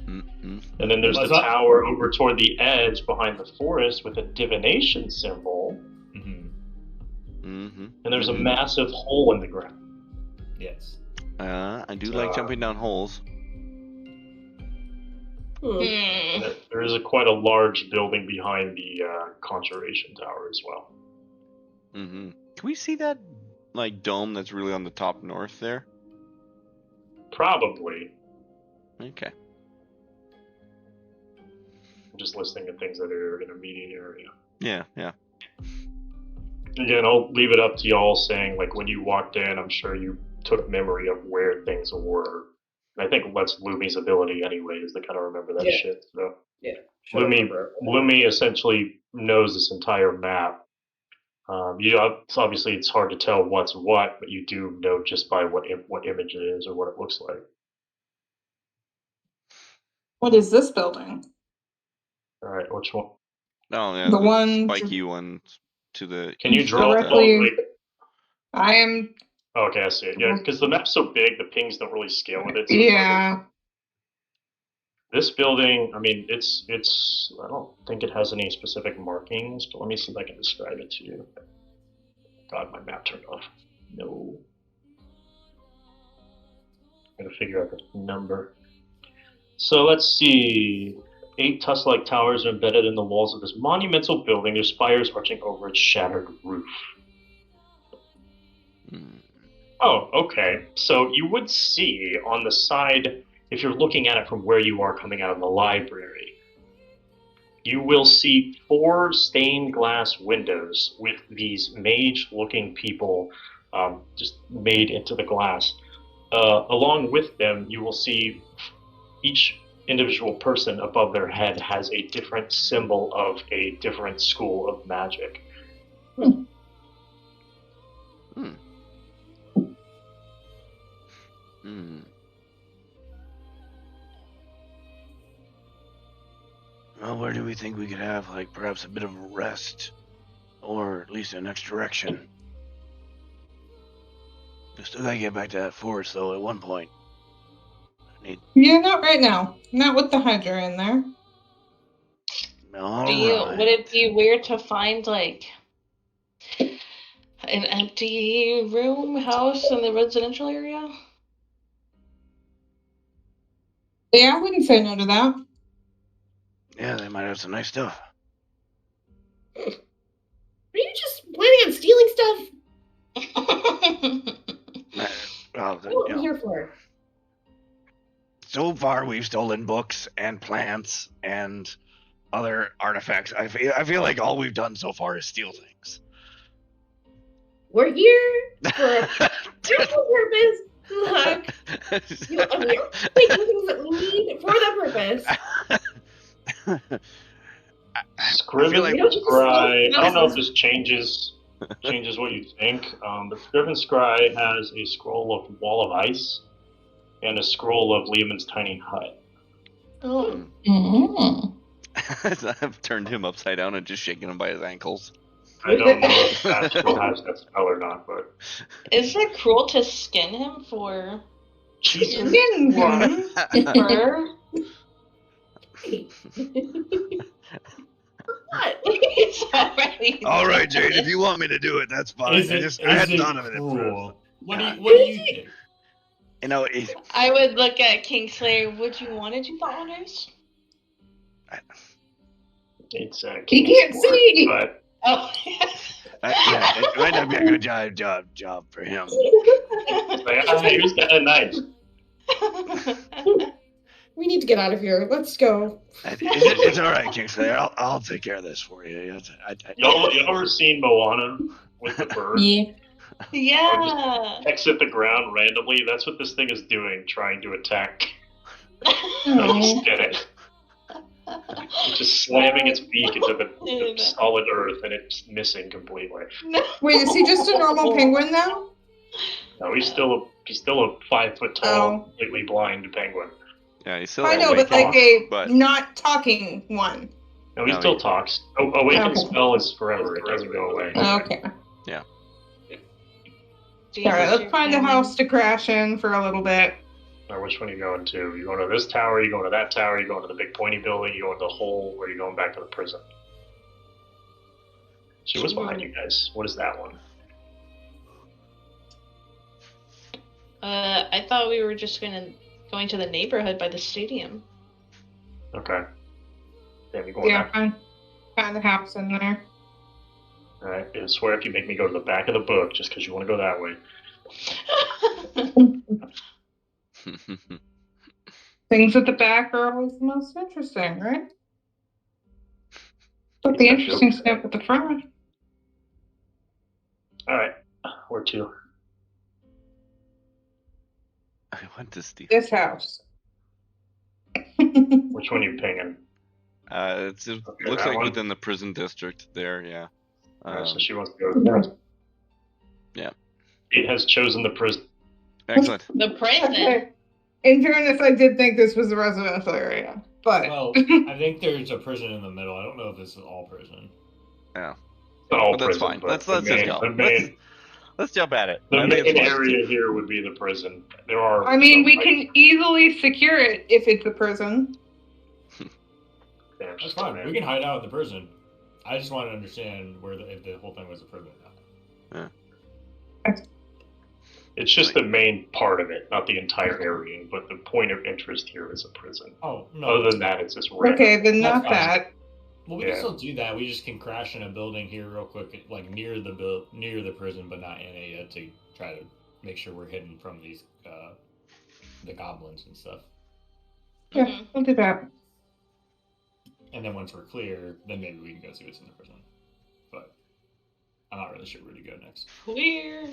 Mm-hmm. And then there's What's the up? tower over toward the edge behind the forest with a divination symbol. Mm-hmm. Mm-hmm. And there's a massive hole in the ground. Yes. I do like jumping down holes. And there is quite a large building behind the conjuration tower as well. Mm-hmm. Can we see that like dome that's really on the top north there? Probably. Okay. I'm just listing the things that are in a immediate area. Yeah. Again, I'll leave it up to y'all saying, like, when you walked in, I'm sure you took memory of where things were. And I think that's Lumi's ability anyway, is to kind of remember that shit. So Lumi essentially knows this entire map. Obviously it's hard to tell what's what, but you do know just by what image it is or what it looks like. What is this building? All right, which one? Oh yeah, The one spiky one to the. Can you draw directly- like? I am. Okay, I see it. Yeah, because the map's so big, the pings don't really scale with it. So Yeah. This building, I mean, it's. I don't think it has any specific markings, but let me see if I can describe it to you. God, my map turned off. No. I'm gonna figure out the number. So let's see. 8 tusk-like towers are embedded in the walls of this monumental building, their spires arching over its shattered roof. Oh, okay. So you would see on the side, if you're looking at it from where you are coming out of the library, you will see 4 stained glass windows with these mage-looking people just made into the glass. Along with them, you will see each individual person above their head has a different symbol of a different school of magic. Well, where do we think we could have, like, perhaps a bit of a rest? Or at least the next direction? We still gotta get back to that forest, though, at one point. Yeah, not right now. Not with the Hydra in there. Would it be weird to find, like, an empty house in the residential area? Yeah, I wouldn't say no to that. Yeah, they might have some nice stuff. Are you just planning on stealing stuff? Well, That's what I'm here for. So far, we've stolen books and plants and other artifacts. I feel like all we've done so far is steal things. We're here for a simple purpose. Look, we're taking things that we need for that purpose. Scriven like Scry, I don't know if this changes what you think, but Scriven Scry has a scroll of Wall of Ice and a scroll of Lehman's Tiny Hut. I've turned him upside down and just shaking him by his ankles. I don't know if that still has that spell or not, but... Is it cruel to skin him for... Jesus. Skin him? Fur? What? It's already All right, Jade, if you want me to do it, that's fine. I hadn't thought of it at first. What do you think? You know, I would look at Kingslayer. Would you want to do the honors? It's He can't see! But... Oh, yeah, it might not be a good job for him. He was kind of nice. We need to get out of here. Let's go. It's all right, Kingslayer. I'll take care of this for you. Y'all ever seen Moana with the bird? Yeah. Yeah. Exit the ground randomly. That's what this thing is doing, trying to attack. Oh. Get it. It's just slamming its beak into the solid earth, and it's missing completely. Wait, is he just a normal penguin now? No, he's still a 5 foot tall, completely blind penguin. Yeah, he's still I know, awake, but like a but not talking one. No, he No, still he- talks. Awaken Okay. spell is forever. It doesn't go away. Okay. Jesus, Alright, let's you're find a kidding. house to crash in for a little bit. Now, which one are you going to? You going to this tower? You going to that tower? You going to the big pointy building? You going to the hole? Or you going back to the prison? She was behind you guys. What is that one? I thought we were just going to the neighborhood by the stadium. Okay. Damn, you going Yeah, back? find a house in there. Alright, I swear if you make me go to the back of the book just because you want to go that way. Things at the back are always the most interesting, right? But the interesting stuff at the front. Alright, where to? I want to steal. This house. Which one are you pinging? It looks that like one? within the prison district there, yeah. Alright, so she wants to go to the prison. Yeah. It has chosen the prison. Excellent. The prison. Okay. In fairness, I did think this was a residential area, but Well, I think there's a prison in the middle. I don't know if this is all prison. Not all But that's prison, fine. but Let's the just main- go. The main, Let's jump at it. the I think main it's fine. area here would be the prison. There are. I mean, some, we like, can easily secure it if it's a prison. Damn, That's fine. We can hide out in the prison. I just want to understand if the whole thing was a prison or not. It's just the main part of it, not the entire area. But the point of interest here is a prison. Oh no. Other than that, it's just random. Okay, then not That's fine. that. Well, we can still do that. We just can crash in a building here real quick, like near the prison, but not in it yet, to try to make sure we're hidden from these the goblins and stuff. Yeah, we'll do that. And then once we're clear, then maybe we can go see what's in the prison. But I'm not really sure where to go next. Clear.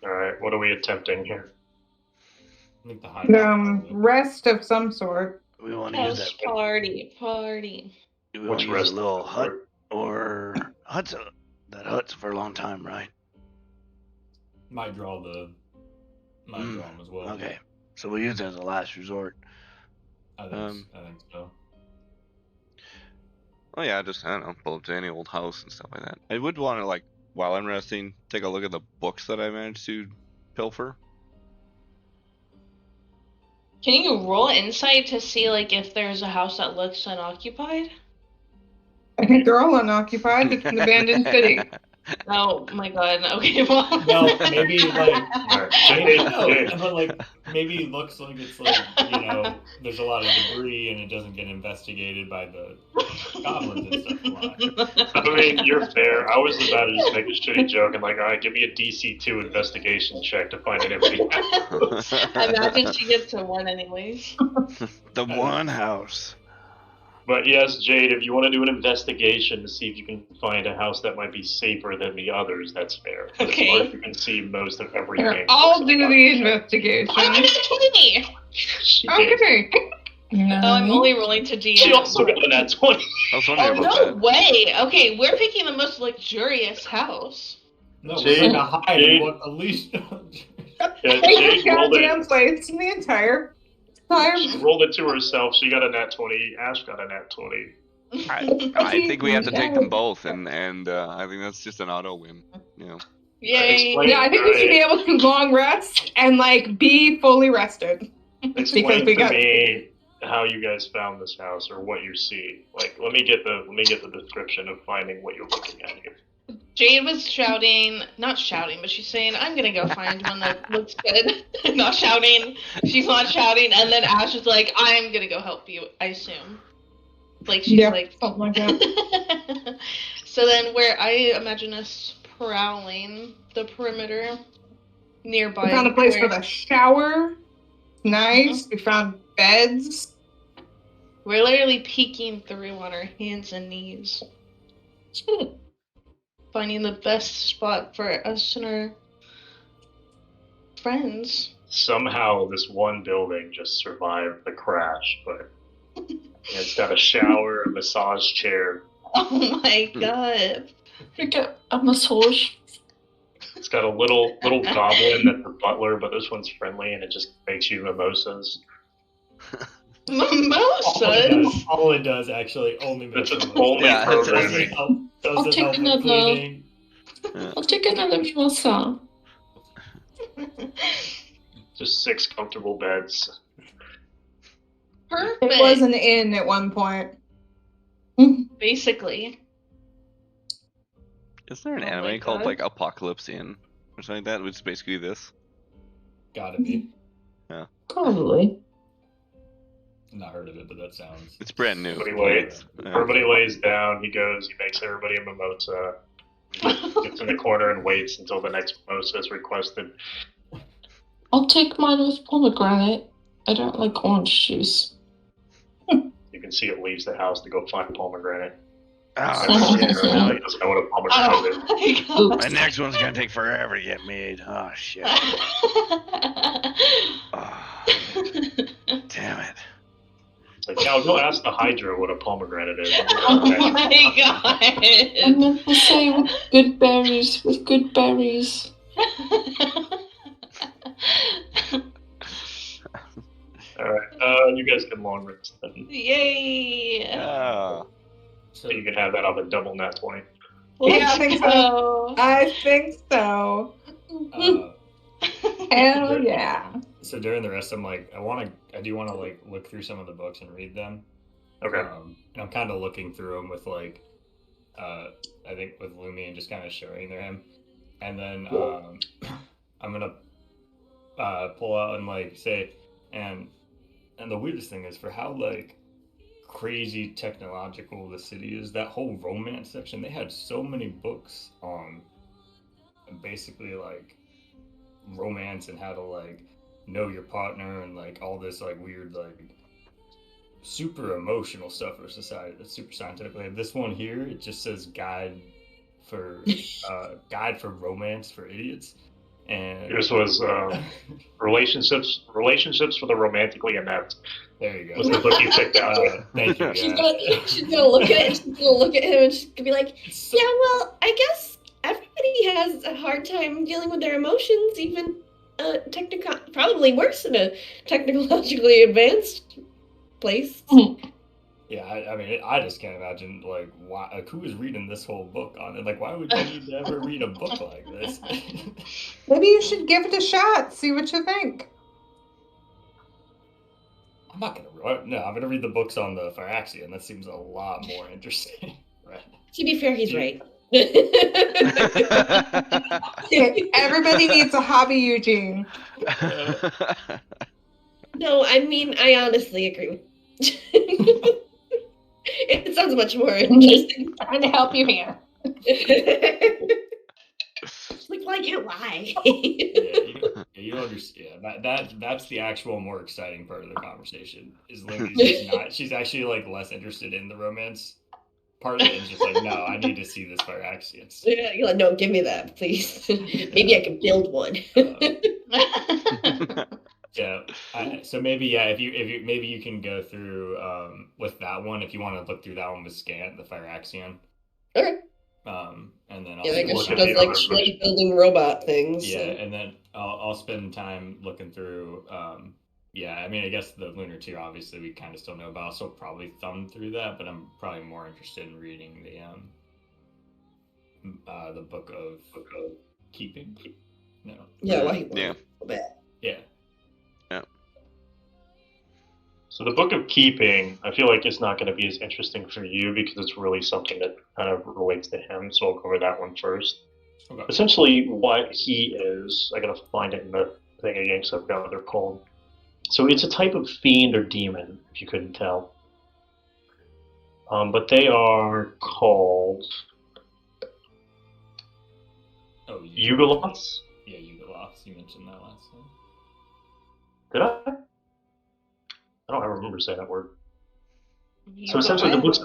All right, what are we attempting here? I think the hideout. Rest of some sort. We want to use House that. party. We want Which to use rest a little of the hut group? or hut's that hut's for a long time, right? Might draw them as well. Okay, so we'll use it as a last resort. I think so. Oh yeah, just, I don't know, pull up to any old house and stuff like that. I would want to, like, while I'm resting, take a look at the books that I managed to pilfer. Can you roll insight to see like if there's a house that looks unoccupied? I think they're all unoccupied. It's an abandoned city. Oh my god. Okay, well. No, maybe like. Jade, But like maybe it looks like it's like there's a lot of debris and it doesn't get investigated by the goblins and stuff a lot. I mean, you're fair. I was about to just make a shitty joke and like, all right, give me a DC 2 investigation check to find an empty house. I imagine she gets to one anyways. The one house. But yes, Jade, if you want to do an investigation to see if you can find a house that might be safer than the others, that's fair. Okay. As far as you can see most of everything. Here, I'll do the investigation. I'm gonna do 20! She did. Okay. No. Oh, I'm only rolling to DM. She also got an at 20. I was wondering Oh, about no that. way! Okay, we're picking the most luxurious house. No, Jade- we're trying to hide Jade- and look at least. Yeah, Take Jade rolled goddamn it. place in the entire She time. rolled it to herself. She got a nat 20. Ash got a nat 20. I think we have to take them both, and I think that's just an auto win. Yay! Explain- Yeah, I think we should be able to long rest and like be fully rested. Explain we to got- me how you guys found this house or what you're seeing. Like, let me get the description of finding what you're looking at here. Jade was not shouting, but she's saying, I'm gonna go find one that looks good. Not shouting. She's not shouting. And then Ash is like, I'm gonna go help you, I assume. Like, she's like. Something like that. So then, where I imagine us prowling the perimeter nearby. We found a place for the shower. Nice. We found beds. We're literally peeking through on our hands and knees. Finding the best spot for us and our friends. Somehow, this one building just survived the crash, but it's got a shower, a massage chair. Oh my god. We get a massage. It's got a little goblin that's the butler, but this one's friendly and it just makes you mimosas. Mimosas? All it does actually only makes That's its mimosas. only Yeah, programming. I'll Doesn't take help with another. cleaning. I'll take another mimosa. Just 6 comfortable beds. Perfect. It was an inn at one point. Basically. Is there an Oh my anime called God. like Apocalypse Inn or something like that, which is basically this? Gotta be. Probably. Not heard of it, but that sounds. It's brand new. Everybody waits. Yeah. Everybody lays down. He goes. He makes everybody a mimosa. He gets in the corner and waits until the next mimosa is requested. I'll take mine with pomegranate. I don't like orange juice. You can see it leaves the house to go find pomegranate. Oh, Oh, shit. He doesn't know what a pomegranate is. Oh my god. My next one's gonna take forever to get made. Oh shit. Oh, damn it. It's like, yeah, I'll go ask the Hydra what a pomegranate is. Oh my I god. meant to say with good berries. With good berries. Alright, you guys can long rest then. Yay. Yeah. So, You can have that off a double nat 20. Yeah, I think so. so. I think so. Hell yeah. So during the rest, I'm like, I do want to like look through some of the books and read them. Okay. And I'm kind of looking through them with like, I think with Lumi and just kind of showing him, and then I'm gonna pull out and like say, and the weirdest thing is for how like crazy technological the city is, that whole romance section, they had so many books on basically like romance and how to like know your partner and like all this like weird like super emotional stuff for society that's super scientific. Like this one here, it just says for guide for romance for idiots. And Yours was relationships for the romantically inept. there you go. Was the book you picked out? Thank you. She's Yeah. gonna look at it. She's gonna look at him, and she's gonna be like, "Yeah, well, I guess everybody has a hard time dealing with their emotions, even probably worse in a technologically advanced place." Yeah, I mean, I just can't imagine like why who is reading this whole book on it. Like, why would you need to ever read a book like this? Maybe you should give it a shot. See what you think. I'm not gonna. No, I'm gonna read the books on the Phyrexian. That seems a lot more interesting, right? To be fair, he's right. Everybody needs a hobby, Eugene. No, I mean, I honestly agree with it sounds much more interesting. Trying to help you here. Like, well, I get why. You understand. That's the actual more exciting part of the conversation. Is Lindy's just not. She's actually like less interested in the romance part of it, and just like, no, I need to see this Phyrexian. Yeah, you're like, no, give me that, please. Maybe I can build one. Yeah. So maybe if you maybe you can go through with that one if you want to look through that one with Scant, the Phyrexian. Okay. And then I'll Yeah, I guess look she at does the like others. shitty building robot things. Yeah, So. and then I'll spend time looking through. Yeah, I mean, I guess the Lunar Tier obviously we kind of still know about, so I'll probably thumb through that. But I'm probably more interested in reading the book of keeping. No. Yeah, why? Yeah. Yeah. So the Book of Keeping, I feel like it's not going to be as interesting for you because it's really something that kind of relates to him. So I'll go over that one first. Okay. Essentially, what he is, I gotta find it in the thing again because I've got what they're called. So it's a type of fiend or demon, if you couldn't tell. But they are called Yugoloths. Yeah, Yugoloths. You mentioned that last time. Did I? I don't ever remember saying that word. So essentially, the books.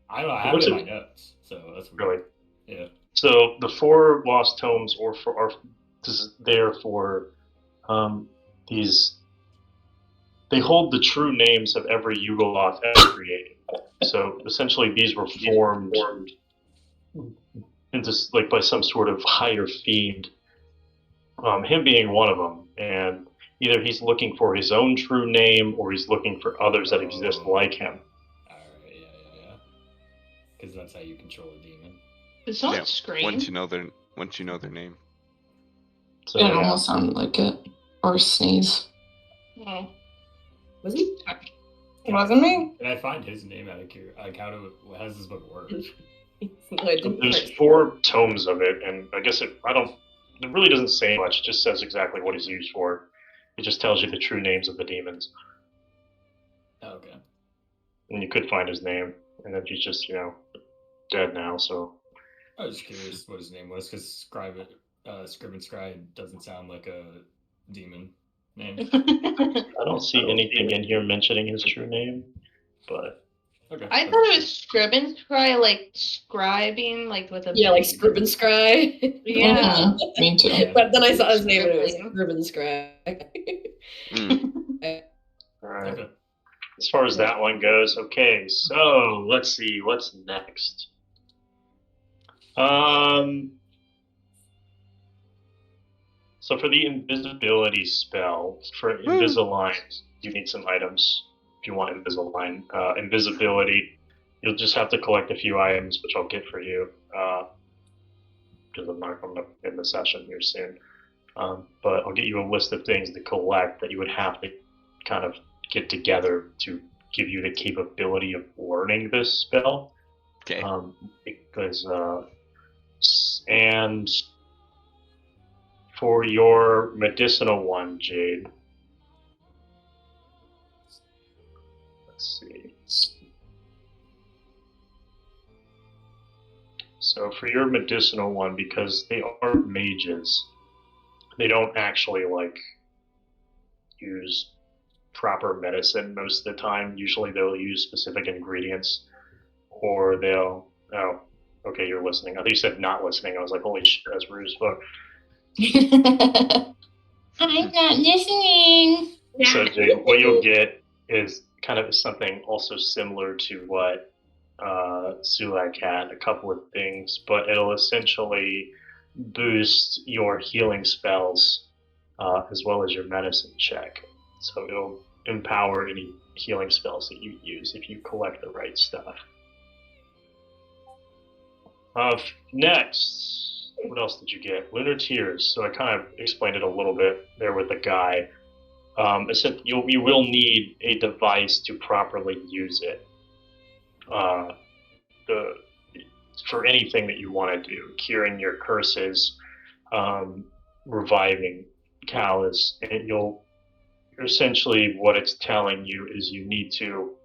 I don't know. I have it in my notes, so that's really. Yeah. So the 4 lost tomes, are there for these. They hold the true names of every Yugoloth ever created. So essentially, these were formed into like by some sort of higher fiend. Him being one of them, and either he's looking for his own true name or he's looking for others that exist like him. Alright, yeah. Because that's how you control a demon. It's not scream. Once you know their name. So, It almost sounded like it. Or sneeze. Oh. Was he? It wasn't me. Can I find how does this book work? No, I didn't. There's 4 tomes of it, and I guess it really doesn't say much. It just says exactly what he's used for. It just tells you the true names of the demons. Oh, okay. And you could find his name, and then he's just, dead now, so. I was just curious what his name was, because Scribe and Scribe doesn't sound like a demon name. I don't see anything in here mentioning his true name, but. Okay. I thought it was Scrib and Scry, like scribing, like with a Yeah, like Scrib and Scry. Yeah. Me too. Yeah. But then I saw his name and it was Scrib and Scry. Alright. Okay. As far as that one goes, okay, so let's see, what's next? So for the invisibility spell, for Invisalign, you need some items if you want Invisalign. Invisibility, you'll just have to collect a few items, which I'll get for you, because I'm not going to end the session here soon. But I'll get you a list of things to collect that you would have to kind of get together to give you the capability of learning this spell. Okay. Because and for your medicinal one, Jade, let's see. So for your medicinal one, because they are mages, they don't actually like use proper medicine most of the time. Usually they'll use specific ingredients, or they'll. Oh, okay, you're listening. I thought you said not listening. I was like, holy shit, that's rude as fuck. I'm not listening. So Jade, what you'll get is kind of something also similar to what Sulak had, a couple of things, but it'll essentially boost your healing spells as well as your medicine check. So it'll empower any healing spells that you use if you collect the right stuff. Next, what else did you get? Lunar Tears. So I kind of explained it a little bit there with the guy. You will need a device to properly use it. For anything that you want to do, curing your curses, reviving Callus, and essentially what it's telling you is you need to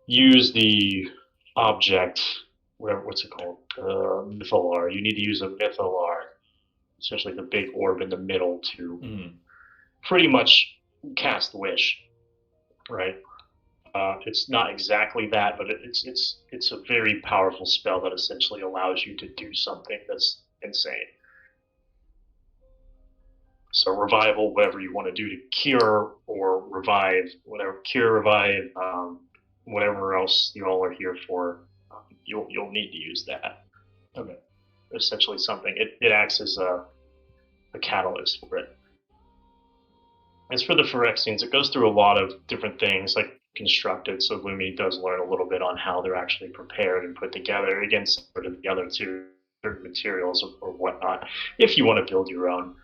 use the object, what's it called, Mythalar. You need to use a Mythalar, essentially the big orb in the middle, to pretty much cast Wish, right? It's not exactly that, but it's a very powerful spell that essentially allows you to do something that's insane. So revival, whatever you want to do to cure or revive, whatever else you all are here for, you'll need to use that. Okay. Essentially something. It acts as a catalyst for it. As for the Phyrexians, it goes through a lot of different things, like constructed, so Lumi does learn a little bit on how they're actually prepared and put together against sort of the other two materials or whatnot. If you want to build your own,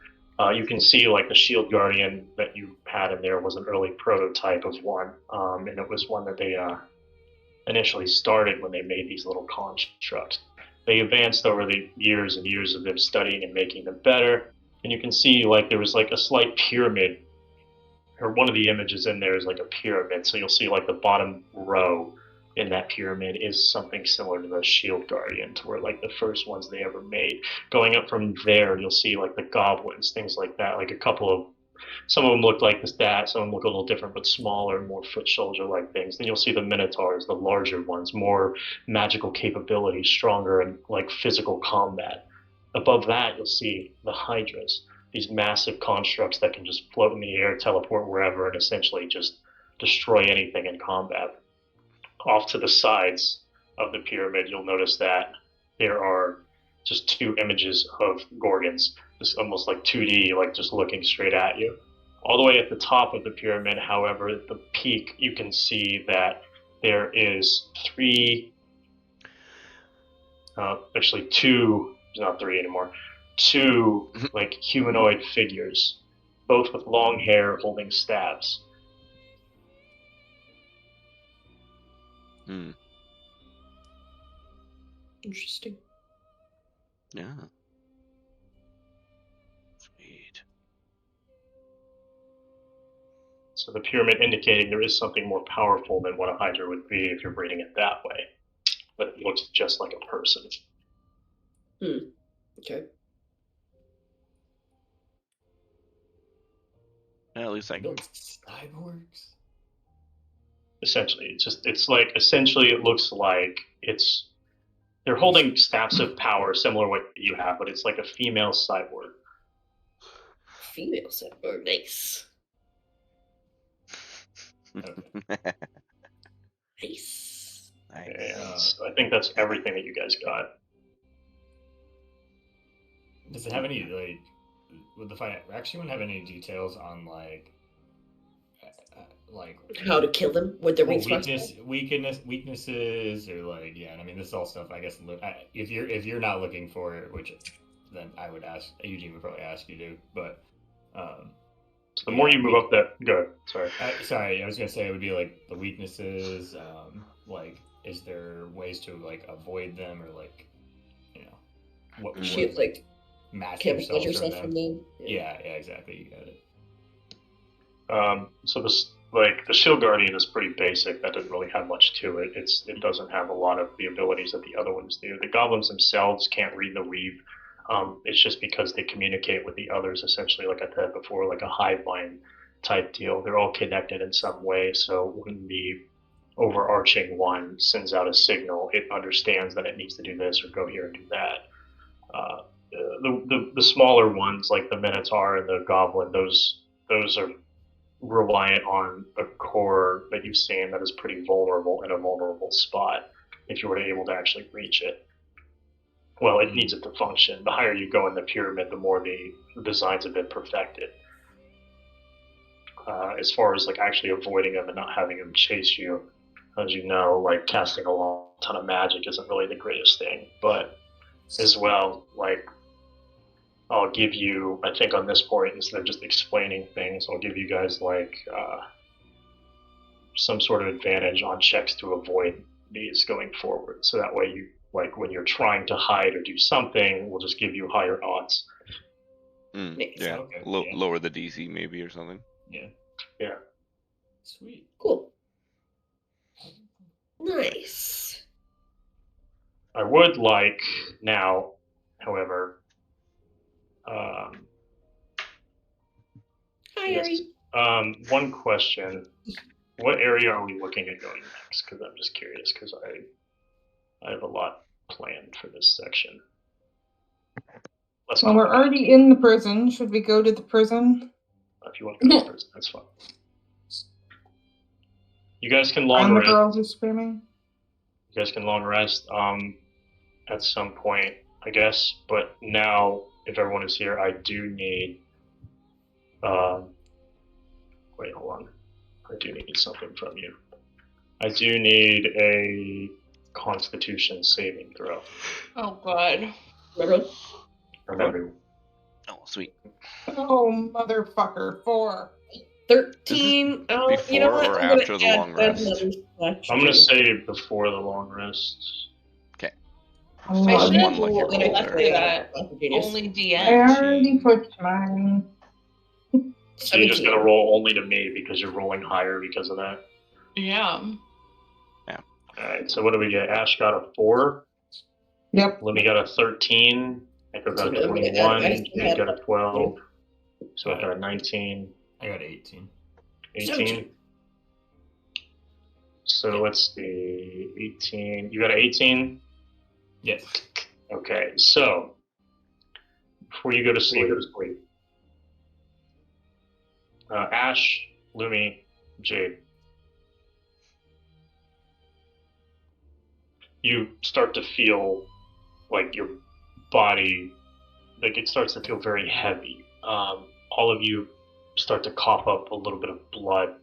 you can see like the Shield Guardian that you had in there was an early prototype of one, and it was one that they initially started when they made these little constructs. They advanced over the years and years of them studying and making them better, and you can see like there was like a slight pyramid, or one of the images in there is like a pyramid, so you'll see like the bottom row in that pyramid is something similar to the Shield Guardian, to where like the first ones they ever made. Going up from there, you'll see like the goblins, things like that, like a couple of, some of them look like that, some of them look a little different, but smaller, more foot soldier like things. Then you'll see the Minotaurs, the larger ones, more magical capabilities, stronger and like physical combat. Above that, you'll see the Hydras, these massive constructs that can just float in the air, teleport wherever, and essentially just destroy anything in combat. Off to the sides of the pyramid, you'll notice that there are just two images of Gorgons, just almost like 2D, like just looking straight at you. All the way at the top of the pyramid, however, at the peak, you can see that there is two, not three anymore, two like humanoid figures, both with long hair holding staves. Interesting. Yeah. Sweet. So the pyramid indicating there is something more powerful than what a Hydra would be if you're reading it that way. But it looks just like a person. Okay. Yeah, at least I can. Cyborgs? Essentially, essentially it looks like they're holding staffs of power similar to what you have, but it's like a female cyborg. Female cyborg, nice. Nice. And so I think that's everything that you guys got. Does it have any, like, would the Phyrexian have any details on, like how to kill them with their weaknesses, or like, yeah, I mean, this is all stuff, I guess, if you're not looking for it, which then I would ask, Eugene would probably ask you to, but So the more you move up that, good. Sorry. Sorry, I was gonna say it would be like the weaknesses. Like, is there ways to like avoid them or like, you know, what Shoot, like, master camouflage yourself yourself from them. Yeah, exactly. You got it. So this, like, the Shield Guardian is pretty basic. That doesn't really have much to it. It doesn't have a lot of the abilities that the other ones do. The goblins themselves can't read the weave. It's just because they communicate with the others, essentially, like I said before, like a hive mind type deal. They're all connected in some way. So when the overarching one sends out a signal, it understands that it needs to do this or go here and do that. The smaller ones, like the Minotaur and the Goblin, those are reliant on a core that you've seen that is pretty vulnerable in a vulnerable spot if you were able to actually reach it. Well, it needs it to function. The higher you go in the pyramid, the more the designs have been perfected. As far as like actually avoiding them and not having them chase you, as you know, like casting a long ton of magic isn't really the greatest thing. But as well, like, I'll give you, I think on this point, instead of just explaining things, I'll give you guys like some sort of advantage on checks to avoid these going forward. So that way you, like, when you're trying to hide or do something, we'll just give you higher odds. Yeah, Okay, lower the DC maybe or something. Yeah. Sweet. Cool. Nice. I would like now, however, Hi, yes, Ari. one question. What area are we looking at going next? Because I'm just curious, because I have a lot planned for this section. Well, we're already in the prison. Should we go to the prison? If you want to go to the prison, that's fine. You guys can long Find the rest. girl who's screaming. You guys can long rest at some point, I guess. But now, if everyone is here, I do need. Wait, hold on. I do need something from you. I do need a Constitution saving throw. Oh god. From everyone. Oh, sweet. Oh, motherfucker. 4. 13. Oh, before you know what? or I'm after the gonna add long rest? another slash I'm gonna two. say before the long rest. Okay. I So should one lucky have roll left there. it at only I DM. already put mine. So you just gotta roll only to me because you're rolling higher because of that. Yeah. Alright, so what do we get? Ash got a 4. Yep. Lemmy got a 13. Echo got a 21. Jade got a 12. So I got a 19. I got 18. 18. So let's see. 18. You got an 18? Yes. Okay, so before you go to sleep, Ash, Lumi, Jade. You start to feel like your body, like it starts to feel very heavy. All of you start to cough up a little bit of blood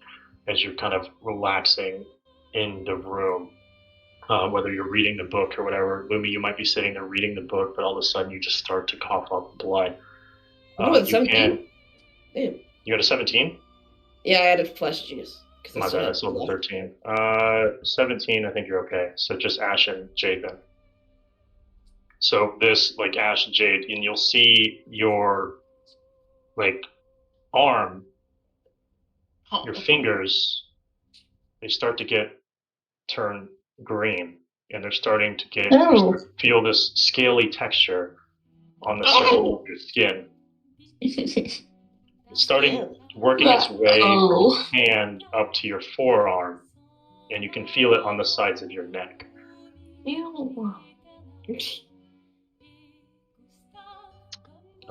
as you're kind of relaxing in the room. Whether you're reading the book or whatever, Lumi, you might be sitting there reading the book, but all of a sudden you just start to cough up blood. You 17? Damn. You got a 17? Yeah, I added Flash Genius. My bad, I sold the 13. 17, I think you're okay. So just Ash and Jade then. So this, like Ash and Jade, and you'll see your, like, arm, your fingers, they start to turn green, and they're starting to feel this scaly texture on the surface of your skin. It's starting working its way from your hand up to your forearm, and you can feel it on the sides of your neck. Ew.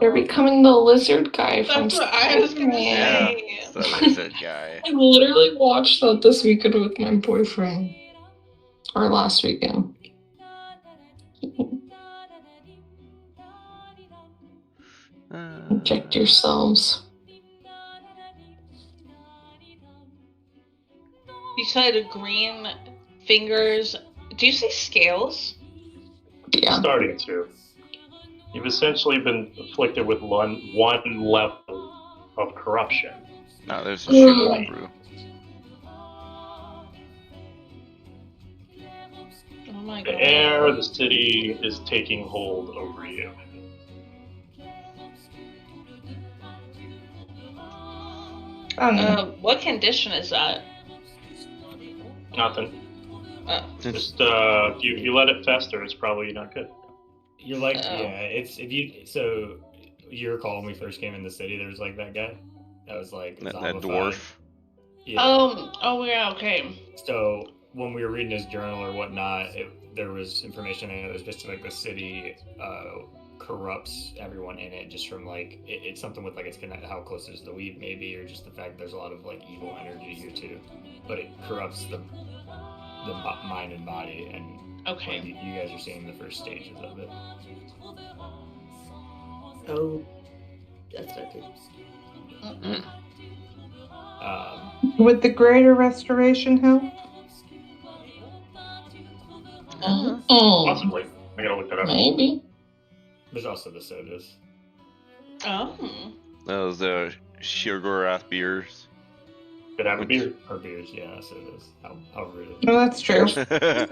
You're becoming the lizard guy from That's what I was gonna say. Yeah, the lizard guy. I literally watched that this weekend with my boyfriend. Or last weekend. Inject yourselves. You said green fingers. Do you say scales? Yeah. Starting to. You've essentially been afflicted with one level of corruption. No, there's a shit ton of brew. Oh my The god. air of the city is taking hold over you. Oh, no. What condition is that? Nothing. Oh. Just if you let it fester, it's probably not good. You're like, Oh. yeah, it's if you. So you recall when we first came in the city, there was like that guy that was like That zombified. dwarf. Yeah. Oh yeah, okay. So when we were reading his journal or whatnot, there was information in it that was just like the city corrupts everyone in it just from like it's something with like it's connected how close is the weed maybe, or just the fact there's a lot of like evil energy here too, but it corrupts the mind and body, and Okay. like, you guys are seeing the first stages of it. Oh, that's not good. Would the greater restoration help? Possibly. I gotta look that up. Maybe. There's also the sodas. Oh. Those Shirgorath beers. Could have a beer. Or beers, yeah, sodas. However it is. No, that's true.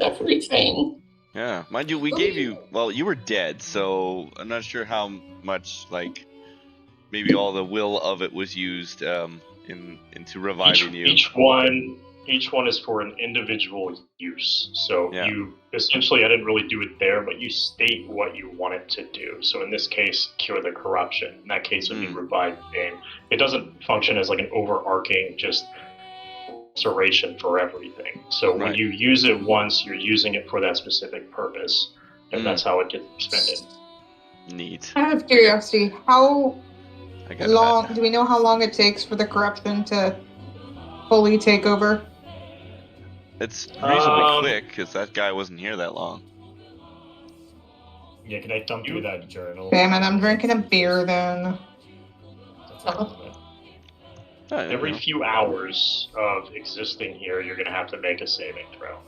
Everything. Yeah, mind you, we gave you. Well, you were dead, so I'm not sure how much like maybe all the will of it was used into reviving you. Each one is for an individual use. So Yeah. you essentially, I didn't really do it there, but you state what you want it to do. So in this case, cure the corruption. In that case, it would be revive Jane. It doesn't function as like an overarching just restoration for everything. So when Right. you use it once, you're using it for that specific purpose, and that's how it gets expended. Neat. Out of curiosity, how I got long do we know how long it takes for the corruption to fully take over? It's reasonably quick because that guy wasn't here that long. Yeah, can I thumb through that journal? Damn it, I'm drinking a beer then. That's a little bit. Every few hours of existing here, you're going to have to make a saving throw.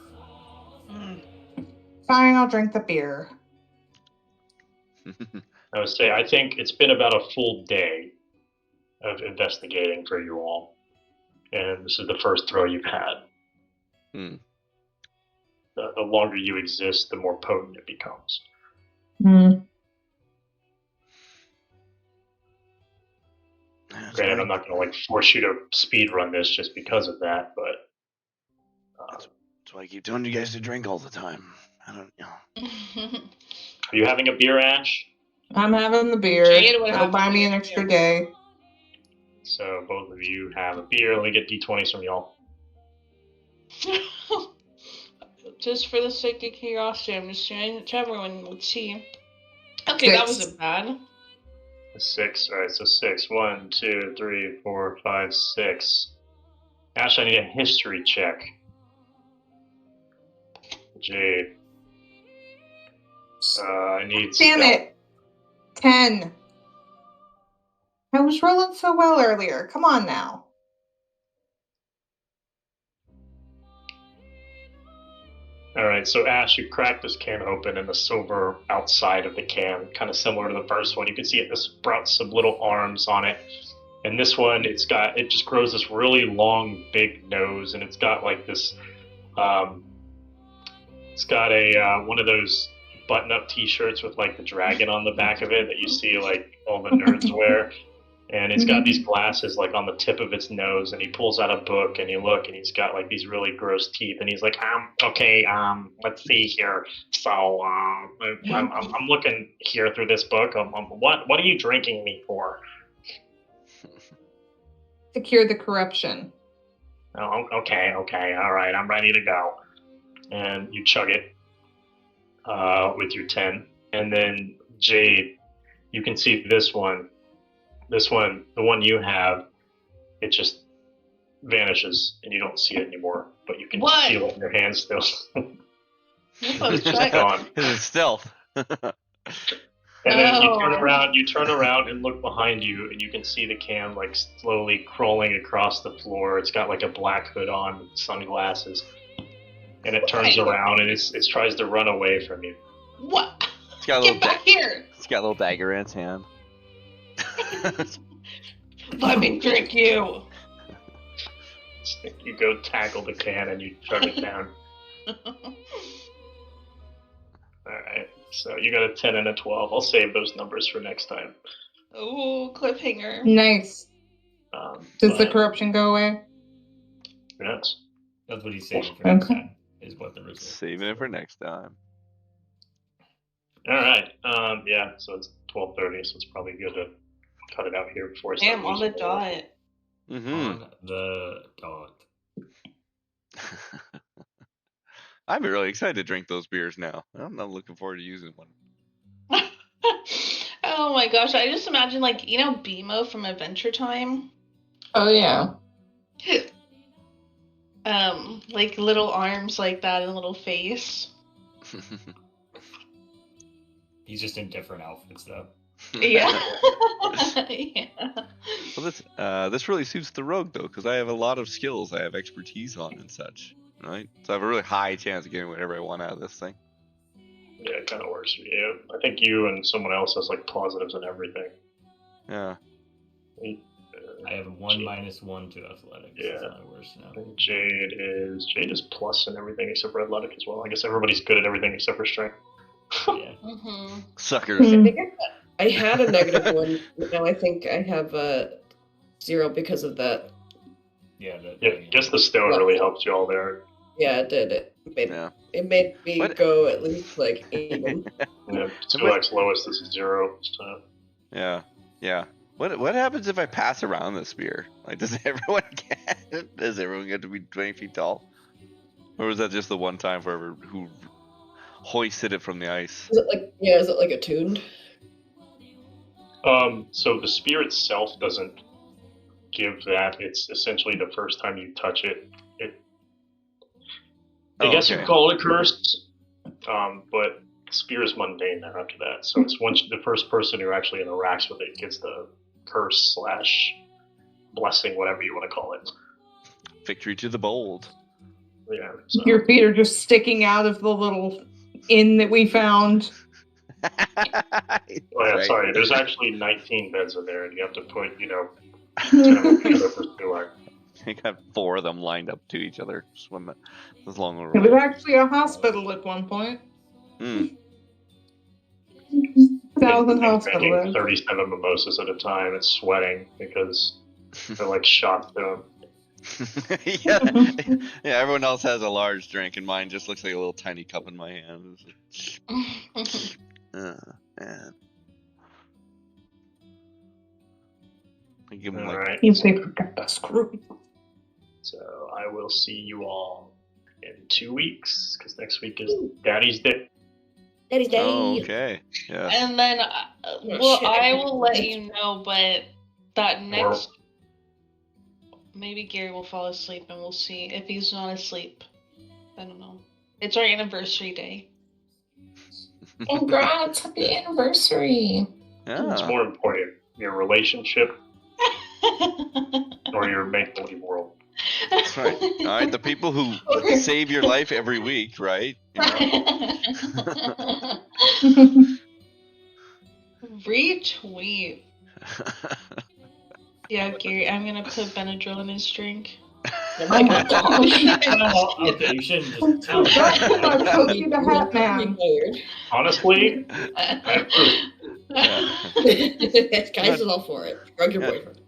Fine, I'll drink the beer. I would say I think it's been about a full day of investigating for you all, and this is the first throw you've had. The longer you exist, the more potent it becomes. Granted, I'm not going to like force you to speed run this just because of that, but That's why I keep telling you guys to drink all the time. I don't know. Are you having a beer, Ash? I'm having the beer. Jade would It'll have buy to me an drink extra beer. day. So both of you have a beer. Let me get d20s from y'all. Just for the sake of curiosity, I'm just trying to everyone would see. Okay, that wasn't bad. 6. All right, so 6. 1, 2, 3, 4, 5, 6. Ash, I need a history check. Jade. I need Damn stealth. it! 10. I was rolling so well earlier. Come on now. Alright, so Ash, you crack this can open, and the silver outside of the can, kind of similar to the first one, you can see it sprouts some little arms on it. And this one, it just grows this really long, big nose, and it's got like this, it's got a one of those button-up T-shirts with like the dragon on the back of it that you see like all the nerds wear. And it's got these glasses like on the tip of its nose, and he pulls out a book and and he's got like these really gross teeth, and he's like, okay, let's see here. So I'm looking here through this book. What are you drinking me for? To cure the corruption. Oh, okay, all right, I'm ready to go. And you chug it with your 10, and then Jade, you can see this one. This one, the one you have, it just vanishes and you don't see it anymore, but you can feel it in your hands still. It's just gone. It's stealth. And then you turn around and look behind you, and you can see the can like slowly crawling across the floor. It's got like a black hood on with sunglasses. And it turns around and it tries to run away from you. What? It's got a Get back here! It's got a little dagger in its hand. Let me drink you. You go tackle the can and you shove it down. Alright, so you got a 10 and a 12. I'll save those numbers for next time. Ooh, cliffhanger. Nice. Does the But, corruption go away? yes. That's what he's saving for next Okay. time, is what the result. Saving it for next time. Alright, yeah, so it's 12:30, so it's probably good to cut it out here before I start Damn, on the losing more. dot. Mm-hmm. On the dot. I'm really excited to drink those beers now. I'm not looking forward to using one. Oh my gosh, I just imagine, like, you know BMO from Adventure Time? Oh yeah. Like little arms like that and a little face. He's just in different outfits, though. Yeah. Yeah. Well, this really suits the rogue though, because I have a lot of skills I have expertise on and such, right? So I have a really high chance of getting whatever I want out of this thing. Yeah, it kind of works for you. I think you and someone else has like positives and everything. Yeah. I have 1 minus 1 to athletics. Yeah. That's my worst now. And Jade is plus and everything except for athletic as well. I guess everybody's good at everything except for strength. Yeah. Mm-hmm. Suckers. I think I had a negative one. Now I think I have a 0 because of that. Yeah. Yeah, I guess the stone really helps you all there. Yeah, it did. It made me What? go at least like even. Yeah, 2x lowest is 0. So. Yeah. Yeah. What happens if I pass around the spear? Like, does everyone get to be 20 feet tall? Or was that just the one time for who hoisted it from the ice? Is it like attuned? So the spear itself doesn't give that. It's essentially the first time you touch it. I guess you call it cursed, but spear is mundane now after that. So it's once the first person who actually interacts with it gets the curse / blessing, whatever you want to call it. Victory to the bold. Yeah. So. Your feet are just sticking out of the little inn that we found. Oh yeah, Right. sorry. There's actually 19 beds in there, and you have to put 10 of them together for 2 hours. I got 4 of them lined up to each other. Swim as long as It was actually a hospital at one point. 1,000 hospital Drinking beds. 37 mimosas at a time. It's sweating because they're like shots to them. yeah. Yeah, everyone else has a large drink, and mine just looks like a little tiny cup in my hand. Man. I give them Alright. You say forgot the screw. So I will see you all in 2 weeks, because next week is Daddy's Day. Daddy's Day. Oh, okay. Yeah. And then, shit, I will let you know, but that next. Maybe Gary will fall asleep and we'll see if he's not asleep. I don't know. It's our anniversary day. Congrats, happy anniversary. It's Yeah. more important, your relationship or your make-believe world. That's right. All right, the people who save your life every week, right? You know? Retweet. Yeah, Gary, I'm gonna put Benadryl in his drink. Oh my gosh. Well, okay, you shouldn't just tell me. I told you the Hat Man. Honestly, I approve. Guys is all for it. Drug your boyfriend.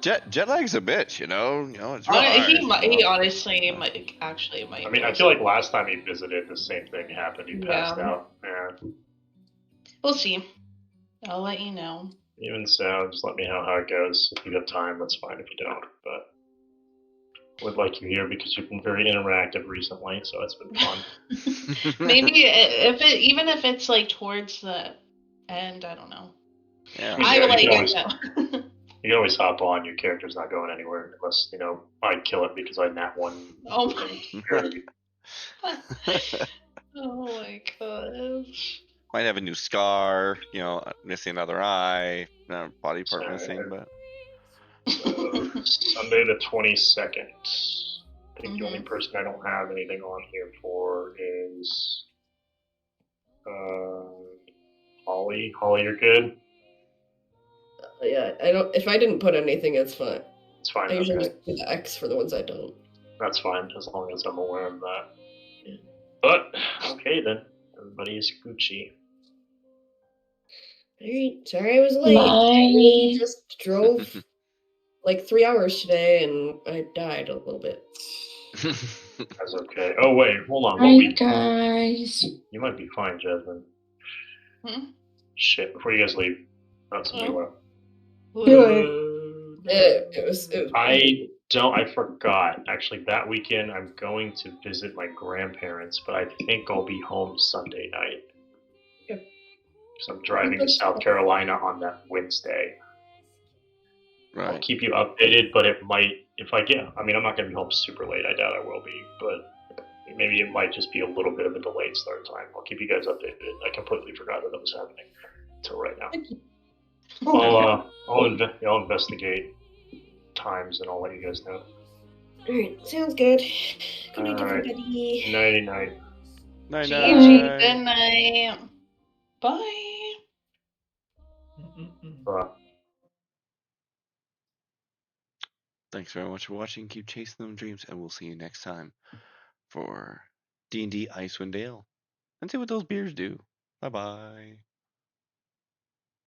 Jet lag's a bitch, you know. It's real hard, He honestly might actually might. I mean, I feel like last time he visited, the same thing happened. He passed Yeah. out. Yeah. We'll see. I'll let you know. Even so, just let me know how it goes. If you have time, that's fine. If you don't, but would like you here because you've been very interactive recently, so it's been fun. Maybe even if it's like towards the end, I don't know. Yeah. I will let you always, know. you can always hop on. Your character's not going anywhere unless I kill it because I nat one. Oh my gosh. Might have a new scar, missing another eye, body part missing, but. Sunday the 22nd. I think the only person I don't have anything on here for is Holly. Holly, you're good? Yeah, I don't. If I didn't put anything, it's fine. It's fine. I usually Okay. just do the X for the ones I don't. That's fine, as long as I'm aware of that. Yeah. But, okay then. Everybody is Gucci. Alright, sorry I was late. Bye. I just drove like 3 hours today and I died a little bit. That's okay. Oh, wait, hold on. Bye, guys. You might be fine, Jasmine. Hmm? Shit, before you guys leave. That's something Oh. It was I forgot. Actually, that weekend I'm going to visit my grandparents, but I think I'll be home Sunday night. Yep. Because I'm driving to South Carolina on that Wednesday. I'll Right. keep you updated, but it might, if I get, I mean, I'm not going to be home super late. I doubt I will be, but maybe it might just be a little bit of a delayed start time. I'll keep you guys updated. I completely forgot that was happening until right now. I'll investigate times and I'll let you guys know. Alright, sounds good. Good night, Alright. everybody. Nighty night. Night GG, night. good night. Bye. Bye. Thanks very much for watching. Keep chasing them dreams, and we'll see you next time for D&D IceWind Ale. And see what those beers do. Bye bye.